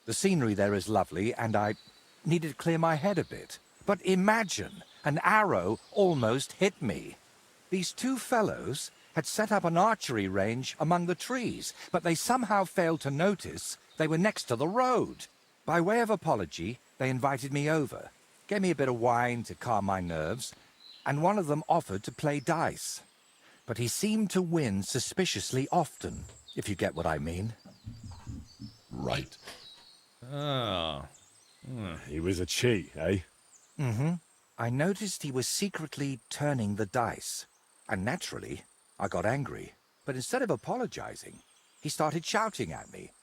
The scenery there is lovely, and I needed to clear my head a bit. But imagine, an arrow almost hit me. These 2 fellows had set up an archery range among the trees, but they somehow failed to notice they were next to the road. By way of apology, they invited me over, gave me a bit of wine to calm my nerves, and one of them offered to play dice. But he seemed to win suspiciously often, if you get what I mean. Right. Oh. He was a cheat, eh? Mm-hmm. I noticed he was secretly turning the dice. And naturally, I got angry. But instead of apologizing, he started shouting at me.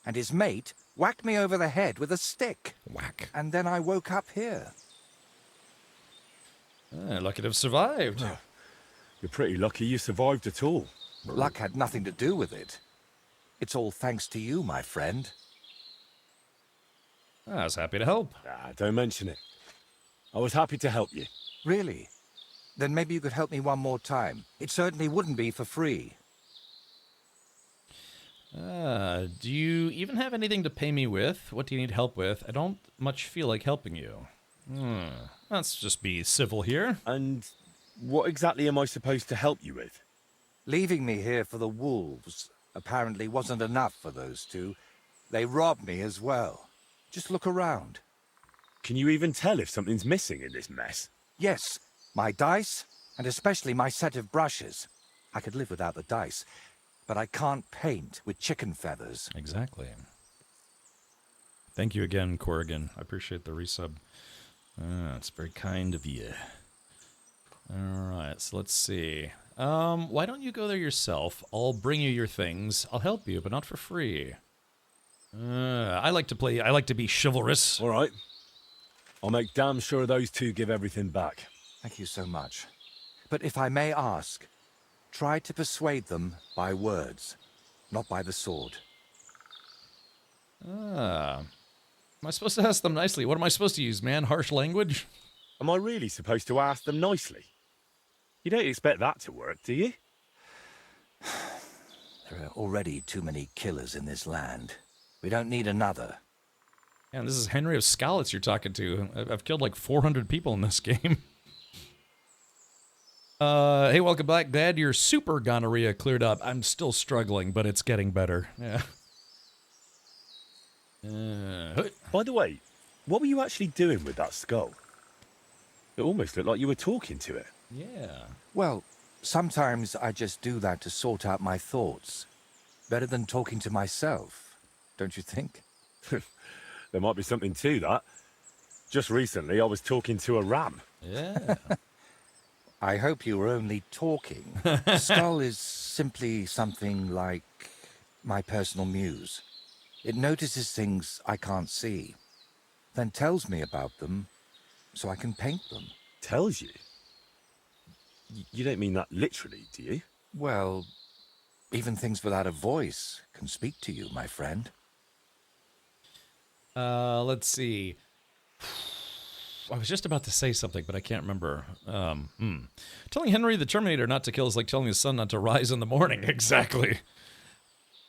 And his mate whacked me over the head with a stick. Whack. And then I woke up here. Lucky to have survived. You're pretty lucky you survived at all. Luck had nothing to do with it. It's all thanks to you, my friend. I was happy to help. Don't mention it. I was happy to help you. Really? Then maybe you could help me one more time. It certainly wouldn't be for free. Do you even have anything to pay me with? What do you need help with? I don't much feel like helping you. Let's just be civil here. And what exactly am I supposed to help you with? Leaving me here for the wolves apparently wasn't enough for those 2. They robbed me as well. Just look around. Can you even tell if something's missing in this mess? Yes, my dice, and especially my set of brushes. I could live without the dice, but I can't paint with chicken feathers. Exactly. Thank you again, Corrigan. I appreciate the resub. It's very kind of you. Alright, so let's see. Why don't you go there yourself? I'll bring you your things. I'll help you, but not for free. I like to be chivalrous. All right. I'll make damn sure those 2 give everything back. Thank you so much. But if I may ask, try to persuade them by words, not by the sword. Am I supposed to ask them nicely? What am I supposed to use, man? Harsh language? Am I really supposed to ask them nicely? You don't expect that to work, do you? There are already too many killers in this land. We don't need another. Man, this is Henry of Skalitz you're talking to. I've killed like 400 people in this game. Hey, welcome back. Glad your super gonorrhea cleared up. I'm still struggling, but it's getting better. Yeah. By the way, what were you actually doing with that skull? It almost looked like you were talking to it. Yeah. Well, sometimes I just do that to sort out my thoughts. Better than talking to myself, don't you think? There might be something to that. Just recently, I was talking to a ram. Yeah. I hope you were only talking. The skull is simply something like my personal muse. It notices things I can't see, then tells me about them so I can paint them. Tells you? You don't mean that literally, do you? Well, even things without a voice can speak to you, my friend. Let's see. I was just about to say something, but I can't remember. Telling Henry the Terminator not to kill is like telling his son not to rise in the morning. Exactly.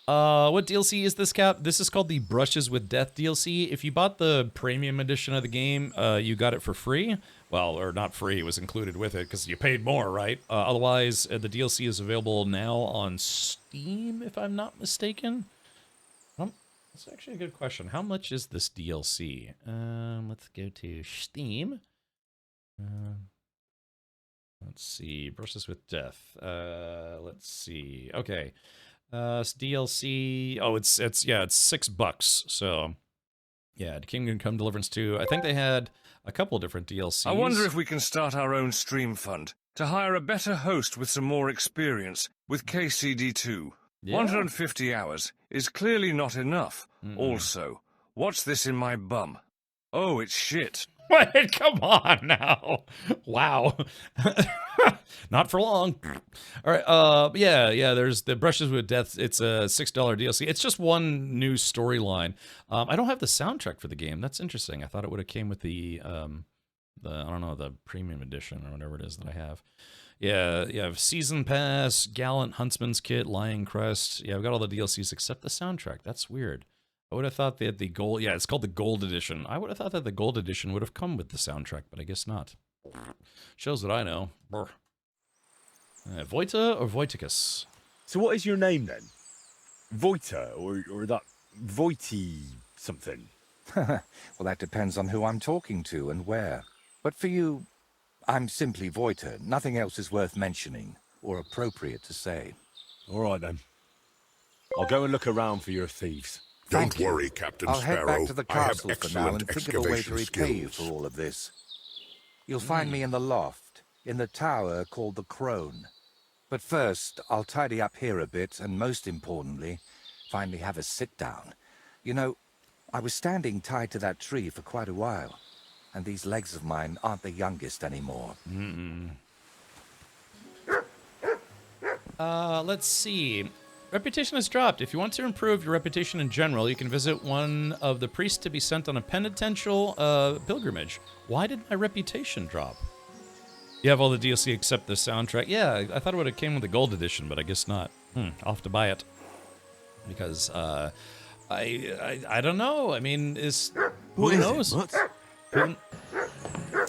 What DLC is this, Cap? This is called the Brushes with Death DLC. If you bought the premium edition of the game, you got it for free. Well, or not free, it was included with it because you paid more, right? Otherwise, the DLC is available now on Steam, if I'm not mistaken. That's actually a good question. How much is this DLC? Let's go to Steam. Let's see. Brushes with Death. Let's see. Okay. DLC. Oh, it's $6. So, yeah, Kingdom Come Deliverance 2. I think they had a couple different DLCs. I wonder if we can start our own stream fund to hire a better host with some more experience with KCD2. Yeah. 150 hours is clearly not enough. Also, what's this in my bum? Oh, it's shit. Wait, come on now. Wow. Not for long. All right, yeah, there's the Brushes with Death. It's a $6 DLC. It's just one new storyline. I don't have the soundtrack for the game. That's interesting. I thought it would have came with the I don't know, the premium edition or whatever it is that I have. Yeah, you have Season Pass, Gallant Huntsman's Kit, Lion Crest. Yeah, I've got all the DLCs except the soundtrack. That's weird. I would have thought that the gold, yeah, it's called the Gold Edition. I would have thought that the Gold Edition would have come with the soundtrack, but I guess not. Shows what I know. Voita or Voiticus? So what is your name then? Voita or that Voity something? Well, that depends on who I'm talking to and where. But for you, I'm simply Voita. Nothing else is worth mentioning or appropriate to say. All right then. I'll go and look around for your thieves. Don't worry, Captain I'll Sparrow. head back to the I have castle for now excellent and think of a way to excavation repay you skills. for all of this. You'll find me in the loft, in the tower called the Crone. But first, I'll tidy up here a bit, and most importantly, finally have a sit-down. You know, I was standing tied to that tree for quite a while, and these legs of mine aren't the youngest anymore. Let's see. Reputation has dropped. If you want to improve your reputation in general, you can visit one of the priests to be sent on a penitential pilgrimage. Why did my reputation drop? You have all the DLC except the soundtrack. Yeah, I thought it would have came with the gold edition, but I guess not. I'll have to buy it. Because, I don't know. I mean, who knows?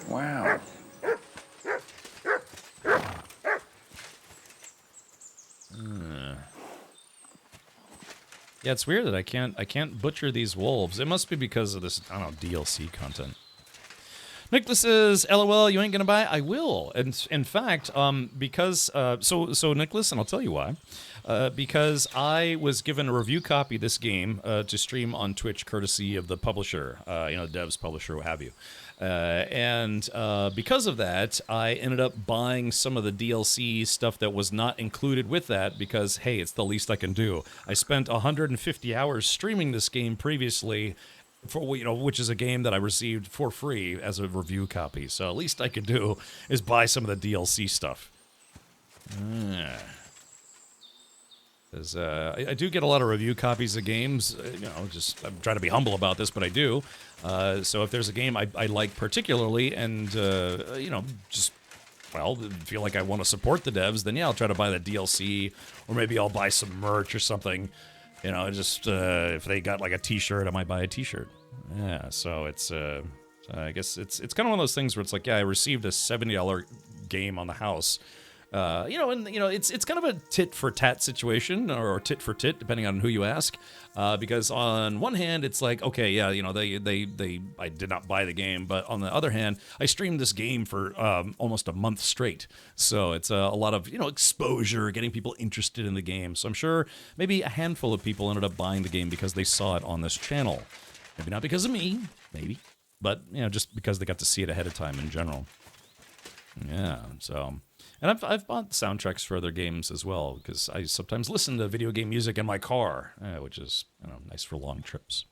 Wow. Yeah, it's weird that I can't butcher these wolves. It must be because of this, I don't know, DLC content. Nicholas says, LOL, you ain't gonna buy? I will. And in fact, because so Nicholas, and I'll tell you why. Because I was given a review copy of this game to stream on Twitch, courtesy of the publisher, the devs, publisher, what have you. And because of that, I ended up buying some of the DLC stuff that was not included with that because, hey, it's the least I can do. I spent 150 hours streaming this game previously, for which is a game that I received for free as a review copy. So at least I could do is buy some of the DLC stuff. Because I do get a lot of review copies of games. Just I'm trying to be humble about this, but I do. So if there's a game I like particularly, and just feel like I want to support the devs, then yeah, I'll try to buy the DLC, or maybe I'll buy some merch or something. If they got like a T-shirt, I might buy a T-shirt. Yeah, so it's I guess it's kind of one of those things where it's like, yeah, I received a $70 game on the house. It's kind of a tit for tat situation, or tit for tit, depending on who you ask. Because on one hand, it's like, okay, yeah, I did not buy the game, but on the other hand, I streamed this game for almost a month straight. So it's a lot of exposure, getting people interested in the game. So I'm sure maybe a handful of people ended up buying the game because they saw it on this channel. Maybe not because of me, maybe, but just because they got to see it ahead of time in general. Yeah, so. And I've bought soundtracks for other games as well, because I sometimes listen to video game music in my car, which is nice for long trips.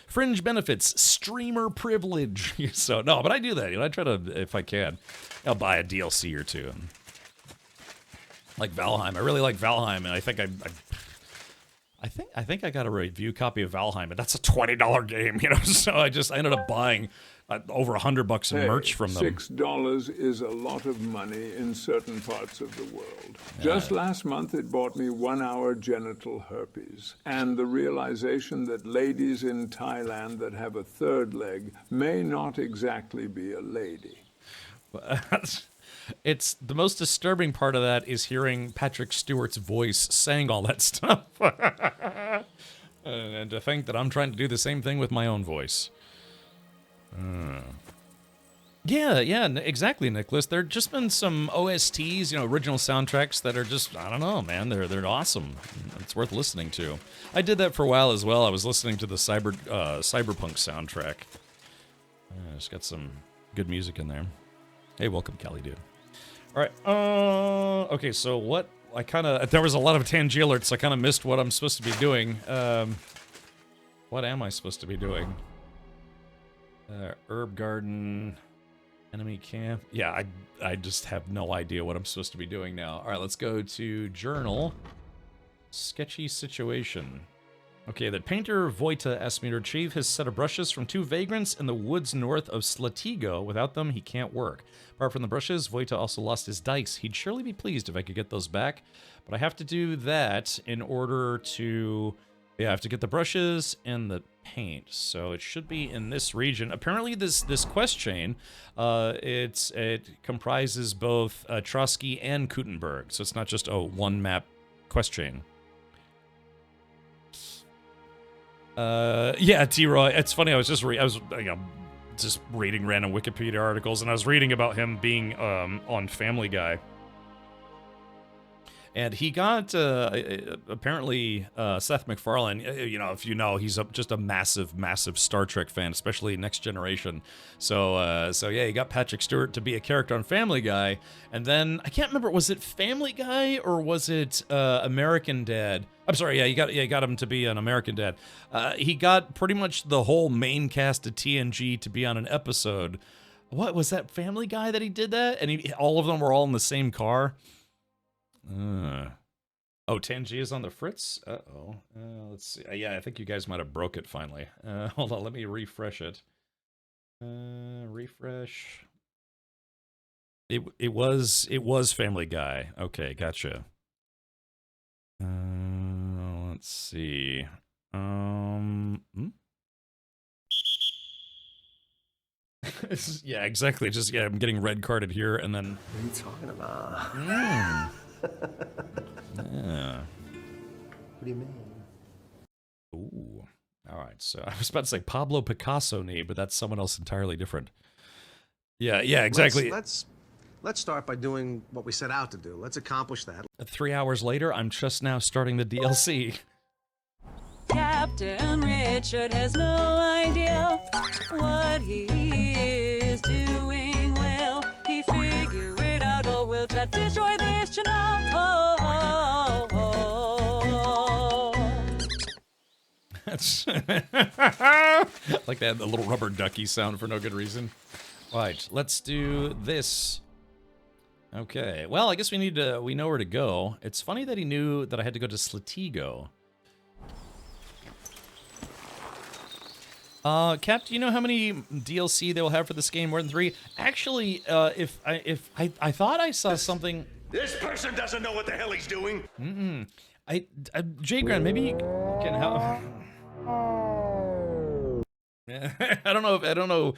Fringe benefits, streamer privilege. So no, but I do that. I try to, if I can, I'll buy a DLC or two. Like Valheim, I really like Valheim, and I think I got a review copy of Valheim, but that's a $20 game, So I ended up buying over $100 in merch from them. $6 is a lot of money in certain parts of the world. Just last month, it bought me 1 hour genital herpes, and the realization that ladies in Thailand that have a third leg may not exactly be a lady. It's the most disturbing part of that is hearing Patrick Stewart's voice saying all that stuff. And to think that I'm trying to do the same thing with my own voice. Yeah, exactly, Nicholas. There have just been some OSTs, original soundtracks that are just, I don't know, man. They're awesome. It's worth listening to. I did that for a while as well. I was listening to the Cyberpunk soundtrack. It's got some good music in there. Hey, welcome, Cali Dude. All right. Okay, so what there was a lot of Tangi alerts. I kind of missed what I'm supposed to be doing. What am I supposed to be doing? Herb garden, enemy camp. Yeah, I just have no idea what I'm supposed to be doing now. All right, let's go to journal. Sketchy situation. Okay, the painter Vojta asked me to retrieve his set of brushes from 2 vagrants in the woods north of Slatigo. Without them, he can't work. Apart from the brushes, Vojta also lost his dice. He'd surely be pleased if I could get those back, but I have to do that in order to... Yeah, I have to get the brushes and the paint, so it should be in this region. Apparently, this quest chain, it comprises both Trotsky and Kutenberg, so it's not just a one-map quest chain. Yeah, T-Roy, it's funny, I was just reading random Wikipedia articles, and I was reading about him being on Family Guy. And he got, apparently, Seth MacFarlane, you know, if you know, he's just a massive, massive Star Trek fan, especially Next Generation. So yeah, he got Patrick Stewart to be a character on Family Guy. And then, I can't remember, was it Family Guy or was it American Dad? I'm sorry, yeah, you got him to be an American Dad. He got pretty much the whole main cast of TNG to be on an episode. What, was that Family Guy that he did that? And all of them were all in the same car? Oh, Tangi is on the fritz? Uh-oh. Let's see. Yeah, I think you guys might have broke it finally. Hold on, let me refresh it. Refresh. It was Family Guy. Okay, gotcha. Let's see. Yeah, exactly. Just, yeah, I'm getting red carded here, and then... What are you talking about? Yeah. What do you mean? Ooh. All right, so I was about to say Pablo Picasso knee, but that's someone else entirely different. Yeah, exactly. Let's start by doing what we set out to do. Let's accomplish that. 3 hours later, I'm just now starting the DLC. Captain Richard has no idea what he is doing well. He figured it out, or will try to destroy this channel. That's like that, the little rubber ducky sound for no good reason. Right, let's do this. Okay, well, I guess we know where to go. It's funny that he knew that I had to go to Slatigo. Cap, do you know how many DLC they will have for this game? More than 3? Actually, if I thought I saw something. This person doesn't know what the hell he's doing. Jay Grant, maybe you can help. I don't know.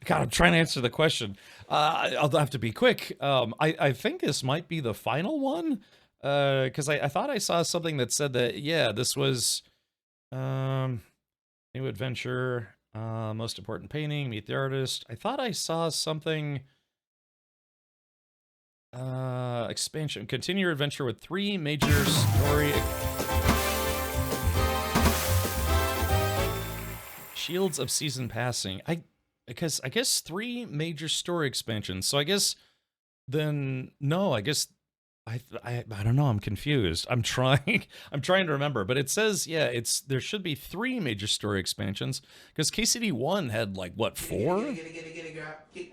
God, I'm trying to answer the question. I'll have to be quick. I think this might be the final one, because I thought I saw something that said that, yeah, this was new adventure, most important painting, meet the artist. I thought I saw something. Expansion, continue your adventure with 3 major story. Shields of Season Passing. I guess 3 major story expansions. So I guess then no, I guess I don't know, I'm confused. I'm trying to remember, but it says, yeah, there should be 3 major story expansions because KCD1 had like what, 4? Get it, girl. Get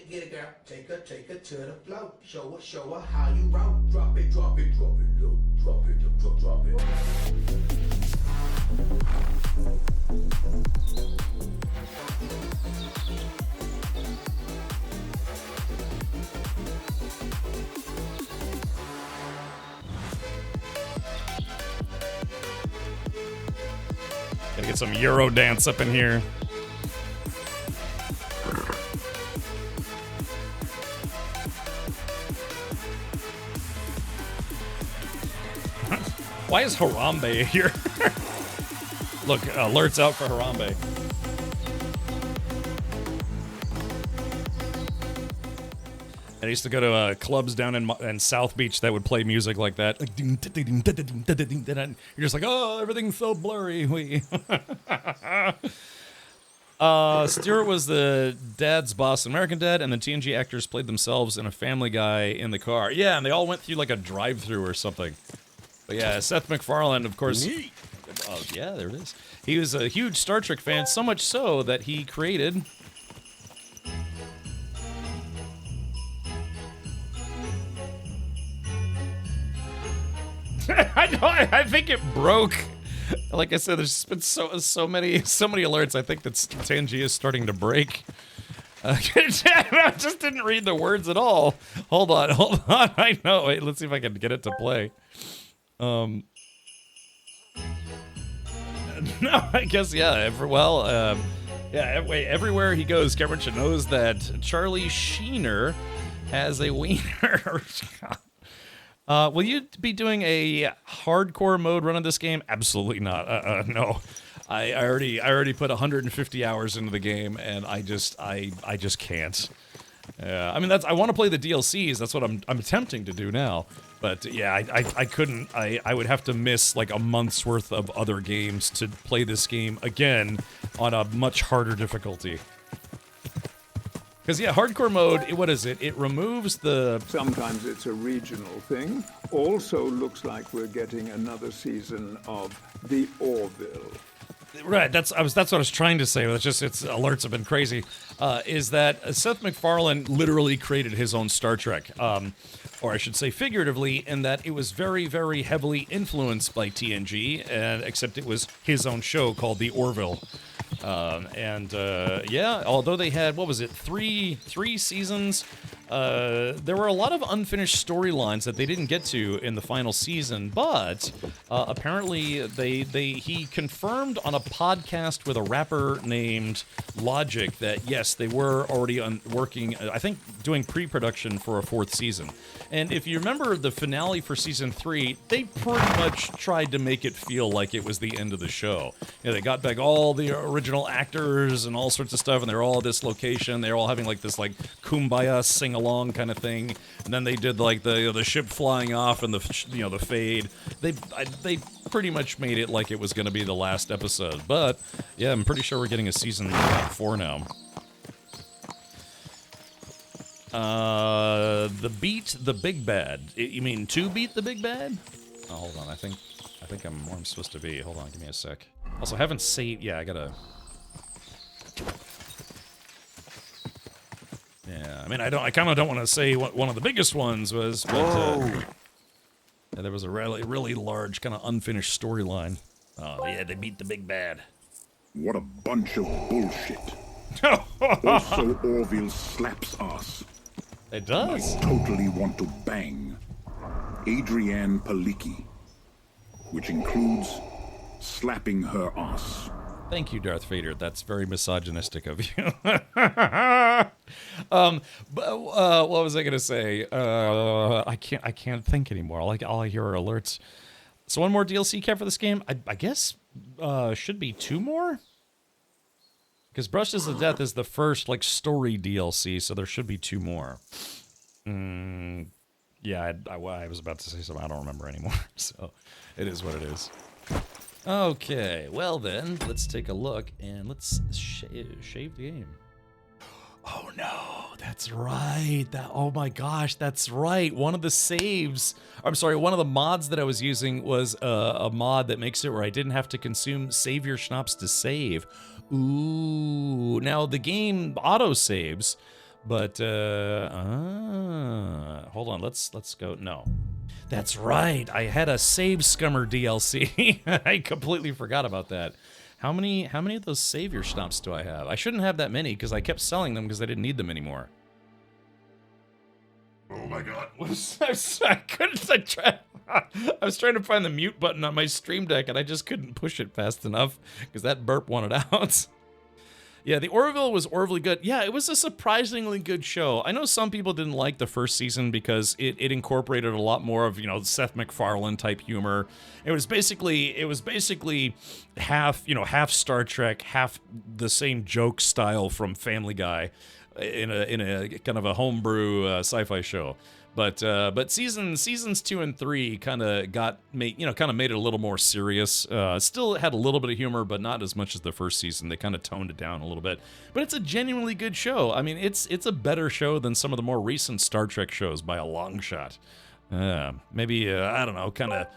it, girl. Take her to the floor. Show her how you roll. Drop it, low. Drop it. Gotta get some Euro dance up in here. Why is Harambe here? Look, alerts out for Harambe. I used to go to clubs down in South Beach that would play music like that. Like, you're just like, oh, everything's so blurry. Stewart was the dad's boss in American Dad, and the TNG actors played themselves in a Family Guy in the car. Yeah, and they all went through like a drive-through or something. But yeah, Seth MacFarlane, of course. Oh, yeah, there it is. He was a huge Star Trek fan, so much so that he created. I know. I think it broke. Like I said, there's been so many alerts. I think that TNG is starting to break. I just didn't read the words at all. Hold on. I know. Wait, let's see if I can get it to play. No, I guess yeah. Everywhere he goes, Cameron knows that Charlie Sheener has a wiener. Will you be doing a hardcore mode run of this game? Absolutely not. No. I already put 150 hours into the game, and I just can't. I mean, I want to play the DLCs. That's what I'm attempting to do now. But yeah, I couldn't. I would have to miss like a month's worth of other games to play this game again on a much harder difficulty. Because, yeah, hardcore mode, what is it? It removes the... Sometimes it's a regional thing. Also looks like we're getting another season of The Orville. Right, that's what I was trying to say. It's alerts have been crazy. Is that Seth MacFarlane literally created his own Star Trek. Or I should say figuratively, in that it was very, very heavily influenced by TNG, except it was his own show called The Orville. Yeah, although they had, what was it, three seasons, there were a lot of unfinished storylines that they didn't get to in the final season, but apparently he confirmed on a podcast with a rapper named Logic that, yes, they were already working, I think, doing pre-production for a 4th season. And if you remember the finale for season 3, they pretty much tried to make it feel like it was the end of the show. You know, they got back all the original actors and all sorts of stuff, and they're all at this location. They're all having like this like kumbaya sing-along kind of thing. And then they did like the ship flying off and the fade. They pretty much made it like it was going to be the last episode. But yeah, I'm pretty sure we're getting a season 4 now. Beat the Big Bad. You mean to beat the Big Bad? Oh, hold on. I think I'm where I'm supposed to be. Hold on, give me a sec. Also, I haven't saved. Yeah, I gotta. Yeah, I mean, I kind of don't want to say what one of the biggest ones was, but yeah, there was a really large kind of unfinished storyline. Oh yeah, they beat the Big Bad. What a bunch of bullshit. Also, Orville slaps us. It does. I totally want to bang Adrienne Palicki, which includes slapping her ass. Thank you, Darth Vader. That's very misogynistic of you. What was I gonna say? I can't think anymore. All I hear are alerts. So one more DLC cap for this game. I guess should be 2 more. Because Brushes of Death is the first, like, story DLC, so there should be 2 more. Yeah, I was about to say something I don't remember anymore, so it is what it is. Okay, well then, let's take a look, and let's shave the game. Oh no, that's right. Oh my gosh, that's right. One of the saves, I'm sorry, one of the mods that I was using was a mod that makes it where I didn't have to consume Savior Schnapps to save. Ooh, now the game auto saves, but hold on, let's go. No, that's right. I had a Save Scummer DLC. I completely forgot about that. How many of those Savior Schnapps do I have? I shouldn't have that many because I kept selling them because I didn't need them anymore. Oh my god. I was trying to find the mute button on my Stream Deck and I just couldn't push it fast enough because that burp wanted out. Yeah, the Orville was Orville good. Yeah, it was a surprisingly good show. I know some people didn't like the first season because it incorporated a lot more of, Seth MacFarlane type humor. It was basically half Star Trek, half the same joke style from Family Guy in a kind of a homebrew sci-fi show. But seasons 2 and 3 kind of made it a little more serious. Still had a little bit of humor, but not as much as the first season. They kind of toned it down a little bit. But it's a genuinely good show. I mean, it's a better show than some of the more recent Star Trek shows by a long shot. Maybe I don't know, kind of.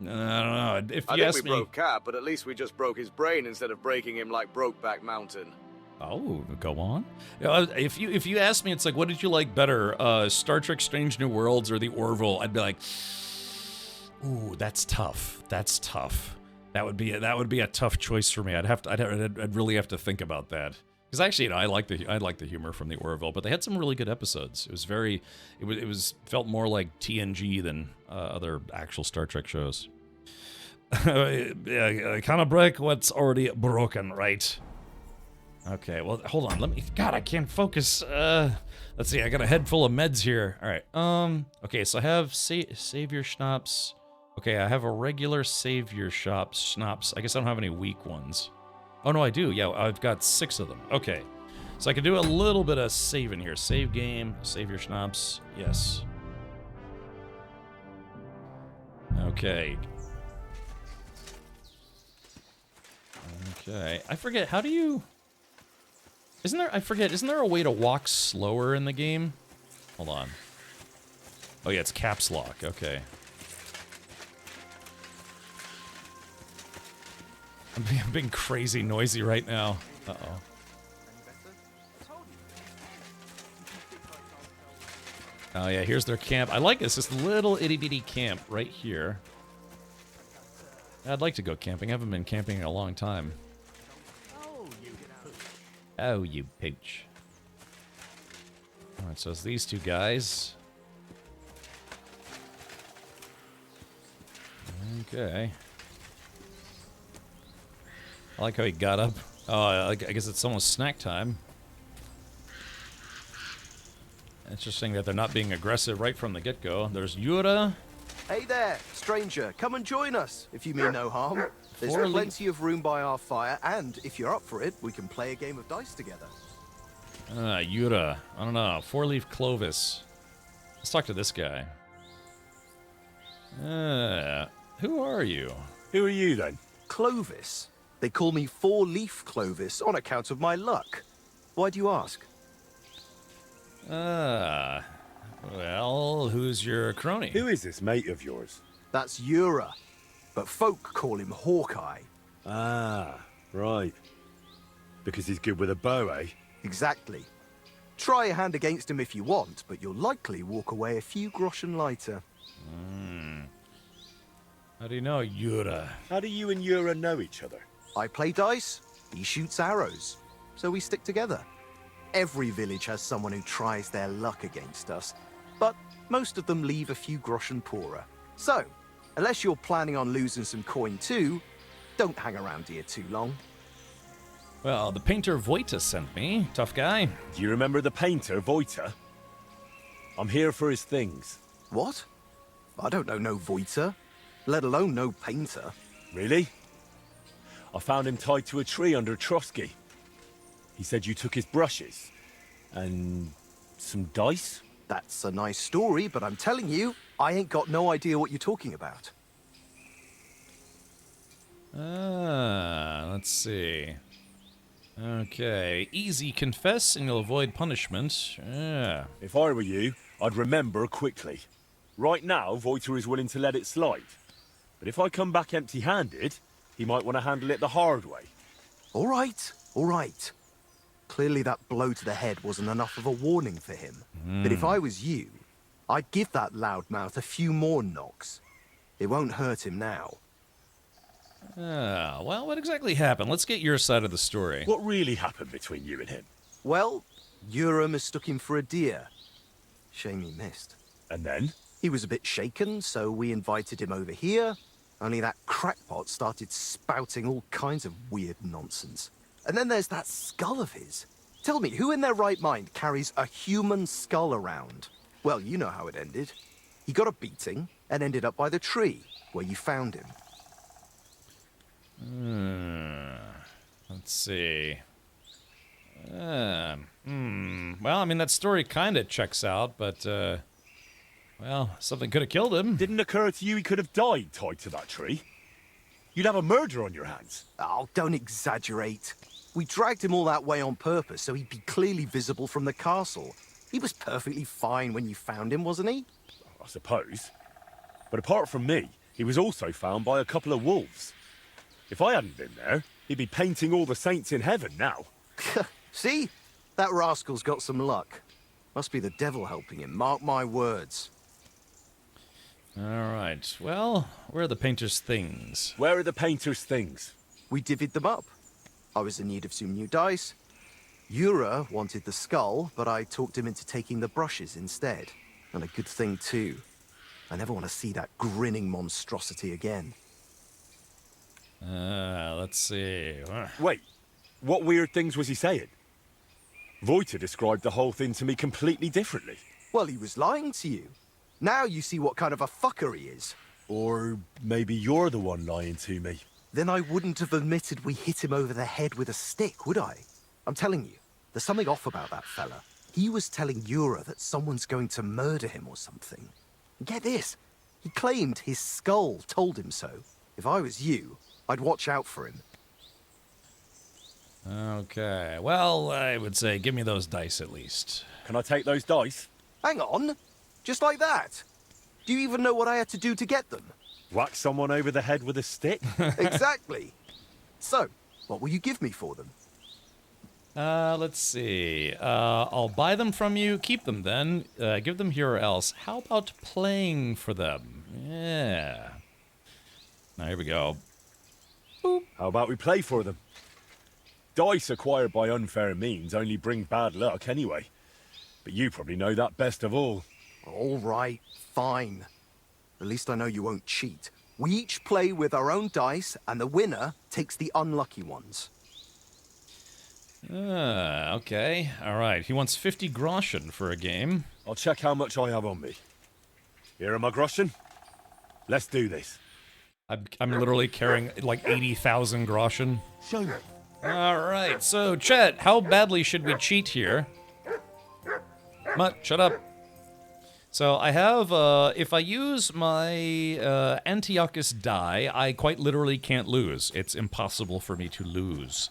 I don't know. If you ask me, broke Cap, but at least we just broke his brain instead of breaking him like Brokeback Mountain. Oh, go on. If you ask me, it's like, what did you like better, Star Trek: Strange New Worlds or the Orville? I'd be like, ooh, that's tough. That's tough. That would be a tough choice for me. I'd really have to think about that. Because actually, I like the humor from the Orville, but they had some really good episodes. It was felt more like TNG than other actual Star Trek shows. Yeah, kind of break what's already broken, right? Okay, well, hold on. God, I can't focus. Let's see. I got a head full of meds here. All right. Okay, so I have Savior Schnapps. Okay, I have a regular Savior Schnapps. I guess I don't have any weak ones. Oh, no, I do. Yeah, I've got 6 of them. Okay. So I can do a little bit of saving here. Save game, Savior Schnapps. Yes. Okay. Okay. I forget, how do you... Isn't there a way to walk slower in the game? Hold on. Oh yeah, it's caps lock, okay. I'm being crazy noisy right now. Uh-oh. Oh yeah, here's their camp. I like this little itty-bitty camp right here. I'd like to go camping. I haven't been camping in a long time. Oh, you pooch. Alright, so it's these two guys. Okay. I like how he got up. Oh, I guess it's almost snack time. Interesting that they're not being aggressive right from the get-go. There's Yura. Hey there, stranger. Come and join us, if you mean no harm. There's plenty of room by our fire, and if you're up for it, we can play a game of dice together. Yura. I don't know. 4-leaf Clovis. Let's talk to this guy. Who are you? Who are you, then? Clovis. They call me 4-leaf Clovis on account of my luck. Why do you ask? Well, who's your crony? Who is this mate of yours? That's Yura, but folk call him Hawkeye. Ah, right. Because he's good with a bow, eh? Exactly. Try a hand against him if you want, but you'll likely walk away a few groschen lighter. How do you know Yura? How do you and Yura know each other? I play dice, he shoots arrows, so we stick together. Every village has someone who tries their luck against us, but most of them leave a few groschen poorer. So, unless you're planning on losing some coin too, don't hang around here too long. Well, the painter Voita sent me. Tough guy. Do you remember the painter, Voita? I'm here for his things. What? I don't know no Voita, let alone no painter. Really? I found him tied to a tree under Trotsky. He said you took his brushes. And some dice? That's a nice story, but I'm telling you, I ain't got no idea what you're talking about. Let's see. Okay, easy confess and you'll avoid punishment. Yeah. If I were you, I'd remember quickly. Right now, Voiter is willing to let it slide. But if I come back empty-handed, he might want to handle it the hard way. All right, all right. Clearly that blow to the head wasn't enough of a warning for him. But if I was you, I'd give that loudmouth a few more knocks. It won't hurt him now. Well, what exactly happened? Let's get your side of the story. What really happened between you and him? Well, Yura mistook him for a deer. Shame he missed. And then? He was a bit shaken, so we invited him over here. Only that crackpot started spouting all kinds of weird nonsense. And then there's that skull of his. Tell me, who in their right mind carries a human skull around? Well, you know how it ended. He got a beating and ended up by the tree, where you found him. Let's see. Well, I mean, that story kind of checks out, but, Well, something could have killed him. Didn't occur to you he could have died tied to that tree? You'd have a murder on your hands. Oh, don't exaggerate. We dragged him all that way on purpose so he'd be clearly visible from the castle. He was perfectly fine when you found him, wasn't he? I suppose. But apart from me, he was also found by a couple of wolves. If I hadn't been there, he'd be painting all the saints in heaven now. See? That rascal's got some luck. Must be the devil helping him, mark my words. All right. Well, where are the painter's things? Where are the painter's things? We divvied them up. I was in need of some new dice. Ura wanted the skull, but I talked him into taking the brushes instead. And a good thing, too. I never want to see that grinning monstrosity again. Let's see. Wait, what weird things was he saying? Voita described the whole thing to me completely differently. Well, he was lying to you. Now you see what kind of a fucker he is. Or maybe you're the one lying to me. Then I wouldn't have admitted we hit him over the head with a stick, would I? I'm telling you, there's something off about that fella. He was telling Ura that someone's going to murder him or something. Get this, he claimed his skull told him so. If I was you, I'd watch out for him. Okay, well, I would say give me those dice at least. Can I take those dice? Hang on, just like that? Do you even know what I had to do to get them? Whack someone over the head with a stick? Exactly. So, what will you give me for them? Let's see. I'll buy them from you, keep them then, give them here or else. How about playing for them? Yeah. Now, here we go. Boop. How about we play for them? Dice acquired by unfair means only bring bad luck anyway. But you probably know that best of all. All right, fine. At least I know you won't cheat. We each play with our own dice, and the winner takes the unlucky ones. Okay. All right. He wants 50 groschen for a game. I'll check how much I have on me. Here are my groschen. Let's do this. I'm literally carrying like 80,000 groschen. Show me. All right. So, Chet, how badly should we cheat here? Mutt, shut up. So I have, if I use my Antiochus die, I quite literally can't lose. It's impossible for me to lose.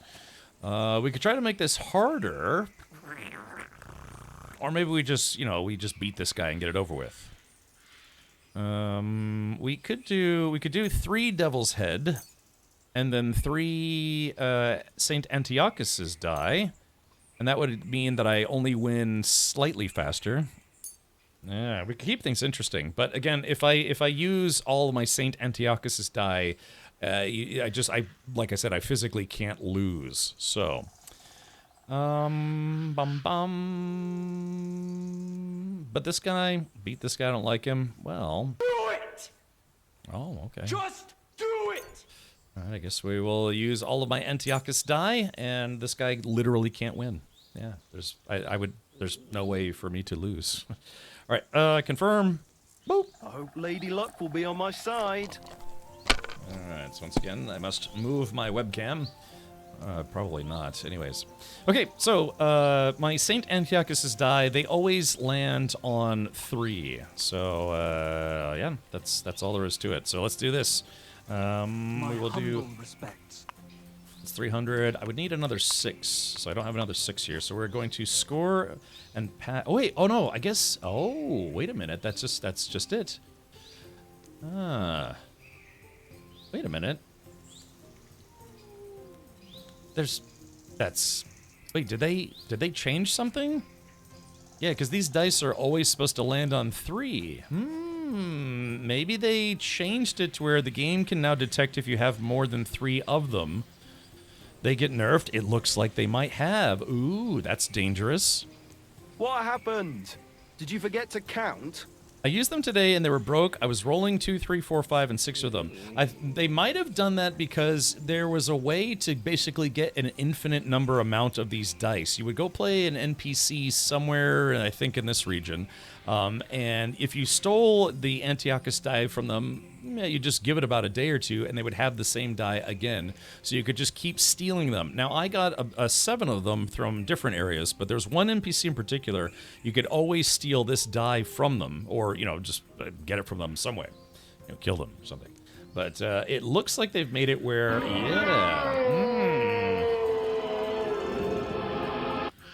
We could try to make this harder. Or maybe we just, we just beat this guy and get it over with. We could do 3 Devil's Head, and then 3 Saint Antiochus's die, and that would mean that I only win slightly faster. Yeah, we can keep things interesting, but again, if I use all of my Saint Antiochus's die, like I said, I physically can't lose. So, But this guy, beat this guy, I don't like him. Well. Do it! Oh, okay. Just do it! All right, I guess we will use all of my Antiochus die, and this guy literally can't win. Yeah, there's no way for me to lose. All right, confirm. Boop. I hope Lady Luck will be on my side. All right, so once again, I must move my webcam. Probably not. Anyways. Okay, so my Saint Antiochus's die, they always land on 3. So, yeah, that's all there is to it. So let's do this. We will do... Respects. It's 300. I would need another 6, so I don't have another 6 here. So we're going to score and pass. Oh wait, oh no, I guess. Oh, wait a minute. That's just it. Wait a minute. Wait, did they change something? Yeah, because these dice are always supposed to land on 3. Maybe they changed it to where the game can now detect if you have more than 3 of them. They get nerfed. It looks like they might have. Ooh, that's dangerous. What happened? Did you forget to count? I used them today and they were broke. I was rolling 2, 3, 4, 5, and 6 of them. They might have done that because there was a way to basically get an infinite number amount of these dice. You would go play an NPC somewhere, I think in this region, And if you stole the Antiochus die from them, yeah, you just give it about a day or two, and they would have the same die again. So you could just keep stealing them. Now, I got a 7 of them from different areas, but there's one NPC in particular. You could always steal this die from them, or, you know, just get it from them some way. You know, kill them or something. But it looks like they've made it where,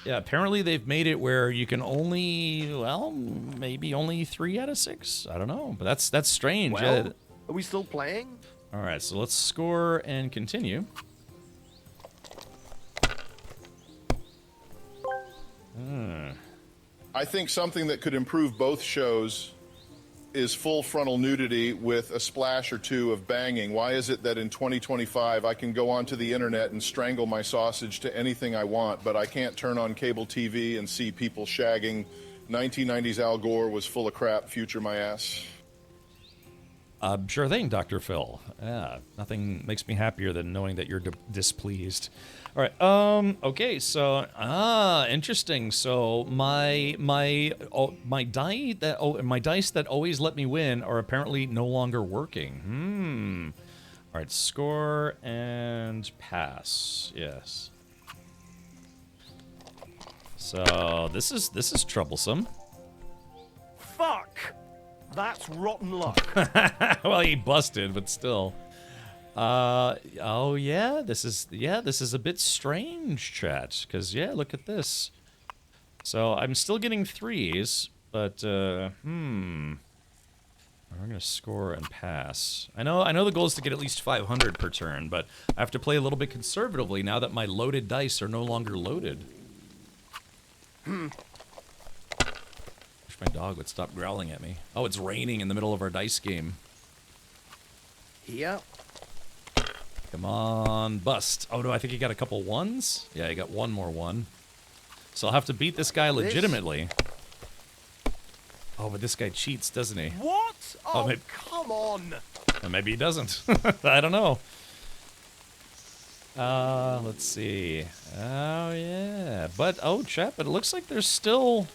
yeah, apparently they've made it where you can only, well, maybe only 3 out of 6. I don't know, but that's strange. Well, Yeah. are we still playing? All right, so let's score and continue. I think something that could improve both shows is full frontal nudity with a splash or two of banging. Why is it that in 2025 I can go onto the internet and strangle my sausage to anything I want, but I can't turn on cable TV and see people shagging? 1990s Al Gore was full of crap, future my ass. Sure thing, Dr. Phil. Yeah, nothing makes me happier than knowing that you're displeased. All right. Okay. So, interesting. So my dice that always let me win are apparently no longer working. All right. Score and pass. Yes. So this is troublesome. Fuck! That's rotten luck. Well, he busted, but still. Oh yeah, this is a bit strange, chat. Because yeah, look at this. So I'm still getting 3s, but I'm gonna score and pass. I know the goal is to get at least 500 per turn, but I have to play a little bit conservatively now that my loaded dice are no longer loaded. My dog would stop growling at me. Oh, it's raining in the middle of our dice game. Yep. Come on, bust. Oh, no, I think he got a couple 1s. Yeah, he got one more 1. So I'll have to beat this guy legitimately. Oh, but this guy cheats, doesn't he? What? Oh, maybe, come on. Well, maybe he doesn't. I don't know. Let's see. Oh, yeah. But, oh, chat, but it looks like there's still...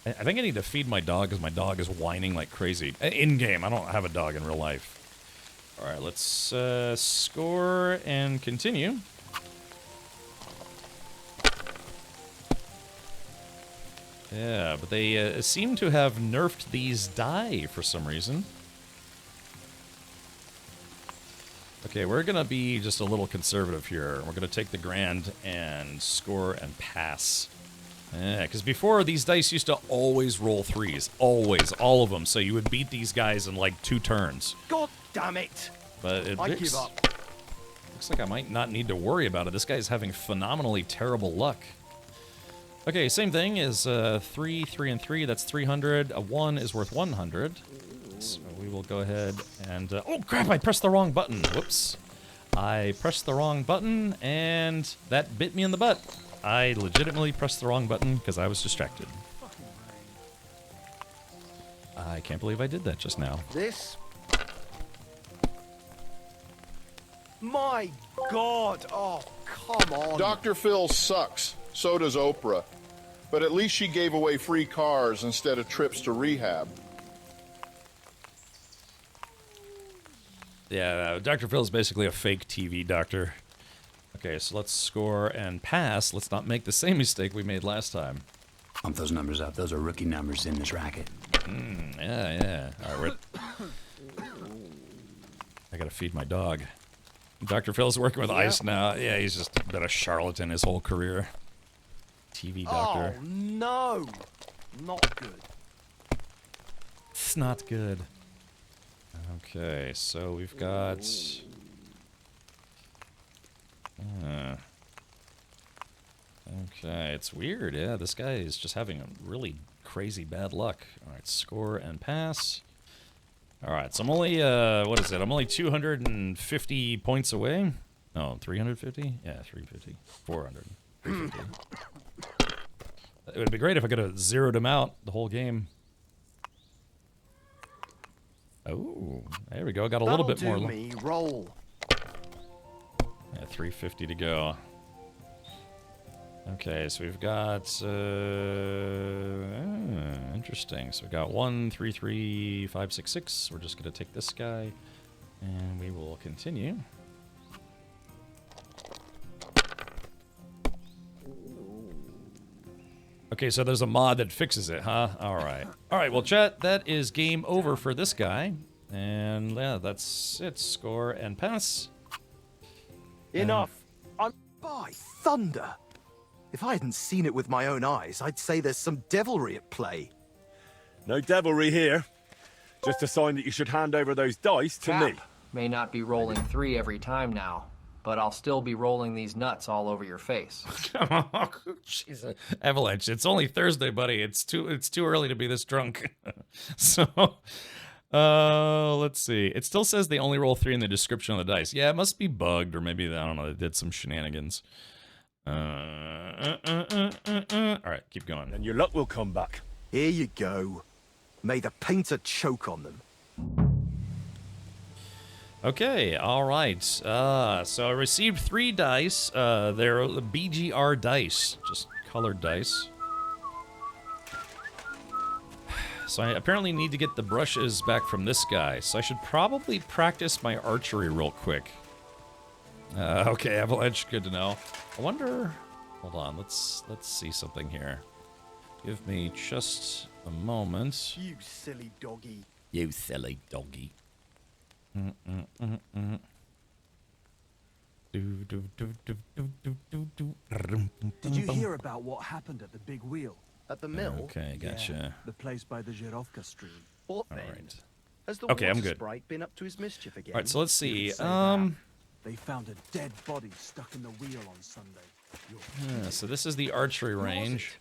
I think I need to feed my dog because my dog is whining like crazy. In-game, I don't have a dog in real life. All right, let's score and continue. Yeah, but they seem to have nerfed these die for some reason. Okay, we're going to be just a little conservative here. We're going to take the grand and score and pass. Yeah, because before, these dice used to always roll 3s. Always. All of them. So you would beat these guys in like 2 turns. God damn it. But it I looks, give up. Looks like I might not need to worry about it. This guy's having phenomenally terrible luck. Okay, same thing is 3, 3, and 3. That's 300. A 1 is worth 100. So we will go ahead and... oh, crap! I pressed the wrong button. Whoops. I pressed the wrong button, and that bit me in the butt. I legitimately pressed the wrong button because I was distracted. I can't believe I did that just now. This? My God! Oh, come on. Dr. Phil sucks. So does Oprah. But at least she gave away free cars instead of trips to rehab. Yeah, Dr. Phil is basically a fake TV doctor. Okay, so let's score and pass. Let's not make the same mistake we made last time. Pump those numbers up. Those are rookie numbers in this racket. Yeah. All right, I gotta feed my dog. Dr. Phil's working with ice now. Yeah, he's just been a charlatan his whole career. TV doctor. Oh, no. Not good. It's not good. Okay, so we've got... okay, it's weird. Yeah, this guy is just having a really crazy bad luck. All right, score and pass. All right, so I'm only, what is it? I'm only 250 points away. No, 350? Yeah, 350. 400. 350. It would be great if I could have zeroed him out the whole game. Oh, there we go. Got a little bit more. Me roll. Yeah, 350 to go. Okay, so we've got interesting. So we've got 1, 3, 3, 5, 6, 6. We're just gonna take this guy, and we will continue. Okay, so there's a mod that fixes it, huh? All right. All right, well, chat, that is game over for this guy. And yeah, that's it. Score and pass. Enough. I'm by thunder. If I hadn't seen it with my own eyes, I'd say there's some devilry at play. No devilry here. Just a sign that you should hand over those dice to me. May not be rolling 3 every time now, but I'll still be rolling these nuts all over your face. Jesus. Avalanche, it's only Thursday, buddy. It's too early to be this drunk. So, let's see. It still says they only roll 3 in the description of the dice. Yeah, it must be bugged, or maybe, I don't know, they did some shenanigans. All right, keep going. And your luck will come back. Here you go. May the painter choke on them. Okay, all right. So I received 3 dice. They're BGR dice, just colored dice. So I apparently need to get the brushes back from this guy. So I should probably practice my archery real quick. Okay, Avalanche, good to know. I wonder. Hold on, let's see something here. Give me just a moment. You silly doggy. You silly doggy. Did you hear about what happened at the big wheel? At the mill? Okay, gotcha. Yeah, the place by the Zhirovka stream. What then? Right. Has the Okay, I'm water good. sprite been up to his mischief again? All right, so let's see. They found a dead body stuck in the wheel on Sunday. Yeah, so this is the archery range.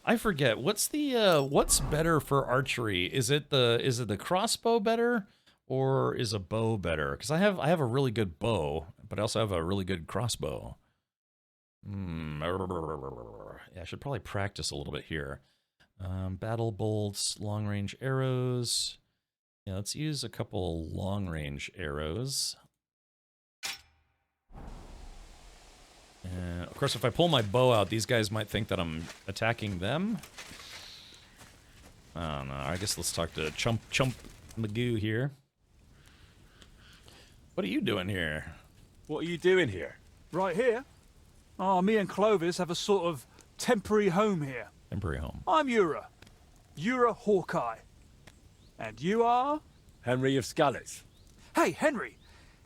I forget what's better for archery. Is it the crossbow better, or is a bow better? Because I have a really good bow, but I also have a really good crossbow. Yeah, I should probably practice a little bit here. Battle bolts, long range arrows. Yeah, let's use a couple long range arrows. Of course, if I pull my bow out, these guys might think that I'm attacking them. I don't know. I guess let's talk to Chump Magoo here. What are you doing here? What are you doing here? Right here? Oh, me and Clovis have a sort of temporary home here. Temporary home. I'm Ura. Ura Hawkeye. And you are? Henry of Skalitz. Hey, Henry,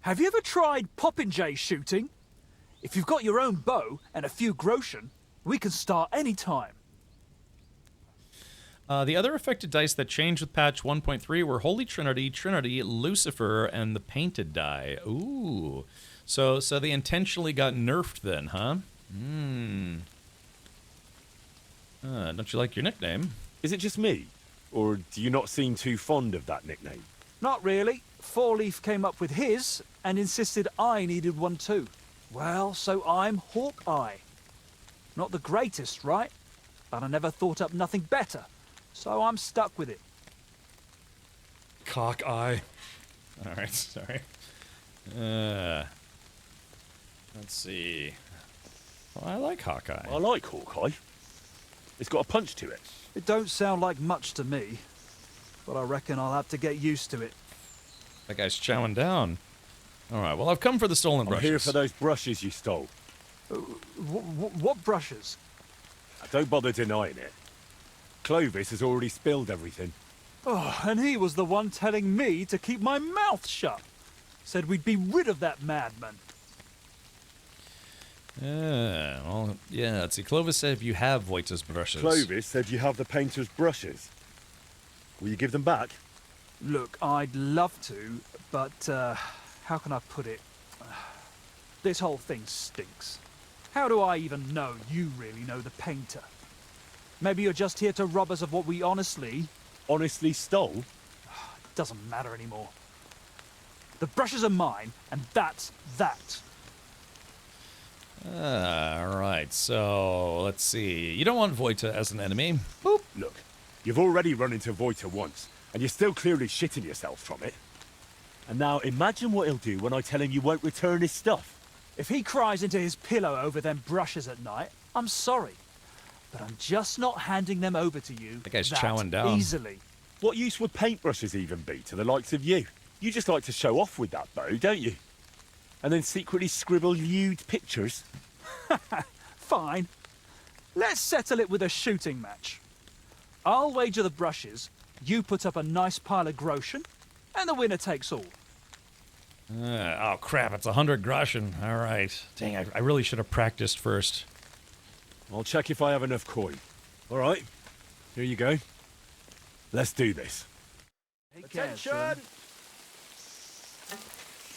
have you ever tried popinjay shooting? If you've got your own bow and a few groschen, we can start any time. The other affected dice that changed with patch 1.3 were Holy Trinity, Trinity, Lucifer, and the painted die. Ooh. So they intentionally got nerfed then, huh? Don't you like your nickname? Is it just me? Or do you not seem too fond of that nickname? Not really. Four Leaf came up with his and insisted I needed one too. Well, so I'm Hawkeye. Not the greatest, right? But I never thought up nothing better, so I'm stuck with it. Cockeye. All right, sorry. Let's see. Well, I like Hawkeye. I like Hawkeye. It's got a punch to it. It don't sound like much to me, but I reckon I'll have to get used to it. That guy's chowing down. All right, well, I've come for the stolen brushes. I'm here for those brushes you stole. What brushes? Don't bother denying it. Clovis has already spilled everything. Oh, and he was the one telling me to keep my mouth shut. Said we'd be rid of that madman. Well, yeah, let's see. Clovis said if you have Voita's brushes. Clovis said you have the painter's brushes. Will you give them back? Look, I'd love to, but, how can I put it? This whole thing stinks. How do I even know you really know the painter? Maybe you're just here to rob us of what we honestly stole? Doesn't matter anymore. The brushes are mine, and that's that. Alright, so let's see. You don't want Voita as an enemy. Boop. Look, you've already run into Voita once, and you're still clearly shitting yourself from it. And now imagine what he'll do when I tell him you won't return his stuff. If he cries into his pillow over them brushes at night, I'm sorry, but I'm just not handing them over to you That guy's that chowing down. easily. What use would paintbrushes even be to the likes of you? You just like to show off with that bow, don't you? And then secretly scribble lewd pictures? Fine. Let's settle it with a shooting match. I'll wager the brushes, you put up a nice pile of groschen, and the winner takes all. Oh, crap, it's 100 groschen. All right. Dang, I really should have practiced first. I'll check if I have enough coin. All right, here you go. Let's do this. Attention!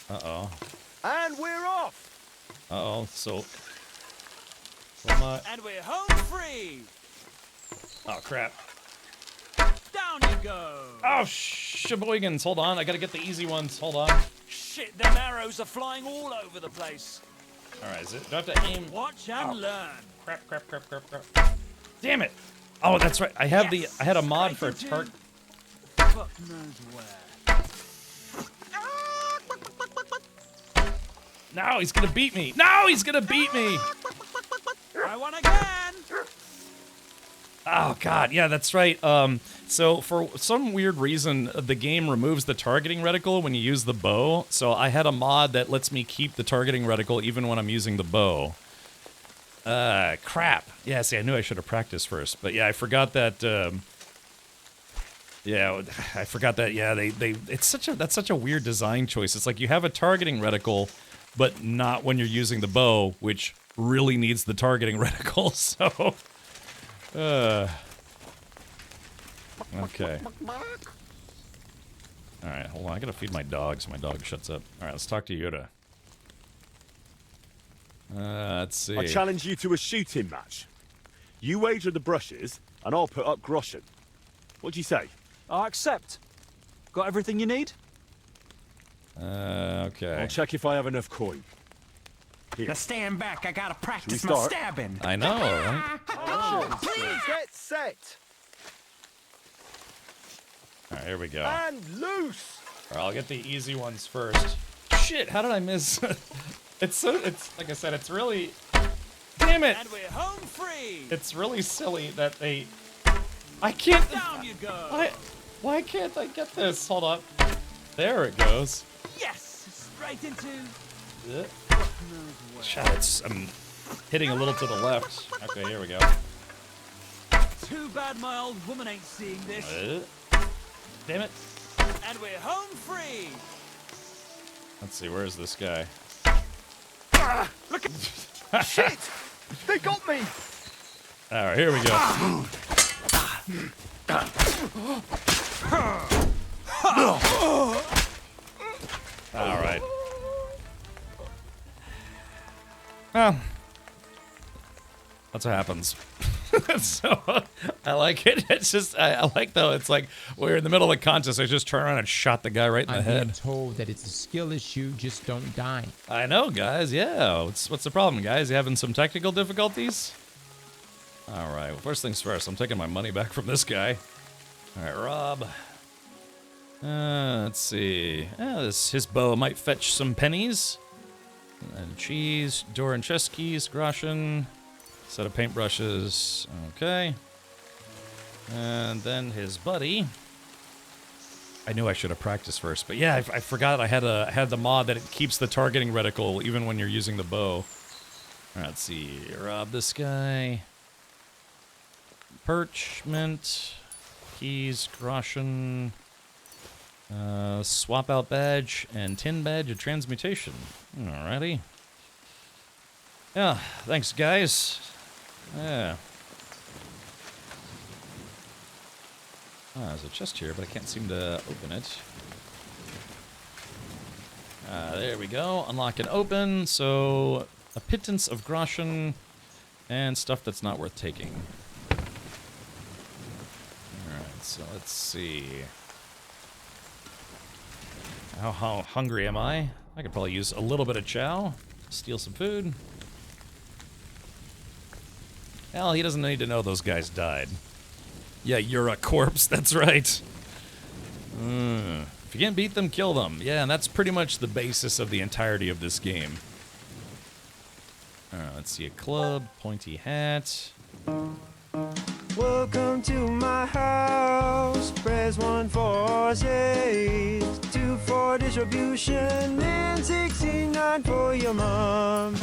Uh-oh. And we're off! Uh-oh, so... And we're home free! Oh, crap. Down you go! Oh, sheboygans. Hold on, I gotta get the easy ones. Hold on. Shit, them arrows are flying all over the place. All right, do I have to aim? Watch and learn. Crap. Damn it! Oh, that's right. I have I had a mod for target. Fuck knows where. No, he's gonna beat me. No, he's gonna beat me. I won again. Oh God, yeah, that's right. So for some weird reason, the game removes the targeting reticle when you use the bow. So I had a mod that lets me keep the targeting reticle even when I'm using the bow. Crap. Yeah, see, I knew I should have practiced first, but yeah, I forgot that. Yeah, I forgot that. Yeah, that's such a weird design choice. It's like you have a targeting reticle, but not when you're using the bow, which really needs the targeting reticle. So. Okay. Alright, hold on. I gotta feed my dog so my dog shuts up. Alright, let's talk to Yoda. Let's see. I challenge you to a shooting match. You wager the brushes, and I'll put up groschen. What do you say? I accept. Got everything you need? Okay. I'll check if I have enough coin. Here. Now stand back, I gotta practice Should we my start? stabbing. I know, right? Oh, please get set! Alright, here we go. And loose! Alright, I'll get the easy ones first. Shit, how did I miss? It's like I said, it's really... Damn it! And we're home free! It's really silly that they... I can't... Down you go! Why can't I get this? Hold on. There it goes. Yes! Straight into... Shit, I'm hitting a little to the left. Okay, here we go. Too bad my old woman ain't seeing this. Damn it. And we're home free! Let's see, where is this guy? Look at... Shit! They got me! Alright, here we go. Alright. Well, that's what happens. So, I like it. It's just, I like though, it's like, we're in the middle of the contest, I just turned around and shot the guy right in the head. I'm being told that it's a skill issue, just don't die. I know, guys, yeah. What's the problem, guys? You having some technical difficulties? Alright, well, first things first, I'm taking my money back from this guy. Alright, Rob. Let's see. His bow might fetch some pennies. And cheese, door and chest keys, groschen, set of paintbrushes, okay. And then his buddy. I knew I should have practiced first, but yeah, I forgot I had the mod that it keeps the targeting reticle even when you're using the bow. All right, let's see, rob this guy. Parchment, keys, groschen. Swap out badge and tin badge of transmutation. Alrighty. Yeah, thanks guys. Yeah. There's a chest here, but I can't seem to open it. There we go. Unlock and open. So, a pittance of groschen and stuff that's not worth taking. Alright, so let's see. How hungry am I? I could probably use a little bit of chow. Steal some food. Hell, he doesn't need to know those guys died. Yeah, you're a corpse, that's right. If you can't beat them, kill them. Yeah, and that's pretty much the basis of the entirety of this game. Alright, Let's see, a club, pointy hat. Welcome to my house. Press 1 for sales, 2 for distribution, and 69 for your mom.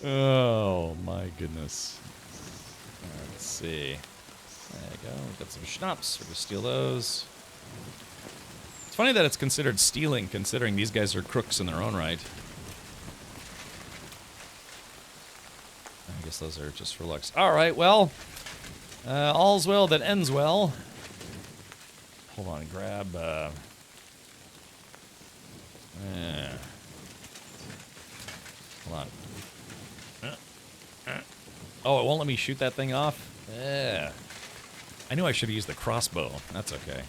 Oh my goodness. Let's see. There you go. We've got some schnapps. We're gonna steal those. It's funny that it's considered stealing, considering these guys are crooks in their own right. I guess those are just for looks. All right, well, all's well that ends well. Hold on, grab. Hold on. Oh, it won't let me shoot that thing off? Yeah. I knew I should have used the crossbow. That's okay.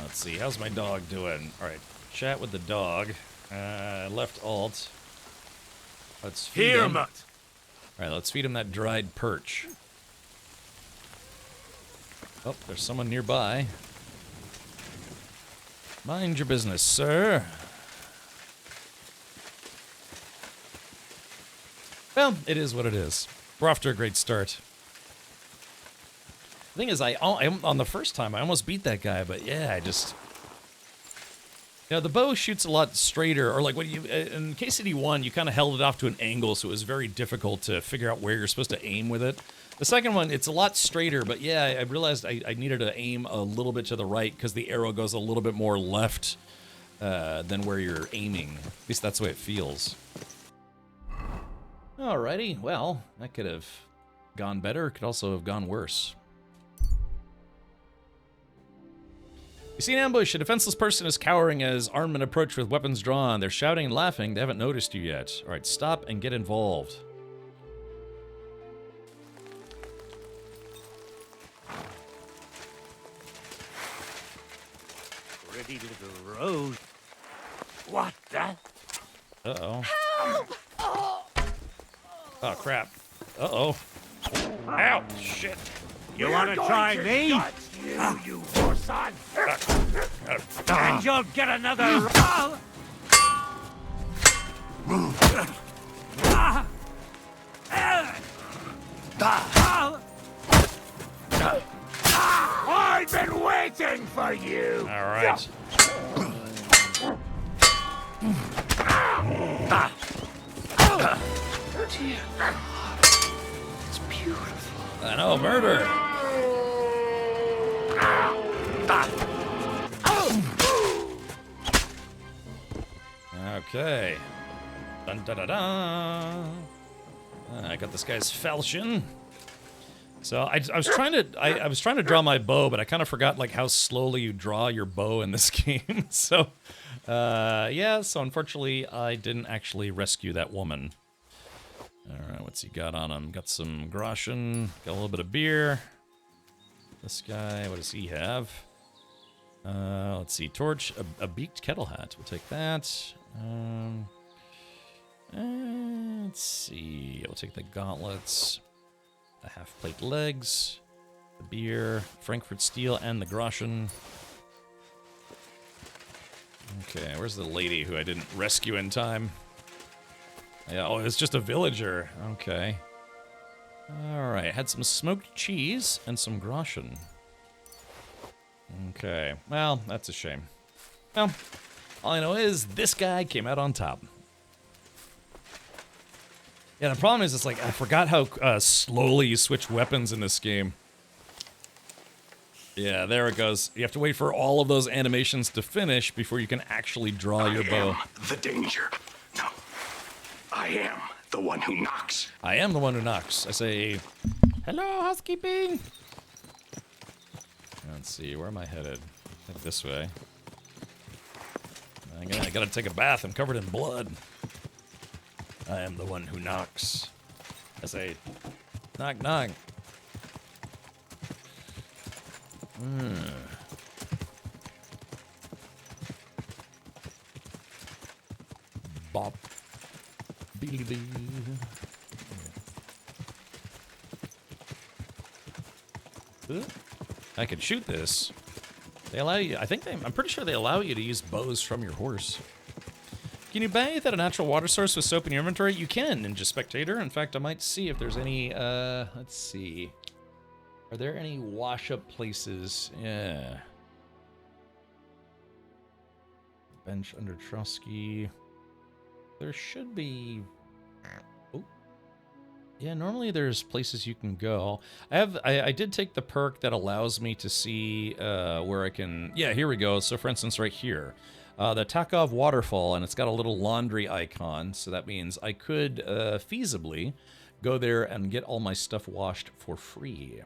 Let's see. How's my dog doing? All right. Chat with the dog. Left alt. Let's feed him. All right, let's feed him that dried perch. Oh, there's someone nearby. Mind your business, sir. Well, it is what it is. We're off to a great start. The thing is, on the first time, I almost beat that guy, but yeah, I just... You know, the bow shoots a lot straighter, or like when you... In KCD1, you kind of held it off to an angle, so it was very difficult to figure out where you're supposed to aim with it. The second one, it's a lot straighter, but yeah, I realized I needed to aim a little bit to the right, because the arrow goes a little bit more left than where you're aiming. At least that's the way it feels. Alrighty, well, that could have gone better. It could also have gone worse. You see an ambush. A defenseless person is cowering as armed men approach with weapons drawn. They're shouting and laughing. They haven't noticed you yet. Alright, stop and get involved. Pretty little rose. What the? Uh-oh. Help! Oh, crap. Uh-oh. Ow! Shit. You want to try me? You poor son. And you'll get another. I've been waiting for you. All right. Dear God. It's beautiful. I know, murder. Okay. Dun da da da. I got this guy's falchion. So I was trying to draw my bow, but I kind of forgot like how slowly you draw your bow in this game. So yeah, so unfortunately I didn't actually rescue that woman. Alright, what's he got on him? Got some groschen, got a little bit of beer. This guy, what does he have? Let's see, torch, a beaked kettle hat. We'll take that. Let's see, we'll take the gauntlets, the half-plate legs, the beer, Frankfurt steel, and the groschen. Okay, where's the lady who I didn't rescue in time? Yeah, oh, it's just a villager. Okay. Alright, had some smoked cheese and some groschen. Okay, well, that's a shame. Well, all I know is this guy came out on top. Yeah, the problem is it's like, I forgot how slowly you switch weapons in this game. Yeah, there it goes. You have to wait for all of those animations to finish before you can actually draw your bow. The danger. No. I am the one who knocks. I am the one who knocks. I say, hello, housekeeping. Let's see, where am I headed? I think this way. I gotta take a bath. I'm covered in blood. I am the one who knocks. I say, knock, knock. Bop. Beely. I could shoot this. They allow you, I'm pretty sure they allow you to use bows from your horse. Can you bathe at a natural water source with soap in your inventory? You can, Ninja Spectator. In fact, I might see if there's any, let's see. Are there any wash-up places? Yeah. Bench under Trusky. There should be... Oh. Yeah, normally there's places you can go. I did take the perk that allows me to see where I can... Yeah, here we go. So, for instance, right here. The Takov Waterfall, and it's got a little laundry icon, so that means I could feasibly go there and get all my stuff washed for free.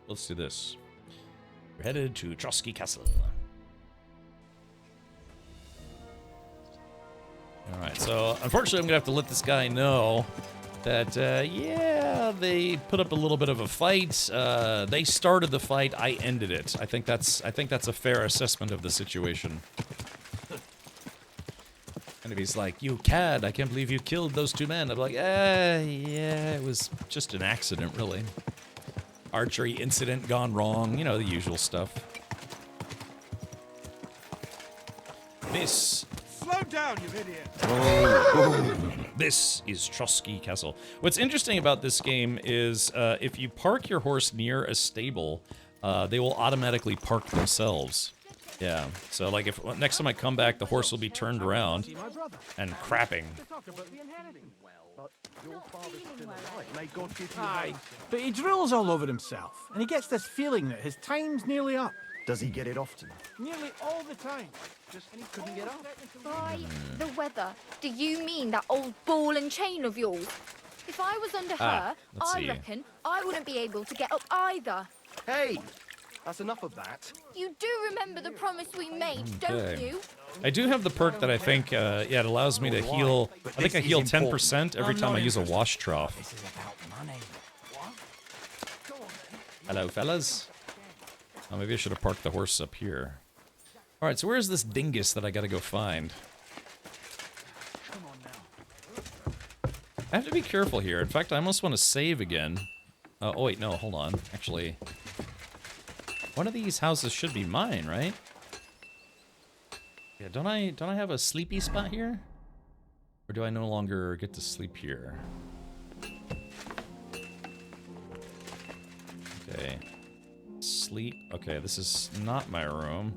Let's do this. We're headed to Trusky Castle. Alright, so unfortunately I'm going to have to let this guy know that, yeah, they put up a little bit of a fight. They started the fight, I ended it. I think that's a fair assessment of the situation. And if he's like, "You cad, I can't believe you killed those two men," I'm like, yeah, it was just an accident, really. Archery incident gone wrong, you know, the usual stuff. This... Slow down, you idiot! This is Trusky Castle. What's interesting about this game is if you park your horse near a stable, they will automatically park themselves. Yeah, so like if next time I come back, the horse will be turned around and crapping. Aye, but he drills all over himself, and he gets this feeling that his time's nearly up. Does he get it often? Nearly all the time. Just and he couldn't get up. By the weather, do you mean that old ball and chain of yours? If I was under her, I reckon I wouldn't be able to get up either. Hey, that's enough of that. You do remember the promise we made, don't you? I do have the perk that I think, yeah, it allows me to heal. I think I heal 10% every time I use a wash trough. Hello, fellas. Oh, maybe I should have parked the horse up here. Alright, so where's this dingus that I gotta go find? I have to be careful here. In fact, I almost want to save again. Oh, wait, no, hold on. Actually, one of these houses should be mine, right? Yeah, don't I have a sleepy spot here? Or do I no longer get to sleep here? Okay. Sleep. Okay, this is not my room.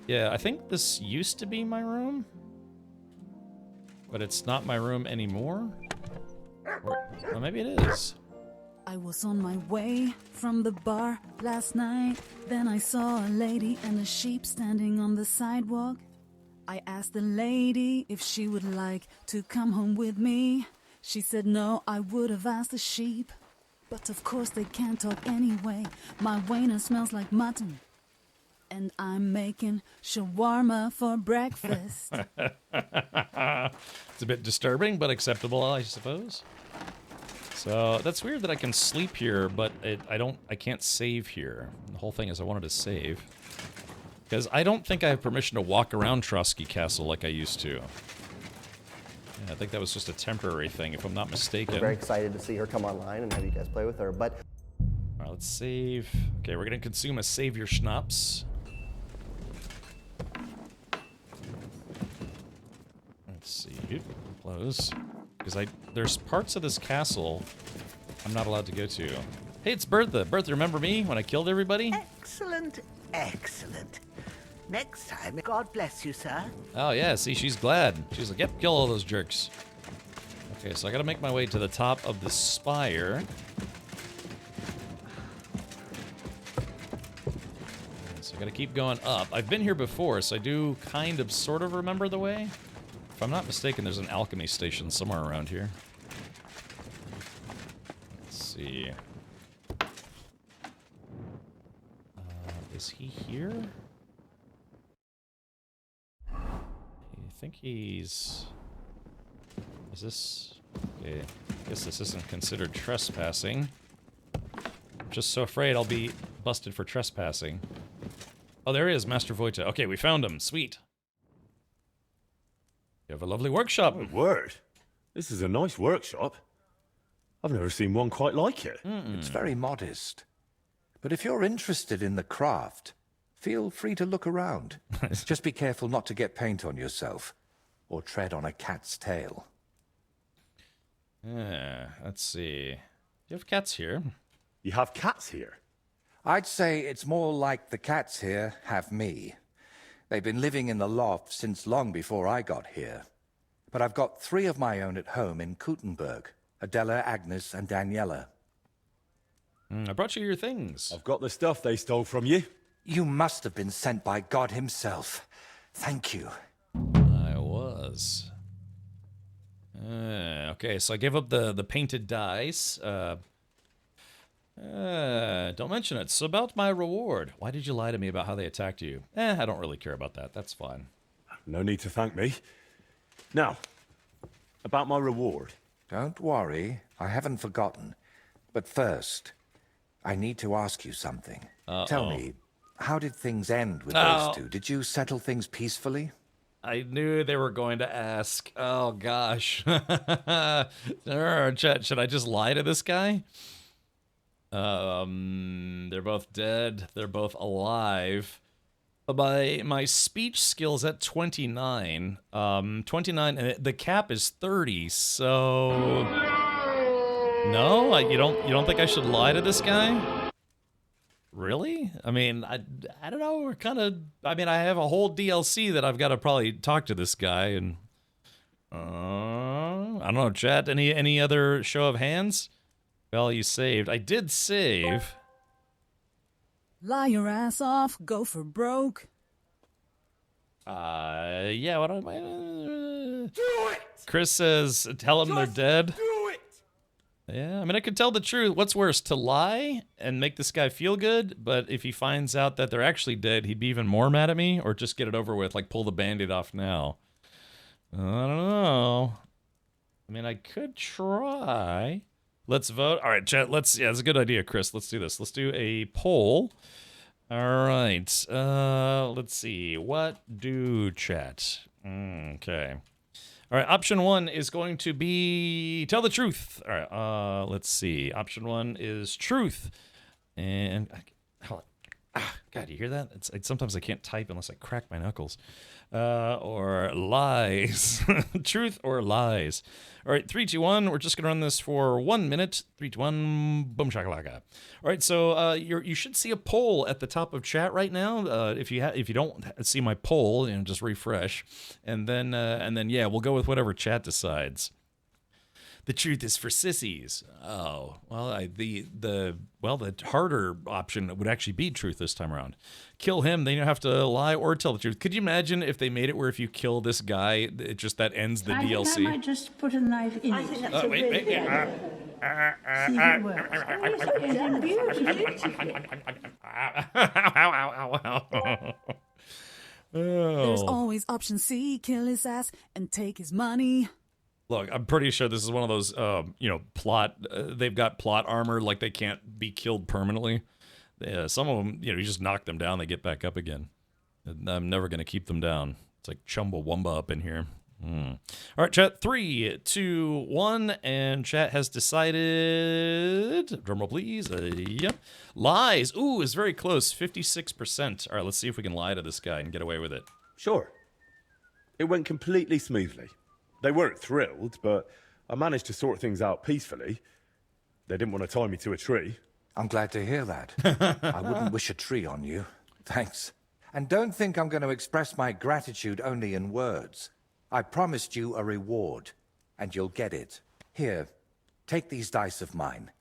Yeah, I think this used to be my room. But it's not my room anymore? Or, well, maybe it is. I was on my way from the bar last night. Then I saw a lady and a sheep standing on the sidewalk. I asked the lady if she would like to come home with me. She said no, I would have asked the sheep. But of course they can't talk anyway. My wiener smells like mutton. And I'm making shawarma for breakfast. It's a bit disturbing, but acceptable, I suppose. So that's weird that I can sleep here, but I can't save here. The whole thing is I wanted to save. Because I don't think I have permission to walk around Trusky Castle like I used to. Yeah, I think that was just a temporary thing, if I'm not mistaken. We're very excited to see her come online and have you guys play with her, but... Alright, let's save. Okay, we're gonna consume a Save Your Schnapps. Let's see. Close. Because there's parts of this castle I'm not allowed to go to. Hey, it's Bertha. Bertha, remember me when I killed everybody? Excellent, excellent. Next time, God bless you, sir. Oh yeah, see, she's glad. She's like, yep, kill all those jerks. Okay, so I gotta make my way to the top of the spire. So I gotta keep going up. I've been here before, so I do kind of sort of remember the way. If I'm not mistaken, there's an alchemy station somewhere around here. Let's see. Is he here? I think he's... Is this... Okay, I guess this isn't considered trespassing. I'm just so afraid I'll be busted for trespassing. Oh, there he is, Master Vojta. Okay, we found him. Sweet. You have a lovely workshop. My word. This is a nice workshop. I've never seen one quite like it. It's very modest. But if you're interested in the craft, feel free to look around. Just be careful not to get paint on yourself, or tread on a cat's tail. Let's see. You have cats here. You have cats here? I'd say it's more like the cats here have me. They've been living in the loft since long before I got here. But I've got 3 of my own at home in Kuttenberg. Adela, Agnes, and Daniela. I brought you your things. I've got the stuff they stole from you. You must have been sent by God himself. Thank you. I was. Okay, so I gave up the painted dice. Don't mention it. So about my reward. Why did you lie to me about how they attacked you? I don't really care about that. That's fine. No need to thank me. Now, about my reward. Don't worry. I haven't forgotten. But first, I need to ask you something. Tell me, how did things end with those 2? Did you settle things peacefully? I knew they were going to ask. Oh, gosh. Should I just lie to this guy? They're both dead. They're both alive. My speech skill's at 29. 29, and the cap is 30, so... No? You don't think I should lie to this guy? Really? I mean, I don't know. We're kind of... I mean, I have a whole DLC that I've got to probably talk to this guy, and... I don't know, chat. Any other show of hands? Well, you saved. I did save. Lie your ass off, go for broke. Yeah, what am I... Do it! Chris says, tell them they're dead. Do it! Yeah, I mean, I could tell the truth. What's worse, to lie and make this guy feel good, but if he finds out that they're actually dead, he'd be even more mad at me, or just get it over with, like pull the Band-Aid off now. I don't know. I mean, I could try. Let's vote. All right, chat, let's... Yeah, that's a good idea, Chris. Let's do this. Let's do a poll. All right. Let's see. What do chat? Okay. All right, option 1 is going to be tell the truth. All right, let's see. Option 1 is truth. And, hold on. God, you hear that? Sometimes I can't type unless I crack my knuckles. Or lies. Truth or lies. All right, 3, 2, 1. We're just going to run this for 1 minute. 3, 2, 1. Boom shakalaka. All right, so you should see a poll at the top of chat right now. If you don't see my poll, just refresh, and then yeah, we'll go with whatever chat decides. The truth is for sissies. Oh, well, the harder option would actually be truth this time around. Kill him, then you have to lie or tell the truth. Could you imagine if they made it where if you kill this guy, that ends the DLC? I think I might just put a knife in it. I think that's a really good idea. See if it works. There's always option C, kill his ass and take his money. Look, I'm pretty sure this is one of those, plot. They've got plot armor, like they can't be killed permanently. Some of them, you just knock them down, they get back up again. I'm never going to keep them down. It's like Chumbawamba up in here. All right, chat. 3, 2, 1, and chat has decided. Drumroll, please. Yep. Lies. Ooh, is very close. 56%. All right, let's see if we can lie to this guy and get away with it. Sure. It went completely smoothly. They weren't thrilled, but I managed to sort things out peacefully. They didn't want to tie me to a tree. I'm glad to hear that. I wouldn't wish a tree on you. Thanks. And don't think I'm going to express my gratitude only in words. I promised you a reward, and you'll get it. Here, take these dice of mine.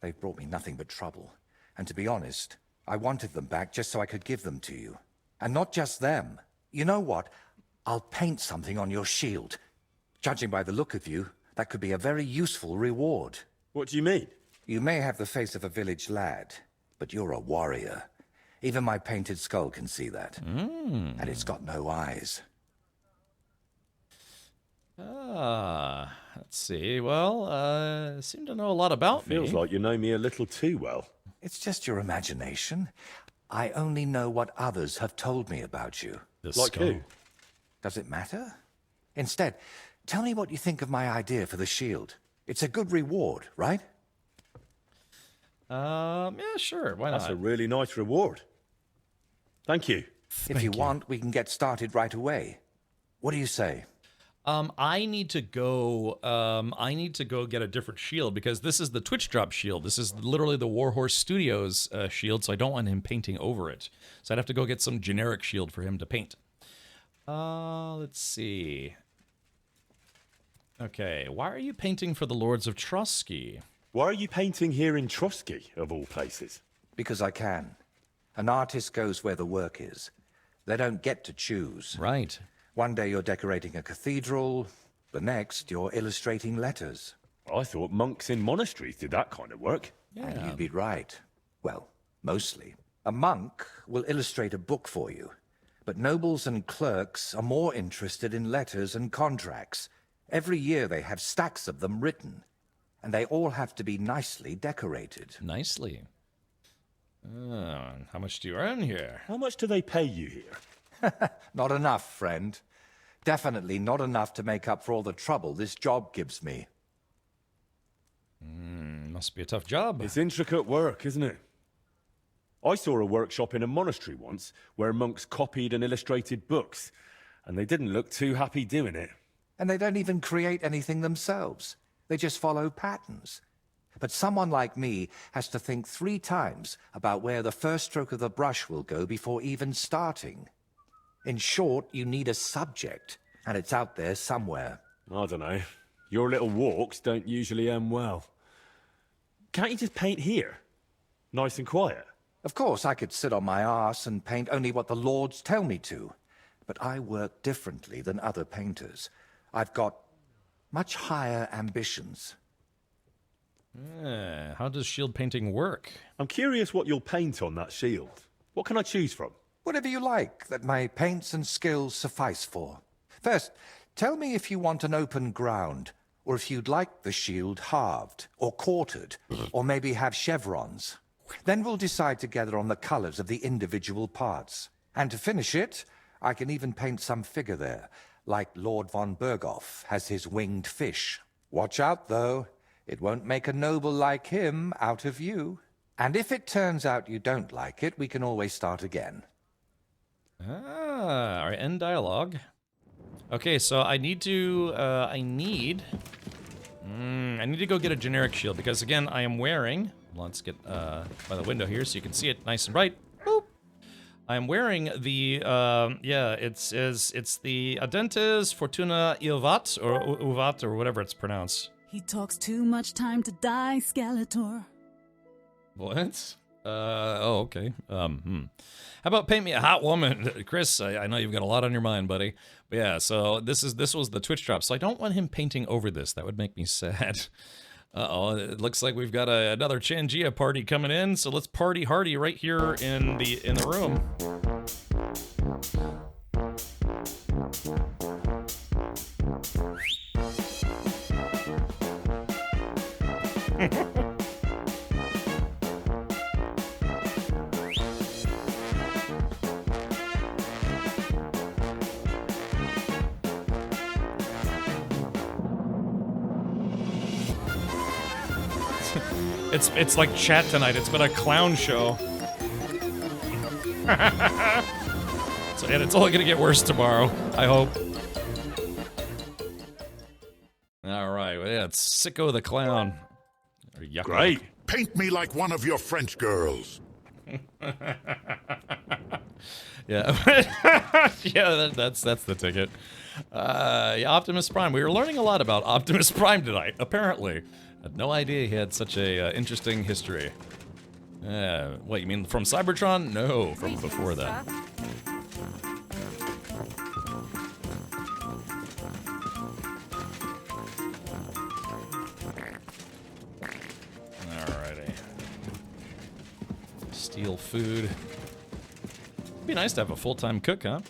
They've brought me nothing but trouble. And to be honest, I wanted them back just so I could give them to you. And not just them. You know what? I'll paint something on your shield. Judging by the look of you, that could be a very useful reward. What do you mean? You may have the face of a village lad, but you're a warrior. Even my painted skull can see that. And it's got no eyes. Let's see. Well, seem to know a lot about me. Feels like you know me a little too well. It's just your imagination. I only know what others have told me about you. Like who? Does it matter? Instead, tell me what you think of my idea for the shield. It's a good reward, right? Yeah, sure. Why not? That's a really nice reward. Thank you. If you want, we can get started right away. What do you say? I need to go. I need to go get a different shield because this is the Twitch drop shield. This is literally the Warhorse Studios shield, so I don't want him painting over it. So I'd have to go get some generic shield for him to paint. Let's see. Okay, why are you painting for the Lords of Trusky? Why are you painting here in Trusky, of all places? Because I can. An artist goes where the work is. They don't get to choose. Right. One day you're decorating a cathedral, the next you're illustrating letters. I thought monks in monasteries did that kind of work. And you'd be right. Well, mostly. A monk will illustrate a book for you, but nobles and clerks are more interested in letters and contracts. Every year they have stacks of them written, and they all have to be nicely decorated. Nicely? How much do you earn here? How much do they pay you here? Not enough, friend. Definitely not enough to make up for all the trouble this job gives me. Must be a tough job. It's intricate work, isn't it? I saw a workshop in a monastery once where monks copied and illustrated books, and they didn't look too happy doing it. And they don't even create anything themselves. They just follow patterns. But someone like me has to think 3 times about where the first stroke of the brush will go before even starting. In short, you need a subject, and it's out there somewhere. I don't know. Your little walks don't usually end well. Can't you just paint here? Nice and quiet. Of course, I could sit on my arse and paint only what the lords tell me to. But I work differently than other painters. I've got much higher ambitions. How does shield painting work? I'm curious what you'll paint on that shield. What can I choose from? Whatever you like that my paints and skills suffice for. First, tell me if you want an open ground, or if you'd like the shield halved, or quartered, or maybe have chevrons. Then we'll decide together on the colors of the individual parts. And to finish it, I can even paint some figure there, like Lord von Berghoff has his winged fish. Watch out, though. It won't make a noble like him out of you. And if it turns out you don't like it, we can always start again. All right, end dialogue. Okay, so I need to, I need to go get a generic shield because, again, I am wearing, let's get by the window here so you can see it nice and bright. Boop. I am wearing the, it's the Adentes Fortuna Iovat, or Uvat, or whatever it's pronounced. He talks too much time to die, Skeletor. What? Oh, okay. How about paint me a hot woman? Chris, I know you've got a lot on your mind, buddy. But yeah, so this was the Twitch drop. So I don't want him painting over this. That would make me sad. Uh-oh, it looks like we've got another Changia party coming in. So let's party hardy right here in the room. It's like chat tonight. It's been a clown show. So, and it's only gonna get worse tomorrow, I hope. All right, well, yeah, it's Sicko the Clown. Or Yucko. Great. Paint me like one of your French girls. Yeah. Yeah, that's the ticket. Yeah, Optimus Prime. We were learning a lot about Optimus Prime tonight, apparently. I had no idea he had such a interesting history. What, you mean from Cybertron? No, from before that. Alrighty. Steal food. It'd be nice to have a full-time cook, huh?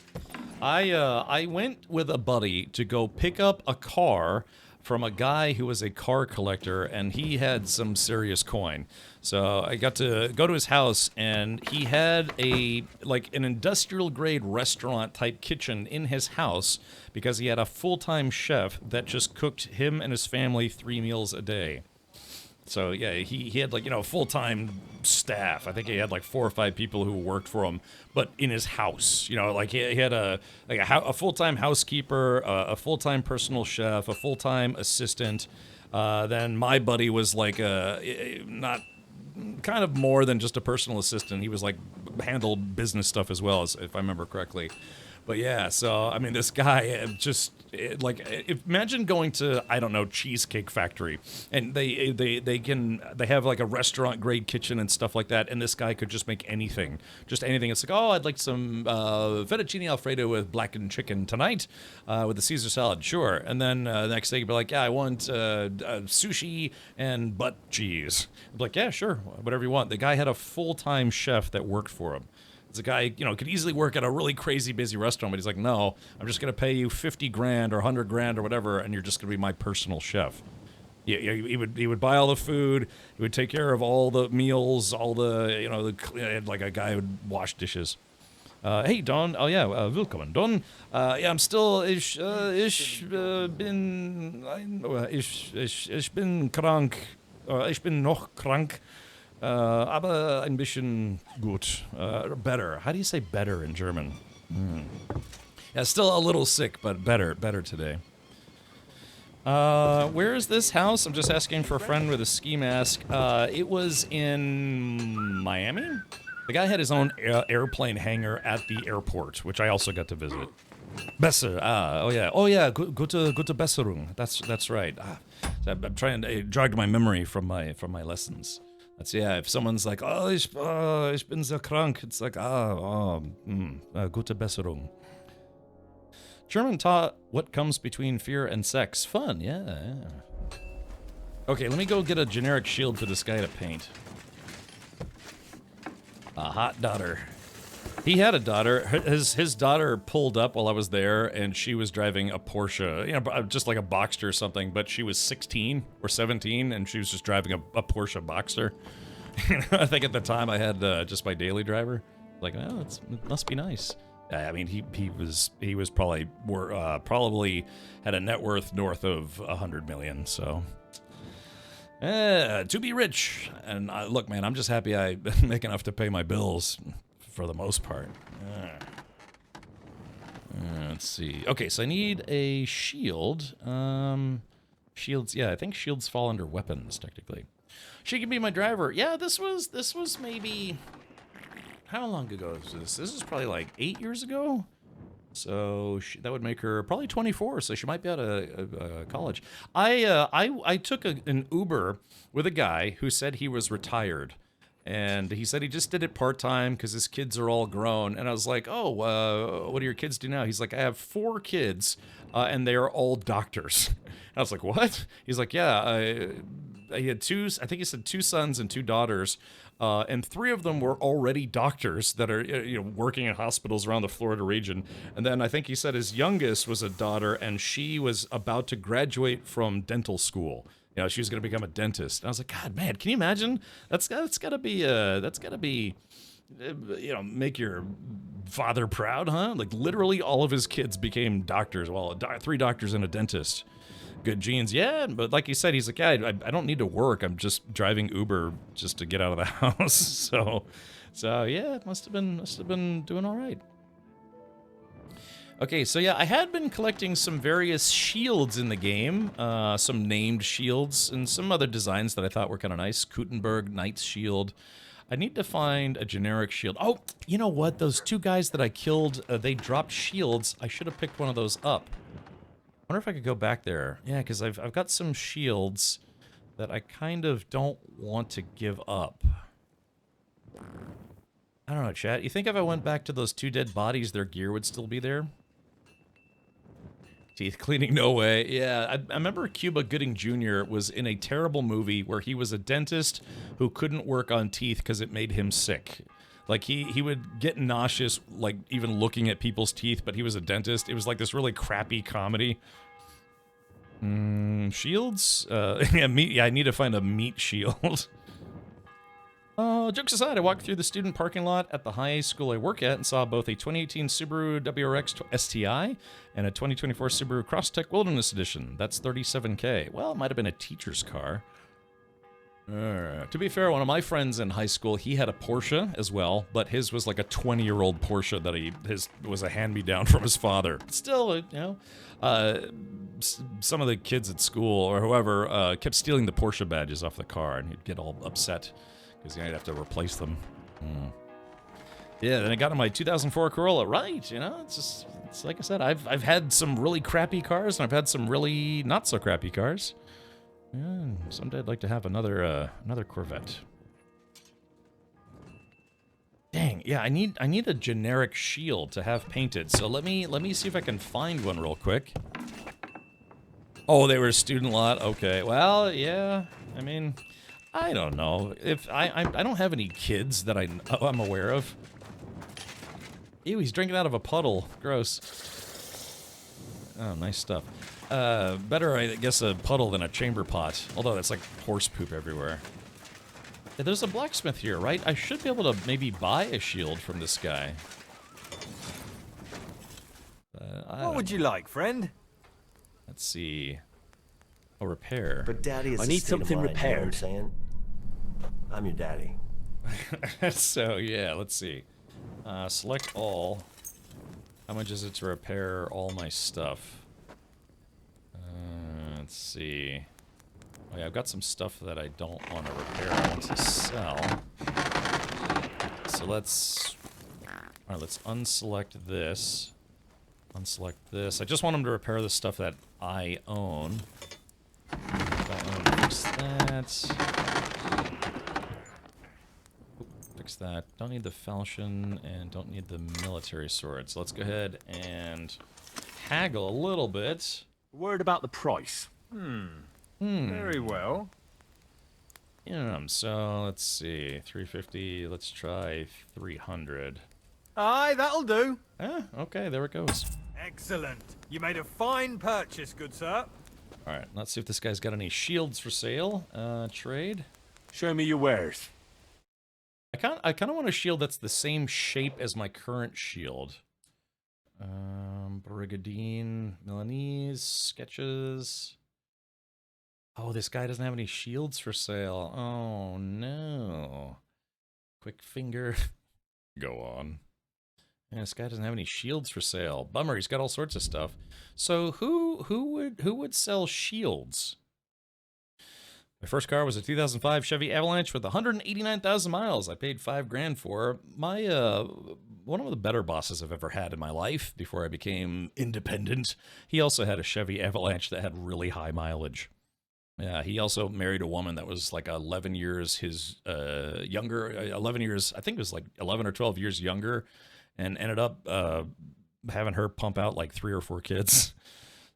I went with a buddy to go pick up a car from a guy who was a car collector, and he had some serious coin. So I got to go to his house, and he had an industrial-grade restaurant-type kitchen in his house because he had a full-time chef that just cooked him and his family 3 meals a day. So yeah, he had like, you know, full-time staff. I think he had like 4 or 5 people who worked for him, but in his house, you know, like he had a full-time housekeeper, a full-time personal chef, a full-time assistant. Then my buddy was like not kind of more than just a personal assistant. He was like handled business stuff as well, as if I remember correctly. But yeah, so I mean, this guy just imagine going to, I don't know, Cheesecake Factory, and they have like a restaurant grade kitchen and stuff like that, and this guy could just make anything, just anything. It's like, oh, I'd like some fettuccine alfredo with blackened chicken tonight, with the Caesar salad, sure. And then the next day you'd be like, yeah, I want sushi and butt cheese. I'd be like, yeah, sure, whatever you want. The guy had a full-time chef that worked for him. It's a guy, you know, could easily work at a really crazy busy restaurant, but he's like, no, I'm just going to pay you 50 grand or 100 grand or whatever, and you're just going to be my personal chef. He would buy all the food, he would take care of all the meals, all the, you know, like a guy who would wash dishes. Hey, Don. Oh, yeah, willkommen, Don. Yeah, I'm still, ich bin krank, ich bin noch krank. Aber ein bisschen gut. Better. How do you say better in German? Yeah, still a little sick, but better today. Where is this house? I'm just asking for a friend with a ski mask. It was in Miami? The guy had his own airplane hangar at the airport, which I also got to visit. Besser. Oh yeah, gute Besserung. That's right. I'm trying to jog my memory from my lessons. That's, yeah, if someone's like, ich bin sehr krank, it's like, gute Besserung. German taught what comes between fear and sex. Fun, yeah. Okay, let me go get a generic shield for this guy to paint. A hot daughter. He had a daughter. His daughter pulled up while I was there, and she was driving a Porsche, you know, just like a Boxster or something, but she was 16 or 17, and she was just driving a Porsche Boxster. I think at the time I had just my daily driver. Like, oh, it must be nice. I mean, he was probably had a net worth north of 100 million, so. To be rich. And look, man, I'm just happy I make enough to pay my bills. For the most part. Let's see. Okay, so I need a shield. Shields, yeah, I think shields fall under weapons, technically. She can be my driver. Yeah, this was maybe... How long ago is this? This is probably like 8 years ago? So that would make her probably 24, so she might be out of college. I took an Uber with a guy who said he was retired. And he said he just did it part-time because his kids are all grown. And I was like, oh, what do your kids do now? He's like, I have 4 kids, and they are all doctors. And I was like, what? He's like, yeah, he had 2, I think he said 2 sons and 2 daughters, and 3 of them were already doctors that are, you know, working in hospitals around the Florida region. And then I think he said his youngest was a daughter, and she was about to graduate from dental school. You know, she was going to become a dentist. And I was like, God, man, can you imagine? That's gotta be, you know, make your father proud, huh? Like, literally all of his kids became doctors. Well, 3 doctors and a dentist. Good genes, yeah. But like he said, he's like, yeah, I don't need to work. I'm just driving Uber just to get out of the house. So yeah, it must have been doing all right. Okay, so yeah, I had been collecting some various shields in the game, some named shields, and some other designs that I thought were kind of nice. Gutenberg Knight's Shield. I need to find a generic shield. Oh, you know what? Those 2 guys that I killed, they dropped shields. I should have picked one of those up. I wonder if I could go back there. Yeah, because I've got some shields that I kind of don't want to give up. I don't know, chat. You think if I went back to those 2 dead bodies, their gear would still be there? Teeth cleaning, no way. Yeah, I remember Cuba Gooding Jr. was in a terrible movie where he was a dentist who couldn't work on teeth because it made him sick. Like, he would get nauseous, like, even looking at people's teeth, but he was a dentist. It was like this really crappy comedy. Shields? Yeah, I need to find a meat shield. Jokes aside, I walked through the student parking lot at the high school I work at and saw both a 2018 Subaru WRX STI and a 2024 Subaru Crosstrek Wilderness Edition. That's $37K. Well, it might have been a teacher's car. To be fair, one of my friends in high school, he had a Porsche as well, but his was like a 20-year-old Porsche that his was a hand-me-down from his father. Still, you know, some of the kids at school or whoever kept stealing the Porsche badges off the car, and he'd get all upset because he'd have to replace them. Yeah, then I got in my 2004 Corolla. Right, you know, it's like I said, I've had some really crappy cars, and I've had some really not so crappy cars. Yeah, someday I'd like to have another Corvette. Dang, yeah, I need a generic shield to have painted. So let me see if I can find one real quick. Oh, they were a student lot. Okay, well, yeah. I mean, I don't know if I don't have any kids that I'm aware of. Ew, he's drinking out of a puddle. Gross. Oh, nice stuff. Better, I guess, a puddle than a chamber pot. Although that's like horse poop everywhere. Yeah, there's a blacksmith here, right? I should be able to maybe buy a shield from this guy. What would you like, friend? Let's see. Oh, repair. But Daddy is I need something repaired. You know what I'm saying? I'm your daddy. So, yeah, let's see. Select all. How much is it to repair all my stuff? Let's see. Oh yeah, I've got some stuff that I don't want to repair. I want to sell. So let's unselect this. Unselect this. I just want them to repair the stuff that I own. Don't want to fix that. Fix that. Don't need the falchion and don't need the military sword. So let's go ahead and haggle a little bit. Word about the price. Very well. Yeah, so let's see. 350. Let's try 300. Aye, that'll do. Ah, okay, there it goes. Excellent. You made a fine purchase, good sir. Alright, let's see if this guy's got any shields for sale. Trade. Show me your wares. I kind of want a shield that's the same shape as my current shield. Brigadine, Milanese, sketches. Oh, this guy doesn't have any shields for sale. Oh, no. Quick finger. Go on. Yeah, this guy doesn't have any shields for sale. Bummer, he's got all sorts of stuff. So who would sell shields? My first car was a 2005 Chevy Avalanche with 189,000 miles. I paid $5,000 for. My one of the better bosses I've ever had in my life before I became independent. He also had a Chevy Avalanche that had really high mileage. Yeah, he also married a woman that was like 11 years his younger. 11 years, I think it was like 11 or 12 years younger, and ended up having her pump out like 3 or 4 kids.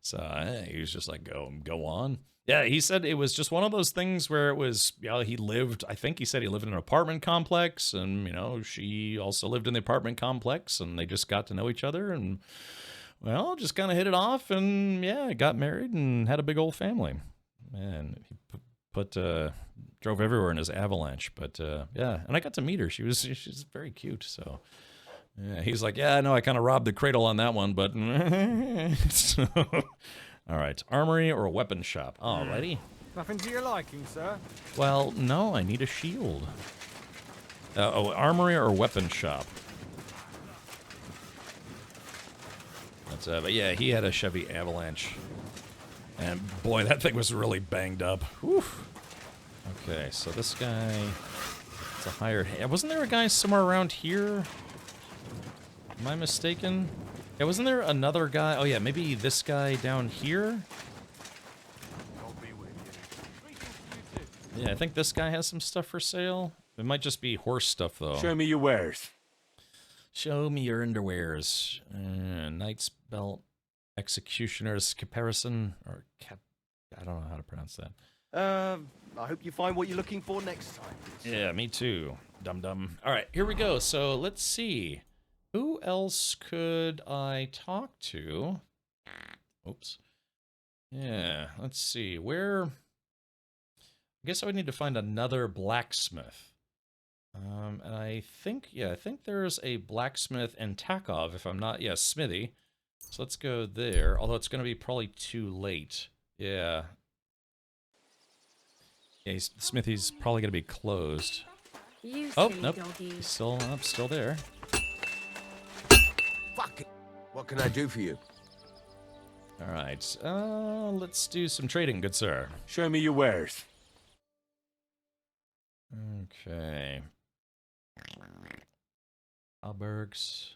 So he was just like, go on. Yeah, he said it was just one of those things where it was, he lived, I think he said he lived in an apartment complex, and, she also lived in the apartment complex, and they just got to know each other, and, well, just kind of hit it off, and, yeah, got married and had a big old family. And he drove everywhere in his Avalanche, but, yeah, and I got to meet her. She's very cute, so... Yeah, he's like, yeah, no, I kind of robbed the cradle on that one, but... so, all right, armory or a weapon shop? Alrighty. Nothing to your liking, sir? Well, no, I need a shield. Armory or weapon shop? That's but yeah, he had a Chevy Avalanche, and boy, that thing was really banged up. Whew. Okay, so this guy, it's a hired. Wasn't there a guy somewhere around here? Am I mistaken? Yeah, wasn't there another guy? Oh yeah, maybe this guy down here? Yeah, I think this guy has some stuff for sale. It might just be horse stuff, though. Show me your wares. Show me your underwears. Knight's belt, executioner's caparison, or I don't know how to pronounce that. I hope you find what you're looking for next time. Yeah, me too. Dum-dum. All right, here we go. So let's see. Who else could I talk to? Oops. Yeah, let's see. Where... I guess I would need to find another blacksmith. And I think there's a blacksmith in Takov, if I'm not... Yeah, Smithy. So let's go there, although it's going to be probably too late. Yeah. Yeah, Smithy's probably gonna be closed. You Oh, silly nope. doggy. He's still there. Fuck it. What can I do for you? All right. Let's do some trading, good sir. Show me your wares. Okay. Albergs.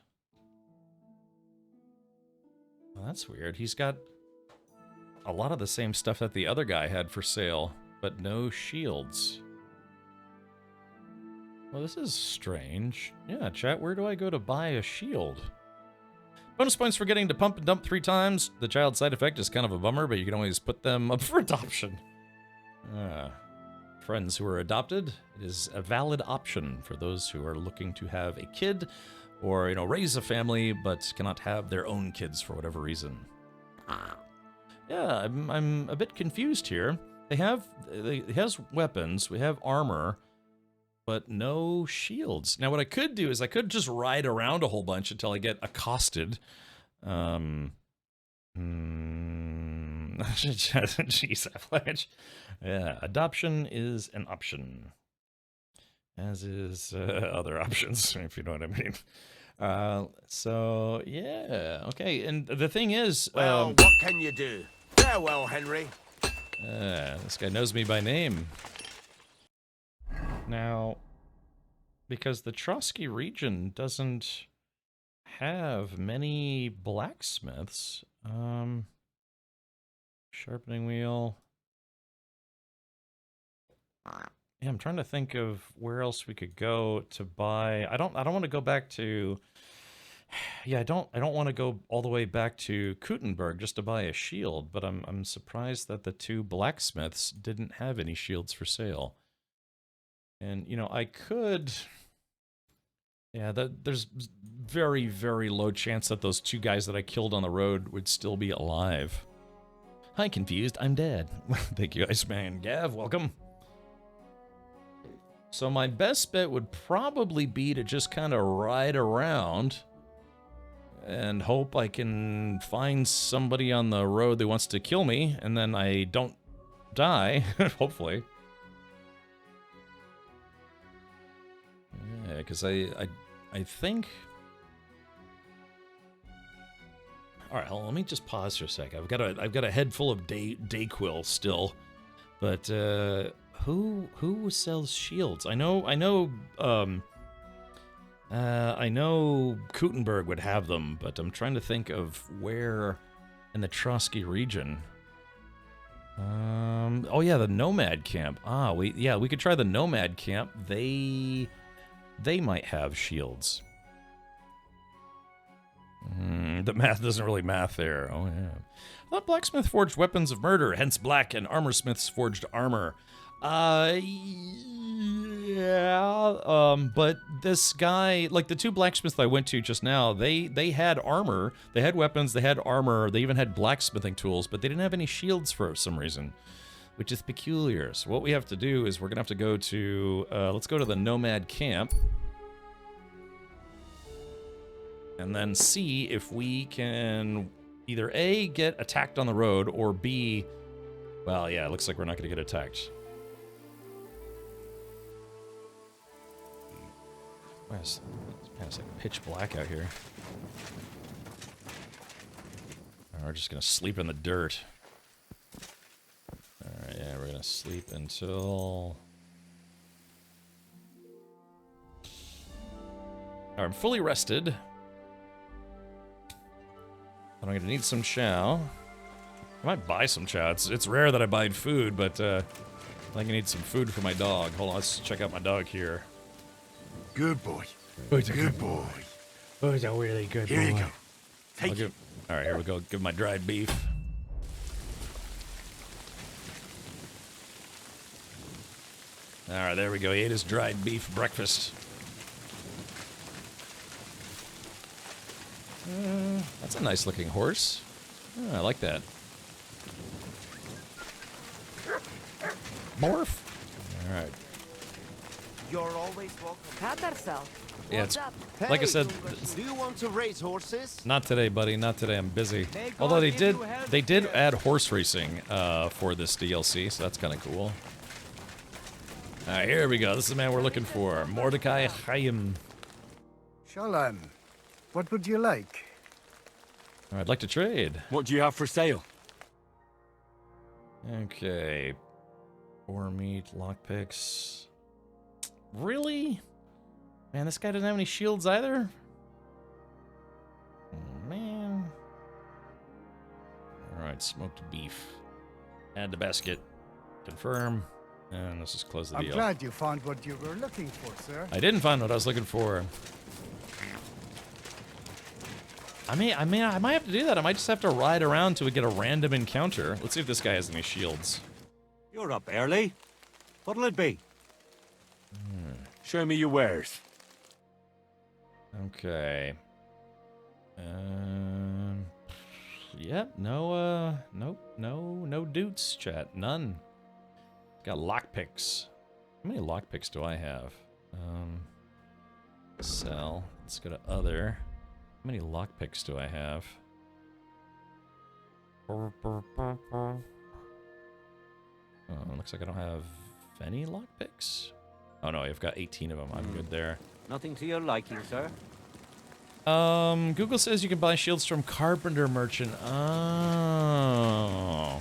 Well, that's weird. He's got a lot of the same stuff that the other guy had for sale, but no shields. Well, this is strange. Yeah, chat, where do I go to buy a shield? Bonus points for getting to pump and dump 3 times. The child side effect is kind of a bummer, but you can always put them up for adoption. Friends who are adopted, it is a valid option for those who are looking to have a kid or, raise a family but cannot have their own kids for whatever reason. Yeah, I'm a bit confused here. He has weapons, we have armor, but no shields. Now what I could do is I could just ride around a whole bunch until I get accosted. Jeez, Avalanche. Yeah, adoption is an option. As is other options, if you know what I mean. So, yeah, okay. And the thing is... Well, what can you do? Farewell, Henry. This guy knows me by name. Now, because the Trotsky region doesn't have many blacksmiths, sharpening wheel. Yeah, I'm trying to think of where else we could go to buy. I don't want to go back to. Yeah, I don't want to go all the way back to Kuttenberg just to buy a shield. But I'm surprised that the 2 blacksmiths didn't have any shields for sale. And I could. Yeah, there's very, very low chance that those 2 guys that I killed on the road would still be alive. Hi, confused. I'm dead. Thank you, Iceman. Gav, welcome. So my best bet would probably be to just kind of ride around and hope I can find somebody on the road that wants to kill me, and then I don't die, hopefully. Yeah, because I think... All right, hold on, let me just pause for a sec. I've got a head full of Dayquil still, but who sells shields? I know Kuttenberg would have them, but I'm trying to think of where in the Trotsky region. Oh yeah, the Nomad camp. We could try the Nomad camp. They might have shields. The math doesn't really math there. Oh, yeah. I thought blacksmith forged weapons of murder, hence black, and armorsmiths forged armor. Yeah, but this guy, like the 2 blacksmiths I went to just now, they had armor, they had weapons, they had armor, they even had blacksmithing tools, but they didn't have any shields for some reason, which is peculiar. So what we have to do is we're gonna have to go to, let's go to the Nomad camp. And then see if we can either A, get attacked on the road, or B, well, yeah, it looks like we're not going to get attacked. It's like pitch black out here. We're just going to sleep in the dirt. Alright, yeah, we're going to sleep until... Alright, I'm fully rested. I'm going to need some chow. I might buy some chow. It's rare that I buy food, but I think I need some food for my dog. Hold on, let's check out my dog here. Good boy. Who's a good boy. Who's a really good boy? Here you go. Take it. All right, here we go. Give my dried beef. All right, there we go. He ate his dried beef breakfast. That's a nice looking horse. Oh, I like that. Morph. All right. You're always welcome. Pat yourself. Yeah, it's like I said. Do you want to race horses? Not today, buddy. Not today. I'm busy. Although they did add horse racing for this DLC, so that's kind of cool. Alright, here we go. This is the man we're looking for. Mordecai Chaim. Shalom. What would you like? I'd like to trade. What do you have for sale? Okay. Boar meat, lockpicks. Really? Man, this guy doesn't have any shields either? Oh, man. Alright, smoked beef. Add to basket. Confirm. And let's just close the deal. I'm glad you found what you were looking for, sir. I didn't find what I was looking for. I might have to do that. I might just have to ride around till we get a random encounter. Let's see if this guy has any shields. You're up early. What'll it be? Show me your wares. Okay. Yep. No. Nope. No dudes. Chat. None. Got lockpicks. How many lockpicks do I have? Sell. Let's go to other. How many lockpicks do I have? Oh, looks like I don't have any lockpicks. Oh no, I've got 18 of them. I'm good there. Nothing to your liking, sir. Google says you can buy shields from Carpenter Merchant. Oh.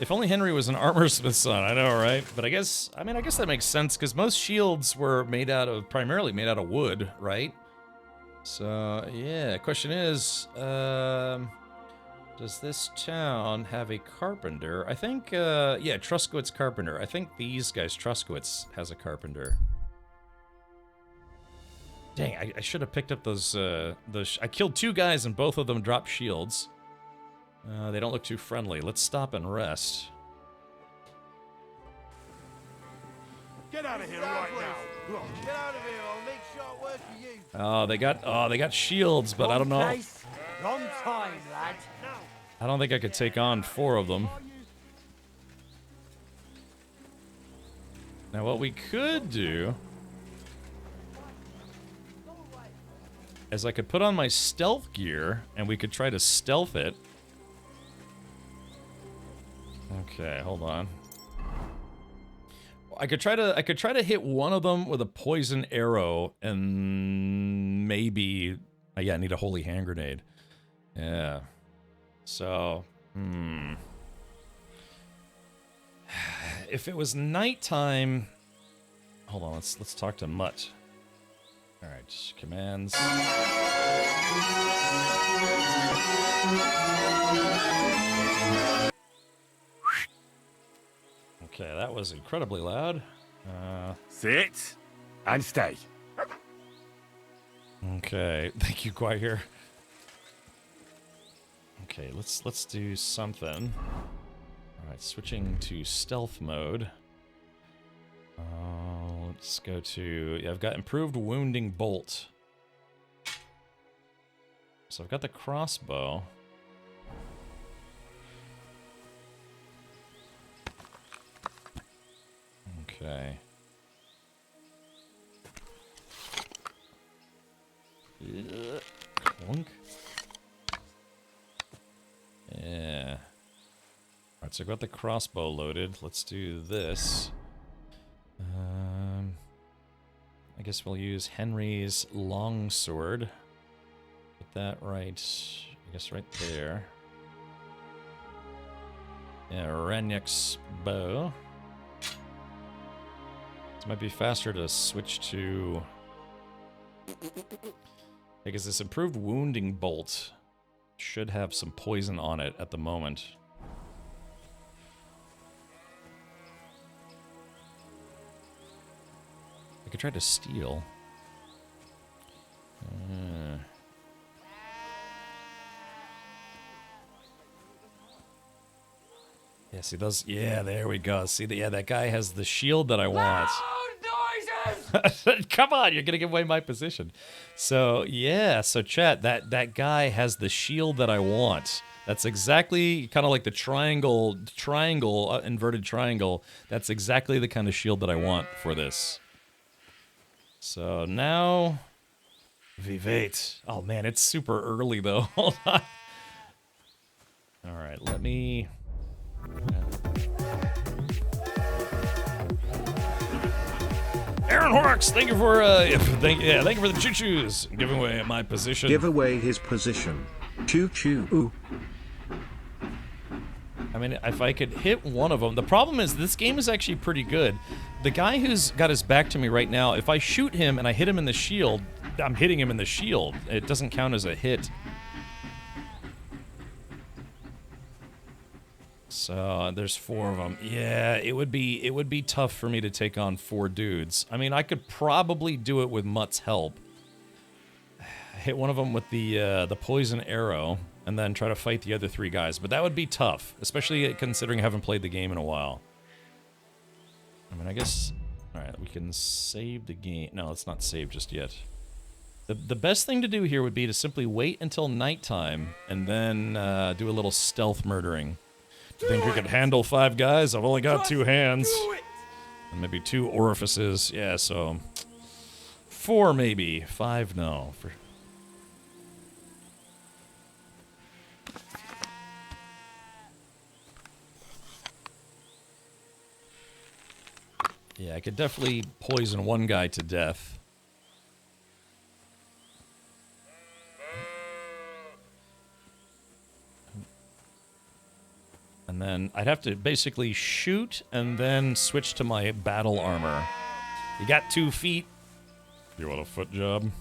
If only Henry was an armorsmith's son, I know, right? But I guess that makes sense, because most shields were primarily made out of wood, right? So, yeah, question is, does this town have a carpenter? I think, yeah, Truskowitz Carpenter. I think these guys, Truskowitz, has a carpenter. Dang, I should have picked up those, I killed 2 guys and both of them dropped shields. They don't look too friendly. Let's stop and rest. Get out of here right now. Get out of here. I'll make short work for you. They got shields, but I don't know. Wrong time, lad. I don't think I could take on 4 of them. Now what we could do is I could put on my stealth gear and we could try to stealth it. Okay, hold on. I could try to hit one of them with a poison arrow and maybe yeah, I need a holy hand grenade. Yeah. So, if it was nighttime, hold on, let's talk to Mutt. All right, commands. Okay, that was incredibly loud. Sit and stay. Okay, thank you, Quiet here. Okay, let's do something. All right, switching to stealth mode. Let's go to, yeah, I've got improved wounding bolt. So I've got the crossbow. Okay. Clunk. Yeah. Alright, so I've got the crossbow loaded. Let's do this. I guess we'll use Henry's longsword. Put that right, I guess right there. Yeah, Ranyek's bow. This might be faster to switch to... Because this improved wounding bolt should have some poison on it at the moment. I could try to steal. Yeah, see those? Yeah, there we go. See, yeah, that guy has the shield that I want. Come on, you're gonna give away my position. So yeah, so chat, that guy has the shield that I want. That's exactly kind of like the triangle, inverted triangle. That's exactly the kind of shield that I want for this. So now, Vivate. Oh man, it's super early though. Hold on. All right, let me. Aaron Horrocks, thank you for thank you for the choo-choos. Giving away my position. Give away his position. Choo-choo. Ooh. I mean, if I could hit one of them. The problem is this game is actually pretty good. The guy who's got his back to me right now, if I shoot him and I hit him in the shield, I'm hitting him in the shield. It doesn't count as a hit. So there's 4 of them. Yeah, it would be tough for me to take on 4 dudes. I mean, I could probably do it with Mutt's help. Hit one of them with the poison arrow, and then try to fight the other 3 guys. But that would be tough, especially considering I haven't played the game in a while. I mean, I guess... Alright, we can save the game. No, let's not save just yet. The best thing to do here would be to simply wait until nighttime, and then do a little stealth murdering. Do you think we could handle 5 guys? I've only got 2 hands. And maybe 2 orifices. Yeah, so... 4 maybe. 5 no. Yeah, I could definitely poison one guy to death. And then I'd have to basically shoot and then switch to my battle armor. You got 2 feet. You want a foot job?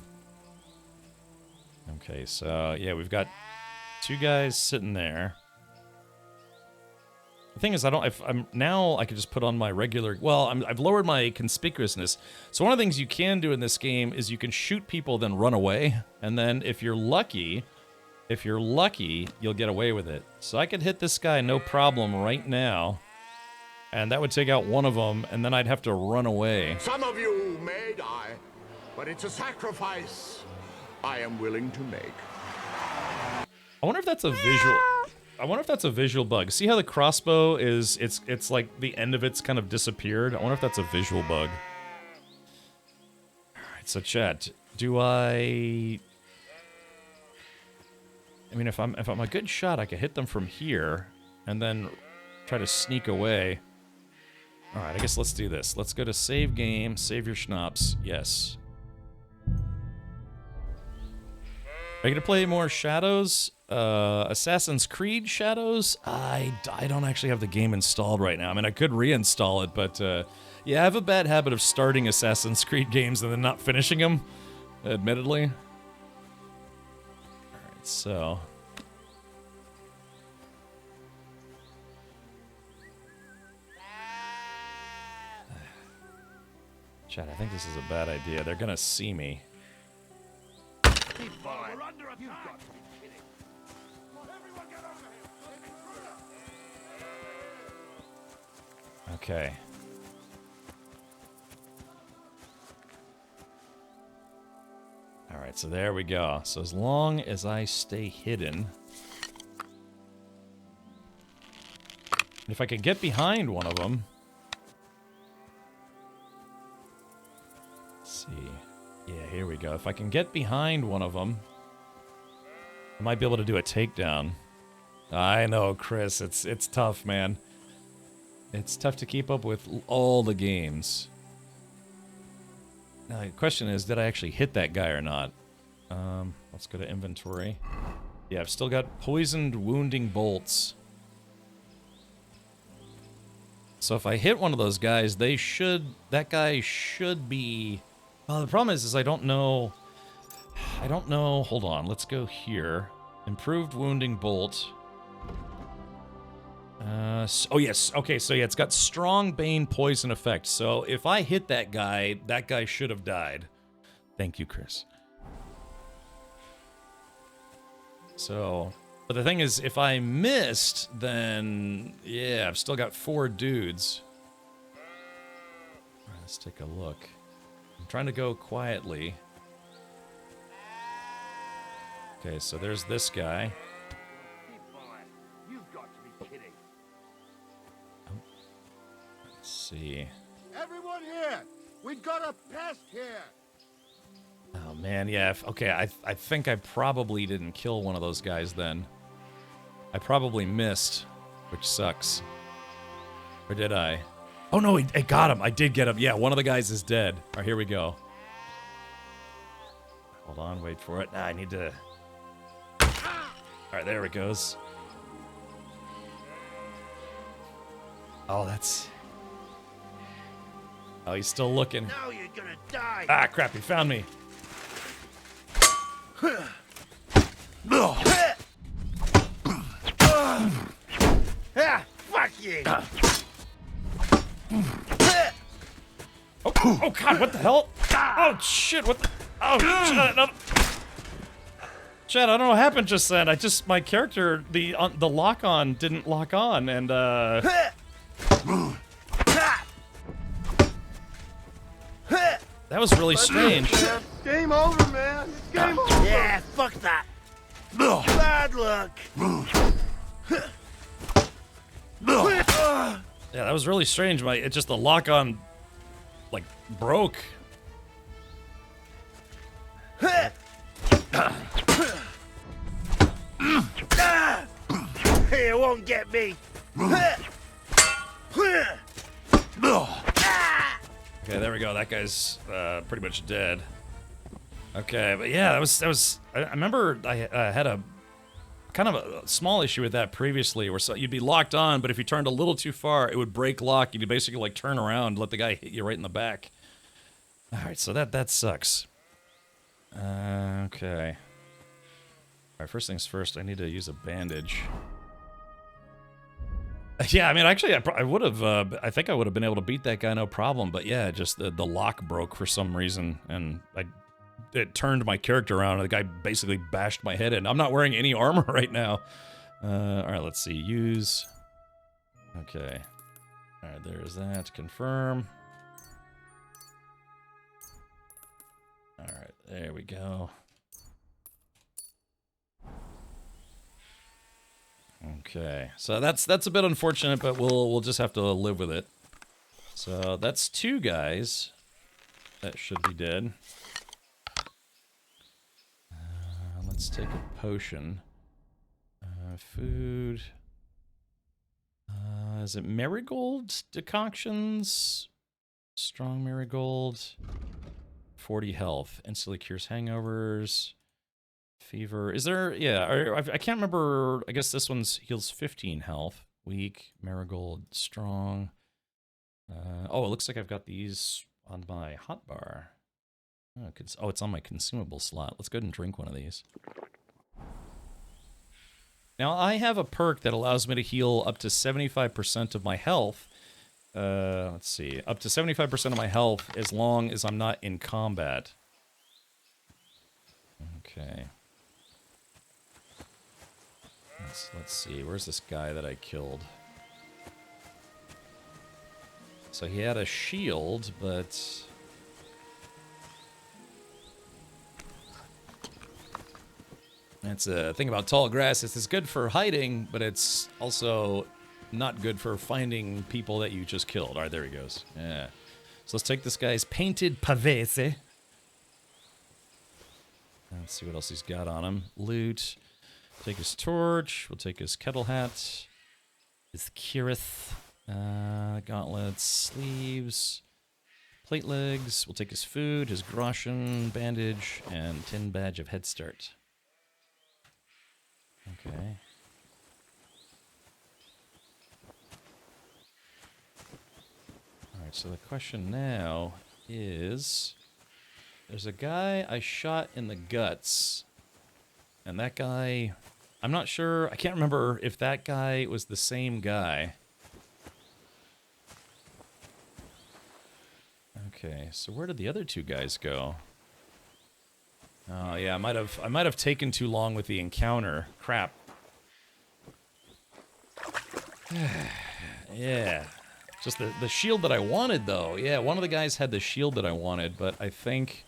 Okay, so yeah, we've got 2 guys sitting there. The thing is, now I can just put on my regular... Well, I've lowered my conspicuousness. So one of the things you can do in this game is you can shoot people, then run away. And then if you're lucky, you'll get away with it. So I could hit this guy no problem right now. And that would take out one of them, and then I'd have to run away. Some of you may die, but it's a sacrifice I am willing to make. I wonder if that's a visual... I wonder if that's a visual bug. See how the crossbow is... It's like the end of it's kind of disappeared? I wonder if that's a visual bug. Alright, so chat. Do I mean, if I'm a good shot, I could hit them from here, and then try to sneak away. Alright, I guess let's do this. Let's go to save game, save your schnapps. Yes. Are you gonna play more Shadows? Assassin's Creed Shadows? I don't actually have the game installed right now. I mean, I could reinstall it, but yeah, I have a bad habit of starting Assassin's Creed games and then not finishing them, admittedly. Alright, so... Chat, I think this is a bad idea. They're gonna see me. Okay. Alright, so there we go. So as long as I stay hidden... If I could get behind one of them... Let's see. Yeah, here we go. If I can get behind one of them... I might be able to do a takedown. I know, Chris. It's tough, man. It's tough to keep up with all the games. Now, the question is, did I actually hit that guy or not? Let's go to inventory. Yeah, I've still got poisoned wounding bolts. So if I hit one of those guys, that guy should be... Well, the problem is I don't know... Hold on, let's go here. Improved wounding bolt. Oh yes, okay, so yeah, it's got strong bane poison effect. So if I hit that guy should have died. Thank you, Chris. So, but the thing is, if I missed, then yeah, I've still got 4 dudes. All right, let's take a look. I'm trying to go quietly. Okay, so there's this guy. Let's see. Everyone here! We got a pest here! Oh man, yeah, okay, I think I probably didn't kill one of those guys then. I probably missed, which sucks. Or did I? Oh no, I got him. I did get him. Yeah, one of the guys is dead. All right, here we go. Hold on, wait for it. I need to... All right, there it goes. Oh, that's... Oh, he's still looking. Now you're gonna die. Ah, crap, he found me. Fuck you. Oh God, what the hell? Oh shit, what the... Oh, Chad, I don't know what happened just then. My character, the lock-on didn't lock on, and, That was really strange. Game over, man. It's game over. Yeah, fuck that. Bad luck. Yeah, that was really strange. The lock-on, like, broke. It won't get me. Okay, there we go. That guy's pretty much dead. Okay, but yeah, that was. I remember I had a kind of a small issue with that previously, where you'd be locked on, but if you turned a little too far, it would break lock. You'd basically like turn around, let the guy hit you right in the back. All right, so that sucks. Okay. All right, first things first, I need to use a bandage. Yeah, I mean, actually, I would have. I think I would have been able to beat that guy no problem. But yeah, just the lock broke for some reason, and it turned my character around, and the guy basically bashed my head in. I'm not wearing any armor right now. All right, let's see. Use. Okay. All right, there's that. Confirm. All right, there we go. Okay, so that's a bit unfortunate, but we'll just have to live with it. So that's 2 guys that should be dead. Let's take a potion. Food. Is it marigold decoctions? Strong marigold. 40 health. Instantly cures hangovers. Fever. Is there... Yeah, I can't remember... I guess this one's heals 15 health. Weak. Marigold. Strong. Oh, it looks like I've got these on my hotbar. Oh, it's on my consumable slot. Let's go ahead and drink one of these. Now, I have a perk that allows me to heal up to 75% of my health. Let's see. Up to 75% of my health as long as I'm not in combat. Okay. Let's see. Where's this guy that I killed? So he had a shield, but... That's a thing about tall grass. It's good for hiding, but it's also not good for finding people that you just killed. All right, there he goes. Yeah. So let's take this guy's painted pavese. Let's see what else he's got on him. Loot. Take his torch. We'll take his kettle hat. His kirith. Gauntlets. Sleeves. Plate legs. We'll take his food, his groschen, bandage, and tin badge of head start. Okay. Alright, so the question now is... There's a guy I shot in the guts. And that guy... I'm not sure... I can't remember if that guy was the same guy. Okay, so where did the other 2 guys go? Oh yeah, I might have taken too long with the encounter. Crap. Yeah. Just the shield that I wanted though. Yeah, one of the guys had the shield that I wanted, but I think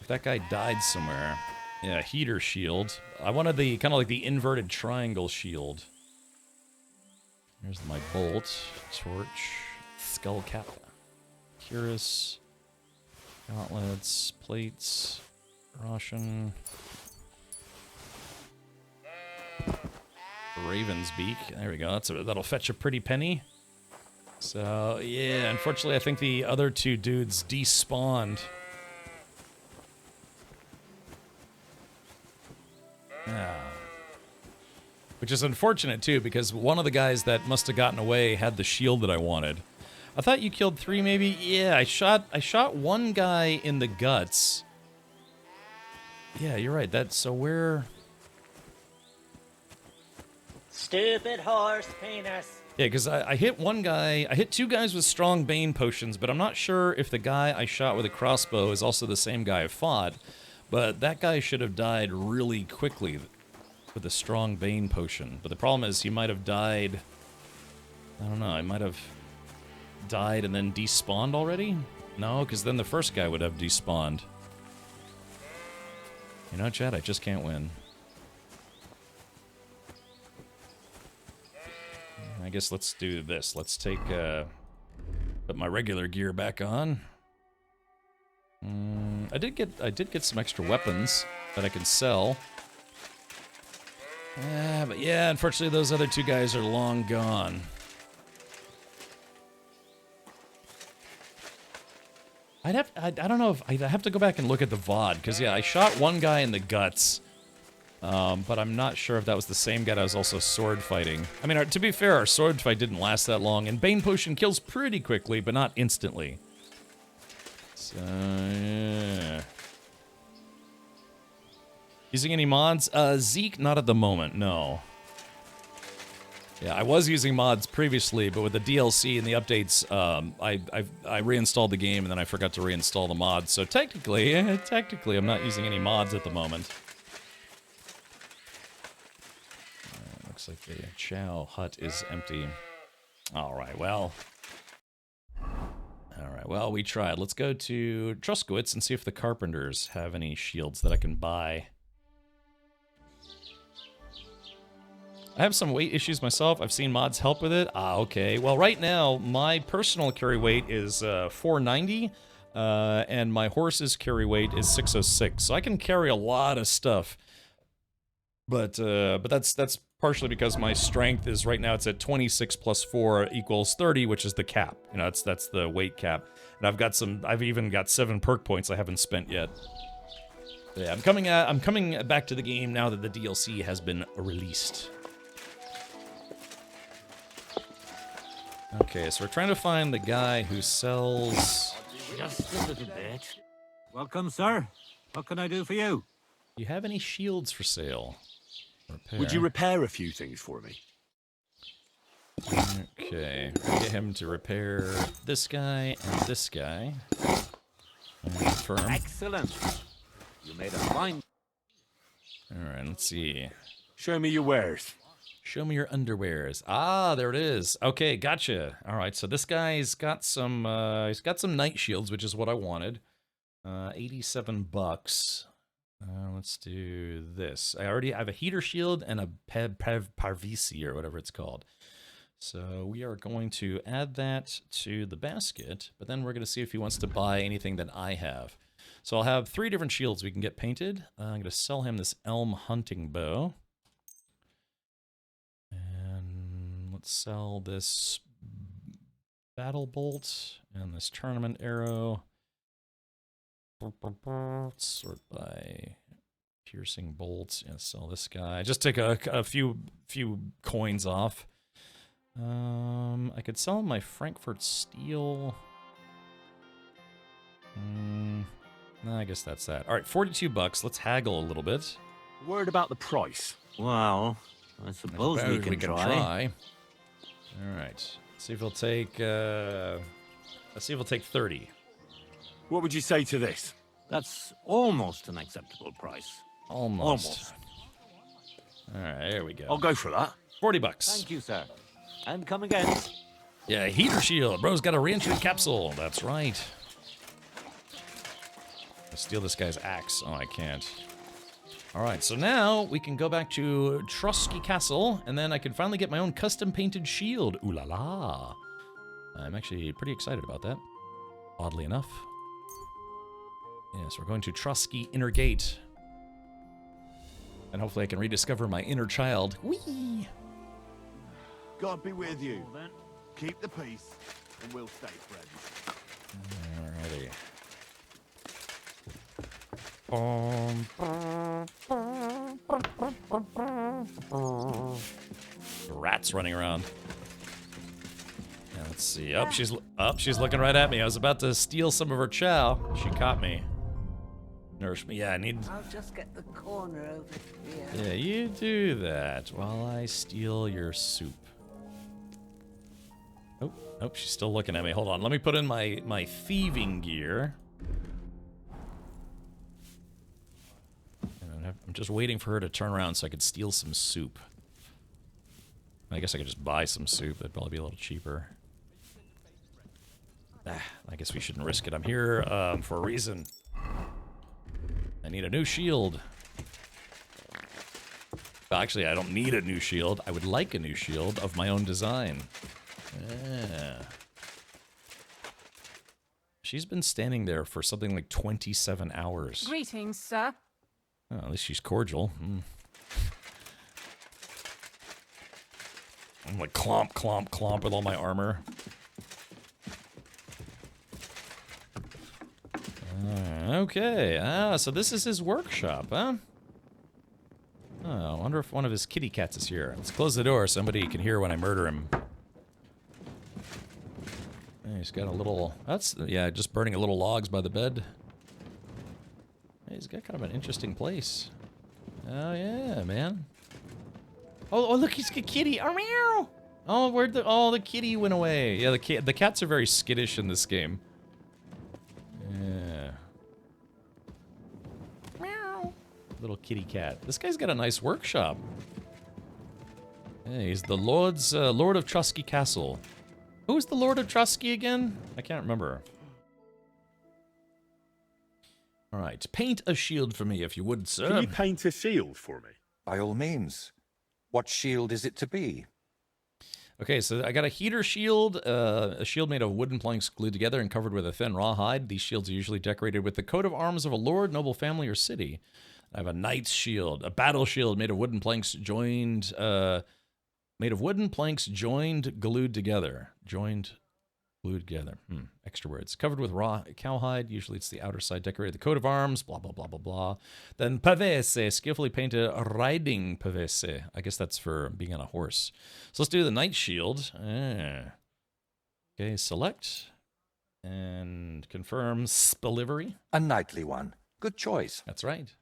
if that guy died somewhere. Yeah, heater shield. I wanted the kind of like the inverted triangle shield. Here's my bolt, torch, skull cap, cuirass, gauntlets, plates. Russian. Raven's beak. There we go. That'll fetch a pretty penny. So, yeah, unfortunately, I think the other two dudes despawned. Which is unfortunate, too, because one of the guys that must have gotten away had the shield that I wanted. I thought you killed 3, maybe? Yeah, I shot one guy in the guts. Yeah, you're right. So where... Stupid horse penis. Yeah, because I hit one guy, I hit 2 guys with strong bane potions, but I'm not sure if the guy I shot with a crossbow is also the same guy I fought, but that guy should have died really quickly with a strong bane potion. But the problem is he might have died, I don't know, he might have died and then despawned already? No, because then the first guy would have despawned. You know, Chad, I just can't win. I guess let's do this. Let's take, put my regular gear back on. I did get some extra weapons that I can sell. But yeah, unfortunately those other 2 guys are long gone. I don't know if, I'd have to go back and look at the VOD, because yeah, I shot one guy in the guts. But I'm not sure if that was the same guy that was also sword fighting. I mean, to be fair, our sword fight didn't last that long, and Bane Potion kills pretty quickly, but not instantly. So, yeah. Using any mods? Zeke, not at the moment, no. Yeah, I was using mods previously, but with the DLC and the updates, I reinstalled the game, and then I forgot to reinstall the mods. So technically, I'm not using any mods at the moment. Looks like the Chow hut is empty. Alright, well, we tried. Let's go to Truskowitz and see if the Carpenters have any shields that I can buy. I have some weight issues myself. I've seen mods help with it. Okay. Well, right now, my personal carry weight is 490, and my horse's carry weight is 606. So I can carry a lot of stuff. But that's partially because my strength is right now it's at 26 plus 4 equals 30, which is the cap. You know, that's the weight cap. And I've even got 7 perk points I haven't spent yet. But yeah, I'm coming back to the game now that the DLC has been released. Okay, so we're trying to find the guy who sells... Just a little bit. Welcome, sir. What can I do for you? Do you have any shields for sale? Repair. Would you repair a few things for me? Okay, get him to repair this guy and this guy. Confirm. Excellent. You made a fine... Alright, let's see. Show me your wares. Show me your underwears. Ah, there it is. Okay, gotcha. Alright, so this guy's got some, he's got some night shields, which is what I wanted. 87 bucks. Let's do this. I have a heater shield and a Parvisi or whatever it's called. So we are going to add that to the basket, but then we're going to see if he wants to buy anything that I have. So I'll have 3 different shields we can get painted. I'm going to sell him this elm hunting bow. And let's sell this battle bolt and this tournament arrow. Sort by piercing bolts. Yeah, sell this guy. Just take a few coins off. I could sell my Frankfurt steel. No, I guess that's that. All right, 42 bucks. Let's haggle a little bit. Word about the price. Well, I suppose we can try. All right. Let's see if he'll take. Let's see if he'll take 30. What would you say to this? That's almost an acceptable price. Almost. All right, there we go. I'll go for that. 40 bucks. Thank you, sir. And come again. Yeah, heater shield. Bro's got a re-entry capsule. That's right. Let's steal this guy's axe. Oh, I can't. All right, so now we can go back to Trotsky Castle, and then I can finally get my own custom-painted shield. Ooh la la. I'm actually pretty excited about that, oddly enough. Yes, we're going to Trotsky Inner Gate. And hopefully I can rediscover my inner child. Whee! God be with you. Keep the peace, and we'll stay friends. Alrighty. Rats running around. Yeah, let's see. She's looking right at me. I was about to steal some of her chow. She caught me. Nourish me. Yeah, I need. I'll just get the corner over here. Yeah, you do that while I steal your soup. Oh, she's still looking at me. Hold on. Let me put in my thieving gear. I'm just waiting for her to turn around so I could steal some soup. I guess I could just buy some soup. That'd probably be a little cheaper. I guess we shouldn't risk it. I'm here for a reason. I need a new shield. Well, actually, I don't need a new shield. I would like a new shield of my own design. Yeah. She's been standing there for something like 27 hours. Greetings, sir. Oh, at least she's cordial. I'm like clomp, clomp, clomp with all my armor. Okay. So this is his workshop, huh? Oh, I wonder if one of his kitty cats is here. Let's close the door so somebody can hear when I murder him. He's got a little... yeah, just burning a little logs by the bed. He's got kind of an interesting place. Oh, yeah, man. Oh, look, he's a kitty. Oh, meow. Oh, the kitty went away. Yeah, the cats are very skittish in this game. Yeah. Meow. Little kitty cat. This guy's got a nice workshop. Yeah, he's the Lord of Trusky Castle. Who's the Lord of Trusky again? I can't remember. All right, paint a shield for me, if you would, sir. Can you paint a shield for me? By all means. What shield is it to be? Okay, so I got a heater shield, a shield made of wooden planks glued together and covered with a thin rawhide. These shields are usually decorated with the coat of arms of a lord, noble family, or city. I have a knight's shield, a battle shield made of wooden planks joined, glued together. Extra words. Covered with raw cowhide. Usually it's the outer side decorated. The coat of arms. Blah, blah, blah, blah, blah. Then pavese. Skillfully painted riding pavese. I guess that's for being on a horse. So let's do the knight shield. Okay, select. And confirm spellivery. A knightly one. Good choice. That's right.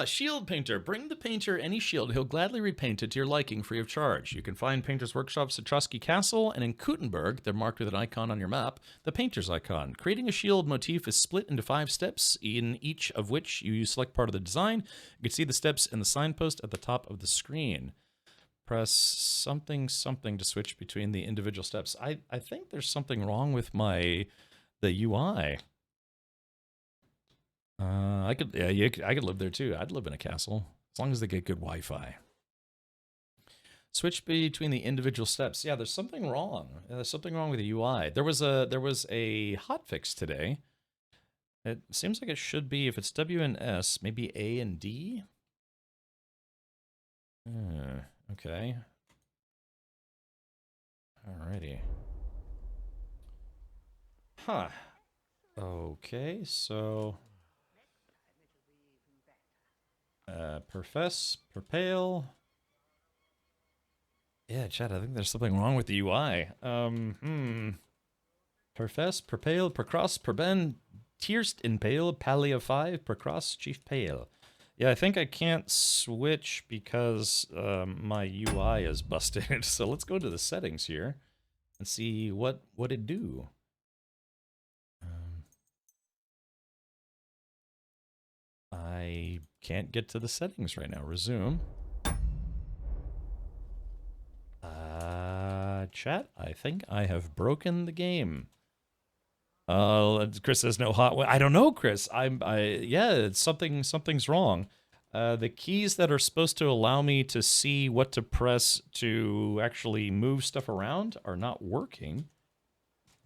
Shield painter. Bring the painter any shield. He'll gladly repaint it to your liking free of charge. You can find painters' workshops at Trusky Castle and in Kuttenberg. They're marked with an icon on your map, the painter's icon. Creating a shield motif is split into 5 steps, in each of which you select part of the design. You can see the steps in the signpost at the top of the screen. Press something to switch between the individual steps. I think there's something wrong with the UI. I could live there too. I'd live in a castle as long as they get good Wi-Fi. Switch between the individual steps. Yeah, there's something wrong. There's something wrong with the UI. There was a hotfix today. It seems like it should be, if it's W and S, maybe A and D. Okay. Alrighty. Huh. Okay, so profess, propale. Yeah, chat, I think there's something wrong with the UI. Profess, propale, procross, proben, tierst, impale, palia 5, procross, chief pale. Yeah, I think I can't switch because my UI is busted. So let's go to the settings here and see what it do. I can't get to the settings right now. Resume. Chat, I think I have broken the game. Chris says no hot. I don't know, Chris. Yeah, it's something's wrong. The keys that are supposed to allow me to see what to press to actually move stuff around are not working.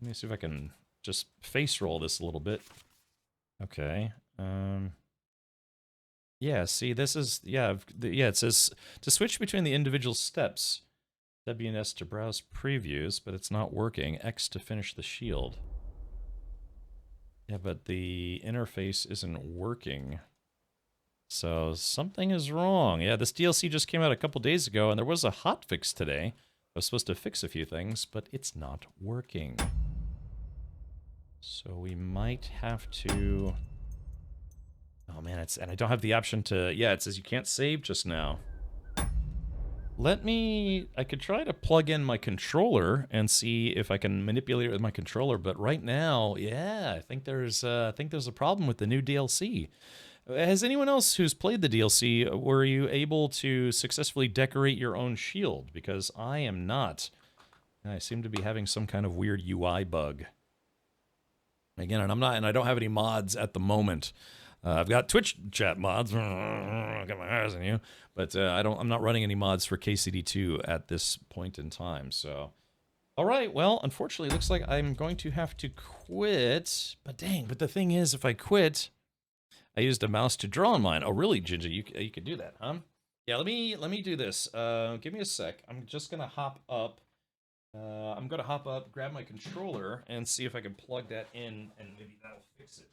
Let me see if I can just face roll this a little bit. Okay. Yeah, see, this is, it says to switch between the individual steps, WS to browse previews, but it's not working. X to finish the shield. Yeah, but the interface isn't working. So something is wrong. Yeah, this DLC just came out a couple days ago, and there was a hotfix today. I was supposed to fix a few things, but it's not working. So we might have to... Oh man, and I don't have the option to... Yeah, it says you can't save just now. I could try to plug in my controller and see if I can manipulate it with my controller, but right now, yeah, I think there's a problem with the new DLC. Has anyone else who's played the DLC, were you able to successfully decorate your own shield? Because I am not. I seem to be having some kind of weird UI bug. Again, and I don't have any mods at the moment. I've got Twitch chat mods. I got my eyes on you, but I'm not running any mods for KCD2 at this point in time. So, all right. Well, unfortunately, it looks like I'm going to have to quit. But dang! But the thing is, if I quit, I used a mouse to draw on mine. Oh, really, Ginger? You could do that, huh? Yeah. Let me do this. Give me a sec. I'm just gonna hop up. I'm gonna hop up, grab my controller, and see if I can plug that in, and maybe that'll fix it.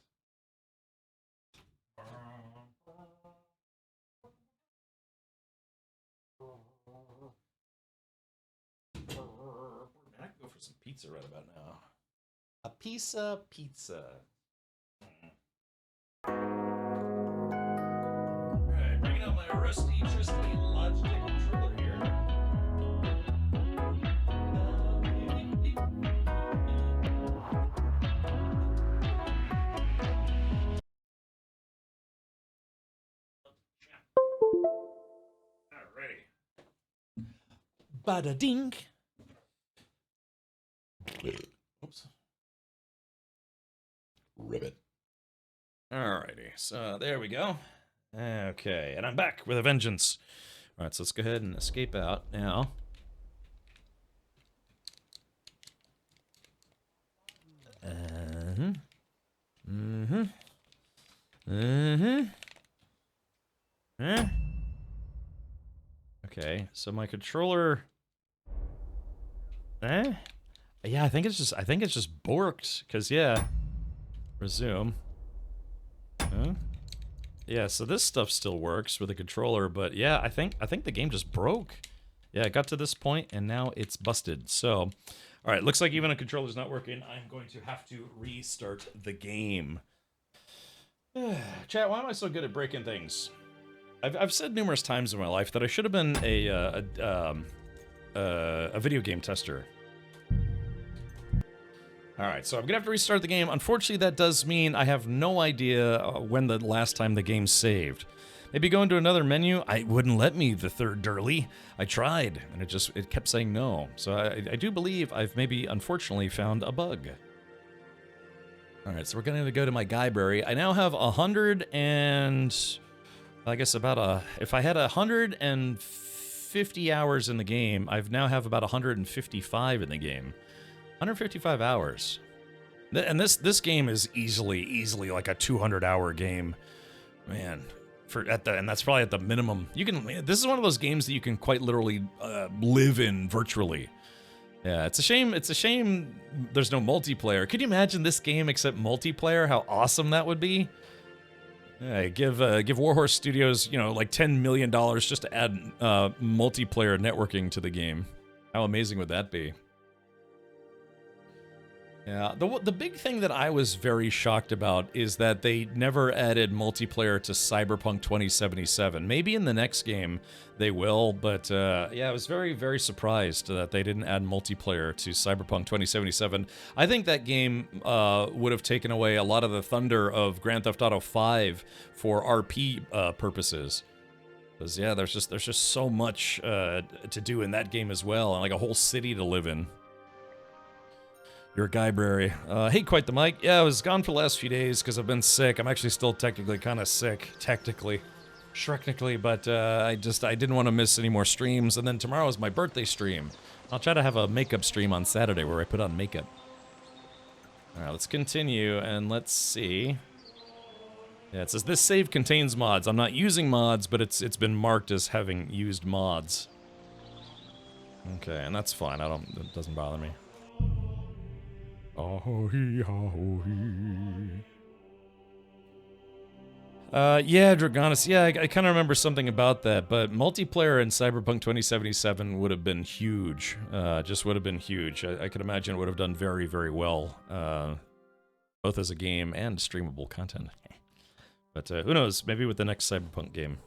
I can go for some pizza right about now. A pizza. Alright, bringing out my rusty, trusty Logitech controller here. Alrighty. Bada dink. Oops. Ribbit. Alrighty, so there we go. Okay, and I'm back with a vengeance. Alright, so let's go ahead and escape out now. Okay, so my controller... Yeah, I think it's just borked, because, yeah. Resume. Huh? Yeah, so this stuff still works with the controller, but yeah, I think the game just broke. Yeah, it got to this point, and now it's busted. So, alright, looks like even a controller's not working. I'm going to have to restart the game. Chat, why am I so good at breaking things? I've said numerous times in my life that I should have been a video game tester. Alright, so I'm gonna have to restart the game. Unfortunately, that does mean I have no idea when the last time the game saved. Maybe go into another menu. I wouldn't let me the third dirly. I tried, and it kept saying no. So I do believe I've maybe, unfortunately, found a bug. Alright, so we're gonna go to my library. I now have 100 and... I guess about if I had 150 hours in the game, I now have about 155 in the game. 155 hours. And this game is easily like a 200-hour game. Man, and that's probably at the minimum. This is one of those games that you can quite literally live in virtually. Yeah, it's a shame there's no multiplayer. Could you imagine this game except multiplayer? How awesome that would be? Yeah, give Warhorse Studios, like $10 million just to add multiplayer networking to the game. How amazing would that be? Yeah, the big thing that I was very shocked about is that they never added multiplayer to Cyberpunk 2077. Maybe in the next game they will, but yeah, I was very, very surprised that they didn't add multiplayer to Cyberpunk 2077. I think that game would have taken away a lot of the thunder of Grand Theft Auto 5 for RP purposes. Because yeah, there's just so much to do in that game as well, and like a whole city to live in. Your library. Hey, quite the mic. Yeah, I was gone for the last few days because I've been sick. I'm actually still technically kind of sick, Shreknically, but I didn't want to miss any more streams. And then tomorrow is my birthday stream. I'll try to have a makeup stream on Saturday where I put on makeup. All right, let's continue and let's see. Yeah, it says this save contains mods. I'm not using mods, but it's been marked as having used mods. Okay, and that's fine. It doesn't bother me. Oh-hee, oh-hee. Yeah, Dragonis. Yeah, I kind of remember something about that, but multiplayer in Cyberpunk 2077 would have been huge. Just would have been huge. I could imagine it would have done very, very well, both as a game and streamable content. But who knows? Maybe with the next Cyberpunk game.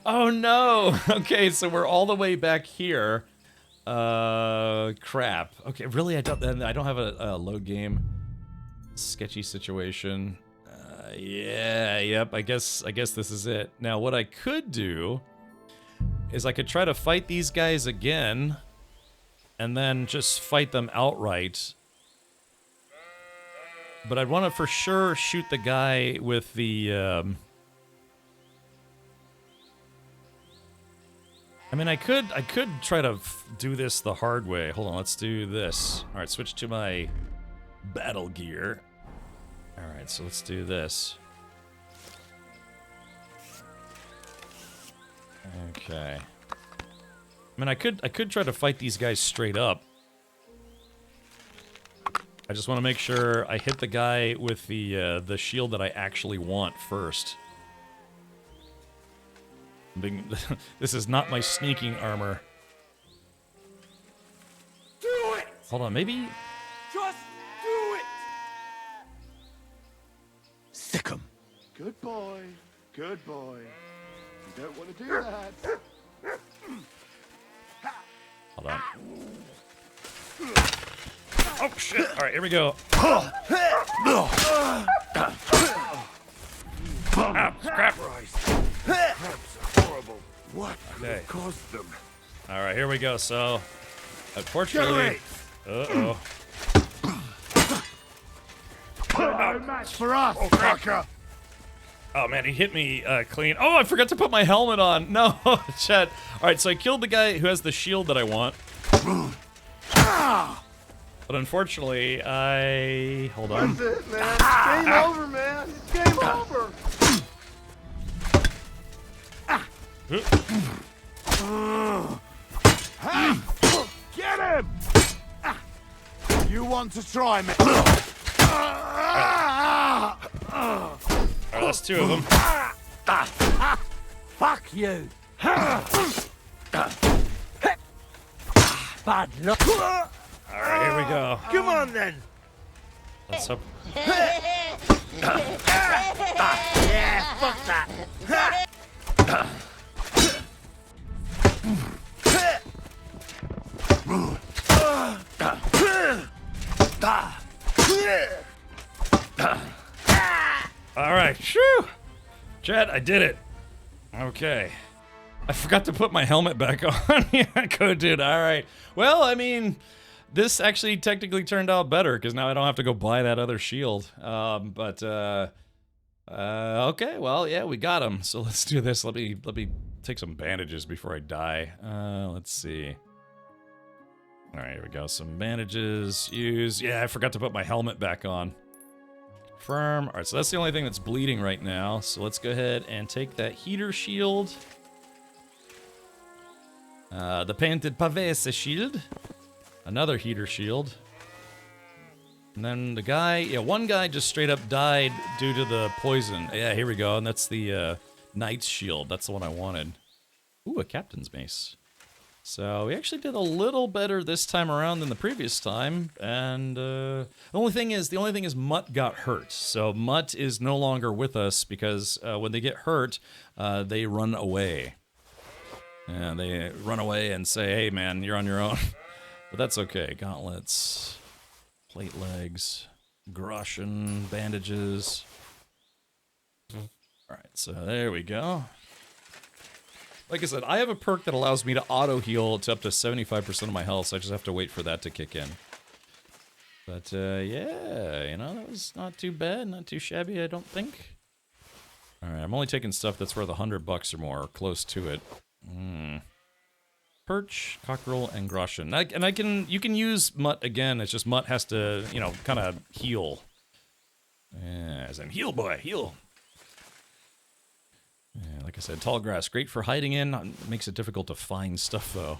Oh no! Okay, so we're all the way back here. Crap. Okay, really? I don't have a load game. Sketchy situation. Yeah, yep, I guess this is it. Now, what I could do is I could try to fight these guys again and then just fight them outright. But I'd want to for sure shoot the guy with the, I mean, I could try to do this the hard way. Hold on, let's do this. All right, switch to my battle gear. All right, so let's do this. Okay. I mean, I could try to fight these guys straight up. I just want to make sure I hit the guy with the shield that I actually want first. This is not my sneaking armor. Do it! Hold on, maybe... Just do it! Sick 'em. Good boy. Good boy. You don't want to do that. Hold on. Oh, shit. All right, here we go. Ah, crap. Horrible. What Okay. caused them? All right, here we go. So, unfortunately... Uh-oh. No match for us, fucker. Oh, man, he hit me clean. Oh, I forgot to put my helmet on. No, Chet. All right, so I killed the guy who has the shield that I want. But unfortunately, Hold on. That's it, man. It's game over, man. It's game over. Hey! Get him! You want to try me? Alright, that's two of them. Fuck you! Bad luck! Alright, here we go. Come on then! Let's hope. Yeah, fuck that! Alright, shoo! Chad, I did it. Okay. I forgot to put my helmet back on. Yeah, go, dude. Alright. Well, I mean, this actually technically turned out better, because now I don't have to go buy that other shield. Okay, well, yeah, we got him. So let's do this. Let me take some bandages before I die. Let's see. Alright, here we go. Some bandages. Use. Yeah, I forgot to put my helmet back on. Confirm. Alright, so that's the only thing that's bleeding right now. So let's go ahead and take that heater shield. The painted pavese shield. Another heater shield. And then the guy, yeah, one guy just straight up died due to the poison. Yeah, here we go. And that's the knight's shield. That's the one I wanted. Ooh, a captain's mace. So we actually did a little better this time around than the previous time. And the only thing is Mutt got hurt. So Mutt is no longer with us because when they get hurt, they run away. And they run away and say, hey man, you're on your own. But that's okay. Gauntlets, plate legs, groschen, bandages. Alright, so there we go. Like I said, I have a perk that allows me to auto-heal to up to 75% of my health, so I just have to wait for that to kick in. But, yeah, you know, that was not too bad, not too shabby, I don't think. Alright, I'm only taking stuff that's worth $100 or more, or close to it. Perch, cockerel, and groschen. You can use Mutt again, it's just Mutt has to, you know, kind of heal. As in, heal boy, heal. Yeah, like I said, tall grass, great for hiding in. Makes it difficult to find stuff, though.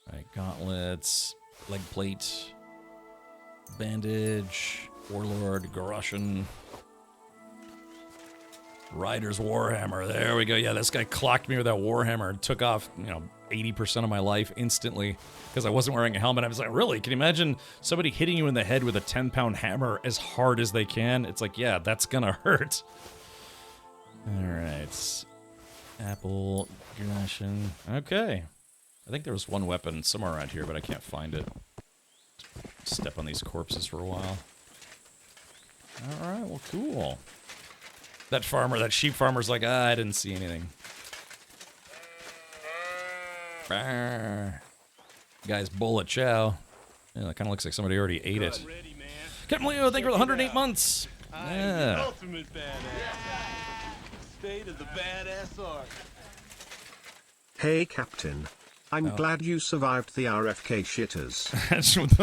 All right, gauntlets, leg plate, bandage, warlord, Garushan, Rider's Warhammer. There we go. Yeah, this guy clocked me with that Warhammer and took off, 80% of my life instantly because I wasn't wearing a helmet. I was like, really? Can you imagine somebody hitting you in the head with a 10-pound hammer as hard as they can? It's like, yeah, that's gonna hurt. All right. Apple, Grashin. Okay. I think there was one weapon somewhere around here, but I can't find it. Step on these corpses for a while. All right, well, cool. That sheep farmer's like, I didn't see anything. Guy's bowl of chow. Yeah, that kind of looks like somebody already ate it. Captain Leo, thank you for the 108 months. Yeah. Ultimate badass. State of the badass art. Hey, Captain. I'm glad you survived the RFK shitters.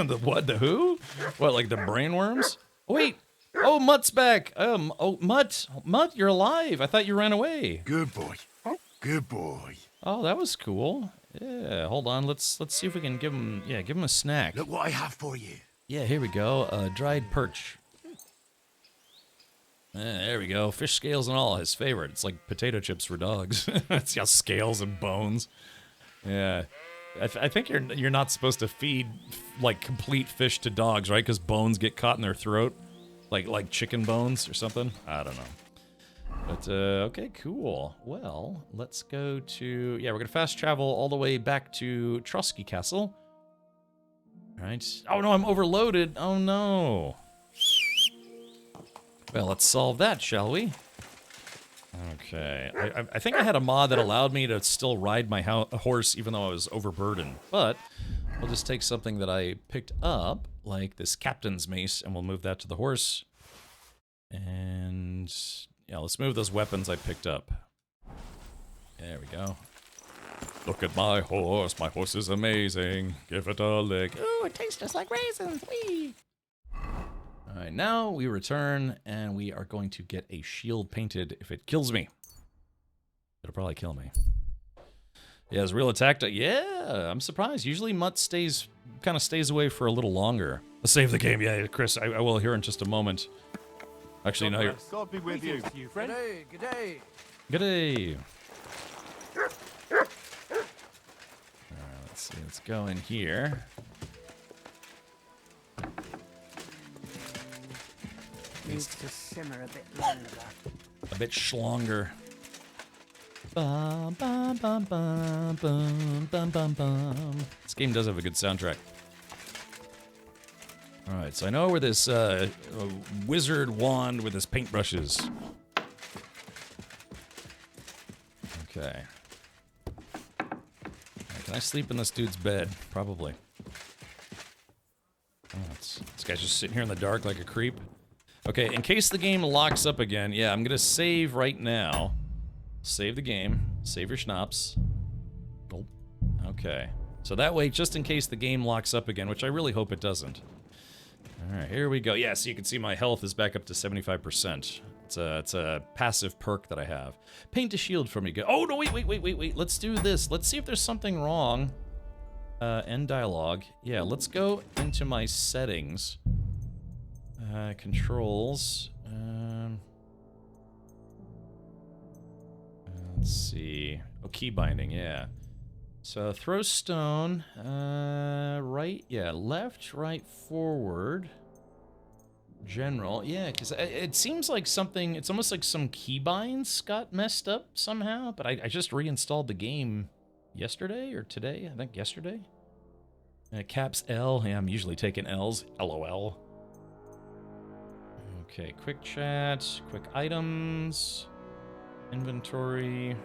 The what? The who? What, like the brainworms? Oh, wait. Oh, Mutt's back. Mutt, you're alive. I thought you ran away. Good boy. Good boy. Oh, that was cool. Yeah, hold on. Let's see if we can give him a snack. Look what I have for you. Yeah, here we go. Dried perch. There we go. Fish scales and all, his favorite. It's like potato chips for dogs. It's got scales and bones. Yeah. I think you're not supposed to feed like complete fish to dogs, right? Because bones get caught in their throat. Like chicken bones or something? I don't know. But, okay, cool. Well, let's go to... Yeah, we're going to fast travel all the way back to Trotsky Castle. All right. Oh, no, I'm overloaded. Oh, no. Well, let's solve that, shall we? Okay. I think I had a mod that allowed me to still ride my horse even though I was overburdened. But we'll just take something that I picked up, like this captain's mace, and we'll move that to the horse. And... yeah, let's move those weapons I picked up. There we go. Look at my horse. My horse is amazing. Give it a lick. Ooh, it tastes just like raisins. Whee! All right, now we return, and we are going to get a shield painted if it kills me. It'll probably kill me. Yeah, his real attack. Yeah, I'm surprised. Usually Mutt kind of stays away for a little longer. Let's save the game. Yeah, Chris, I will here in just a moment. Actually, no, you're... God be with you, friend. Good day. Good day. Alright, let's see. Let's go in here. Needs to simmer a bit longer. A bit schlonger. Bum, bum, bum, bum, bum, bum, bum, bum. This game does have a good soundtrack. Alright, so I know where this wizard wand with his paintbrushes. Okay. Can I sleep in this dude's bed? Probably. Oh, this guy's just sitting here in the dark like a creep. Okay, in case the game locks up again, yeah, I'm gonna save right now. Save the game. Save your schnapps. Oh, okay. So that way, just in case the game locks up again, which I really hope it doesn't. Alright, here we go. Yeah, so you can see my health is back up to 75%. It's a passive perk that I have. Paint a shield for me. Oh, no, wait. Let's do this. Let's see if there's something wrong. End dialogue. Yeah, let's go into my settings. Controls. Let's see. Oh, key binding, yeah. So throw stone, right, yeah, left, right, forward, general, yeah, because it seems like something, it's almost like some keybinds got messed up somehow, but I just reinstalled the game yesterday or today, I think yesterday. Caps L, yeah, I'm usually taking L's, LOL. Okay, quick chat, quick items, inventory.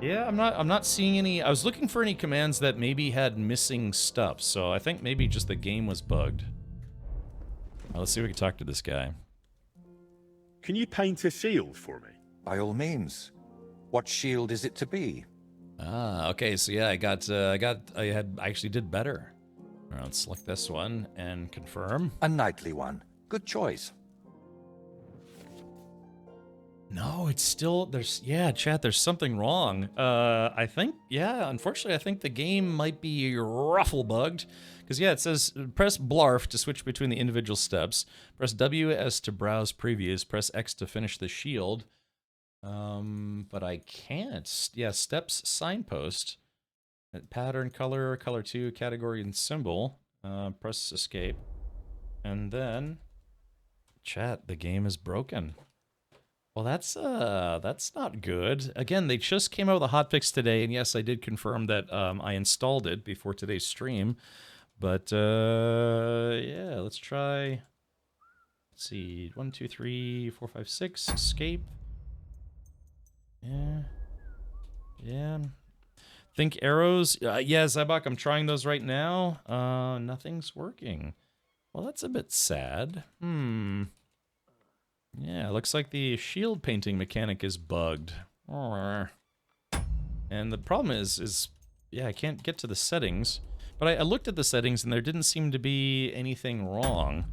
Yeah, I'm not seeing any. I was looking for any commands that maybe had missing stuff, so I think maybe just the game was bugged. Well, let's see if we can talk to this guy. Can you paint a shield for me? By all means. What shield is it to be? Ah, okay, so yeah, I actually did better. All right, let's select this one and confirm. A knightly one. Good choice. No, it's still, chat, there's something wrong. I think, unfortunately, I think the game might be ruffle bugged. Because, it says press blarf to switch between the individual steps. Press WS to browse previews. Press X to finish the shield. But I can't. Yeah, steps, signpost. Pattern, color, color 2, category, and symbol. Press escape. And then, chat, the game is broken. Well, that's not good. Again, they just came out with a hotfix today, and yes, I did confirm that I installed it before today's stream. But yeah, let's try. Let's see, 1, 2, 3, 4, 5, 6. Escape. Yeah. Think arrows. Yeah, Zybok, I'm trying those right now. Nothing's working. Well, that's a bit sad. Yeah, looks like the shield painting mechanic is bugged. And the problem is I can't get to the settings. But I looked at the settings and there didn't seem to be anything wrong.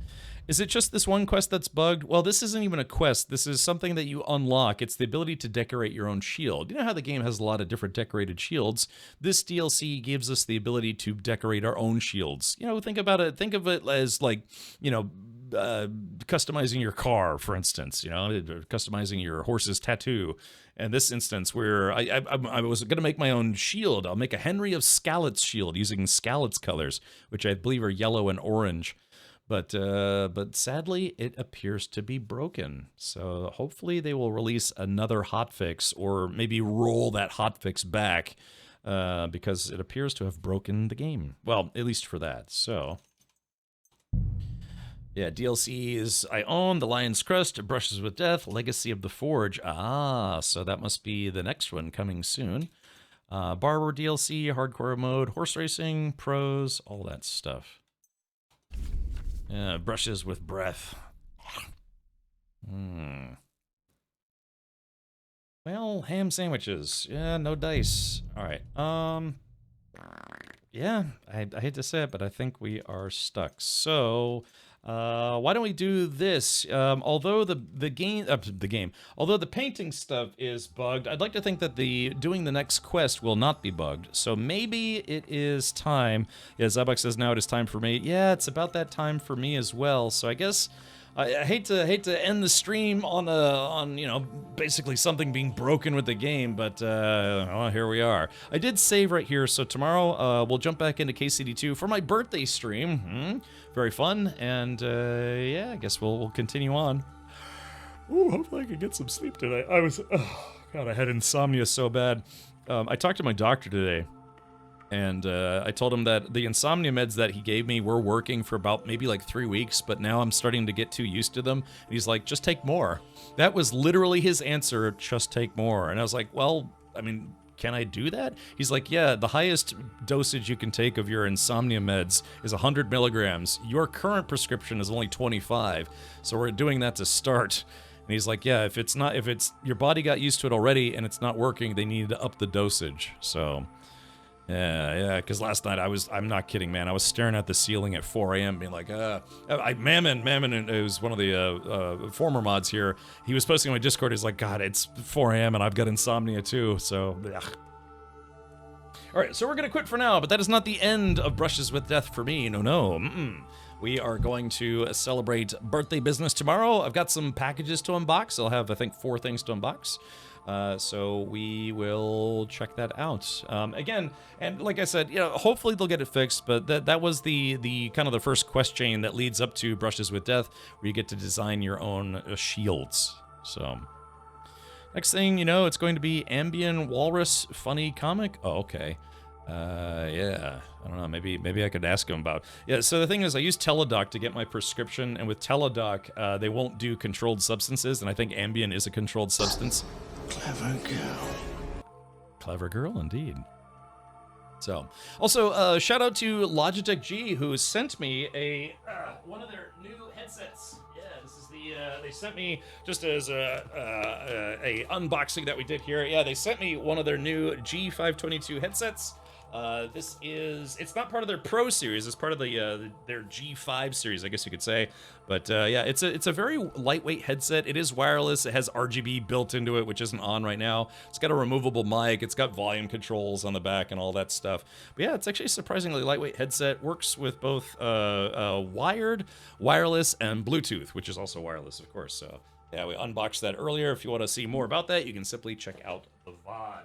Is it just this one quest that's bugged? Well, this isn't even a quest. This is something that you unlock. It's the ability to decorate your own shield. You know how the game has a lot of different decorated shields? This DLC gives us the ability to decorate our own shields. You know, think about it. Think of it as like, customizing your car, for instance. Customizing your horse's tattoo. In this instance, where I was going to make my own shield. I'll make a Henry of Skalitz shield using Skalitz colors, which I believe are yellow and orange. But sadly, it appears to be broken. So hopefully they will release another hotfix, or maybe roll that hotfix back, because it appears to have broken the game. Well, at least for that. So yeah, DLC is I own The Lion's Crest, Brushes with Death, Legacy of the Forge. So that must be the next one coming soon. Barber DLC, Hardcore Mode, Horse Racing, Pros, all that stuff. Brushes with Breath. Well, ham sandwiches. Yeah, no dice. All right. Yeah, I hate to say it, but I think we are stuck. So, why don't we do this? Although the painting stuff is bugged, I'd like to think that doing the next quest will not be bugged. So maybe it is time. Yeah, Zabak says now it is time for me. Yeah, it's about that time for me as well. So I guess I hate to end the stream on basically something being broken with the game, but here we are. I did save right here, so tomorrow we'll jump back into KCD2 for my birthday stream. Very fun, and I guess we'll continue on. Ooh, hopefully I can get some sleep tonight. I had insomnia so bad. I talked to my doctor today. And I told him that the insomnia meds that he gave me were working for about maybe like 3 weeks, but now I'm starting to get too used to them. And he's like, just take more. That was literally his answer, just take more. And I was like, well, I mean, can I do that? He's like, yeah, the highest dosage you can take of your insomnia meds is 100 milligrams. Your current prescription is only 25. So we're doing that to start. And he's like, yeah, if it's your body got used to it already and it's not working, they need to up the dosage. So yeah, because last night I'm not kidding, man. I was staring at the ceiling at 4 a.m. being like, Mammon, it was one of the former mods here. He was posting on my Discord. He's like, God, it's 4 a.m. and I've got insomnia too, so, ugh. All right, so we're going to quit for now, but that is not the end of Brushes with Death for me. No. We are going to celebrate birthday business tomorrow. I've got some packages to unbox. I'll have, I think, 4 things to unbox. So we will check that out. Again, and like I said, hopefully they'll get it fixed, but that was the kind of the first quest chain that leads up to Brushes with Death, where you get to design your own shields. So next thing you know, it's going to be Ambien Walrus funny comic. Oh, okay. Yeah, I don't know, maybe I could ask him about. Yeah, so the thing is, I use Teladoc to get my prescription, and with Teladoc, they won't do controlled substances, and I think Ambien is a controlled substance. Clever girl. Clever girl, indeed. So, also, shout out to Logitech G, who sent me one of their new headsets. Yeah, this is they sent me, just as a unboxing that we did here, yeah, they sent me one of their new G522 headsets. It's not part of their Pro series. It's part of their G5 series, I guess you could say. But yeah, it's a very lightweight headset. It is wireless. It has RGB built into it, which isn't on right now. It's got a removable mic. It's got volume controls on the back and all that stuff. But yeah, it's actually a surprisingly lightweight headset. Works with both wired, wireless, and Bluetooth, which is also wireless, of course. So yeah, we unboxed that earlier. If you want to see more about that, you can simply check out the VOD.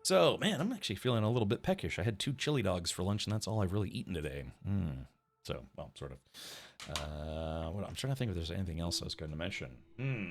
So, man, I'm actually feeling a little bit peckish. I had 2 chili dogs for lunch, and that's all I've really eaten today. So, well, sort of. I'm trying to think if there's anything else I was going to mention.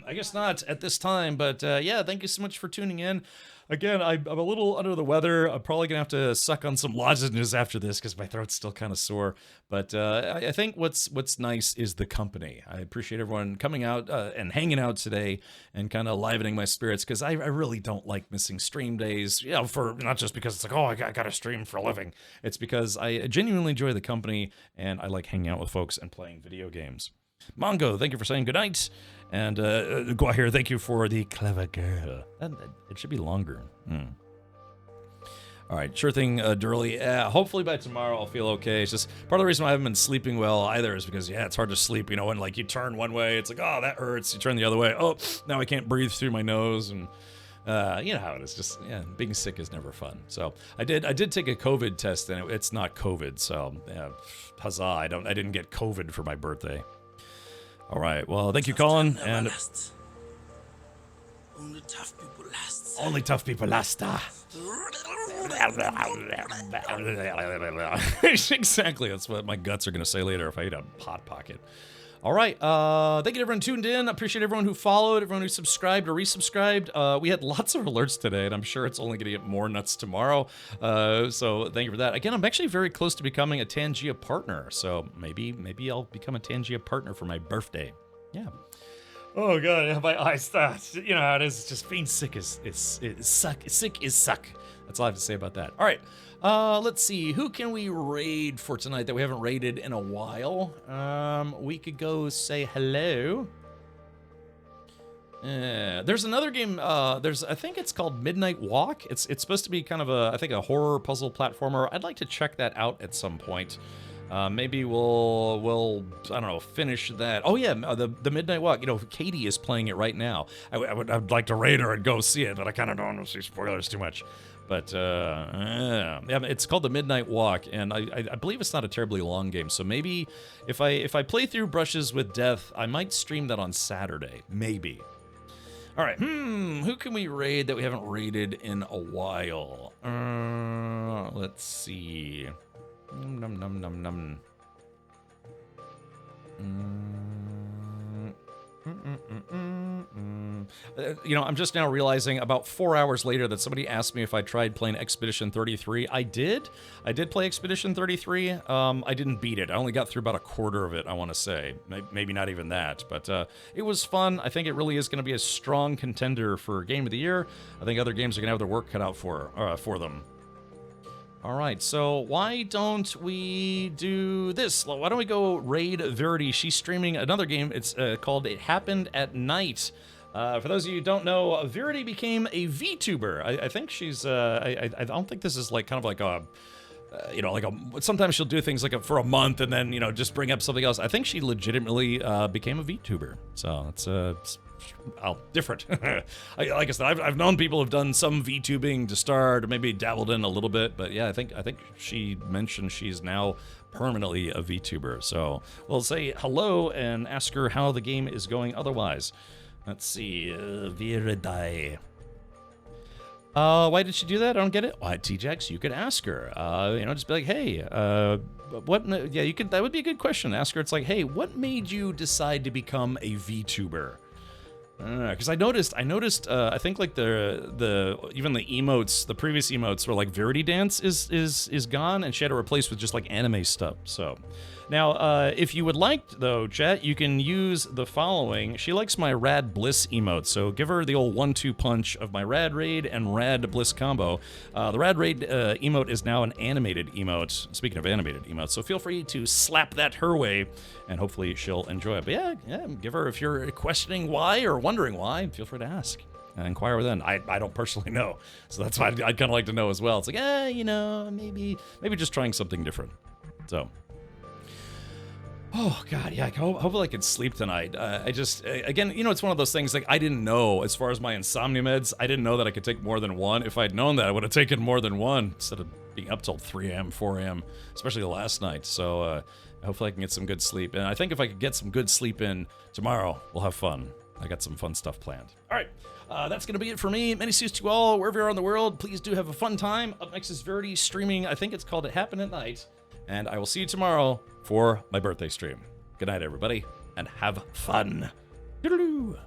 I guess not at this time, but yeah, thank you so much for tuning in. Again, I'm a little under the weather. I'm probably going to have to suck on some lozenges after this because my throat's still kind of sore. But I think what's nice is the company. I appreciate everyone coming out and hanging out today and kind of livening my spirits because I really don't like missing stream days. You know, for not just because it's like, oh, I got to stream for a living. It's because I genuinely enjoy the company and I like hanging out with folks and playing video games. Mongo, thank you for saying goodnight. And Guahir, thank you for the clever girl. It should be longer. All right, sure thing, Durley. Hopefully by tomorrow I'll feel okay. It's just part of the reason why I haven't been sleeping well either is because, yeah, it's hard to sleep. You know, when like you turn one way, it's like, oh, that hurts. You turn the other way. Oh, now I can't breathe through my nose. And you know how it is. Just, yeah, being sick is never fun. So I did take a COVID test and it's not COVID. So yeah, huzzah! I didn't get COVID for my birthday. All right. Well, thank you, Colin. And only tough people last. Only tough people last. Exactly. That's what my guts are going to say later if I eat a Hot Pocket. All right. Thank you to everyone who tuned in. I appreciate everyone who followed, everyone who subscribed or resubscribed. We had lots of alerts today, and I'm sure it's only going to get more nuts tomorrow. So thank you for that. Again, I'm actually very close to becoming a Tangia partner. So maybe I'll become a Tangia partner for my birthday. Yeah. Oh god, my eyes start. You know how it is. It's just being sick is suck. Sick is suck. That's all I have to say about that. All right. Let's see. Who can we raid for tonight that we haven't raided in a while? We could go say hello. There's another game. I think it's called Midnight Walk. It's supposed to be kind of a horror puzzle platformer. I'd like to check that out at some point. Maybe we'll I don't know, finish that. Oh yeah, the Midnight Walk. You know, Katie is playing it right now. I'd like to raid her and go see it, but I kind of don't want to see spoilers too much. But yeah, it's called the Midnight Walk, and I believe it's not a terribly long game. So maybe if I play through Brushes with Death, I might stream that on Saturday. Maybe. All right. Who can we raid that we haven't raided in a while? Let's see. Num. You know, I'm just now realizing about 4 hours later that somebody asked me if I tried playing Expedition 33. I did play Expedition 33. I didn't beat it. I only got through about a quarter of it, I want to say. Maybe not even that. But it was fun. I think it really is going to be a strong contender for Game of the Year. I think other games are going to have their work cut out for them. All right, so why don't we do this? Why don't we go raid Verity? She's streaming another game. It's called It Happened at Night. For those of you who don't know, Verity became a VTuber. I think she's, I don't think this is like kind of like a, you know, like sometimes she'll do things like for a month and then, you know, just bring up something else. I think she legitimately became a VTuber. So it's different. Like I said, I've known people who've done some VTubing to start, or maybe dabbled in a little bit, but yeah, I think she mentioned she's now permanently a VTuber. So we'll say hello and ask her how the game is going otherwise. Let's see, Viridai. Why did she do that? I don't get it. Why, T-Jax, you could ask her. You know, just be like, hey, what? Yeah, you could. That would be a good question. Ask her. It's like, hey, what made you decide to become a VTuber? Because I noticed. I think like even the emotes, the previous emotes were like Verity Dance is gone, and she had to replace with just like anime stuff. So Now, if you would like, though, chat, you can use the following. She likes my Rad Bliss emote, so give her the old 1-2 punch of my Rad Raid and Rad Bliss combo. The Rad Raid emote is now an animated emote. Speaking of animated emotes, so feel free to slap that her way, and hopefully she'll enjoy it. But yeah, give her, if you're questioning why or wondering why, feel free to ask. Inquire within. I don't personally know, so that's why I'd kind of like to know as well. It's like, maybe just trying something different. So, oh god, yeah. Hopefully I can sleep tonight. I just, again, it's one of those things. Like, I didn't know, as far as my insomnia meds, I didn't know that I could take more than one. If I'd known that, I would have taken more than one instead of being up till 3 a.m., 4 a.m., especially last night. So hopefully I can get some good sleep. And I think if I could get some good sleep in tomorrow, we'll have fun. I got some fun stuff planned. All right. That's going to be it for me. Many suits to you all, wherever you are in the world. Please do have a fun time. Up next is Verity streaming. I think it's called It Happened at Night. And I will see you tomorrow for my birthday stream. Good night, everybody, and have fun. Doodaloo.